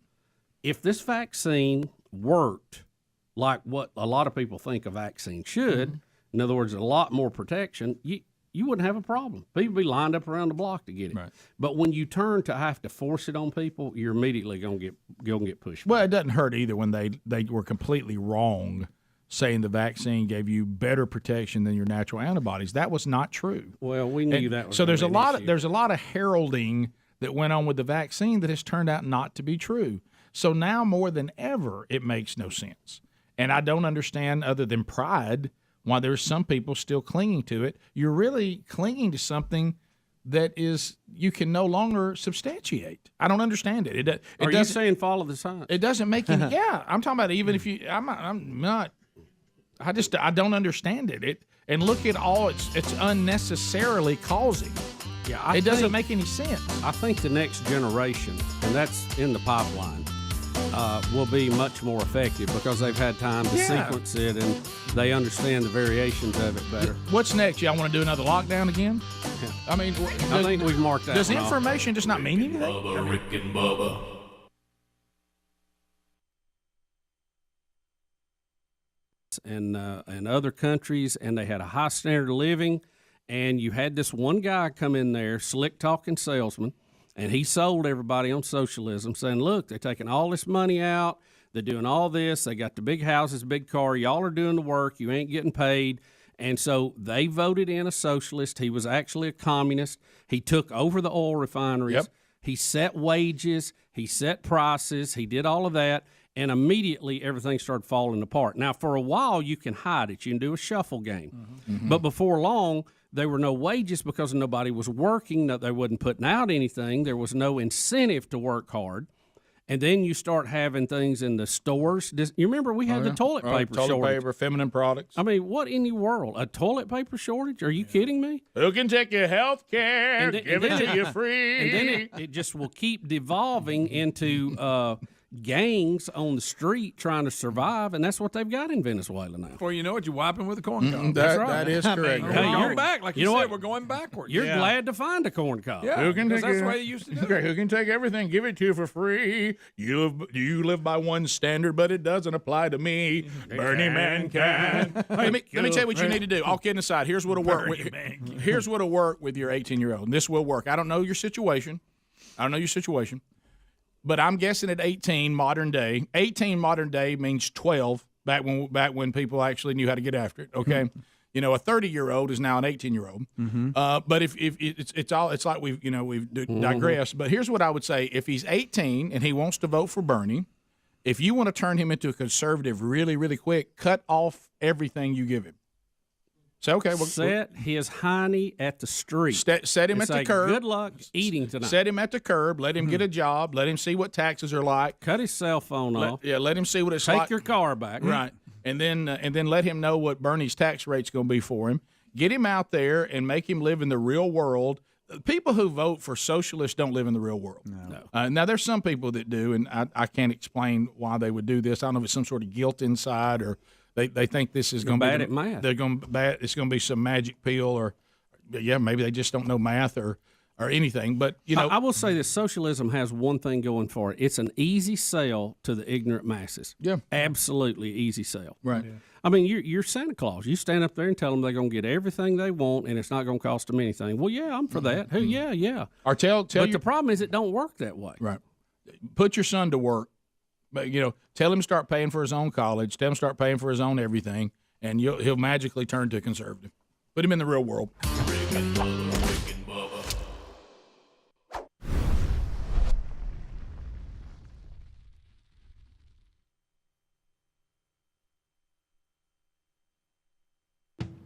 If this vaccine worked like what a lot of people think a vaccine should. In other words, a lot more protection, you wouldn't have a problem. People would be lined up around the block to get it. Right. But when you turn to have to force it on people, you're immediately going to get pushed. Well, it doesn't hurt either when they were completely wrong saying the vaccine gave you better protection than your natural antibodies. That was not true. Well, we knew that was so there's a lot issue. There's a lot of heralding that went on with the vaccine that has turned out not to be true. So now more than ever, it makes no sense. And I don't understand, other than pride, why there's some people still clinging to it. You're really clinging to something that is you can no longer substantiate. I don't understand it. Are you saying follow the science? It doesn't make any. Yeah, I'm talking about even if you. I'm not. I don't understand it. And look at all it's unnecessarily causing. Yeah, it doesn't make any sense. I think the next generation, and that's in the pipeline, will be much more effective because they've had time to sequence it and they understand the variations of it better. What's next? Y'all want to do another lockdown again? Yeah. I mean, I think we've marked that. Does information just not mean anything? Bubba, Rick and Bubba. And other countries, and they had a high standard of living, and you had this one guy come in there, slick talking salesman, And he sold everybody on socialism, saying, look, they're taking all this money out. They're doing all this. They got the big houses, big car. Y'all are doing the work. You ain't getting paid. And so they voted in a socialist. He was actually a communist. He took over the oil refineries. Yep. He set wages. He set prices. He did all of that. And immediately everything started falling apart. Now, for a while, you can hide it. You can do a shuffle game. But before long, there were no wages because nobody was working. They wasn't putting out anything. There was no incentive to work hard. And then you start having things in the stores. You remember we had the toilet paper shortage. Toilet paper, feminine products. I mean, what in the world? A toilet paper shortage? Are you kidding me? Who can take your health care? Give it to you free. And then it just will keep devolving into gangs on the street trying to survive, and that's what they've got in Venezuela now. Before you know it, you're wiping with a corn cob. That's right. That is correct. We're going back, like you said, we're going backwards. You're glad to find a corn cob. Yeah, who can take that's the way they used to do it. Who can take everything, give it to you for free? You live by one standard, but it doesn't apply to me. Bernie Man can. Let me tell you what you need to do. All kidding aside, here's what'll work. Here's what'll work with your 18-year-old. And this will work. I don't know your situation. But I'm guessing at 18 modern day means 12 back when people actually knew how to get after it. Okay, a 30-year-old is now an 18-year-old. But if it's like we've digressed. But here's what I would say: if he's 18 and he wants to vote for Bernie, if you want to turn him into a conservative really, really quick, cut off everything you give him. So okay, set his hiney at the street. Set him at the curb. Good luck eating tonight. Set him at the curb. Let him get a job. Let him see what taxes are like. Cut his cell phone off. Let him see what it's like. Take your car back. Right, and then let him know what Bernie's tax rate's going to be for him. Get him out there and make him live in the real world. People who vote for socialists don't live in the real world. No. Now there's some people that do, and I can't explain why they would do this. I don't know if it's some sort of guilt inside or. They think this is going to be bad at math. They're going bad. It's going to be some magic pill, or maybe they just don't know math or anything. But I will say this: socialism has one thing going for it. It's an easy sell to the ignorant masses. Yeah, absolutely easy sell. Right. Yeah. I mean, you're Santa Claus. You stand up there and tell them they're going to get everything they want, and it's not going to cost them anything. Well, yeah, I'm for that. Yeah. Or but the problem is it don't work that way. Right. Put your son to work. But tell him to start paying for his own college. Tell him to start paying for his own everything, and he'll magically turn to a conservative. Put him in the real world.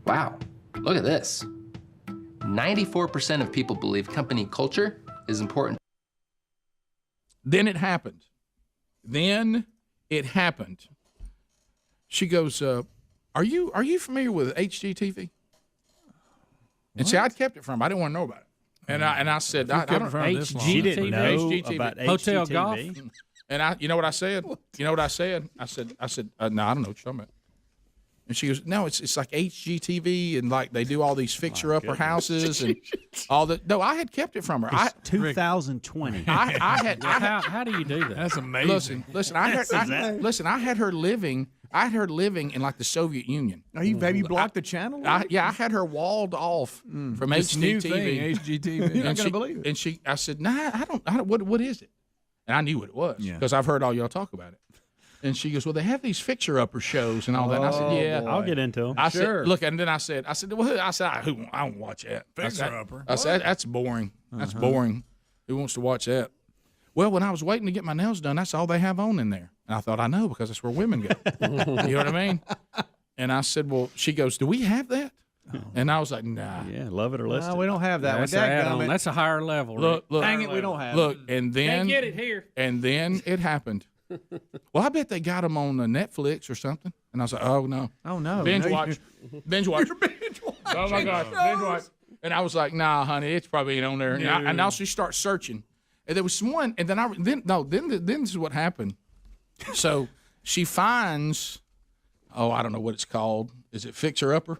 Wow, look at this. 94% of people believe company culture is important. Then it happened. She goes, "Are you familiar with HGTV?" And see, I'd kept it from her. I didn't want to know about it. And I said, I don't know. She didn't know HGTV. about Hotel HGTV. golf. And you know what I said? I said, no, I don't know what you're talking about. And she goes, no, it's like HGTV, and like they do all these fixer-upper houses and all that. No, I had kept it from her. It's 2020. How do you do that? That's amazing. Listen, I had her living in like the Soviet Union. Have you blocked the channel? I had her walled off from HGTV. HGTV. You're not gonna believe it. And I said, nah, I don't. What is it? And I knew what it was because I've heard all y'all talk about it. And she goes, well, they have these fixer-upper shows and all that. And I said, yeah. Boy. I'll get into them. I said, look, and then I said, well, I don't watch that. Fixer-upper. I said, that's boring. That's boring. Who wants to watch that? Well, when I was waiting to get my nails done, that's all they have on in there. And I thought, I know, because that's where women go. You know what I mean? And I said, well, she goes, do we have that? And I was like, nah. Yeah, love it or list it. No, we don't have that. That's a higher level. Look, dang it, we don't have it. And then can't get it here. And then it happened. Well, I bet they got them on Netflix or something. And I was like, oh no. Binge watch. Oh my gosh, binge watch. And I was like, nah, honey, it's probably ain't on there. And now she starts searching. And there was one, and then this is what happened. So she finds, I don't know what it's called. Is it Fixer Upper?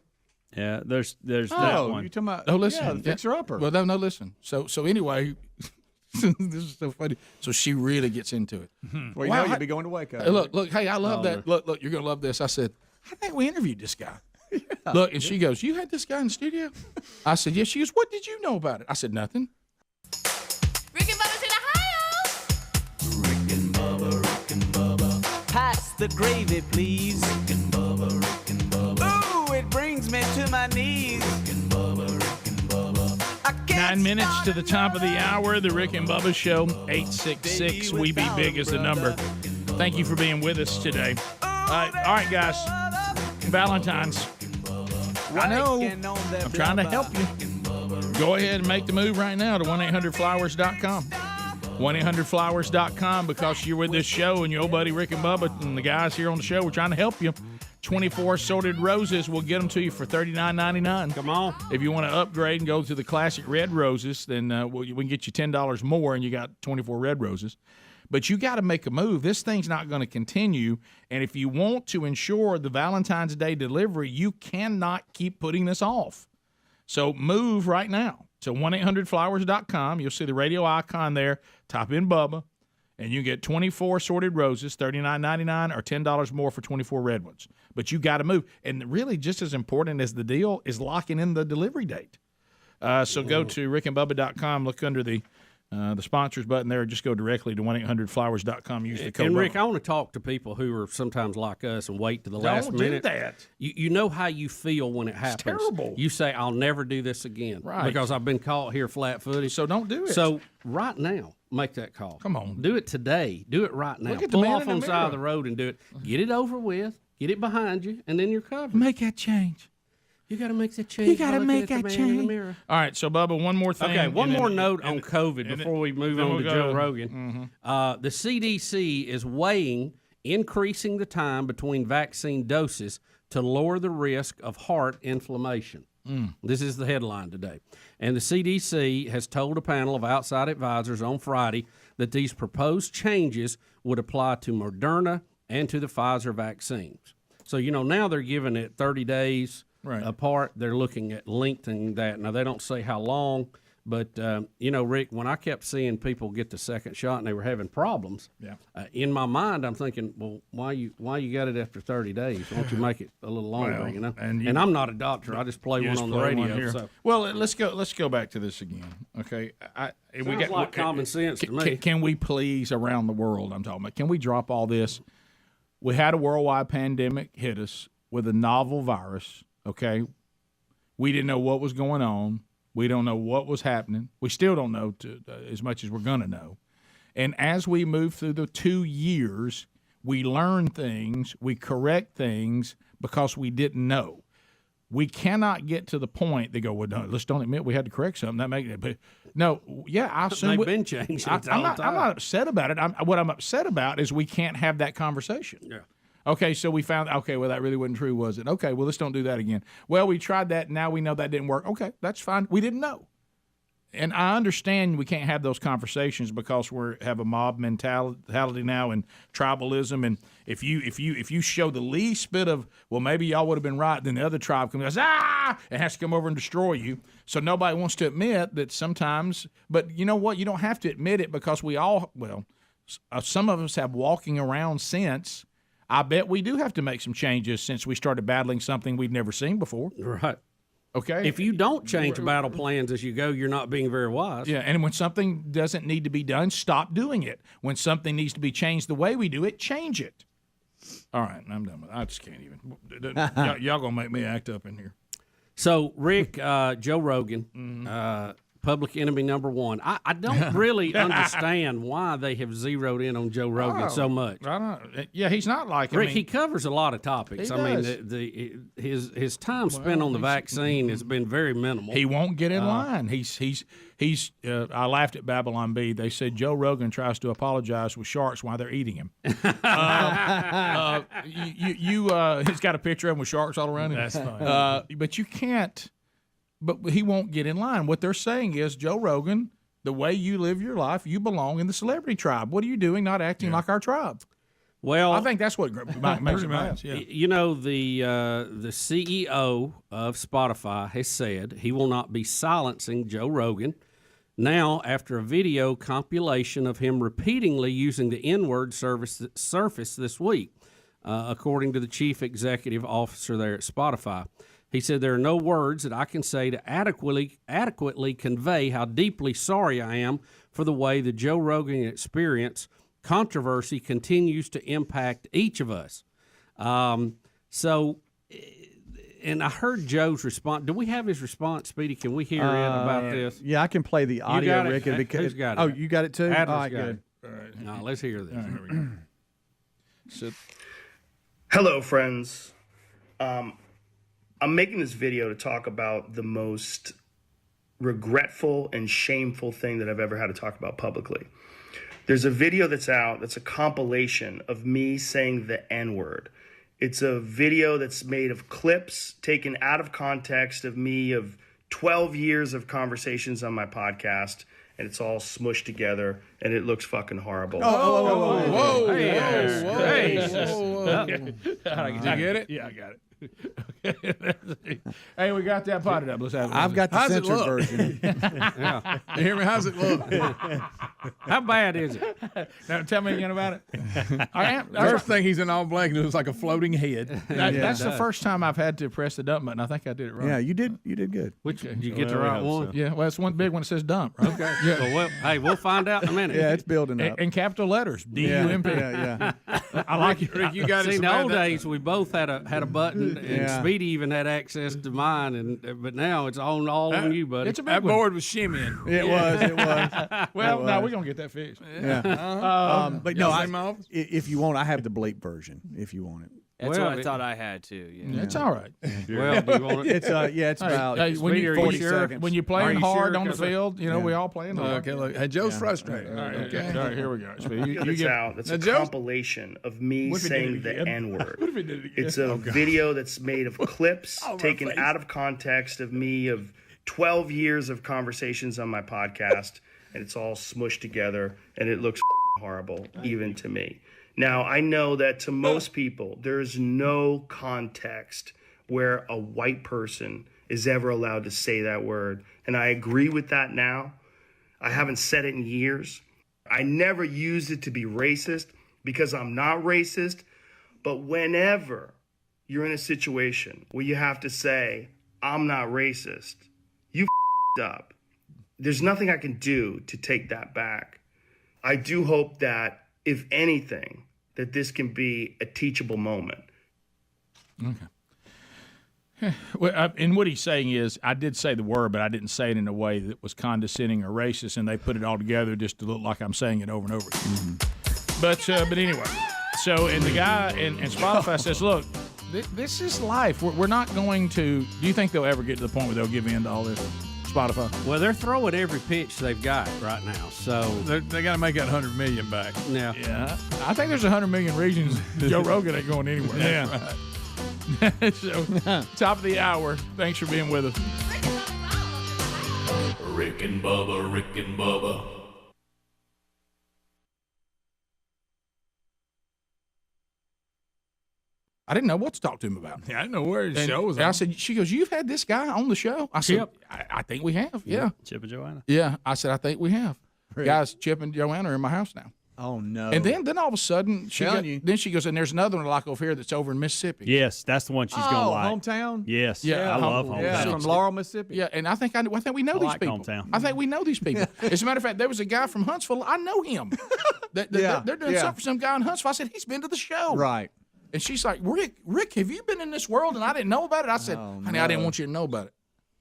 Yeah, there's that one. You're talking about, no, listen. yeah, Fixer Upper. Well, no, listen. So anyway, this is so funny. So she really gets into it. Well, you know you'll be going to wake up. Look, hey, I love that. Look, you're going to love this. I said, I think we interviewed this guy. Look, and she goes, you had this guy in the studio? I said, yes. She goes, what did you know about it? I said, nothing. Rick and Bubba the gravy, please. Rick and Bubba. Ooh, it brings me to my knees. Rick and Bubba. 9 minutes to the top of the hour, the Rick and Bubba Show, 866-WE-BE-BIG is the number. Thank you for being with us today. All right, guys, Valentine's. I know, I'm trying to help you. Go ahead and make the move right now to 1-800-Flowers.com. 1-800-Flowers.com, because you're with this show and your old buddy Rick and Bubba and the guys here on the show, we're trying to help you. 24 sorted roses, we'll get them to you for $39.99. Come on. If you want to upgrade and go to the classic red roses, then we can get you $10 more and you got 24 red roses. But you got to make a move. This thing's not going to continue. And if you want to ensure the Valentine's Day delivery, you cannot keep putting this off. So move right now to 1-800-Flowers.com. You'll see the radio icon there. Type in Bubba, and you get 24 sorted roses, $39.99, or $10 more for 24 red ones. But you got to move. And really, just as important as the deal is locking in the delivery date. So go to rickandbubba.com, look under the sponsors button there, just go directly to 1-800-Flowers.com. Use the code. And Rick, I want to talk to people who are sometimes like us and wait to the last minute. Don't do that. You know how you feel when it happens. It's terrible. You say, I'll never do this again. Right. Because I've been caught here flat-footed. So don't do it. So right now, make that call. Come on. Do it today. Do it right now. Look at the Pull man off in the on the side mirror. of the road and do it. Get it over with. Get it behind you, and then you're covered. Make that change. You got to make that change. You got to by make looking at that the man in the change. mirror. All right, so Bubba, one more thing. Okay, one and more then- note on COVID before we move then on we'll to go. Joe Rogan. The CDC is weighing increasing the time between vaccine doses to lower the risk of heart inflammation. This is the headline today. And the CDC has told a panel of outside advisors on Friday that these proposed changes would apply to Moderna and to the Pfizer vaccines. So, now they're giving it 30 days apart. They're looking at lengthening that. Now, they don't say how long, but, Rick, when I kept seeing people get the second shot and they were having problems, in my mind, I'm thinking, well, why you got it after 30 days? Why don't you make it a little longer, Well, And I'm not a doctor. I just play You one just on the play one radio. here. So. Well, let's go back to this again. Okay, Sounds like common sense to me. Can we please, around the world, I'm talking about, can we drop all this? We had a worldwide pandemic hit us with a novel virus. Okay, we didn't know what was going on. We don't know what was happening. We still don't know as much as we're going to know. And as we move through the 2 years, we learn things, we correct things because we didn't know. We cannot get to the point they go, well, no, let's don't admit we had to correct something. That make it, but no, yeah, I assume They've been changing. I'm not upset about it. What I'm upset about is we can't have that conversation. Yeah. Okay, so we found, well, that really wasn't true, was it? Okay, well, let's don't do that again. Well, we tried that, and now we know that didn't work. Okay, that's fine. We didn't know. And I understand we can't have those conversations because we have a mob mentality now and tribalism. And if you show the least bit of, well, maybe y'all would have been right, then the other tribe comes and goes, and has to come over and destroy you. So nobody wants to admit that sometimes. But you know what? You don't have to admit it because some of us have walking around since. I bet we do have to make some changes since we started battling something we've never seen before. Right. Okay. If you don't change battle plans as you go, you're not being very wise. Yeah, and when something doesn't need to be done, stop doing it. When something needs to be changed the way we do it, change it. All right, I'm done with it. I just can't even. Y'all going to make me act up in here. So, Rick, Joe Rogan, public enemy number one. I don't really understand why they have zeroed in on Joe Rogan so much. Yeah, he's not like Rick. He covers a lot of topics. He does. His time spent on the vaccine has been very minimal. He won't get in line. He's. I laughed at Babylon Bee. They said Joe Rogan tries to apologize with sharks while they're eating him. He's got a picture of him with sharks all around him. That's fine. But you can't. But he won't get in line. What they're saying is, Joe Rogan, the way you live your life, you belong in the celebrity tribe. What are you doing not acting like our tribe? Well, I think that's what makes it mad. Yeah. You know, the CEO of Spotify has said he will not be silencing Joe Rogan now after a video compilation of him repeatedly using the N-word surfaced this week, according to the chief executive officer there at Spotify. He said, there are no words that I can say to adequately convey how deeply sorry I am for the way the Joe Rogan experience controversy continues to impact each of us. So, and I heard Joe's response. Do we have his response, Speedy? Can we hear it about this? Yeah, I can play the audio, Rick. Who's got it? Oh, you got it too? Adler's All right, got good. it. All right. Now, let's hear this. All right, here we go. Hello, friends. I'm making this video to talk about the most regretful and shameful thing that I've ever had to talk about publicly. There's a video that's out that's a compilation of me saying the N-word. It's a video that's made of clips taken out of context of me of 12 years of conversations on my podcast, and it's all smushed together, and it looks fucking horrible. Whoa. Did you get it? Yeah, I got it. Hey, we got that potted up. Let's have it. I've got the How's it censored look? version. Yeah. You hear me? How's it look? How bad is it? Now, tell me again about it. First thing, he's in all black and it was like a floating head. That's the first time I've had to press the dump button. I think I did it right. Yeah, you did good. Did you get the right one? Yeah, well, it's one big one that says dump, right? Okay. Yeah. Well, hey, we'll find out in a minute. Yeah, it's building up. In capital letters, D-U-M-P. Yeah. I like it. Rick, you got it. See, in the old days, we both had a button, and Yeah. Speedy even had access to mine, but now it's all on you, buddy. It's a big That one. board was shimmying. It was. Well, now we're going to get that fixed. Yeah. But no, Y'all same office? if you want, I have the bleep version. If you want it. That's what I thought I had too. Yeah. It's all right. Well, do you want it? It's about when you 40 seconds. when you're playing Are you hard sure? on the field, you know, we all playing hard. Okay, look. Hey, Joe's frustrated. All right, okay. All right, here we go. That's out. That's a compilation of me What if he did saying it the again? N-word. What if he did it again? It's a video that's made of clips taken out of context of me of 12 years of conversations on my podcast, and it's all smushed together, and it looks horrible, even to me. Now, I know that to most people, there is no context where a white person is ever allowed to say that word, and I agree with that now. I haven't said it in years. I never used it to be racist because I'm not racist, but whenever you're in a situation where you have to say, I'm not racist, you up. There's nothing I can do to take that back. I do hope that, if anything, that this can be a teachable moment. Okay. Well, and what he's saying is, I did say the word, but I didn't say it in a way that was condescending or racist, and they put it all together just to look like I'm saying it over and over again. But anyway, so, and the guy and Spotify says, look, this is life. We're not going to, do you think they'll ever get to the point where they'll give in to all this? Spotify. Well, they're throwing every pitch they've got right now, so they got to make that 100 million back. Yeah. I think there's 100 million reasons Joe Rogan ain't going anywhere. Yeah. Right. So, top of the hour. Thanks for being with us. Rick and Bubba, Rick and Bubba. I didn't know what to talk to him about. Yeah, I didn't know where his And show was I on. said, she goes, you've had this guy on the show? I said, Chip. I think we have. Yeah. Chip and Joanna. Yeah. I said, I think we have. Really? Guys, Chip and Joanna are in my house now. Oh no! And then all of a sudden, Telling you. then she goes, and there's another one like over here that's over in Mississippi. Yes, that's the one she's gonna like. Hometown. Yes, Yeah, I love hometown. Yeah, from Laurel, Mississippi. Yeah, and I think we know these like people. hometown. I think we know these people. As a matter of fact, there was a guy from Huntsville. I know him. They're doing something for some guy in Huntsville. I said, he's been to the show. Right. And she's like, Rick, have you been in this world and I didn't know about it? I said, honey, I didn't want you to know about it.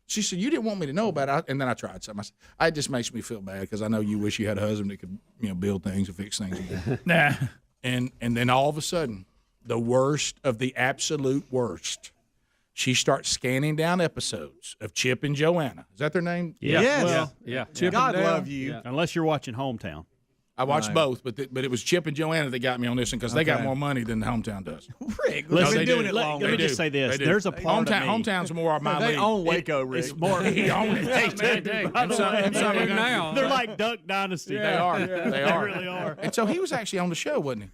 She said, you didn't want me to know about it. And then I tried something. I said, it just makes me feel bad because I know you wish you had a husband that could, build things and fix things. Nah. And then all of a sudden, the worst of the absolute worst, she starts scanning down episodes of Chip and Joanna. Is that their name? Yeah. Yes. Well, Yeah. Chip God and Dale. love you. Yeah. Unless you're watching Hometown. I watched both, but it was Chip and Joanna that got me on this one because they got more money than the Hometown does. Rick, Listen, they've been doing it long. Let me just say this. They do. There's a part of me. Hometown's more of my They league. own Waco, Rick. It's more. He own it. They do now. They're like Duck Dynasty. They are. They are. really are. And so he was actually on the show, wasn't he?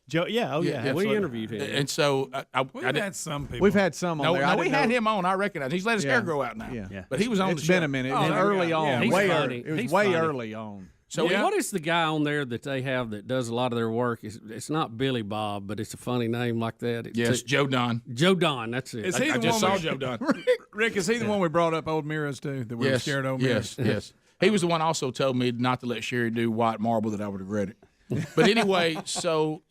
Joe, yeah, oh yeah. We interviewed him. And so We've had some people. We've had some on there. I we didn't had know. him on. I recognize. He's let his hair grow out now. Yeah. But he was on It's the show. been a minute. Oh, and there we early go. on. Yeah, he's way funny. early. It was He's way funny. early on. So What is the guy on there that they have that does a lot of their work? It's not Billy Bob, but it's a funny name like that. Yes, Joe Don. Joe Don, that's it. Is he I the just one saw we- Joe Don. Rick, is he the one we brought up old mirrors to? That we were scared of mirrors? Yes. He was the one also told me not to let Sherry do white marble, that I would regret it. But anyway, so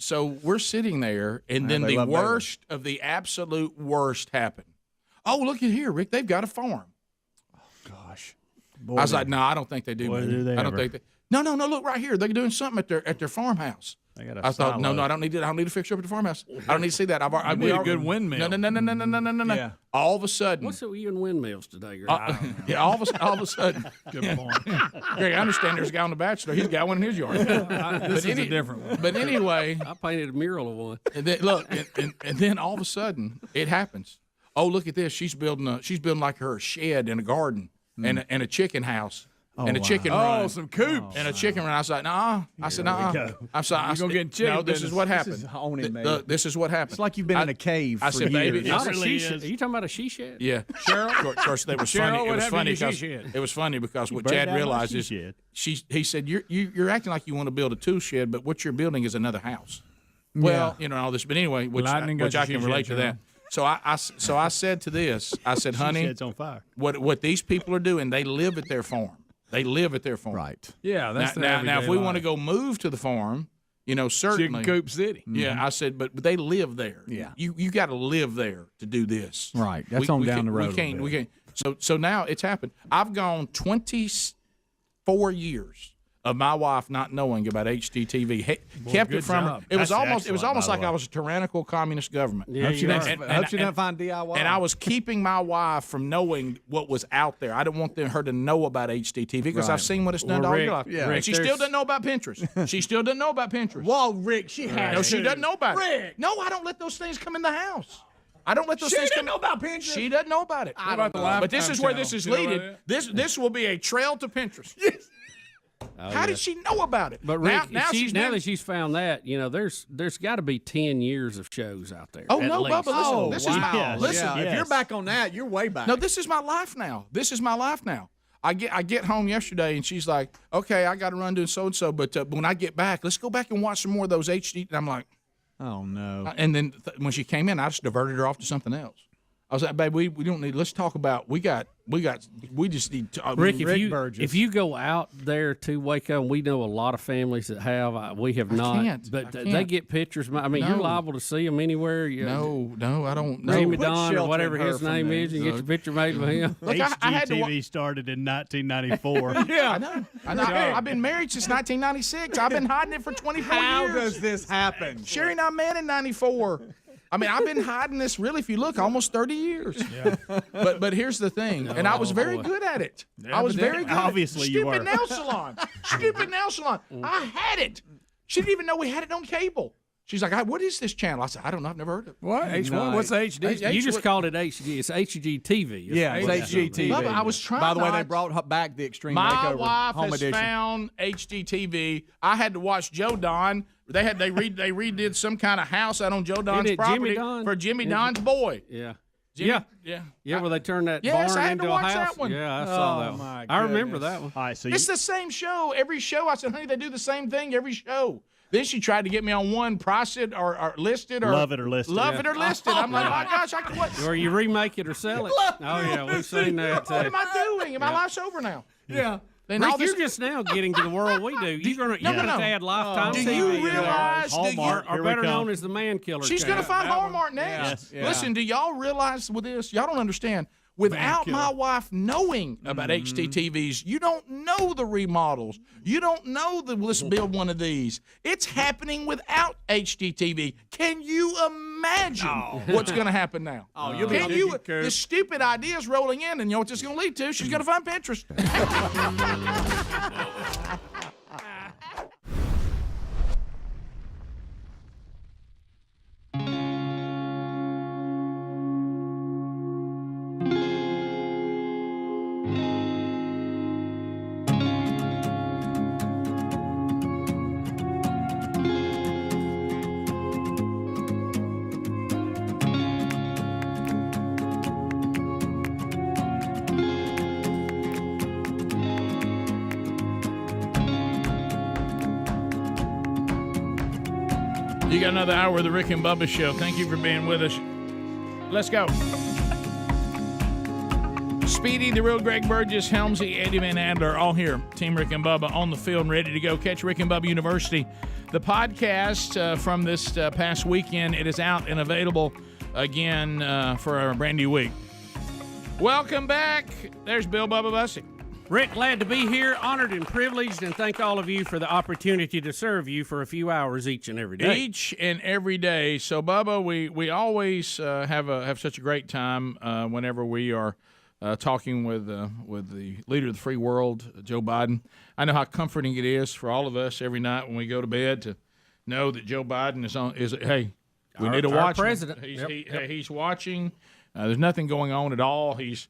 we're sitting there, and then the worst of the absolute worst happened. Oh, look at here, Rick. They've got a farm. Gosh. Boy, I was like, no, I don't think they do. Boy, do they I don't think they. No, look right here. They're doing something at their farmhouse. I thought, no, I don't need to fix you up at the farmhouse. I don't need to see that. I need a good windmill. No. Yeah. All of a sudden, What's with you and windmills today, Greg? all of a sudden. Good point. Greg, I understand there's a guy on The Bachelor. He's got one in his yard. This is a different one. But anyway, I painted a mural of one. And then, look, and then all of a sudden it happens. Oh, look at this! She's building like her shed in a garden and a chicken house. And a chicken run. Oh, some coops. And a chicken run. I was like, nah. I said, nah. I'm sorry. You're going to get chicken. No, this is what happened. This is owning me. This is what happened. It's like you've been in a cave I for said, years. baby, Not a really she is. Are you talking about a she shed? Yeah. Cheryl? Of course, they were funny. Cheryl, It what was happened funny to your because she-shed? it was funny because what burned Chad down my realized is she-shed. he said, you're acting like you want to build a tool shed, but what you're building is another house. Well, all this. But anyway, which I can relate to that. So I said to this, I said, honey, Shed's on fire. What these people are doing, they live at their farm. They live at their farm. Right. Yeah, that's now if we want to go move to the farm, certainly Chicken Coop City. Yeah, I said, but they live there. Yeah. You got to live there to do this. Right. That's down the road. We can't. So now it's happened. I've gone 24 years of my wife not knowing about HDTV. Kept it from her. It was almost like I was a tyrannical communist government. Yeah, hope you didn't find DIY. And I was keeping my wife from knowing what was out there. I didn't want her to know about HDTV because I've seen what it's done to all your life. Yeah. And she still doesn't know about Pinterest. She still doesn't know about Pinterest. Well, Rick, she has. No, she doesn't know about it. Rick. No, I don't let those things come in the house. I don't let those things come. She doesn't know about Pinterest. She doesn't know about it. What about the Lifetime But this is where this is channel? leading. This will be a trail to Pinterest. Yes. How did she know about it? But Rick, now that she's found that, there's got to be 10 years of shows out there. Oh at no, least. Bubba! Listen, listen. If you're back on that, you're way back. No, this is my life now. I get home yesterday and she's like, "Okay, I got to run doing so and so, but when I get back, let's go back and watch some more of those HD." And I'm like, "Oh no!" And then when she came in, I just diverted her off to something else. I was like, "Babe, we don't need. Let's talk about we just need." Rick, if you go out there to Waco, and we know a lot of families that have, we have not. But they get pictures. I mean, you're liable to see them anywhere. No, I don't. Jamie Don or whatever his name is, and get your picture made with him. Look, HGTV started in 1994. Yeah, I know. I've been married since 1996. I've been hiding it for 24 years. How does this happen? Sherry and I met in 94. I mean, I've been hiding this, really, if you look, almost 30 years. Yeah. But here's the thing, and I was very good at it. I was very good. Obviously, you were. Stupid nail salon. Stupid nail salon. I had it. She didn't even know we had it on cable. She's like, "What is this channel?" I said, "I don't know. I've never heard of it." What? H1? What's HD? You just called it HD. It's HGTV. Yeah, it's HGTV. Bubba, I was trying. By the way, they brought back the Extreme My Makeover wife Home has Edition. found HGTV. I had to watch Joe Don. They redid some kind of house out on Joe Don's property for Jimmy Don's boy. Yeah. Yeah. Where they turned that Yes, I barn had into to a watch house. that one. Yeah, I saw that one. my I remember goodness. that one. All right, so It's the same show. Every show. I said, honey, they do the same thing every show. Then she tried to get me on one, price it or listed or love it or listed. Love it or listed. I'm like, my gosh, I can what? Or you remake it or sell it. Oh yeah, we've seen that. What am I doing? My life's over now. Yeah. Then Rick, all this, you're just now getting to the world we do. You're going to add Lifetime do TV. you realize? Hallmark, or better known as the Man Killer. She's going to find Hallmark next. Yeah. Listen, do y'all realize with this? Y'all don't understand. Without my wife knowing about HDTVs, you don't know the remodels. You don't know let's build one of these. It's happening without HDTV. Can you imagine what's going to happen now? This stupid idea is rolling in, and you know what this is going to lead to? She's going to find Pinterest. You got another hour of the Rick and Bubba Show. Thank you for being with us. Let's go. Speedy, the real Greg Burgess, Helmsy, Eddie Van Adler, all here. Team Rick and Bubba on the field and ready to go. Catch Rick and Bubba University. The podcast from this past weekend, it is out and available again for a brand new week. Welcome back. There's Bill Bubba Bussey. Rick, glad to be here, honored and privileged, and thank all of you for the opportunity to serve you for a few hours each and every day. Each and every day. So, Bubba, we always have such a great time whenever we are talking with the leader of the free world, Joe Biden. I know how comforting it is for all of us every night when we go to bed to know that Joe Biden we need to watch him. President. He's watching. There's nothing going on at all. He's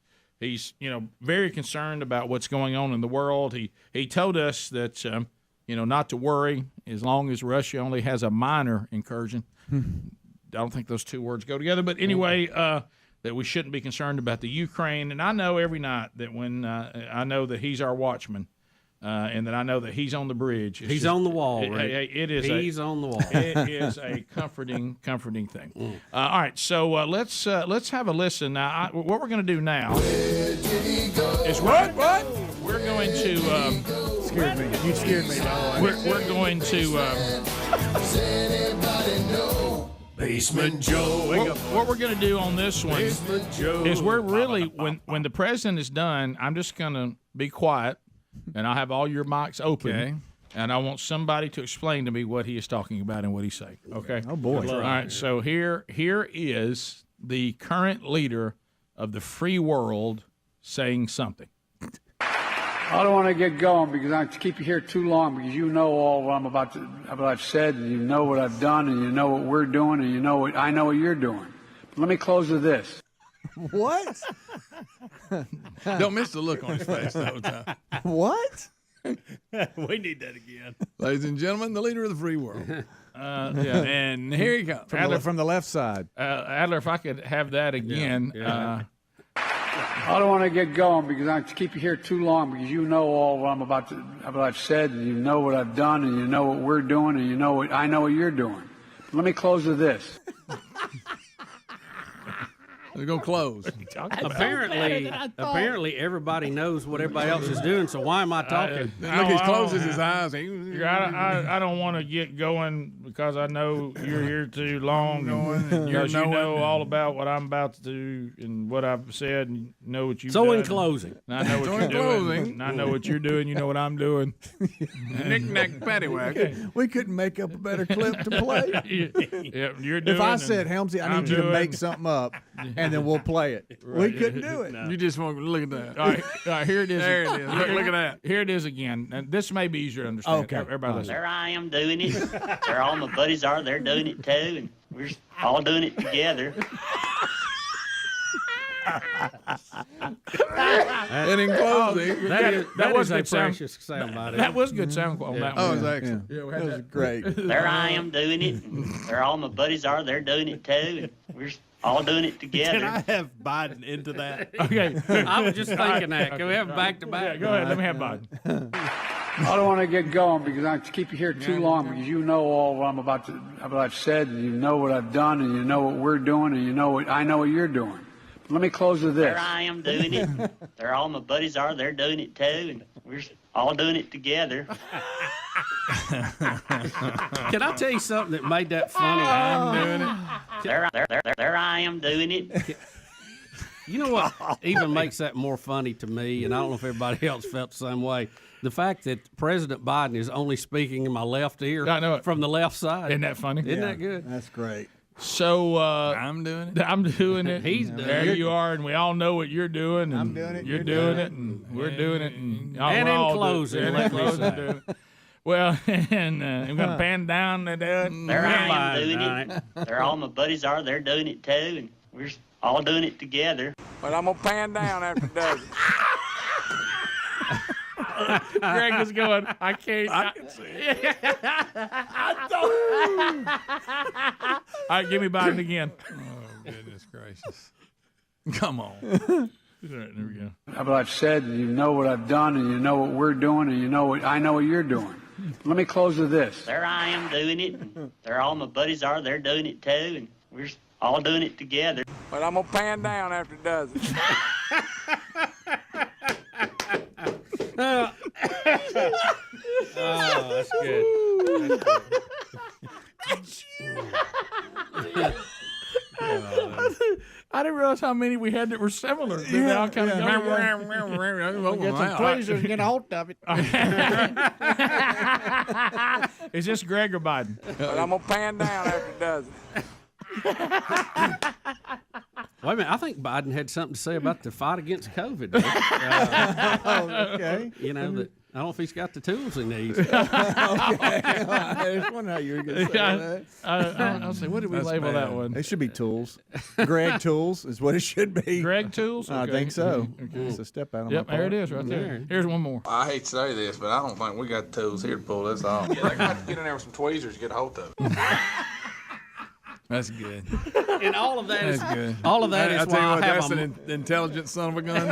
very concerned about what's going on in the world. He told us that not to worry as long as Russia only has a minor incursion. I don't think those two words go together, but anyway, that we shouldn't be concerned about the Ukraine. And I know every night that when I know that he's our watchman, and that I know that he's on the bridge. He's on the wall, right? He's on the wall. It is a comforting thing. All right, so let's have a listen. Now, what we're going to do now is what? We're going to scared me. You scared me. We're going to Basement Joe. What we're going to do on this one is we're really when the president is done, I'm just going to be quiet. And I'll have all your mics open, okay. And I want somebody to explain to me what he is talking about and what he's saying. Okay. Oh boy! All right. So here is the current leader of the free world saying something. I don't want to get going because I keep you here too long because you know all what I've said, and you know what I've done, and you know what we're doing, and I know what you're doing. But let me close with this. What? Don't miss the look on his face the whole time. What? We need that again. Ladies and gentlemen, the leader of the free world. And here he comes. From the left side. Adler, if I could have that again. I don't want to get going because I keep you here too long because you know all what I've said, and you know what I've done, and you know what we're doing, and I know what you're doing. But let me close with this. They're going to close. Apparently, everybody knows what everybody else is doing, so why am I talking? Look, he closes his eyes. I don't want to get going because I know you're here too long. Because you know all about what I'm about to do and what I've said and know what you've done. So in closing. And I know what you're doing. And I know what you're doing. You know what I'm doing. Knick-knack, paddywhack. We couldn't make up a better clip to play. Yeah, you're doing. If I said, Helmsy, I need you to make something up, and then we'll play it. Right. We couldn't do it. No. You just want to look at that. All right, here it is. There it is. Look at that. Here it is again. And this may be easier to understand. Okay. Everybody listen. There I am doing it. There all my buddies are. They're doing it too, and we're all doing it together. And in closing, that was a precious soundbite. That was good sound on that one. Oh, it was excellent. Yeah, that was great. There I am doing it. And there all my buddies are. They're doing it too, and we're all doing it together. Can I have Biden into that? Okay. I was just thinking that. Can we have them back to back? Yeah, go ahead. Let me have Biden. I don't want to get going because I keep you here too long because you know all what I've said, and you know what I've done, and you know what we're doing, and I know what you're doing. But let me close with this. There I am doing it. There all my buddies are. They're doing it too, and we're all doing it together. Can I tell you something that made that funny? I'm doing it. There I am doing it. You know what even makes that more funny to me, and I don't know if everybody else felt the same way, the fact that President Biden is only speaking in my left ear from the left side. Isn't that funny? Isn't that good? That's great. So I'm doing it. I'm doing it. He's doing there it. There you are, and we all know what you're doing. And I'm doing it. You're doing it, and we're doing it. And in closing, let me say. Well, and I'm going to pan down and there I am doing it. There all my buddies are. They're doing it too, and we're all doing it together. But I'm going to pan down after dozen. Greg is going, I can see it. All right, give me Biden again. Oh, goodness gracious. Come on. There we go. But I've said, and you know what I've done, and you know what we're doing, and I know what you're doing. Let me close with this. There I am doing it. And there all my buddies are. They're doing it too, and we're all doing it together. But I'm going to pan down after dozen. that's good. That's good. I didn't realize how many we had that were similar. They all kind of Get some tweezers and get a hold of it. Is this Greg or Biden? But I'm going to pan down after it does it. Wait a minute. I think Biden had something to say about the fight against COVID. Okay. You know, that I don't know if he's got the tools he needs. Okay. I was wondering how you were going to say that. I'll say, what did we label that one? It should be tools. Greg Tools is what it should be. Greg Tools? I Okay. think so. Okay. It's a step out of Yep, my there it part. is right there. Here's one more. I hate to say this, but I don't think we got the tools here to pull this off. Yeah, they got to get in there with some tweezers to get a hold of it. That's good. And all of that is good. All of that is I'll tell you why what, I have that's an intelligent son of a gun.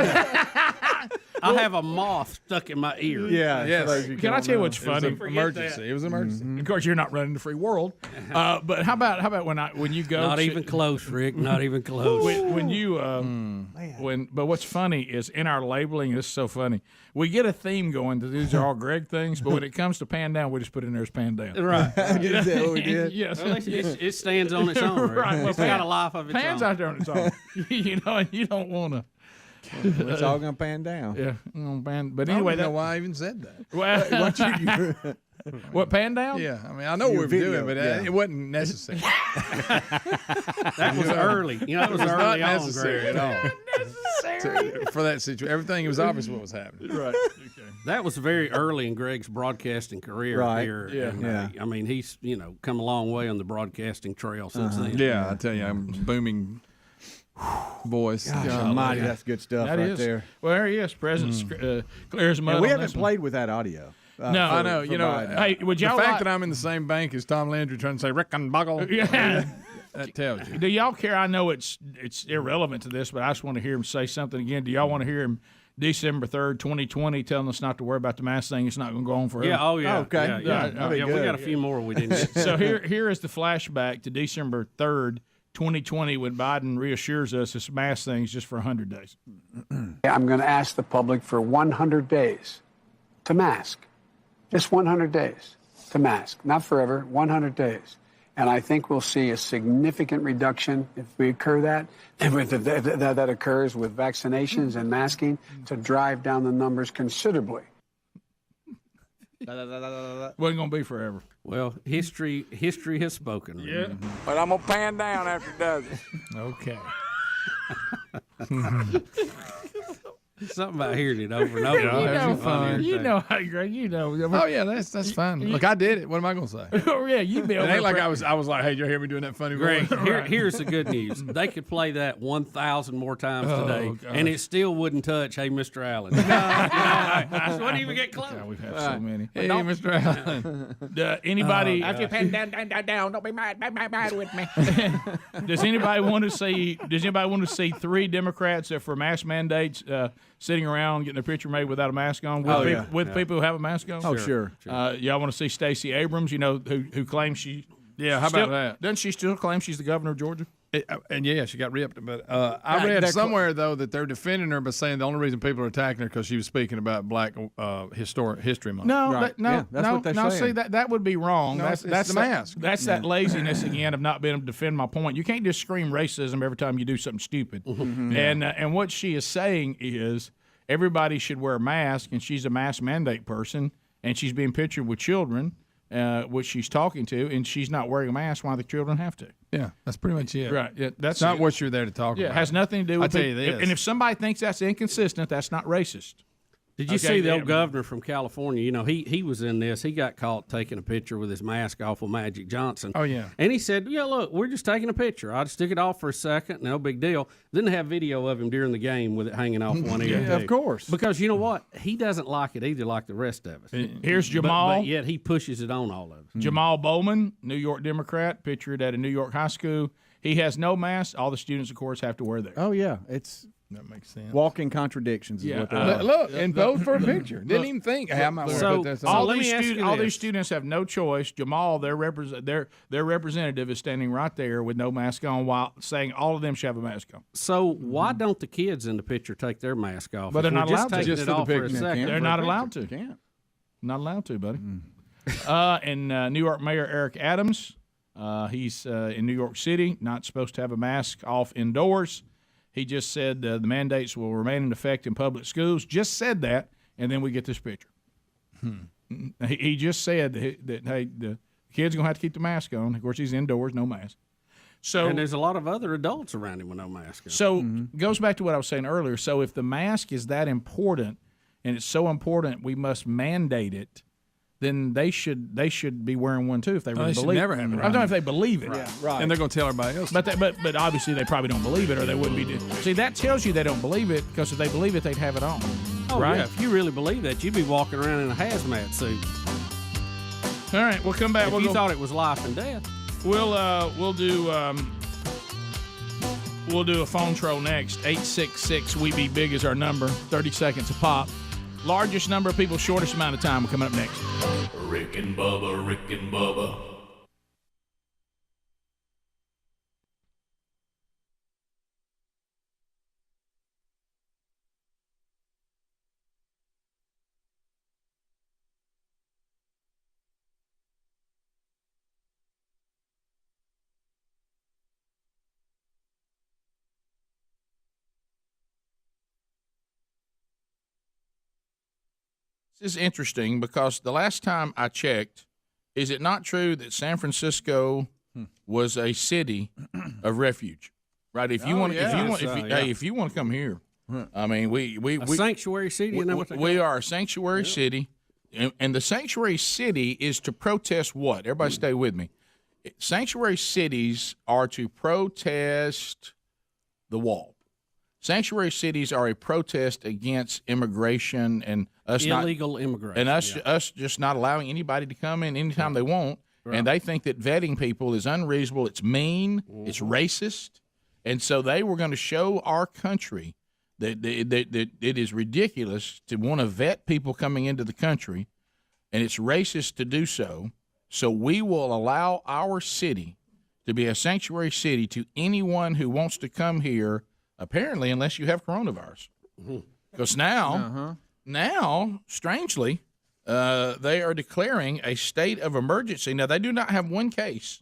I have a moth stuck in my ear. Yeah. Yes. Can I tell you what's funny? It was an emergency. It was an emergency. Of course, you're not running the free world. But how about when you go? Not even close, Rick. Not even close. When you but what's funny is in our labeling. This is so funny. We get a theme going. These are all Greg things, but when it comes to pan down, we just put in there as pan down. Right. Is that what we did? Yes. Well, it stands on its own. Right. Well, It's got a life of its own. Pan's out there on its own. And you don't want to. It's all going to pan down. Yeah. But I anyway, don't know why I even said that. Well, what pan down? Yeah, I mean, I know what we were doing, but it wasn't necessary. That was early. You know, that was It was early not on, necessary Greg. at all. For that situation, everything, it was obvious what was happening. Right. Okay. That was very early in Greg's broadcasting career. Right. Here. Yeah. And, I mean, he's come a long way on the broadcasting trail since then. Yeah, I tell you, I'm booming voice. Gosh almighty, that's good stuff That right is. there. Well, there he is. President clear as mud. And we on haven't this one. played with that audio. No, I know. for You know, Biden. Hey, would the y'all fact like- that I'm in the same bank as Tom Landry trying to say Rick and Buggle, Yeah. that tells you. Do y'all care? I know it's irrelevant to this, but I just want to hear him say something again. Do y'all want to hear him December 3rd, 2020, telling us not to worry about the mask thing? It's not going to go on forever. Yeah. Oh, yeah. Okay. Yeah. That'd be We good. got a few more we didn't get. So here is the flashback to December 3rd, 2020, when Biden reassures us this mask thing is just for 100 days. I'm going to ask the public for 100 days to mask. Just 100 days to mask. Not forever, 100 days. And I think we'll see a significant reduction if we occur that occurs with vaccinations and masking to drive down the numbers considerably. Wasn't going to be forever. Well, history has spoken. Yeah. But I'm going to pan down after it does it. Okay. Something about hearing it over and over. You know how Greg. You know. Oh yeah, that's fine. Look, I did it. What am I gonna say? Oh yeah, you be. It ain't like I was like, hey, did you hear me doing that funny Greg, voice? here's the good news. They could play that 1,000 more times today, gosh. and it still wouldn't touch Hey, Mr. Allen. It wouldn't even get close. God, we've had so many. Hey, Mr. Allen. Anybody? After you pan down, don't be mad with me. Does anybody want to see? Does anybody want to see 3 Democrats that for mask mandates sitting around getting a picture made without a mask on with people who have a mask on? Oh, sure. Y'all want to see Stacey Abrams? You know who claims she? Yeah, how about that? Doesn't she still claim she's the governor of Georgia? And yeah, she got ripped. But I read somewhere though that they're defending her, but saying the only reason people are attacking her because she was speaking about Black History Month. No, Right. no, That's no. what they're no, saying. see that would be wrong. No, that's it's the mask. That's that laziness again of not being able to defend my point. You can't just scream racism every time you do something stupid. And what she is saying is everybody should wear a mask, and she's a mask mandate person, and she's being pictured with children, which she's talking to, and she's not wearing a mask. Why the children have to? Yeah, that's pretty much it. Right. Yeah, that's not what you're there to talk about. Yeah, it has nothing to do with I'll tell you this. And if somebody thinks that's inconsistent, that's not racist. Did you see the old governor from California? You know, he was in this. He got caught taking a picture with his mask off of Magic Johnson. Oh, yeah. And he said, yeah, look, we're just taking a picture. I just took it off for a second, no big deal. Then they have video of him during the game with it hanging off one ear. Yeah, of course. Because you know what? He doesn't like it either like the rest of us. Here's Jamal. But yet he pushes it on all of us. Jamal Bowman, New York Democrat, pictured at a New York high school. He has no mask. All the students, of course, have to wear theirs. Oh yeah, it's That makes sense. Walking contradictions is what they are. Look, and pose for a picture. Didn't even think how am I going to put this on. All these students have no choice. Jamal, their representative, is standing right there with no mask on while saying all of them should have a mask on. So why don't the kids in the picture take their mask off? But they're not allowed to. Just it off for a second. They're not allowed to. Can't. Not allowed to, buddy. And New York Mayor Eric Adams, he's in New York City, not supposed to have a mask off indoors. He just said the mandates will remain in effect in public schools. Just said that, and then we get this picture. He just said that hey, the kid's going to have to keep the mask on. Of course, he's indoors, no mask. So, and there's a lot of other adults around him with no mask on. So goes back to what I was saying earlier. So if the mask is that important, and it's so important we must mandate it, then they should be wearing one too if they really believe it. Never have it. I'm talking if they believe it. Yeah, right. And they're going to tell everybody else. But obviously they probably don't believe it, or they wouldn't be doing. See, that tells you they don't believe it, because if they believe it, they'd have it on. Oh, right? yeah. If you really believe that, you'd be walking around in a hazmat suit. All right, we'll come back. If you thought it was life and death. We'll do a phone troll next. 866 We Be Big is our number. 30 seconds a pop. Largest number of people, shortest amount of time. We're coming up next. Rick and Bubba, Rick and Bubba. This is interesting because the last time I checked, is it not true that San Francisco was a city of refuge? Right? If you want to come here, I mean, we sanctuary city. We are a sanctuary city, and the sanctuary city is to protest what? Everybody, stay with me. Sanctuary cities are to protest the wall. Sanctuary cities are a protest against immigration and us illegal immigration, and us just not allowing anybody to come in anytime they want. Right. And they think that vetting people is unreasonable. It's mean. It's racist. And so they were going to show our country that it is ridiculous to want to vet people coming into the country, and it's racist to do so. So we will allow our city to be a sanctuary city to anyone who wants to come here. Apparently, unless you have coronavirus, because now, strangely, they are declaring a state of emergency. Now, they do not have one case,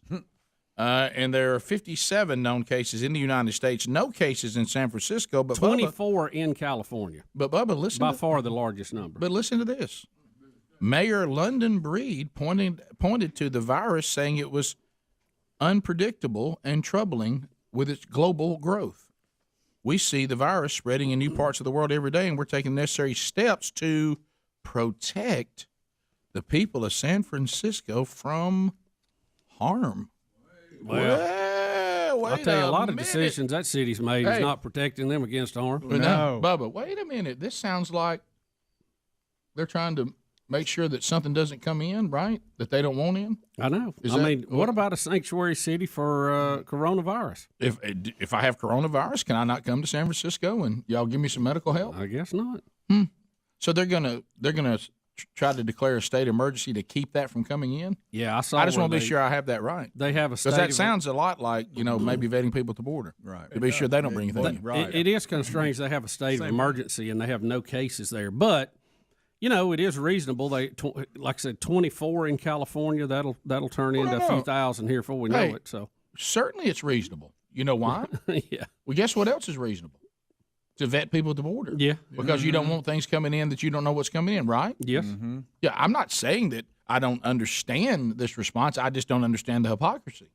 and there are 57 known cases in the United States. No cases in San Francisco, but 24 in California. But Bubba, listen, by far the largest number. But listen to this: Mayor London Breed pointed to the virus, saying it was unpredictable and troubling with its global growth. We see the virus spreading in new parts of the world every day, and we're taking necessary steps to protect the people of San Francisco from harm. Well, I'll tell you, a lot of decisions that city's made is not protecting them against harm. No. Bubba, wait a minute. This sounds like they're trying to make sure that something doesn't come in, right, that they don't want in? I know. What about a sanctuary city for coronavirus? If I have coronavirus, can I not come to San Francisco and y'all give me some medical help? I guess not. So they're gonna try to declare a state of emergency to keep that from coming in? Yeah, I saw. I just want to be sure I have that right. They have a state because that sounds a lot like maybe vetting people at the border, right? To be sure they don't bring anything in. Right. It is kind of strange they have a state of emergency and they have no cases there, but. You know, it is reasonable. Like I said, 24 in California. That'll turn into a few thousand here before we know it. So certainly, it's reasonable. You know why? Yeah. Well, guess what else is reasonable? To vet people at the border. Yeah. Because you don't want things coming in that you don't know what's coming in, right? Yes. Mm-hmm. Yeah. I'm not saying that I don't understand this response. I just don't understand the hypocrisy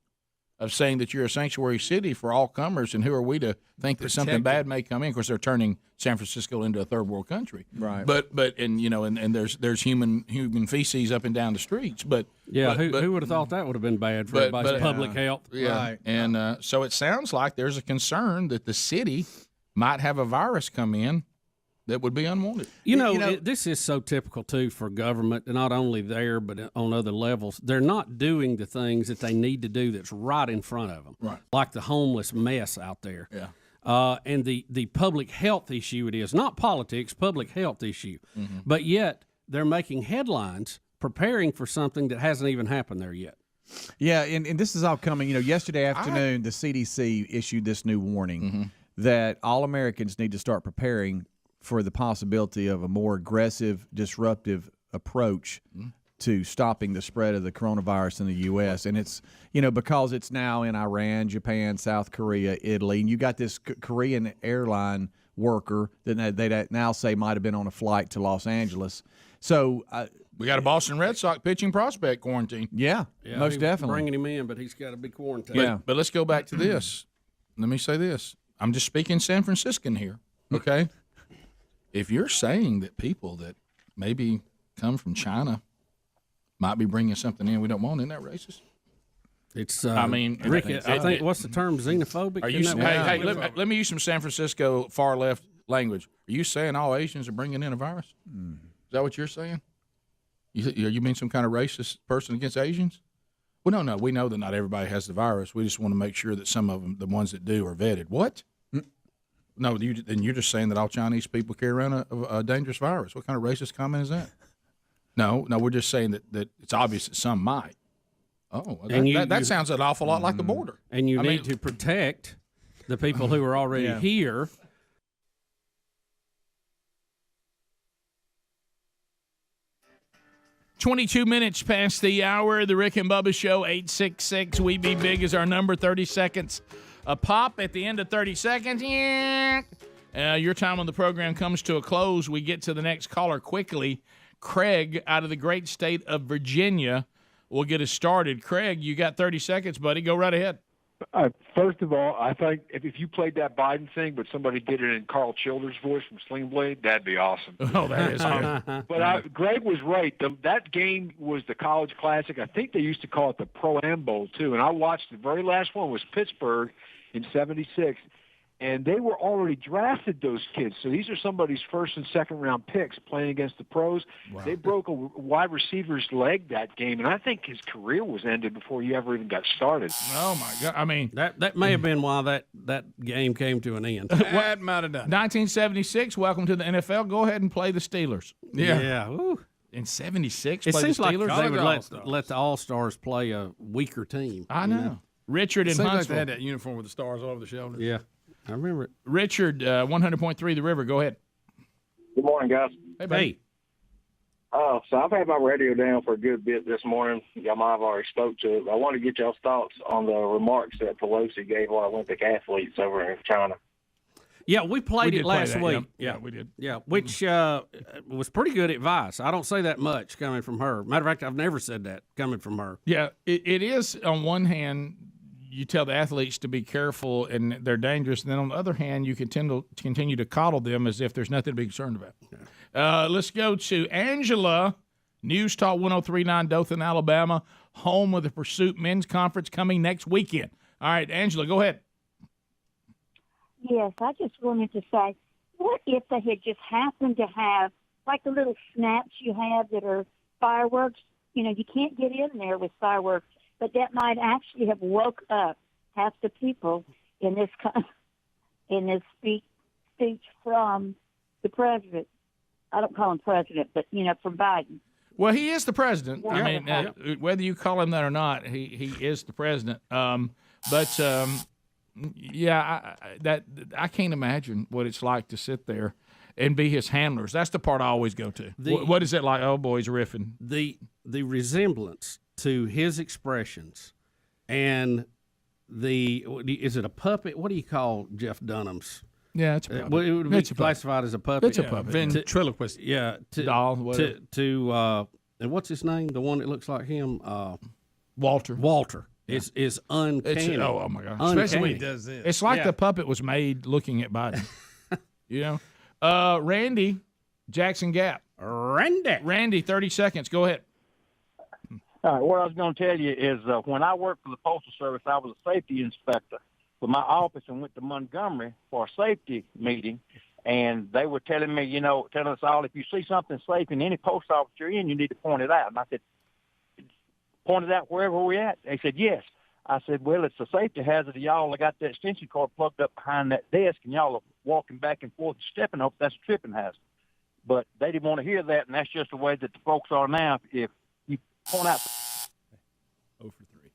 of saying that you're a sanctuary city for all comers, and who are we to think that something bad may come in? Of course, they're turning San Francisco into a third world country, right? But there's human feces up and down the streets, but who would have thought that would have been bad for everybody's public health? Yeah, right. And so it sounds like there's a concern that the city might have a virus come in that would be unwanted. This is so typical, too, for government, not only there but on other levels. They're not doing the things that they need to do that's right in front of them, right? Like the homeless mess out there. Yeah. and the public health issue it is. Not politics, public health issue. Mm-hmm. But yet they're making headlines preparing for something that hasn't even happened there yet. Yeah, and this is all coming. Yesterday afternoon, the CDC issued this new warning that all Americans need to start preparing for the possibility of a more aggressive, disruptive approach to stopping the spread of the coronavirus in the U.S. And it's, because it's now in Iran, Japan, South Korea, Italy, and you got this Korean airline worker that they now say might have been on a flight to Los Angeles. So we got a Boston Red Sox pitching prospect quarantine. Yeah, most definitely. Bringing him in, but he's got to be quarantined. Yeah. But let's go back to this. Let me say this. I'm just speaking San Franciscan here, okay? If you're saying that people that maybe come from China might be bringing something in we don't want, isn't that racist? It's, Rick, I think what's the term, xenophobic? Are you? Hey, let me use some San Francisco far left language. Are you saying all Asians are bringing in a virus? Is that what you're saying? You mean some kind of racist person against Asians? Well, no. We know that not everybody has the virus. We just want to make sure that some of them, the ones that do, are vetted. What? No, then you're just saying that all Chinese people carry around a dangerous virus. What kind of racist comment is that? No, we're just saying that it's obvious that some might. Oh, that sounds an awful lot like the border. And you need to protect the people who are already here. "22 minutes past the hour. The Rick and Bubba Show, 866 We Be Big is our number. 30 seconds a pop. At the end of 30 seconds, your time on the program comes to a close. We get to the next caller quickly. Craig out of the great state of Virginia will get us started. Craig, you got 30 seconds, buddy. Go right ahead. First of all, I think if you played that Biden thing, but somebody did it in Carl Childers' voice from Sling Blade, that'd be awesome. Oh, that is good. But Greg was right. That game was the College Classic. I think they used to call it the Pro-Am Bowl, too. And I watched the very last one was Pittsburgh in '76. And they were already drafted, those kids. So these are somebody's first and second round picks playing against the pros. Wow. They broke a wide receiver's leg that game, and I think his career was ended before he ever even got started. Oh, my God. I mean, that may have been why that game came to an end. That might have done. 1976, welcome to the NFL. Go ahead and play the Steelers. Yeah. Ooh. In 76, it play seems the Steelers? Like they would let the All-Stars play a weaker team. I know. Richard in Huntsville. Like they had that uniform with the stars all over the shoulders. Yeah. I remember it. Richard, 100.3 The River. Go ahead. Good morning, guys. Hey, buddy. So I've had my radio down for a good bit this morning. Y'all might have already spoke to it. But I want to get y'all's thoughts on the remarks that Pelosi gave our Olympic athletes over in China. Yeah, we played it last week. Yeah, we did. Yeah, which was pretty good advice. I don't say that much coming from her. Matter of fact, I've never said that coming from her. Yeah, it is on one hand – you tell the athletes to be careful and they're dangerous. And then on the other hand, you continue to coddle them as if there's nothing to be concerned about. Let's go to Angela, News Talk 103.9 Dothan, Alabama, home of the Pursuit Men's Conference coming next weekend. All right, Angela, go ahead. Yes, I just wanted to say, what if they had just happened to have, like the little snaps you have that are fireworks? You can't get in there with fireworks. But that might actually have woke up half the people in this speech from the president. I don't call him president, but from Biden. Well, he is the president. I mean, whether you call him that or not, he is the president. I can't imagine what it's like to sit there and be his handlers. That's the part I always go to. What is it like? Oh, boy, he's riffing. The resemblance to his expressions and is it a puppet? What do you call Jeff Dunham's? Yeah, it's a puppet. It would be classified as a puppet. It's a puppet. Ventriloquist. Doll, whatever. And what's his name? The one that looks like him? Walter. Walter is uncanny. Oh, my God. Uncanny. Especially when he does this. It's like the puppet was made looking at Biden. Randy, Jackson Gap. Randy, 30 seconds. Go ahead. All right, what I was going to tell you is when I worked for the Postal Service, I was a safety inspector with my office and went to Montgomery for a safety meeting. And they were telling me, telling us all, if you see something safe in any post office you're in, you need to point it out. And I said, point it out wherever we're at? They said, yes. I said, well, it's a safety hazard. Y'all got the extension cord plugged up behind that desk, and y'all are walking back and forth stepping up. That's a tripping hazard. But they didn't want to hear that, and that's just the way that the folks are now. If you point out. 0 for 3.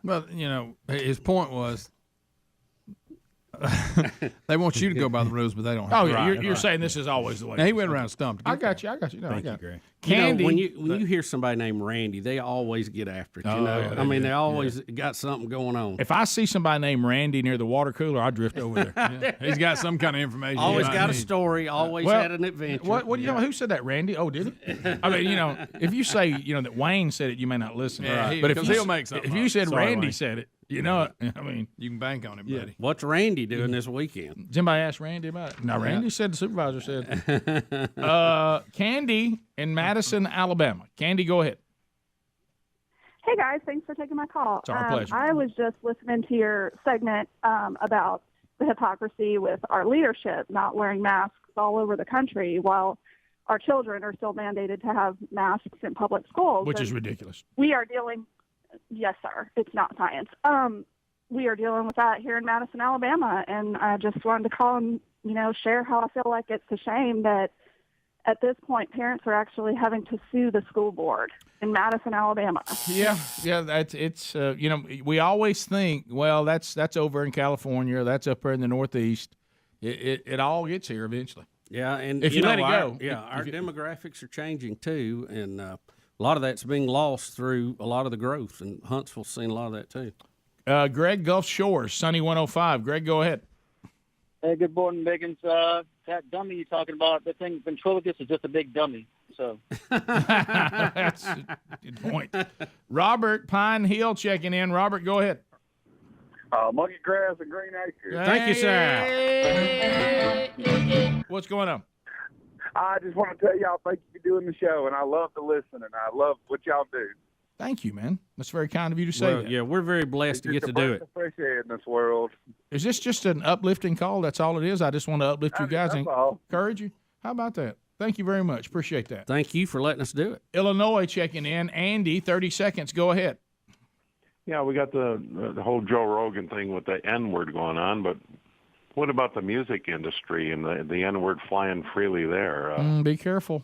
Well, his point was they want you to go by the rules, but they don't. Oh, yeah, you're saying this is always the way. Now, he went around and stumped. I got you. No, Thank I got you, Greg. Candy, when you hear somebody named Randy, they always get after it. I mean, they always got something going on. If I see somebody named Randy near the water cooler, I drift over there. He's got some kind of information. Always got a story. Always had an adventure. What do you know? Who said that? Randy? Oh, did he? I mean, if you say that Wayne said it, you may not listen. Yeah, but if he'll make something. If you said Sorry, Randy Wayne. said it, I mean, you can bank on it, buddy. What's Randy doing this weekend? Did anybody ask Randy about it? No, Randy said the supervisor said. Candy in Madison, Alabama. Candy, go ahead. Hey, guys. Thanks for taking my call. It's our pleasure. I was just listening to your segment about the hypocrisy with our leadership not wearing masks all over the country while our children are still mandated to have masks in public schools. Which is ridiculous. We are dealing – yes, sir. It's not science. We are dealing with that here in Madison, Alabama, and I just wanted to call and, share how I feel like it's a shame that at this point parents are actually having to sue the school board in Madison, Alabama. Yeah, it's we always think, well, that's over in California, that's up there in the Northeast. It all gets here eventually. Yeah, and if you let it go. Our demographics are changing too, and a lot of that's being lost through a lot of the growth, and Huntsville's seen a lot of that too. Greg, Gulf Shores, Sunny 105. Greg, go ahead. Hey, good morning, Biggins. That dummy you're talking about, that thing, ventriloquist, is just a big dummy. So that's a good point. Robert, Pine Hill checking in. Robert, go ahead. Monkey Grass and Green Acres. Thank you, sir. What's going on? I just want to tell y'all thank you for doing the show, and I love to listen, and I love what y'all do. Thank you, man. That's very kind of you to say that. Yeah, we're very blessed to get to do it. Fresh air in this world. Is this just an uplifting call? That's all it is? I just want to uplift you guys and encourage you? How about that? Thank you very much. Appreciate that. Thank you for letting us do it. Illinois checking in. Andy, 30 seconds. Go ahead. Yeah, we got the whole Joe Rogan thing with the N-word going on, but what about the music industry and the N-word flying freely there? Be careful,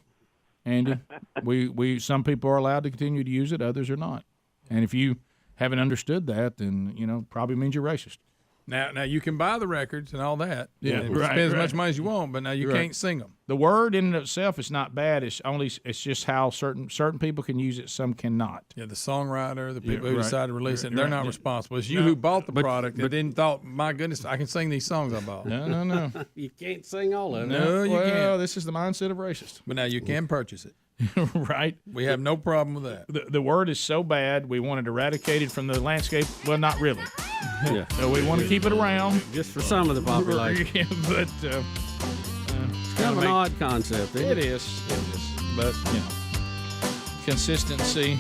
Andy. we some people are allowed to continue to use it, others are not. And if you haven't understood that, then probably means you're racist. Now you can buy the records and all that. Yeah, and right, spend as right. much money as you want, but now you can't sing them. The word in and of itself is not bad. It's just how certain people can use it, some cannot. Yeah, the songwriter, the people who right. decide to release it, Right, they're right. not responsible. It's you who bought the product and then thought, my goodness, I can sing these songs I bought. No. You can't sing all of them. No, you well, can't. This is the mindset of racist. But now you can purchase it. Right. We have no problem with that. The word is so bad, we want it eradicated from the landscape. Well, not really. Yeah. So we want to keep it around. Just for some of the population. Yeah, but Kind of an odd concept, isn't it is. But, consistency,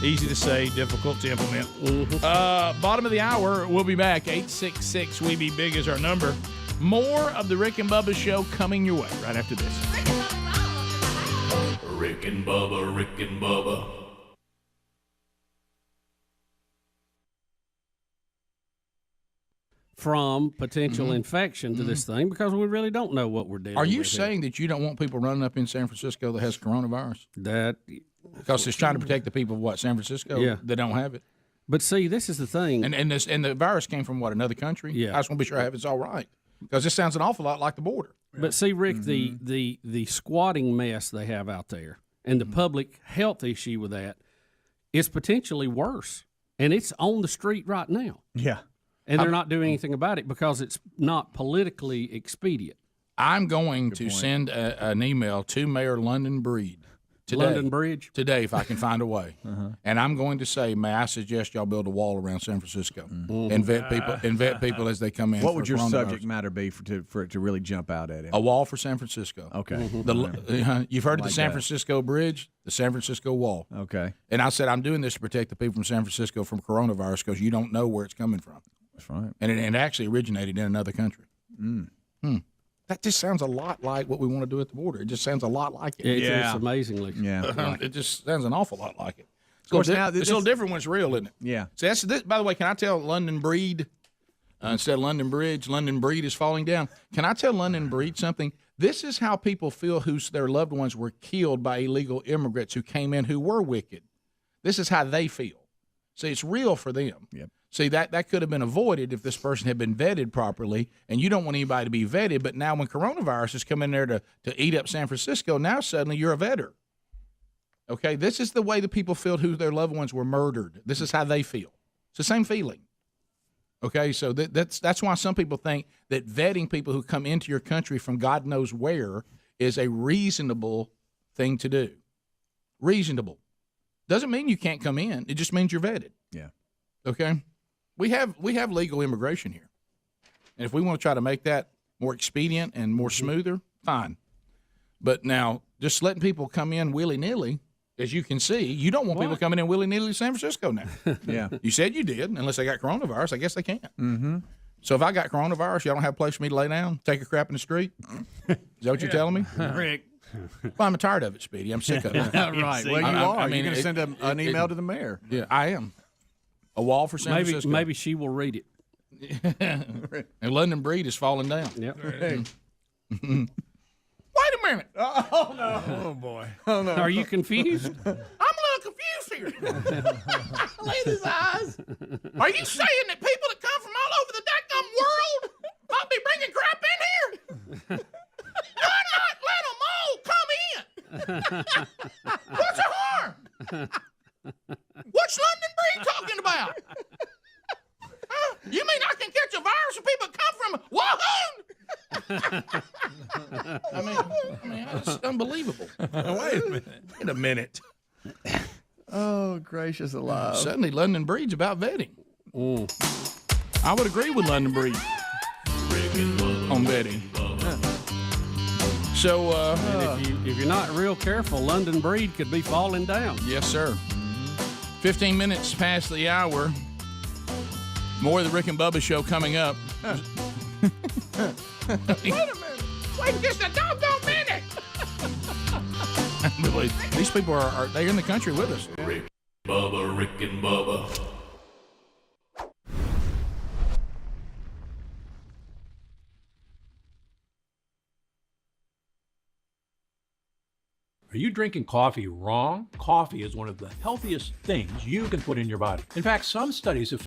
easy to say, difficult to implement. Bottom of the hour, we'll be back. 866 We Be Big is our number. More of the Rick and Bubba Show coming your way right after this. Rick and Bubba, Rick and Bubba. From potential infection to this thing, because we really don't know what we're dealing with. Are you here. saying that you don't want people running up in San Francisco that has coronavirus? Because it's trying to protect the people of what, San Francisco? Yeah. That don't have it. But see, this is the thing. And the virus came from what, another country? Yeah. I just want to be sure I have it's all right. Because this sounds an awful lot like the border. But see, Rick, the squatting mess they have out there and the public health issue with that is potentially worse. And it's on the street right now. Yeah. And they're not doing anything about it because it's not politically expedient. I'm going to send an email to Mayor London Breed today. London Bridge? Today, if I can find a way. And I'm going to say, may I suggest y'all build a wall around San Francisco and vet people as they come in. What for would your coronavirus. subject matter be for it to really jump out at him? A wall for San Francisco. Okay. You've heard of the Like San that. Francisco Bridge, the San Francisco Wall. Okay. And I said, I'm doing this to protect the people from San Francisco from coronavirus because you don't know where it's coming from. That's right. And it actually originated in another country. That just sounds a lot like what we want to do at the border. It just sounds a lot like it. It's amazingly. Yeah. It just sounds an awful lot like it. It's a little different when it's real, isn't it? Yeah. So this. By the way, can I tell London Breed instead of London Bridge? London Breed is falling down. Can I tell London Breed something? This is how people feel their loved ones were killed by illegal immigrants who came in who were wicked. This is how they feel. See, it's real for them. Yep. See, that could have been avoided if this person had been vetted properly, and you don't want anybody to be vetted, but now when coronavirus has come in there to eat up San Francisco, now suddenly you're a vetter. Okay, this is the way the people feel who their loved ones were murdered. This is how they feel. It's the same feeling. Okay, so that's why some people think that vetting people who come into your country from God knows where is a reasonable thing to do. Reasonable. Doesn't mean you can't come in. It just means you're vetted. Yeah. Okay? We have legal immigration here. And if we want to try to make that more expedient and more smoother, fine. But now, just letting people come in willy-nilly, as you can see, you don't want people coming in willy-nilly to San Francisco now. Yeah. You said you did, unless they got coronavirus. I guess they can't. Mm-hmm. So if I got coronavirus, y'all don't have a place for me to lay down, take a crap in the street? Is that what you're telling me? Rick. Well, I'm tired of it, Speedy. I'm sick of it. Right. Well, you are. I mean, you're going to send an email to the mayor. Yeah, I am. A wall for San Francisco. Maybe she will read it. And London Breed is falling down. Yep. Wait a minute. Oh, no. Oh, boy. Oh, no. Are you confused? I'm a little confused here. Look at his eyes. Are you saying that people that come from all over the daggum world might be bringing crap in here? Why not let them all come in? What's the harm? What's London Breed talking about? Huh? You mean I can catch a virus when people come from Wuhan? I mean, it's unbelievable. Wait a minute. Oh, gracious alive. Suddenly, London Breed's about vetting. I would agree with London Breed on vetting. So, if you're not real careful, London Breed could be falling down. Yes, sir. 15 minutes past the hour. More of the Rick and Bubba show coming up. Wait a minute. Wait just a doggone minute. These people are they're in the country with us. Rick and Bubba. Are you drinking coffee wrong? Coffee is one of the healthiest things you can put in your body. In fact, some studies have...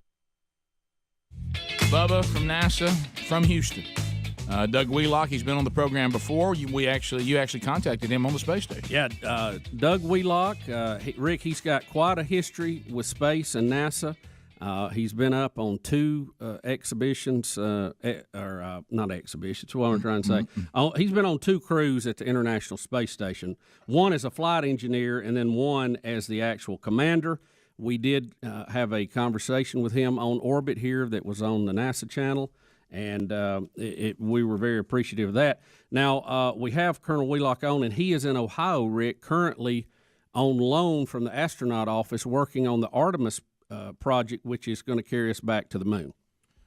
Bubba from NASA, from Houston. Doug Wheelock, he's been on the program before. You actually contacted him on the space station. Yeah, Doug Wheelock, Rick, he's got quite a history with space and NASA. He's been up on two exhibitions, not exhibitions, what I'm trying to say. He's been on two crews at the International Space Station, one as a flight engineer and then one as the actual commander. We did have a conversation with him on orbit here that was on the NASA channel, and we were very appreciative of that. Now, we have Colonel Wheelock on, and he is in Ohio, Rick, currently on loan from the astronaut office working on the Artemis project, which is going to carry us back to the moon.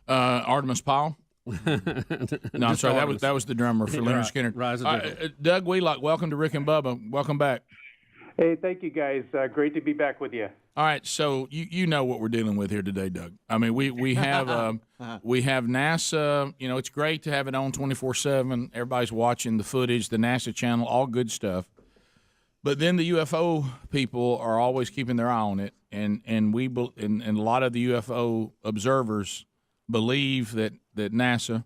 Artemis Powell? No, I'm sorry. Artemis. That was the drummer for Leonard Skinner. Doug Wheelock, welcome to Rick and Bubba. Welcome back. Hey, thank you, guys. Great to be back with you. All right, so you know what we're dealing with here today, Doug. I mean, we have we have NASA. You know, it's great to have it on 24/7. Everybody's watching the footage, the NASA channel, all good stuff. But then the UFO people are always keeping their eye on it, and a lot of the UFO observers believe that NASA.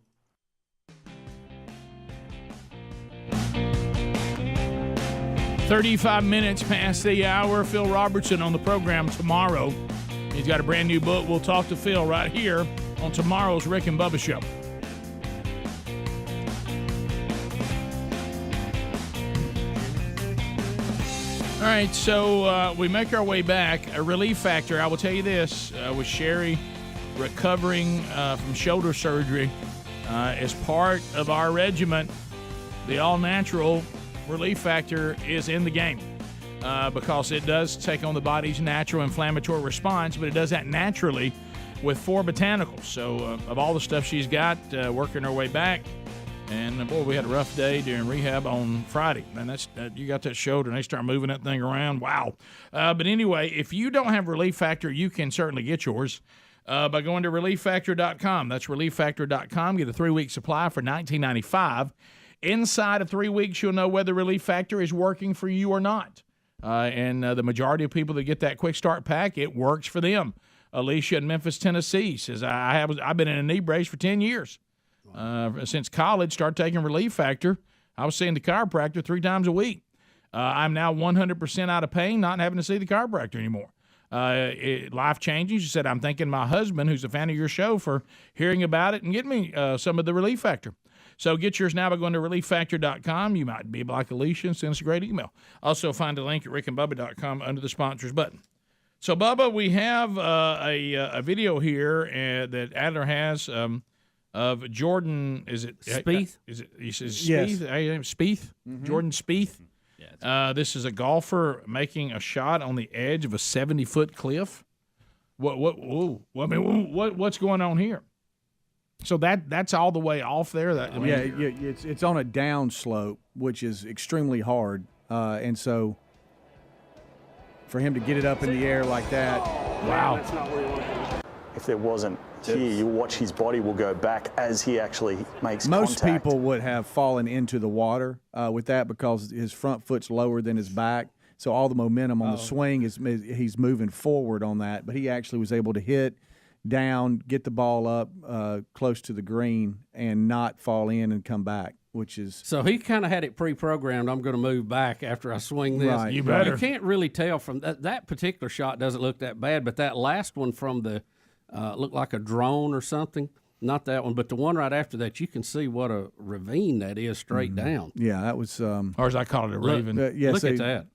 "35 minutes past the hour. Phil Robertson on the program tomorrow. He's got a brand new book. We'll talk to Phil right here on tomorrow's Rick and Bubba show. All right, so we make our way back. A relief factor, I will tell you this, with Sherry recovering from shoulder surgery as part of our regiment, the all-natural relief factor is in the game because it does take on the body's natural inflammatory response, but it does that naturally with 4 botanicals. So of all the stuff she's got, working her way back, And boy, we had a rough day during rehab on Friday. And you got that shoulder, and they start moving that thing around. Wow. But anyway, if you don't have Relief Factor, you can certainly get yours by going to ReliefFactor.com. That's ReliefFactor.com. Get a 3-week supply for $19.95. Inside of 3 weeks, you'll know whether Relief Factor is working for you or not. And the majority of people that get that quick start pack, it works for them. Alicia in Memphis, Tennessee says, I've been in a knee brace for 10 years. Since college, started taking Relief Factor. I was seeing the chiropractor 3 times a week. I'm now 100% out of pain, not having to see the chiropractor anymore. Life-changing. She said, I'm thanking my husband, who's a fan of your show, for hearing about it and getting me some of the Relief Factor. So get yours now by going to ReliefFactor.com. You might be like Alicia and send us a great email. Also find a link at rickandbubba.com under the sponsors button. So, Bubba, we have a video here that Adler has of Jordan. Is it Spieth? He says Yes. Spieth? Spieth? Mm-hmm. Jordan Spieth. This is a golfer making a shot on the edge of a 70-foot cliff. What's going on here? So that's all the way off there. It's on a down slope, which is extremely hard, and so for him to get it up in the air like that, wow. If there wasn't here, you watch his body will go back as he actually makes most contact. people would have fallen into the water with that because his front foot's lower than his back. So all the momentum on the swing he's moving forward on that. But he actually was able to hit down, get the ball up close to the green, and not fall in and come back, which is... So he kind of had it pre-programmed, I'm going to move back after I swing this. Right. You better. You can't really tell from that particular shot doesn't look that bad, but that last one from the looked like a drone or something. Not that one, but the one right after that, you can see what a ravine that is straight down. Yeah, that was... or as I call it, a raven. Look at that.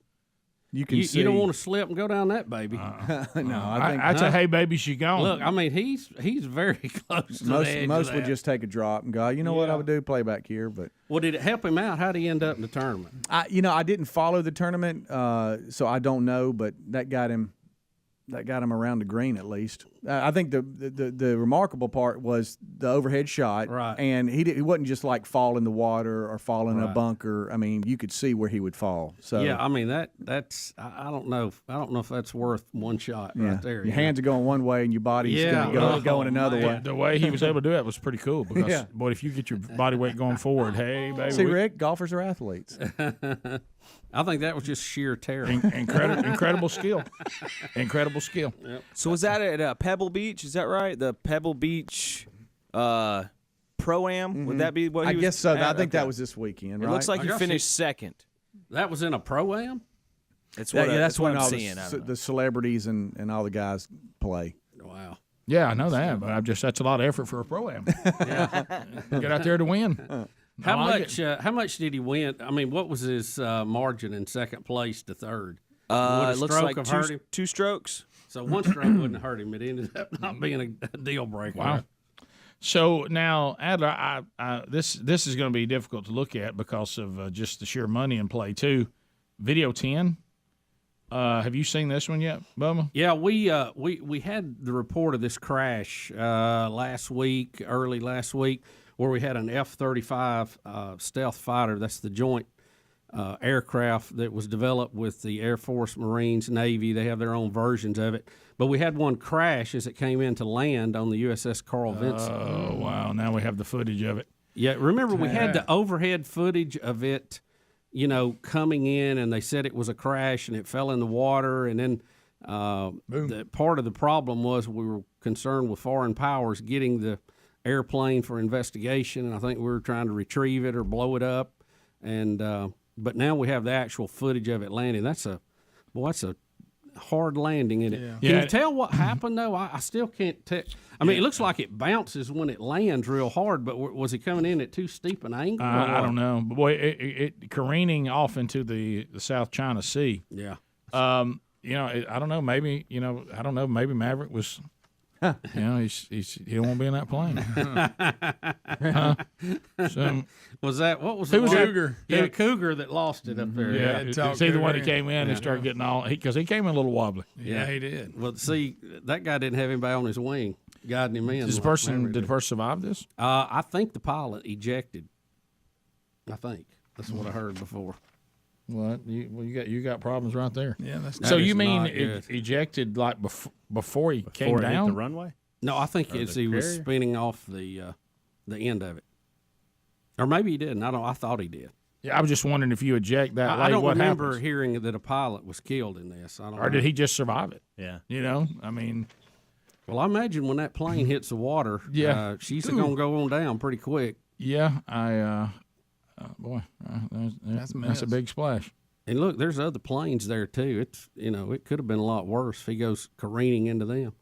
You can see. You don't want to slip and go down that baby. No, I think I'd say, hey, baby, she gone. Look, I mean, he's very close to the edge most of would that. just take a drop and go, you know what I would do, play back here. But well, did it help him out? How did he end up in the tournament? I didn't follow the tournament, so I don't know. But that got him around the green at least. I think the remarkable part was the overhead shot, right? And he wasn't just like fall in the water or fall in a bunker. I mean, you could see where he would fall. So yeah, I mean that's I don't know if that's worth one shot right there. Your hands are going one way and your body's going another way. The way he was able to do that was pretty cool because, boy, if you get your body weight going forward, hey, baby. See, Rick, golfers are athletes. I think that was just sheer terror. Incredible skill. Incredible skill. Yep. So was that at Pebble Beach? Is that right? The Pebble Beach Pro-Am? Mm-hmm. Would that be what he was? I guess so. I think that was this weekend, right? It looks like he finished second. That was in a Pro-Am? That's what I'm seeing. The celebrities and all the guys play. Wow. Yeah, I know that, but that's a lot of effort for a Pro-Am. Get out there to win. How much did he win? I mean, what was his margin in second place to third? It looks like two strokes. So one stroke wouldn't hurt him. It ended up not being a deal breaker. Wow. So now, Adler, this is going to be difficult to look at because of just the sheer money in play too. Video 10. Have you seen this one yet, Bubba? Yeah, we had the report of this crash early last week, where we had an F-35 stealth fighter. That's the joint aircraft that was developed with the Air Force, Marines, Navy. They have their own versions of it. But we had one crash as it came in to land on the USS Carl Vinson. Oh, wow. Now we have the footage of it. Yeah, remember we had the overhead footage of it, coming in, and they said it was a crash, and it fell in the water. And then part of the problem was we were concerned with foreign powers getting the airplane for investigation, and I think we were trying to retrieve it or blow it up. And but now we have the actual footage of it landing. That's a hard landing, isn't it? Yeah. Can you tell what happened, though? I still can't tell. I mean, it looks like it bounces when it lands real hard, but was he coming in at too steep an angle? I don't know. But boy, it careening off into the South China Sea. Yeah. I don't know. Maybe, maybe Maverick was... he don't want to be in that plane. So, what was who was that? Cougar? Yeah, Cougar that lost it up there. Yeah, see the one that came in and started getting because he came in a little wobbly. Yeah, he did. Well, see, that guy didn't have anybody on his wing guiding him in. Did the person survive this? I think the pilot ejected. I think that's what I heard before. What? You got problems right there. Yeah, that's so that you is mean not good. Ejected like before he came Before it hit down the runway? No, I think Or as the he was carrier? spinning off the end of it, or maybe he didn't. I thought he did. Yeah, I was just wondering if you eject that late, I don't what remember happens? hearing that a pilot was killed in this. I don't. Or did he just survive it? Yeah. You know, I mean, Well, I imagine when that plane hits the water, Yeah. she's going to go on down pretty quick. yeah, that's a mess. big splash. And look, there's other planes there too. It's it could have been a lot worse if he goes careening into them.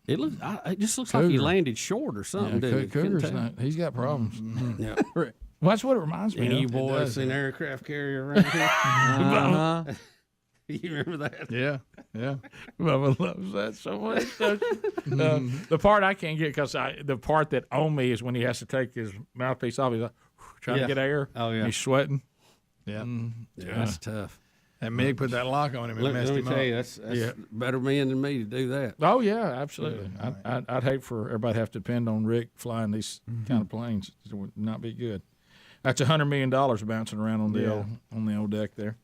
It just looks like he Cougar. landed short or something. Yeah, didn't it? Couldn't Cougar's tell. not, he's got problems. Yeah. Well, that's what it reminds me Any of you of. boys seen aircraft carrier around here? You remember that? Yeah, yeah. Bubba loves that so much. The part I can't get because the part that on me is when he has to take his mouthpiece off. He's like trying to get air. Oh yeah. He's sweating. Yeah. Yeah, that's tough. And Mig put that lock on him and Let messed me him tell up. you, that's better men than me to do that. Oh yeah, absolutely. I'd hate for everybody to have to depend on Rick flying these kind of planes. It would not be good. That's $100 million bouncing around on the old deck there.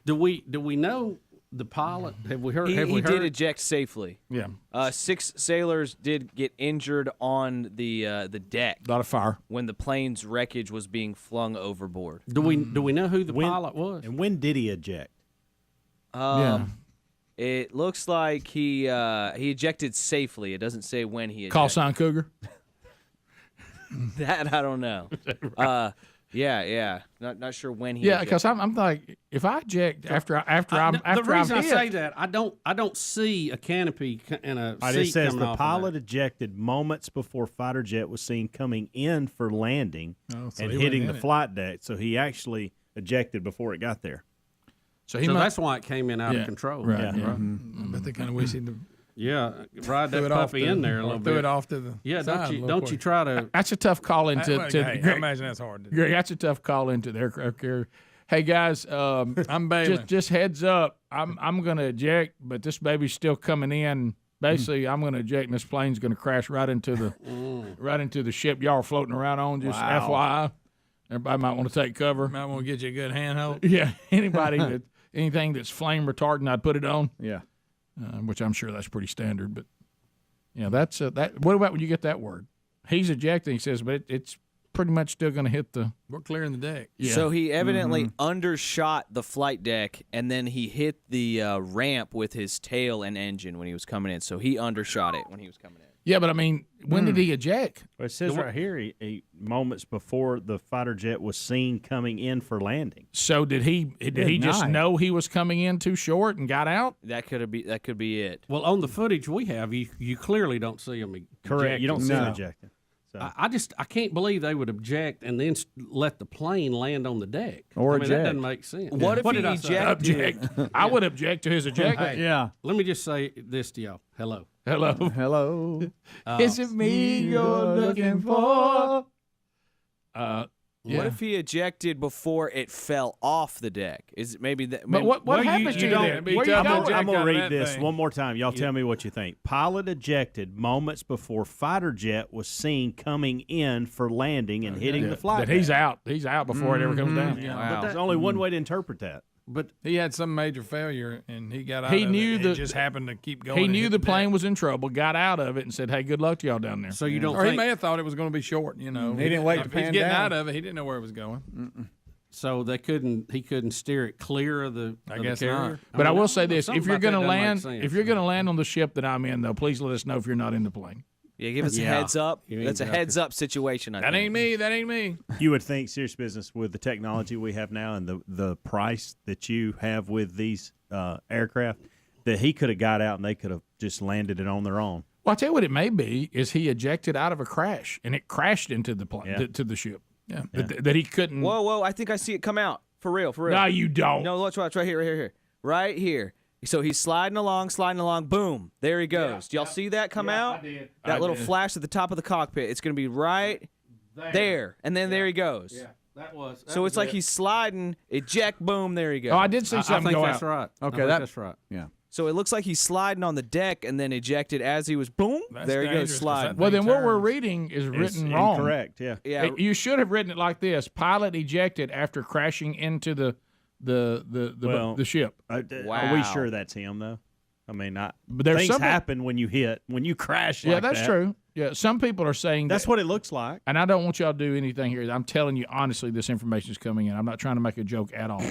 Do we know the pilot? Have we heard? He Have we did heard? eject safely. Yeah. 6 sailors did get injured on the deck. A lot of fire when the plane's wreckage was being flung overboard. Do we know who the pilot was? And when did he eject? It looks like he ejected safely. It doesn't say when he ejected. Call sign Cougar. That I don't know. Yeah. Not sure when he. Yeah, because I'm like, if I eject after the reason I'm I hit, say that I don't see a canopy and a It seat says coming the off of pilot that. ejected moments before fighter jet was seen coming in for landing Oh, so and he hitting went the in it. flight deck. So he actually ejected before it got there. so That's why it came in out Yeah, of control. right, Yeah. yeah. But they kind of wish he'd Ride threw that it off puppy to in the- there a or little threw bit. it off to the Yeah, side a don't little you quick. try to? That's a tough call into Hey, to I Greg. imagine that's hard to do. Greg, that's a tough call into the aircraft carrier. Hey guys, I'm bailing. just heads up. I'm going to eject, but this baby's still coming in. Basically, I'm going to eject, and this plane's going to crash right into the ship y'all are floating around on. Just FYI, everybody might want to take cover. Might want to get you a good handhold. Yeah, anything that's flame retardant, I'd put it on. Yeah. Which I'm sure that's pretty standard. But that's that. What about when you get that word? He's ejecting. He says, but it's pretty much still going to hit the. We're clearing the deck. Yeah. So he evidently undershot the flight deck, and then he hit the ramp with his tail and engine when he was coming in. So he undershot it when he was coming in. Yeah, but I mean, when did he eject? Well, it says right here, he moments before the fighter jet was seen coming in for landing. So did he just know he was coming in too short and got out? That could be it. Well, on the footage we have, you clearly don't see him. Correct. You don't see him ejecting. So. I can't believe they would object and then let the plane land on the deck. Or that eject. doesn't make sense. What if he did I say? Object. I would object to his ejecting. Hey, Yeah. Let me just say this to y'all. Hello. Hello. Is it me you're looking for? What if he ejected before it fell off the deck? Is it maybe that? But what happens to you then? Where you I'm going? going to out of read that this thing. one more time. Y'all tell me what you think. Pilot ejected moments before fighter jet was seen coming in for landing and hitting the flight That he's deck. out. He's out before it ever comes down. Yeah, Wow. but there's only one way to interpret that. But He had some major failure, and he got out He of knew it. the- It just happened to keep going. He and knew hit the deck. plane was in trouble, got out of it, and said, "Hey, good luck to y'all down there." so you don't Or he think may have thought it was going to be short. You know, He didn't wait to If he's pan getting down. out of it, he didn't know where it was going. so he couldn't steer it clear of the I of guess the carrier? not. But I mean, will say this: something if you're about that going to doesn't make land, sense. if you're going to land on the ship that I'm in, though, please let us know if you're not in the plane. Yeah, give us a heads up. That's a heads up situation. I That think. ain't me. That ain't me. You would think, serious business, with the technology we have now and the price that you have with these aircraft, that he could have got out and they could have just landed it on their own. Well, I'll tell you what it may be is he ejected out of a crash and it crashed into the plane Yeah. to the ship. Yeah, that he couldn't. Whoa! I think I see it come out for real. No, you don't. No, watch right here, right here. So he's sliding along. Boom! There he goes. Do y'all see that come out? I did. That little flash at the top of the cockpit. It's going to be right there, and then there he goes. Yeah, that was. So it's like he's sliding, eject, boom, there he goes. Oh, I did see I something think go that's out. right. Okay, I think that- that's right. Yeah. So it looks like he's sliding on the deck and then ejected as he was boom. There he goes sliding. Well, then what we're reading is written wrong. Incorrect. Yeah. Yeah. You should have written it like this: pilot ejected after crashing into the ship. Are we sure that's him though? I mean, But there's things some- happen when you crash. Yeah, like that's that. true. Yeah, some people are saying That's what it looks like. And I don't want y'all to do anything here. I'm telling you honestly, this information is coming in. I'm not trying to make a joke at all.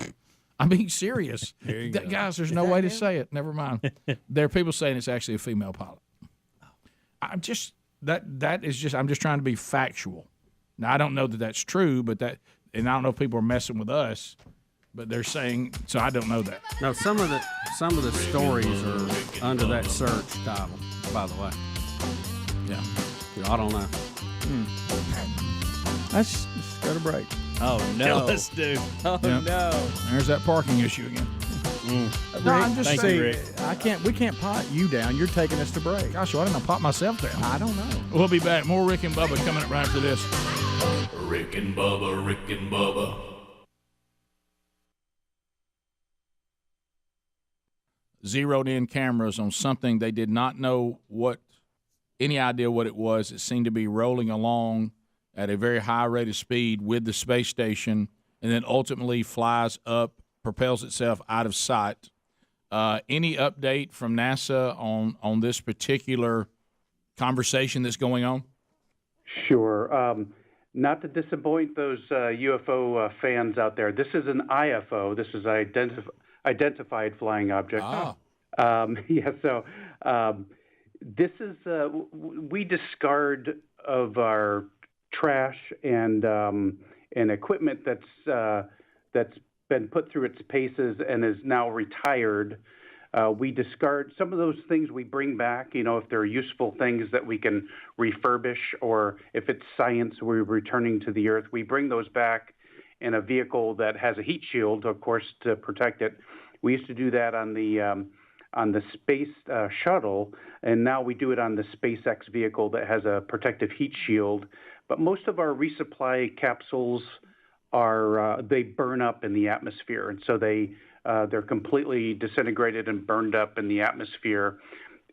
I'm being serious. Guys, there's no way to say it. Never mind. There are people saying it's actually a female pilot. I'm just that is just I'm just trying to be factual. Now I don't know that that's true, but and I don't know if people are messing with us, but they're saying so. I don't know that. No, some of the stories are under that search title. By the way, yeah, I don't know. Let's go to break. Oh no, let's do. Oh Yeah. no, There's that parking issue again. No, I'm just Thank saying. you, Rick. We can't pot you down. You're taking us to break. Gosh, why didn't I pop myself down? I don't know. We'll be back. More Rick and Bubba coming up right after this. Rick and Bubba, Rick and Bubba. Zeroed in cameras on something they did not know any idea what it was. It seemed to be rolling along at a very high rate of speed with the space station and then ultimately flies up, propels itself out of sight. Any update from NASA on this particular conversation that's going on? Sure. Not to disappoint those UFO fans out there, this is an IFO. This is identified flying object. This is we discard of our trash and equipment that's been put through its paces and is now retired. We discard some of those things we bring back, if they're useful things that we can refurbish, or if it's science we're returning to the Earth, we bring those back in a vehicle that has a heat shield, of course, to protect it. We used to do that on the space shuttle, and now we do it on the SpaceX vehicle that has a protective heat shield. But most of our resupply capsules they burn up in the atmosphere, and so they're completely disintegrated and burned up in the atmosphere.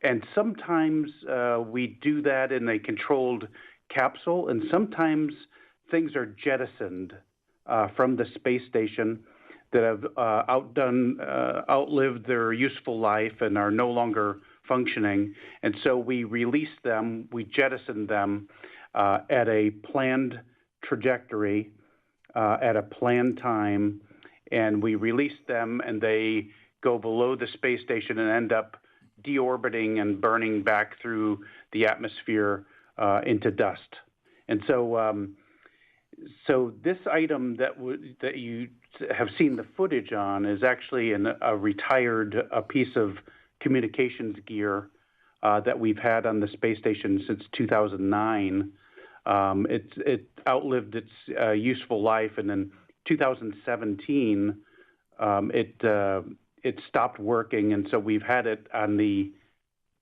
And sometimes we do that in a controlled capsule, and sometimes things are jettisoned from the space station that have outlived their useful life and are no longer functioning. And so we release them, we jettison them at a planned trajectory, at a planned time, and we release them and they go below the space station and end up deorbiting and burning back through the atmosphere into dust. And so this item that you have seen the footage on is actually a retired piece of communications gear that we've had on the space station since 2009. It outlived its useful life, and in 2017 it stopped working, and so we've had it on the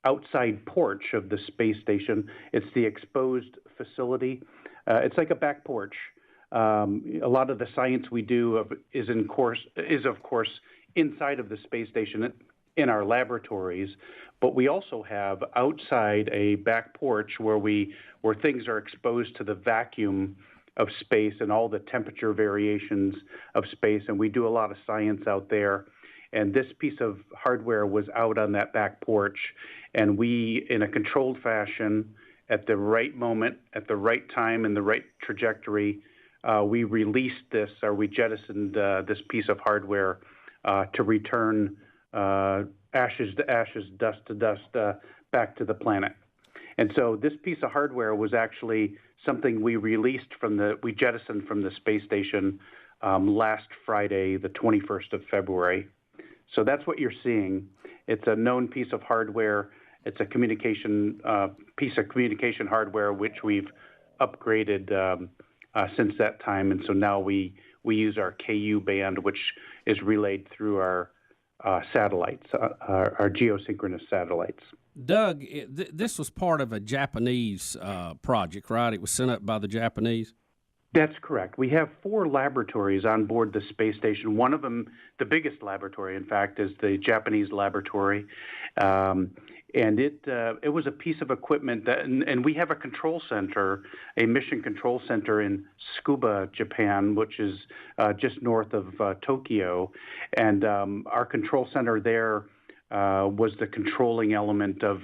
outside porch of the space station. It's the exposed facility. It's like a back porch. A lot of the science we do is of course inside of the space station in our laboratories, but we also have outside a back porch where things are exposed to the vacuum of space and all the temperature variations of space, and we do a lot of science out there. And this piece of hardware was out on that back porch, and we, in a controlled fashion, at the right moment, at the right time, in the right trajectory, we released this, or we jettisoned this piece of hardware to return ashes to ashes, dust to dust, back to the planet. And so this piece of hardware was actually something we jettisoned from the space station last Friday, the 21st of February. So that's what you're seeing. It's a known piece of hardware. It's a piece of communication hardware which we've upgraded since that time, and so now we use our KU band, which is relayed through our satellites, our geosynchronous satellites. Doug, this was part of a Japanese project, right? It was sent up by the Japanese? That's correct. We have 4 laboratories on board the space station. One of them, the biggest laboratory, in fact, is the Japanese laboratory. And it was a piece of equipment that, and we have a control center, a mission control center in Tsukuba, Japan, which is just north of Tokyo. And our control center there was the controlling element of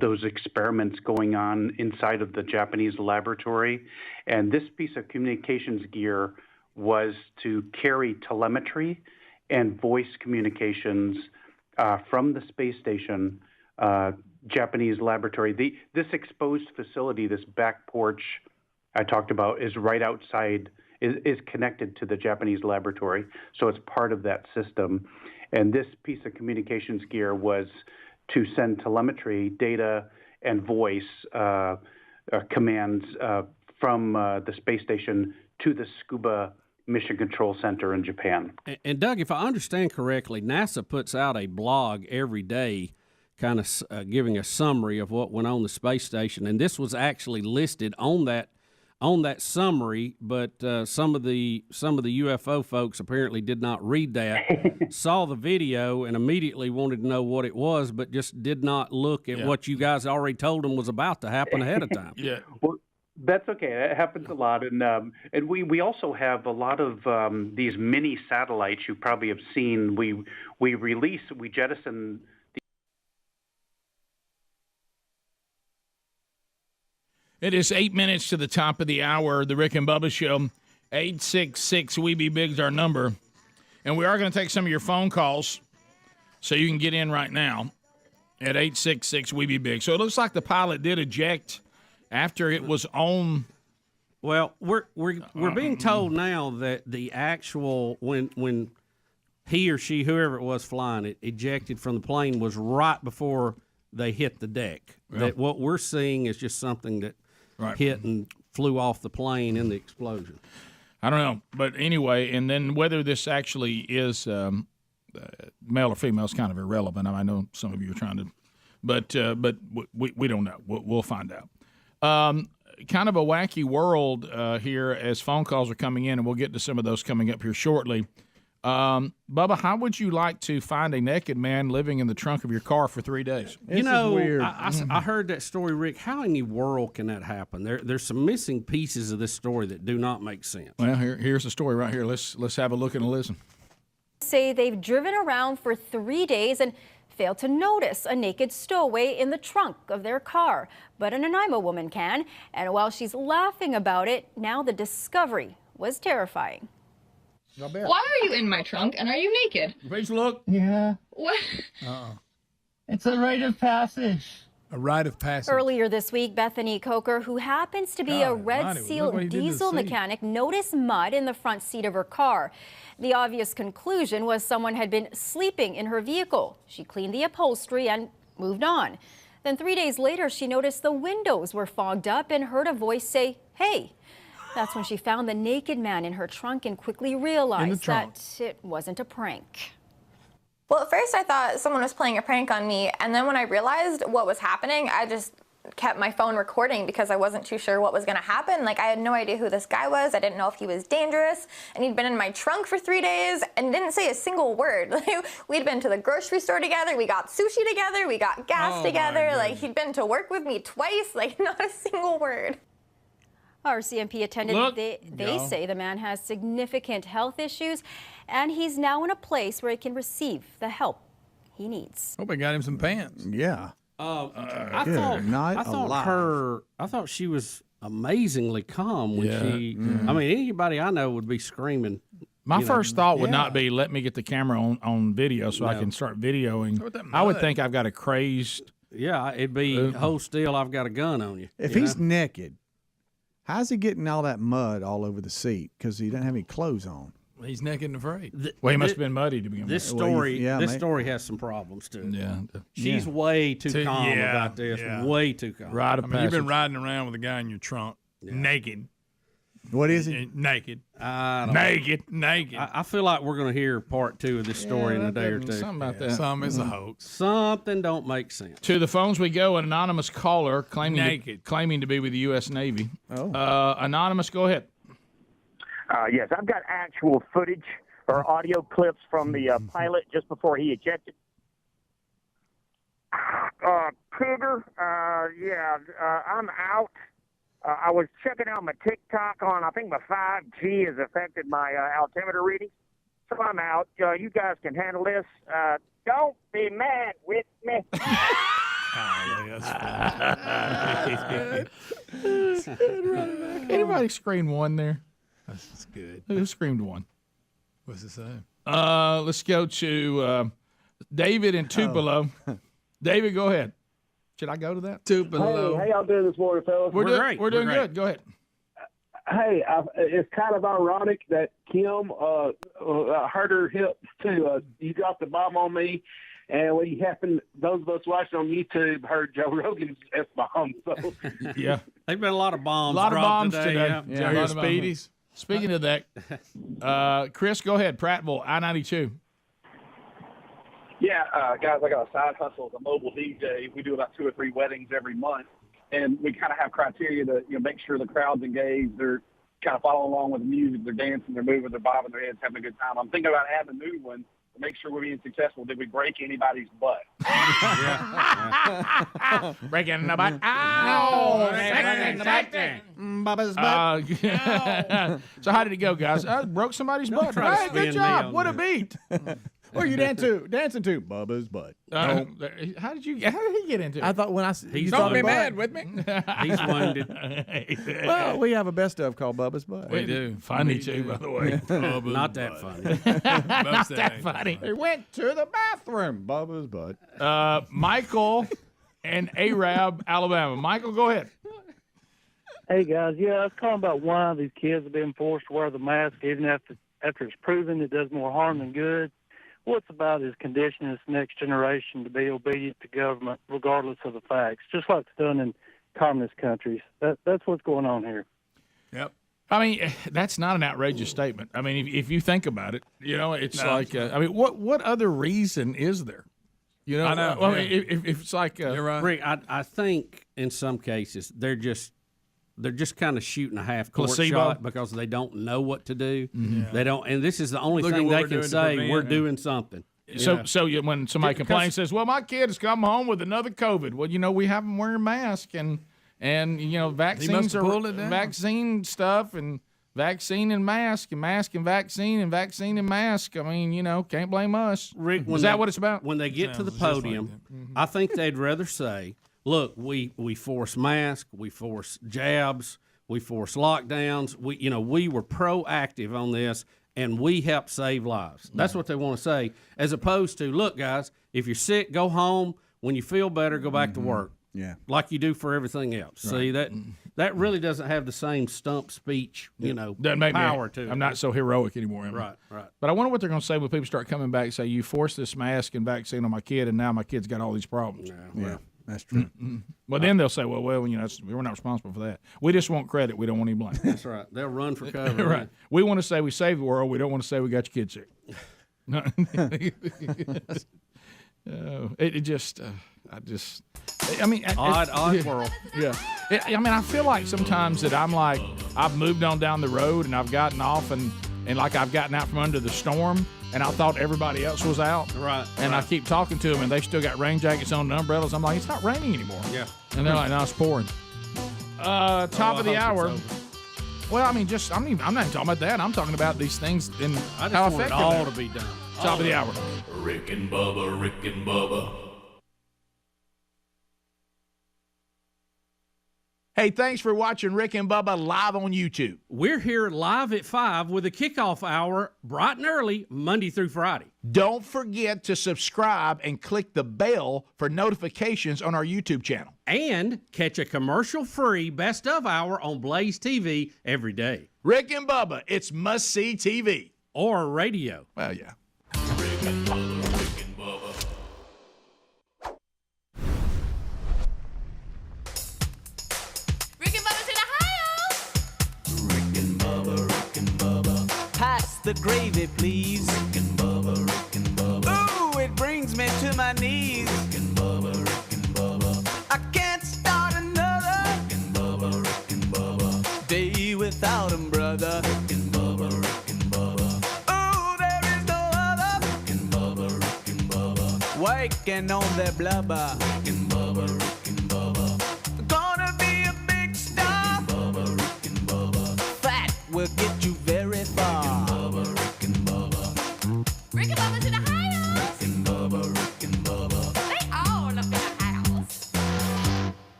those experiments going on inside of the Japanese laboratory. And this piece of communications gear was to carry telemetry and voice communications from the space station, Japanese laboratory. This exposed facility, this back porch I talked about, is right outside, is connected to the Japanese laboratory. So it's part of that system. And this piece of communications gear was to send telemetry, data, and voice commands from the space station to the Tsukuba Mission Control Center in Japan. And Doug, if I understand correctly, NASA puts out a blog every day kind of giving a summary of what went on the space station. And this was actually listed on that summary, but some of the UFO folks apparently did not read that, saw the video, and immediately wanted to know what it was, but just did not look at what you guys already told them was about to happen ahead of time. Yeah. Well, that's okay. It happens a lot, and we also have a lot of these mini satellites you probably have seen. We jettison. It is 8 minutes to the top of the hour. The Rick and Bubba Show. 866-WE-BE-BIG is our number, and we are going to take some of your phone calls, so you can get in right now at 866-WE-BE-BIG. So it looks like the pilot did eject after it was on. Well, we're being told now that the actual when he or she, whoever it was flying it, ejected from the plane was right before they hit the deck. Yeah. That what we're seeing is just something that hit and flew off the plane in the explosion. I don't know, but anyway, and then whether this actually is male or female is kind of irrelevant. I know some of you are trying to, but we don't know. We'll find out. Kind of a wacky world here as phone calls are coming in, and we'll get to some of those coming up here shortly. Bubba, how would you like to find a naked man living in the trunk of your car for 3 days? You know, weird. I heard that story, Rick. How in the world can that happen? There's some missing pieces of this story that do not make sense. Well, here's the story right here. Let's have a look and a listen. Say they've driven around for 3 days and failed to notice a naked stowaway in the trunk of their car. But a Nanaimo woman can, and while she's laughing about it, now the discovery was terrifying. Why are you in my trunk, and are you naked? Please look. Yeah. What? It's a rite of passage. A rite of passage. Earlier this week, Bethany Coker, who happens to be a Red Seal diesel mechanic, noticed mud in the front seat of her car. The obvious conclusion was someone had been sleeping in her vehicle. She cleaned the upholstery and moved on. Then 3 days later, she noticed the windows were fogged up and heard a voice say, "Hey." That's when she found the naked man in her trunk and quickly realized that it wasn't a prank. Well, at first I thought someone was playing a prank on me, and then when I realized what was happening, I just kept my phone recording because I wasn't too sure what was going to happen. Like, I had no idea who this guy was. I didn't know if he was dangerous, and he'd been in my trunk for 3 days and didn't say a single word. We'd been to the grocery store together, we got sushi together, we got gas together. Like, he'd been to work with me twice, like, not a single word. RCMP attended, they say the man has significant health issues, and he's now in a place where he can receive the help he needs. Hope I got him some pants. Yeah. I thought she was amazingly calm when she. I mean, anybody I know would be screaming. My first thought would not be, let me get the camera on video so I can start videoing. I would think I've got a crazed. Yeah, it'd be hold still, I've got a gun on you. If he's naked, how's he getting all that mud all over the seat? Because he doesn't have any clothes on. He's naked and afraid. Well, he must have been muddy to begin with. This story has some problems too. Yeah, she's way too calm about this. Yeah. Way too calm. Right. You've been riding around with a guy in your trunk, naked. What is he? Naked. Naked. I feel like we're going to hear part 2 of this story in a day or two. Something about that. Some is a hoax. Something don't make sense. To the phones we go. An anonymous caller claiming to be with the U.S. Navy. Anonymous, go ahead. Yes, I've got actual footage or audio clips from the pilot just before he ejected. Cougar, I'm out. I was checking out my TikTok on, I think my 5G has affected my altimeter reading. So I'm out. You guys can handle this. Don't be mad with me. Anybody screamed one there? That's good. Who screamed one? What's it say? Let's go to David in Tupelo. David, go ahead. Should I go to that? Hey, how y'all doing this morning, fellas? We're great. We're doing good. Go ahead. Hey, it's kind of ironic that Kim hurt her hip too. You dropped the bomb on me, and we happened. Those of us watching on YouTube heard Joe Rogan's F-bomb. So yeah, there've been a lot of bombs. A lot of bombs today. Yeah. A lot of Speedies. Speaking of that, Chris, go ahead. Prattville, I-92. Yeah, guys, I got a side hustle as a mobile DJ. We do about 2 or 3 weddings every month, and we kind of have criteria to make sure the crowd's engaged. They're kind of following along with the music. They're dancing, they're moving, they're bobbing their heads, having a good time. I'm thinking about adding a new one to make sure we're being successful. Did we break anybody's butt? Breaking the butt. Ow! Bubba's butt. So how did it go, guys? Broke somebody's butt. Hey, good job. What a beat. Where are you dancing to? Bubba's butt. How did he get into it? I thought don't be mad with me. He's wounded. Well, we have a best of called Bubba's butt. We do. Funny too, by the way. Not that funny. Not that funny. He went to the bathroom. Bubba's butt. Michael and Arab, Alabama. Michael, go ahead. Hey guys, I was calling about why these kids have been forced to wear the mask even after it's proven it does more harm than good. What's about is conditioning this next generation to be obedient to government regardless of the facts, just like it's done in communist countries. That's what's going on here. Yep. I mean, that's not an outrageous statement. I mean, if you think about it, it's like, what other reason is there? I know. Well, if it's like, you're right. Rick, I think in some cases they're just kind of shooting a half-court shot because they don't know what to do. Mm-hmm. They don't, and this is the only thing they can say. We're doing something. So when somebody complains, says, "Well, my kid has come home with another COVID." Well, we have them wearing masks and vaccines vaccine stuff and vaccine and mask and mask and vaccine and vaccine and mask. I mean, can't blame us. Rick, is that what it's about? When they get to the podium, I think they'd rather say, look, we force masks, we force jabs, we force lockdowns. We were proactive on this, and we helped save lives. That's what they want to say, as opposed to, look, guys, if you're sick, go home. When you feel better, go back to work. Yeah, like you do for everything else. Right. See, that really doesn't have the same stump speech, power to it. I'm not so heroic anymore. Right. But I wonder what they're going to say when people start coming back and say, you forced this mask and vaccine on my kid, and now my kid's got all these problems. Yeah. That's true. Mm-hmm. Well, then they'll say, well, we're not responsible for that. We just want credit. We don't want any blame. That's right. They'll run for cover. Right. We want to say we saved the world. We don't want to say we got your kids sick. Odd world. Yeah. I feel like sometimes that I've moved on down the road and I've gotten off and like I've gotten out from under the storm. And I thought everybody else was out. Right. And I keep talking to them, and they still got rain jackets on and umbrellas. I'm like, it's not raining anymore. Yeah. And they're like, no, it's pouring. Top of the hour. Well, I'm not even talking about that. I'm talking about these things and how effective it all to be done. Top of the hour. Rick and Bubba. Hey, thanks for watching Rick and Bubba live on YouTube. We're here live at 5 with a kickoff hour, bright and early, Monday through Friday. Don't forget to subscribe and click the bell for notifications on our YouTube channel. And catch a commercial-free Best of Hour on Blaze TV every day. Rick and Bubba, it's must-see TV. Or radio. Well, yeah. Rick and Bubba, Rick and Bubba. Rick and Bubba's in Ohio. Rick and Bubba. the gravy, please. Rick and Bubba, Rick and Bubba. Ooh, it brings me to my knees. Rick and Bubba, Rick and Bubba. I can't start another Rick and Bubba, Rick and Bubba. Day without 'em, brother. Rick and Bubba, Rick and Bubba. Ooh, there is no other Rick and Bubba, Rick and Bubba. Working on their blubber. Rick and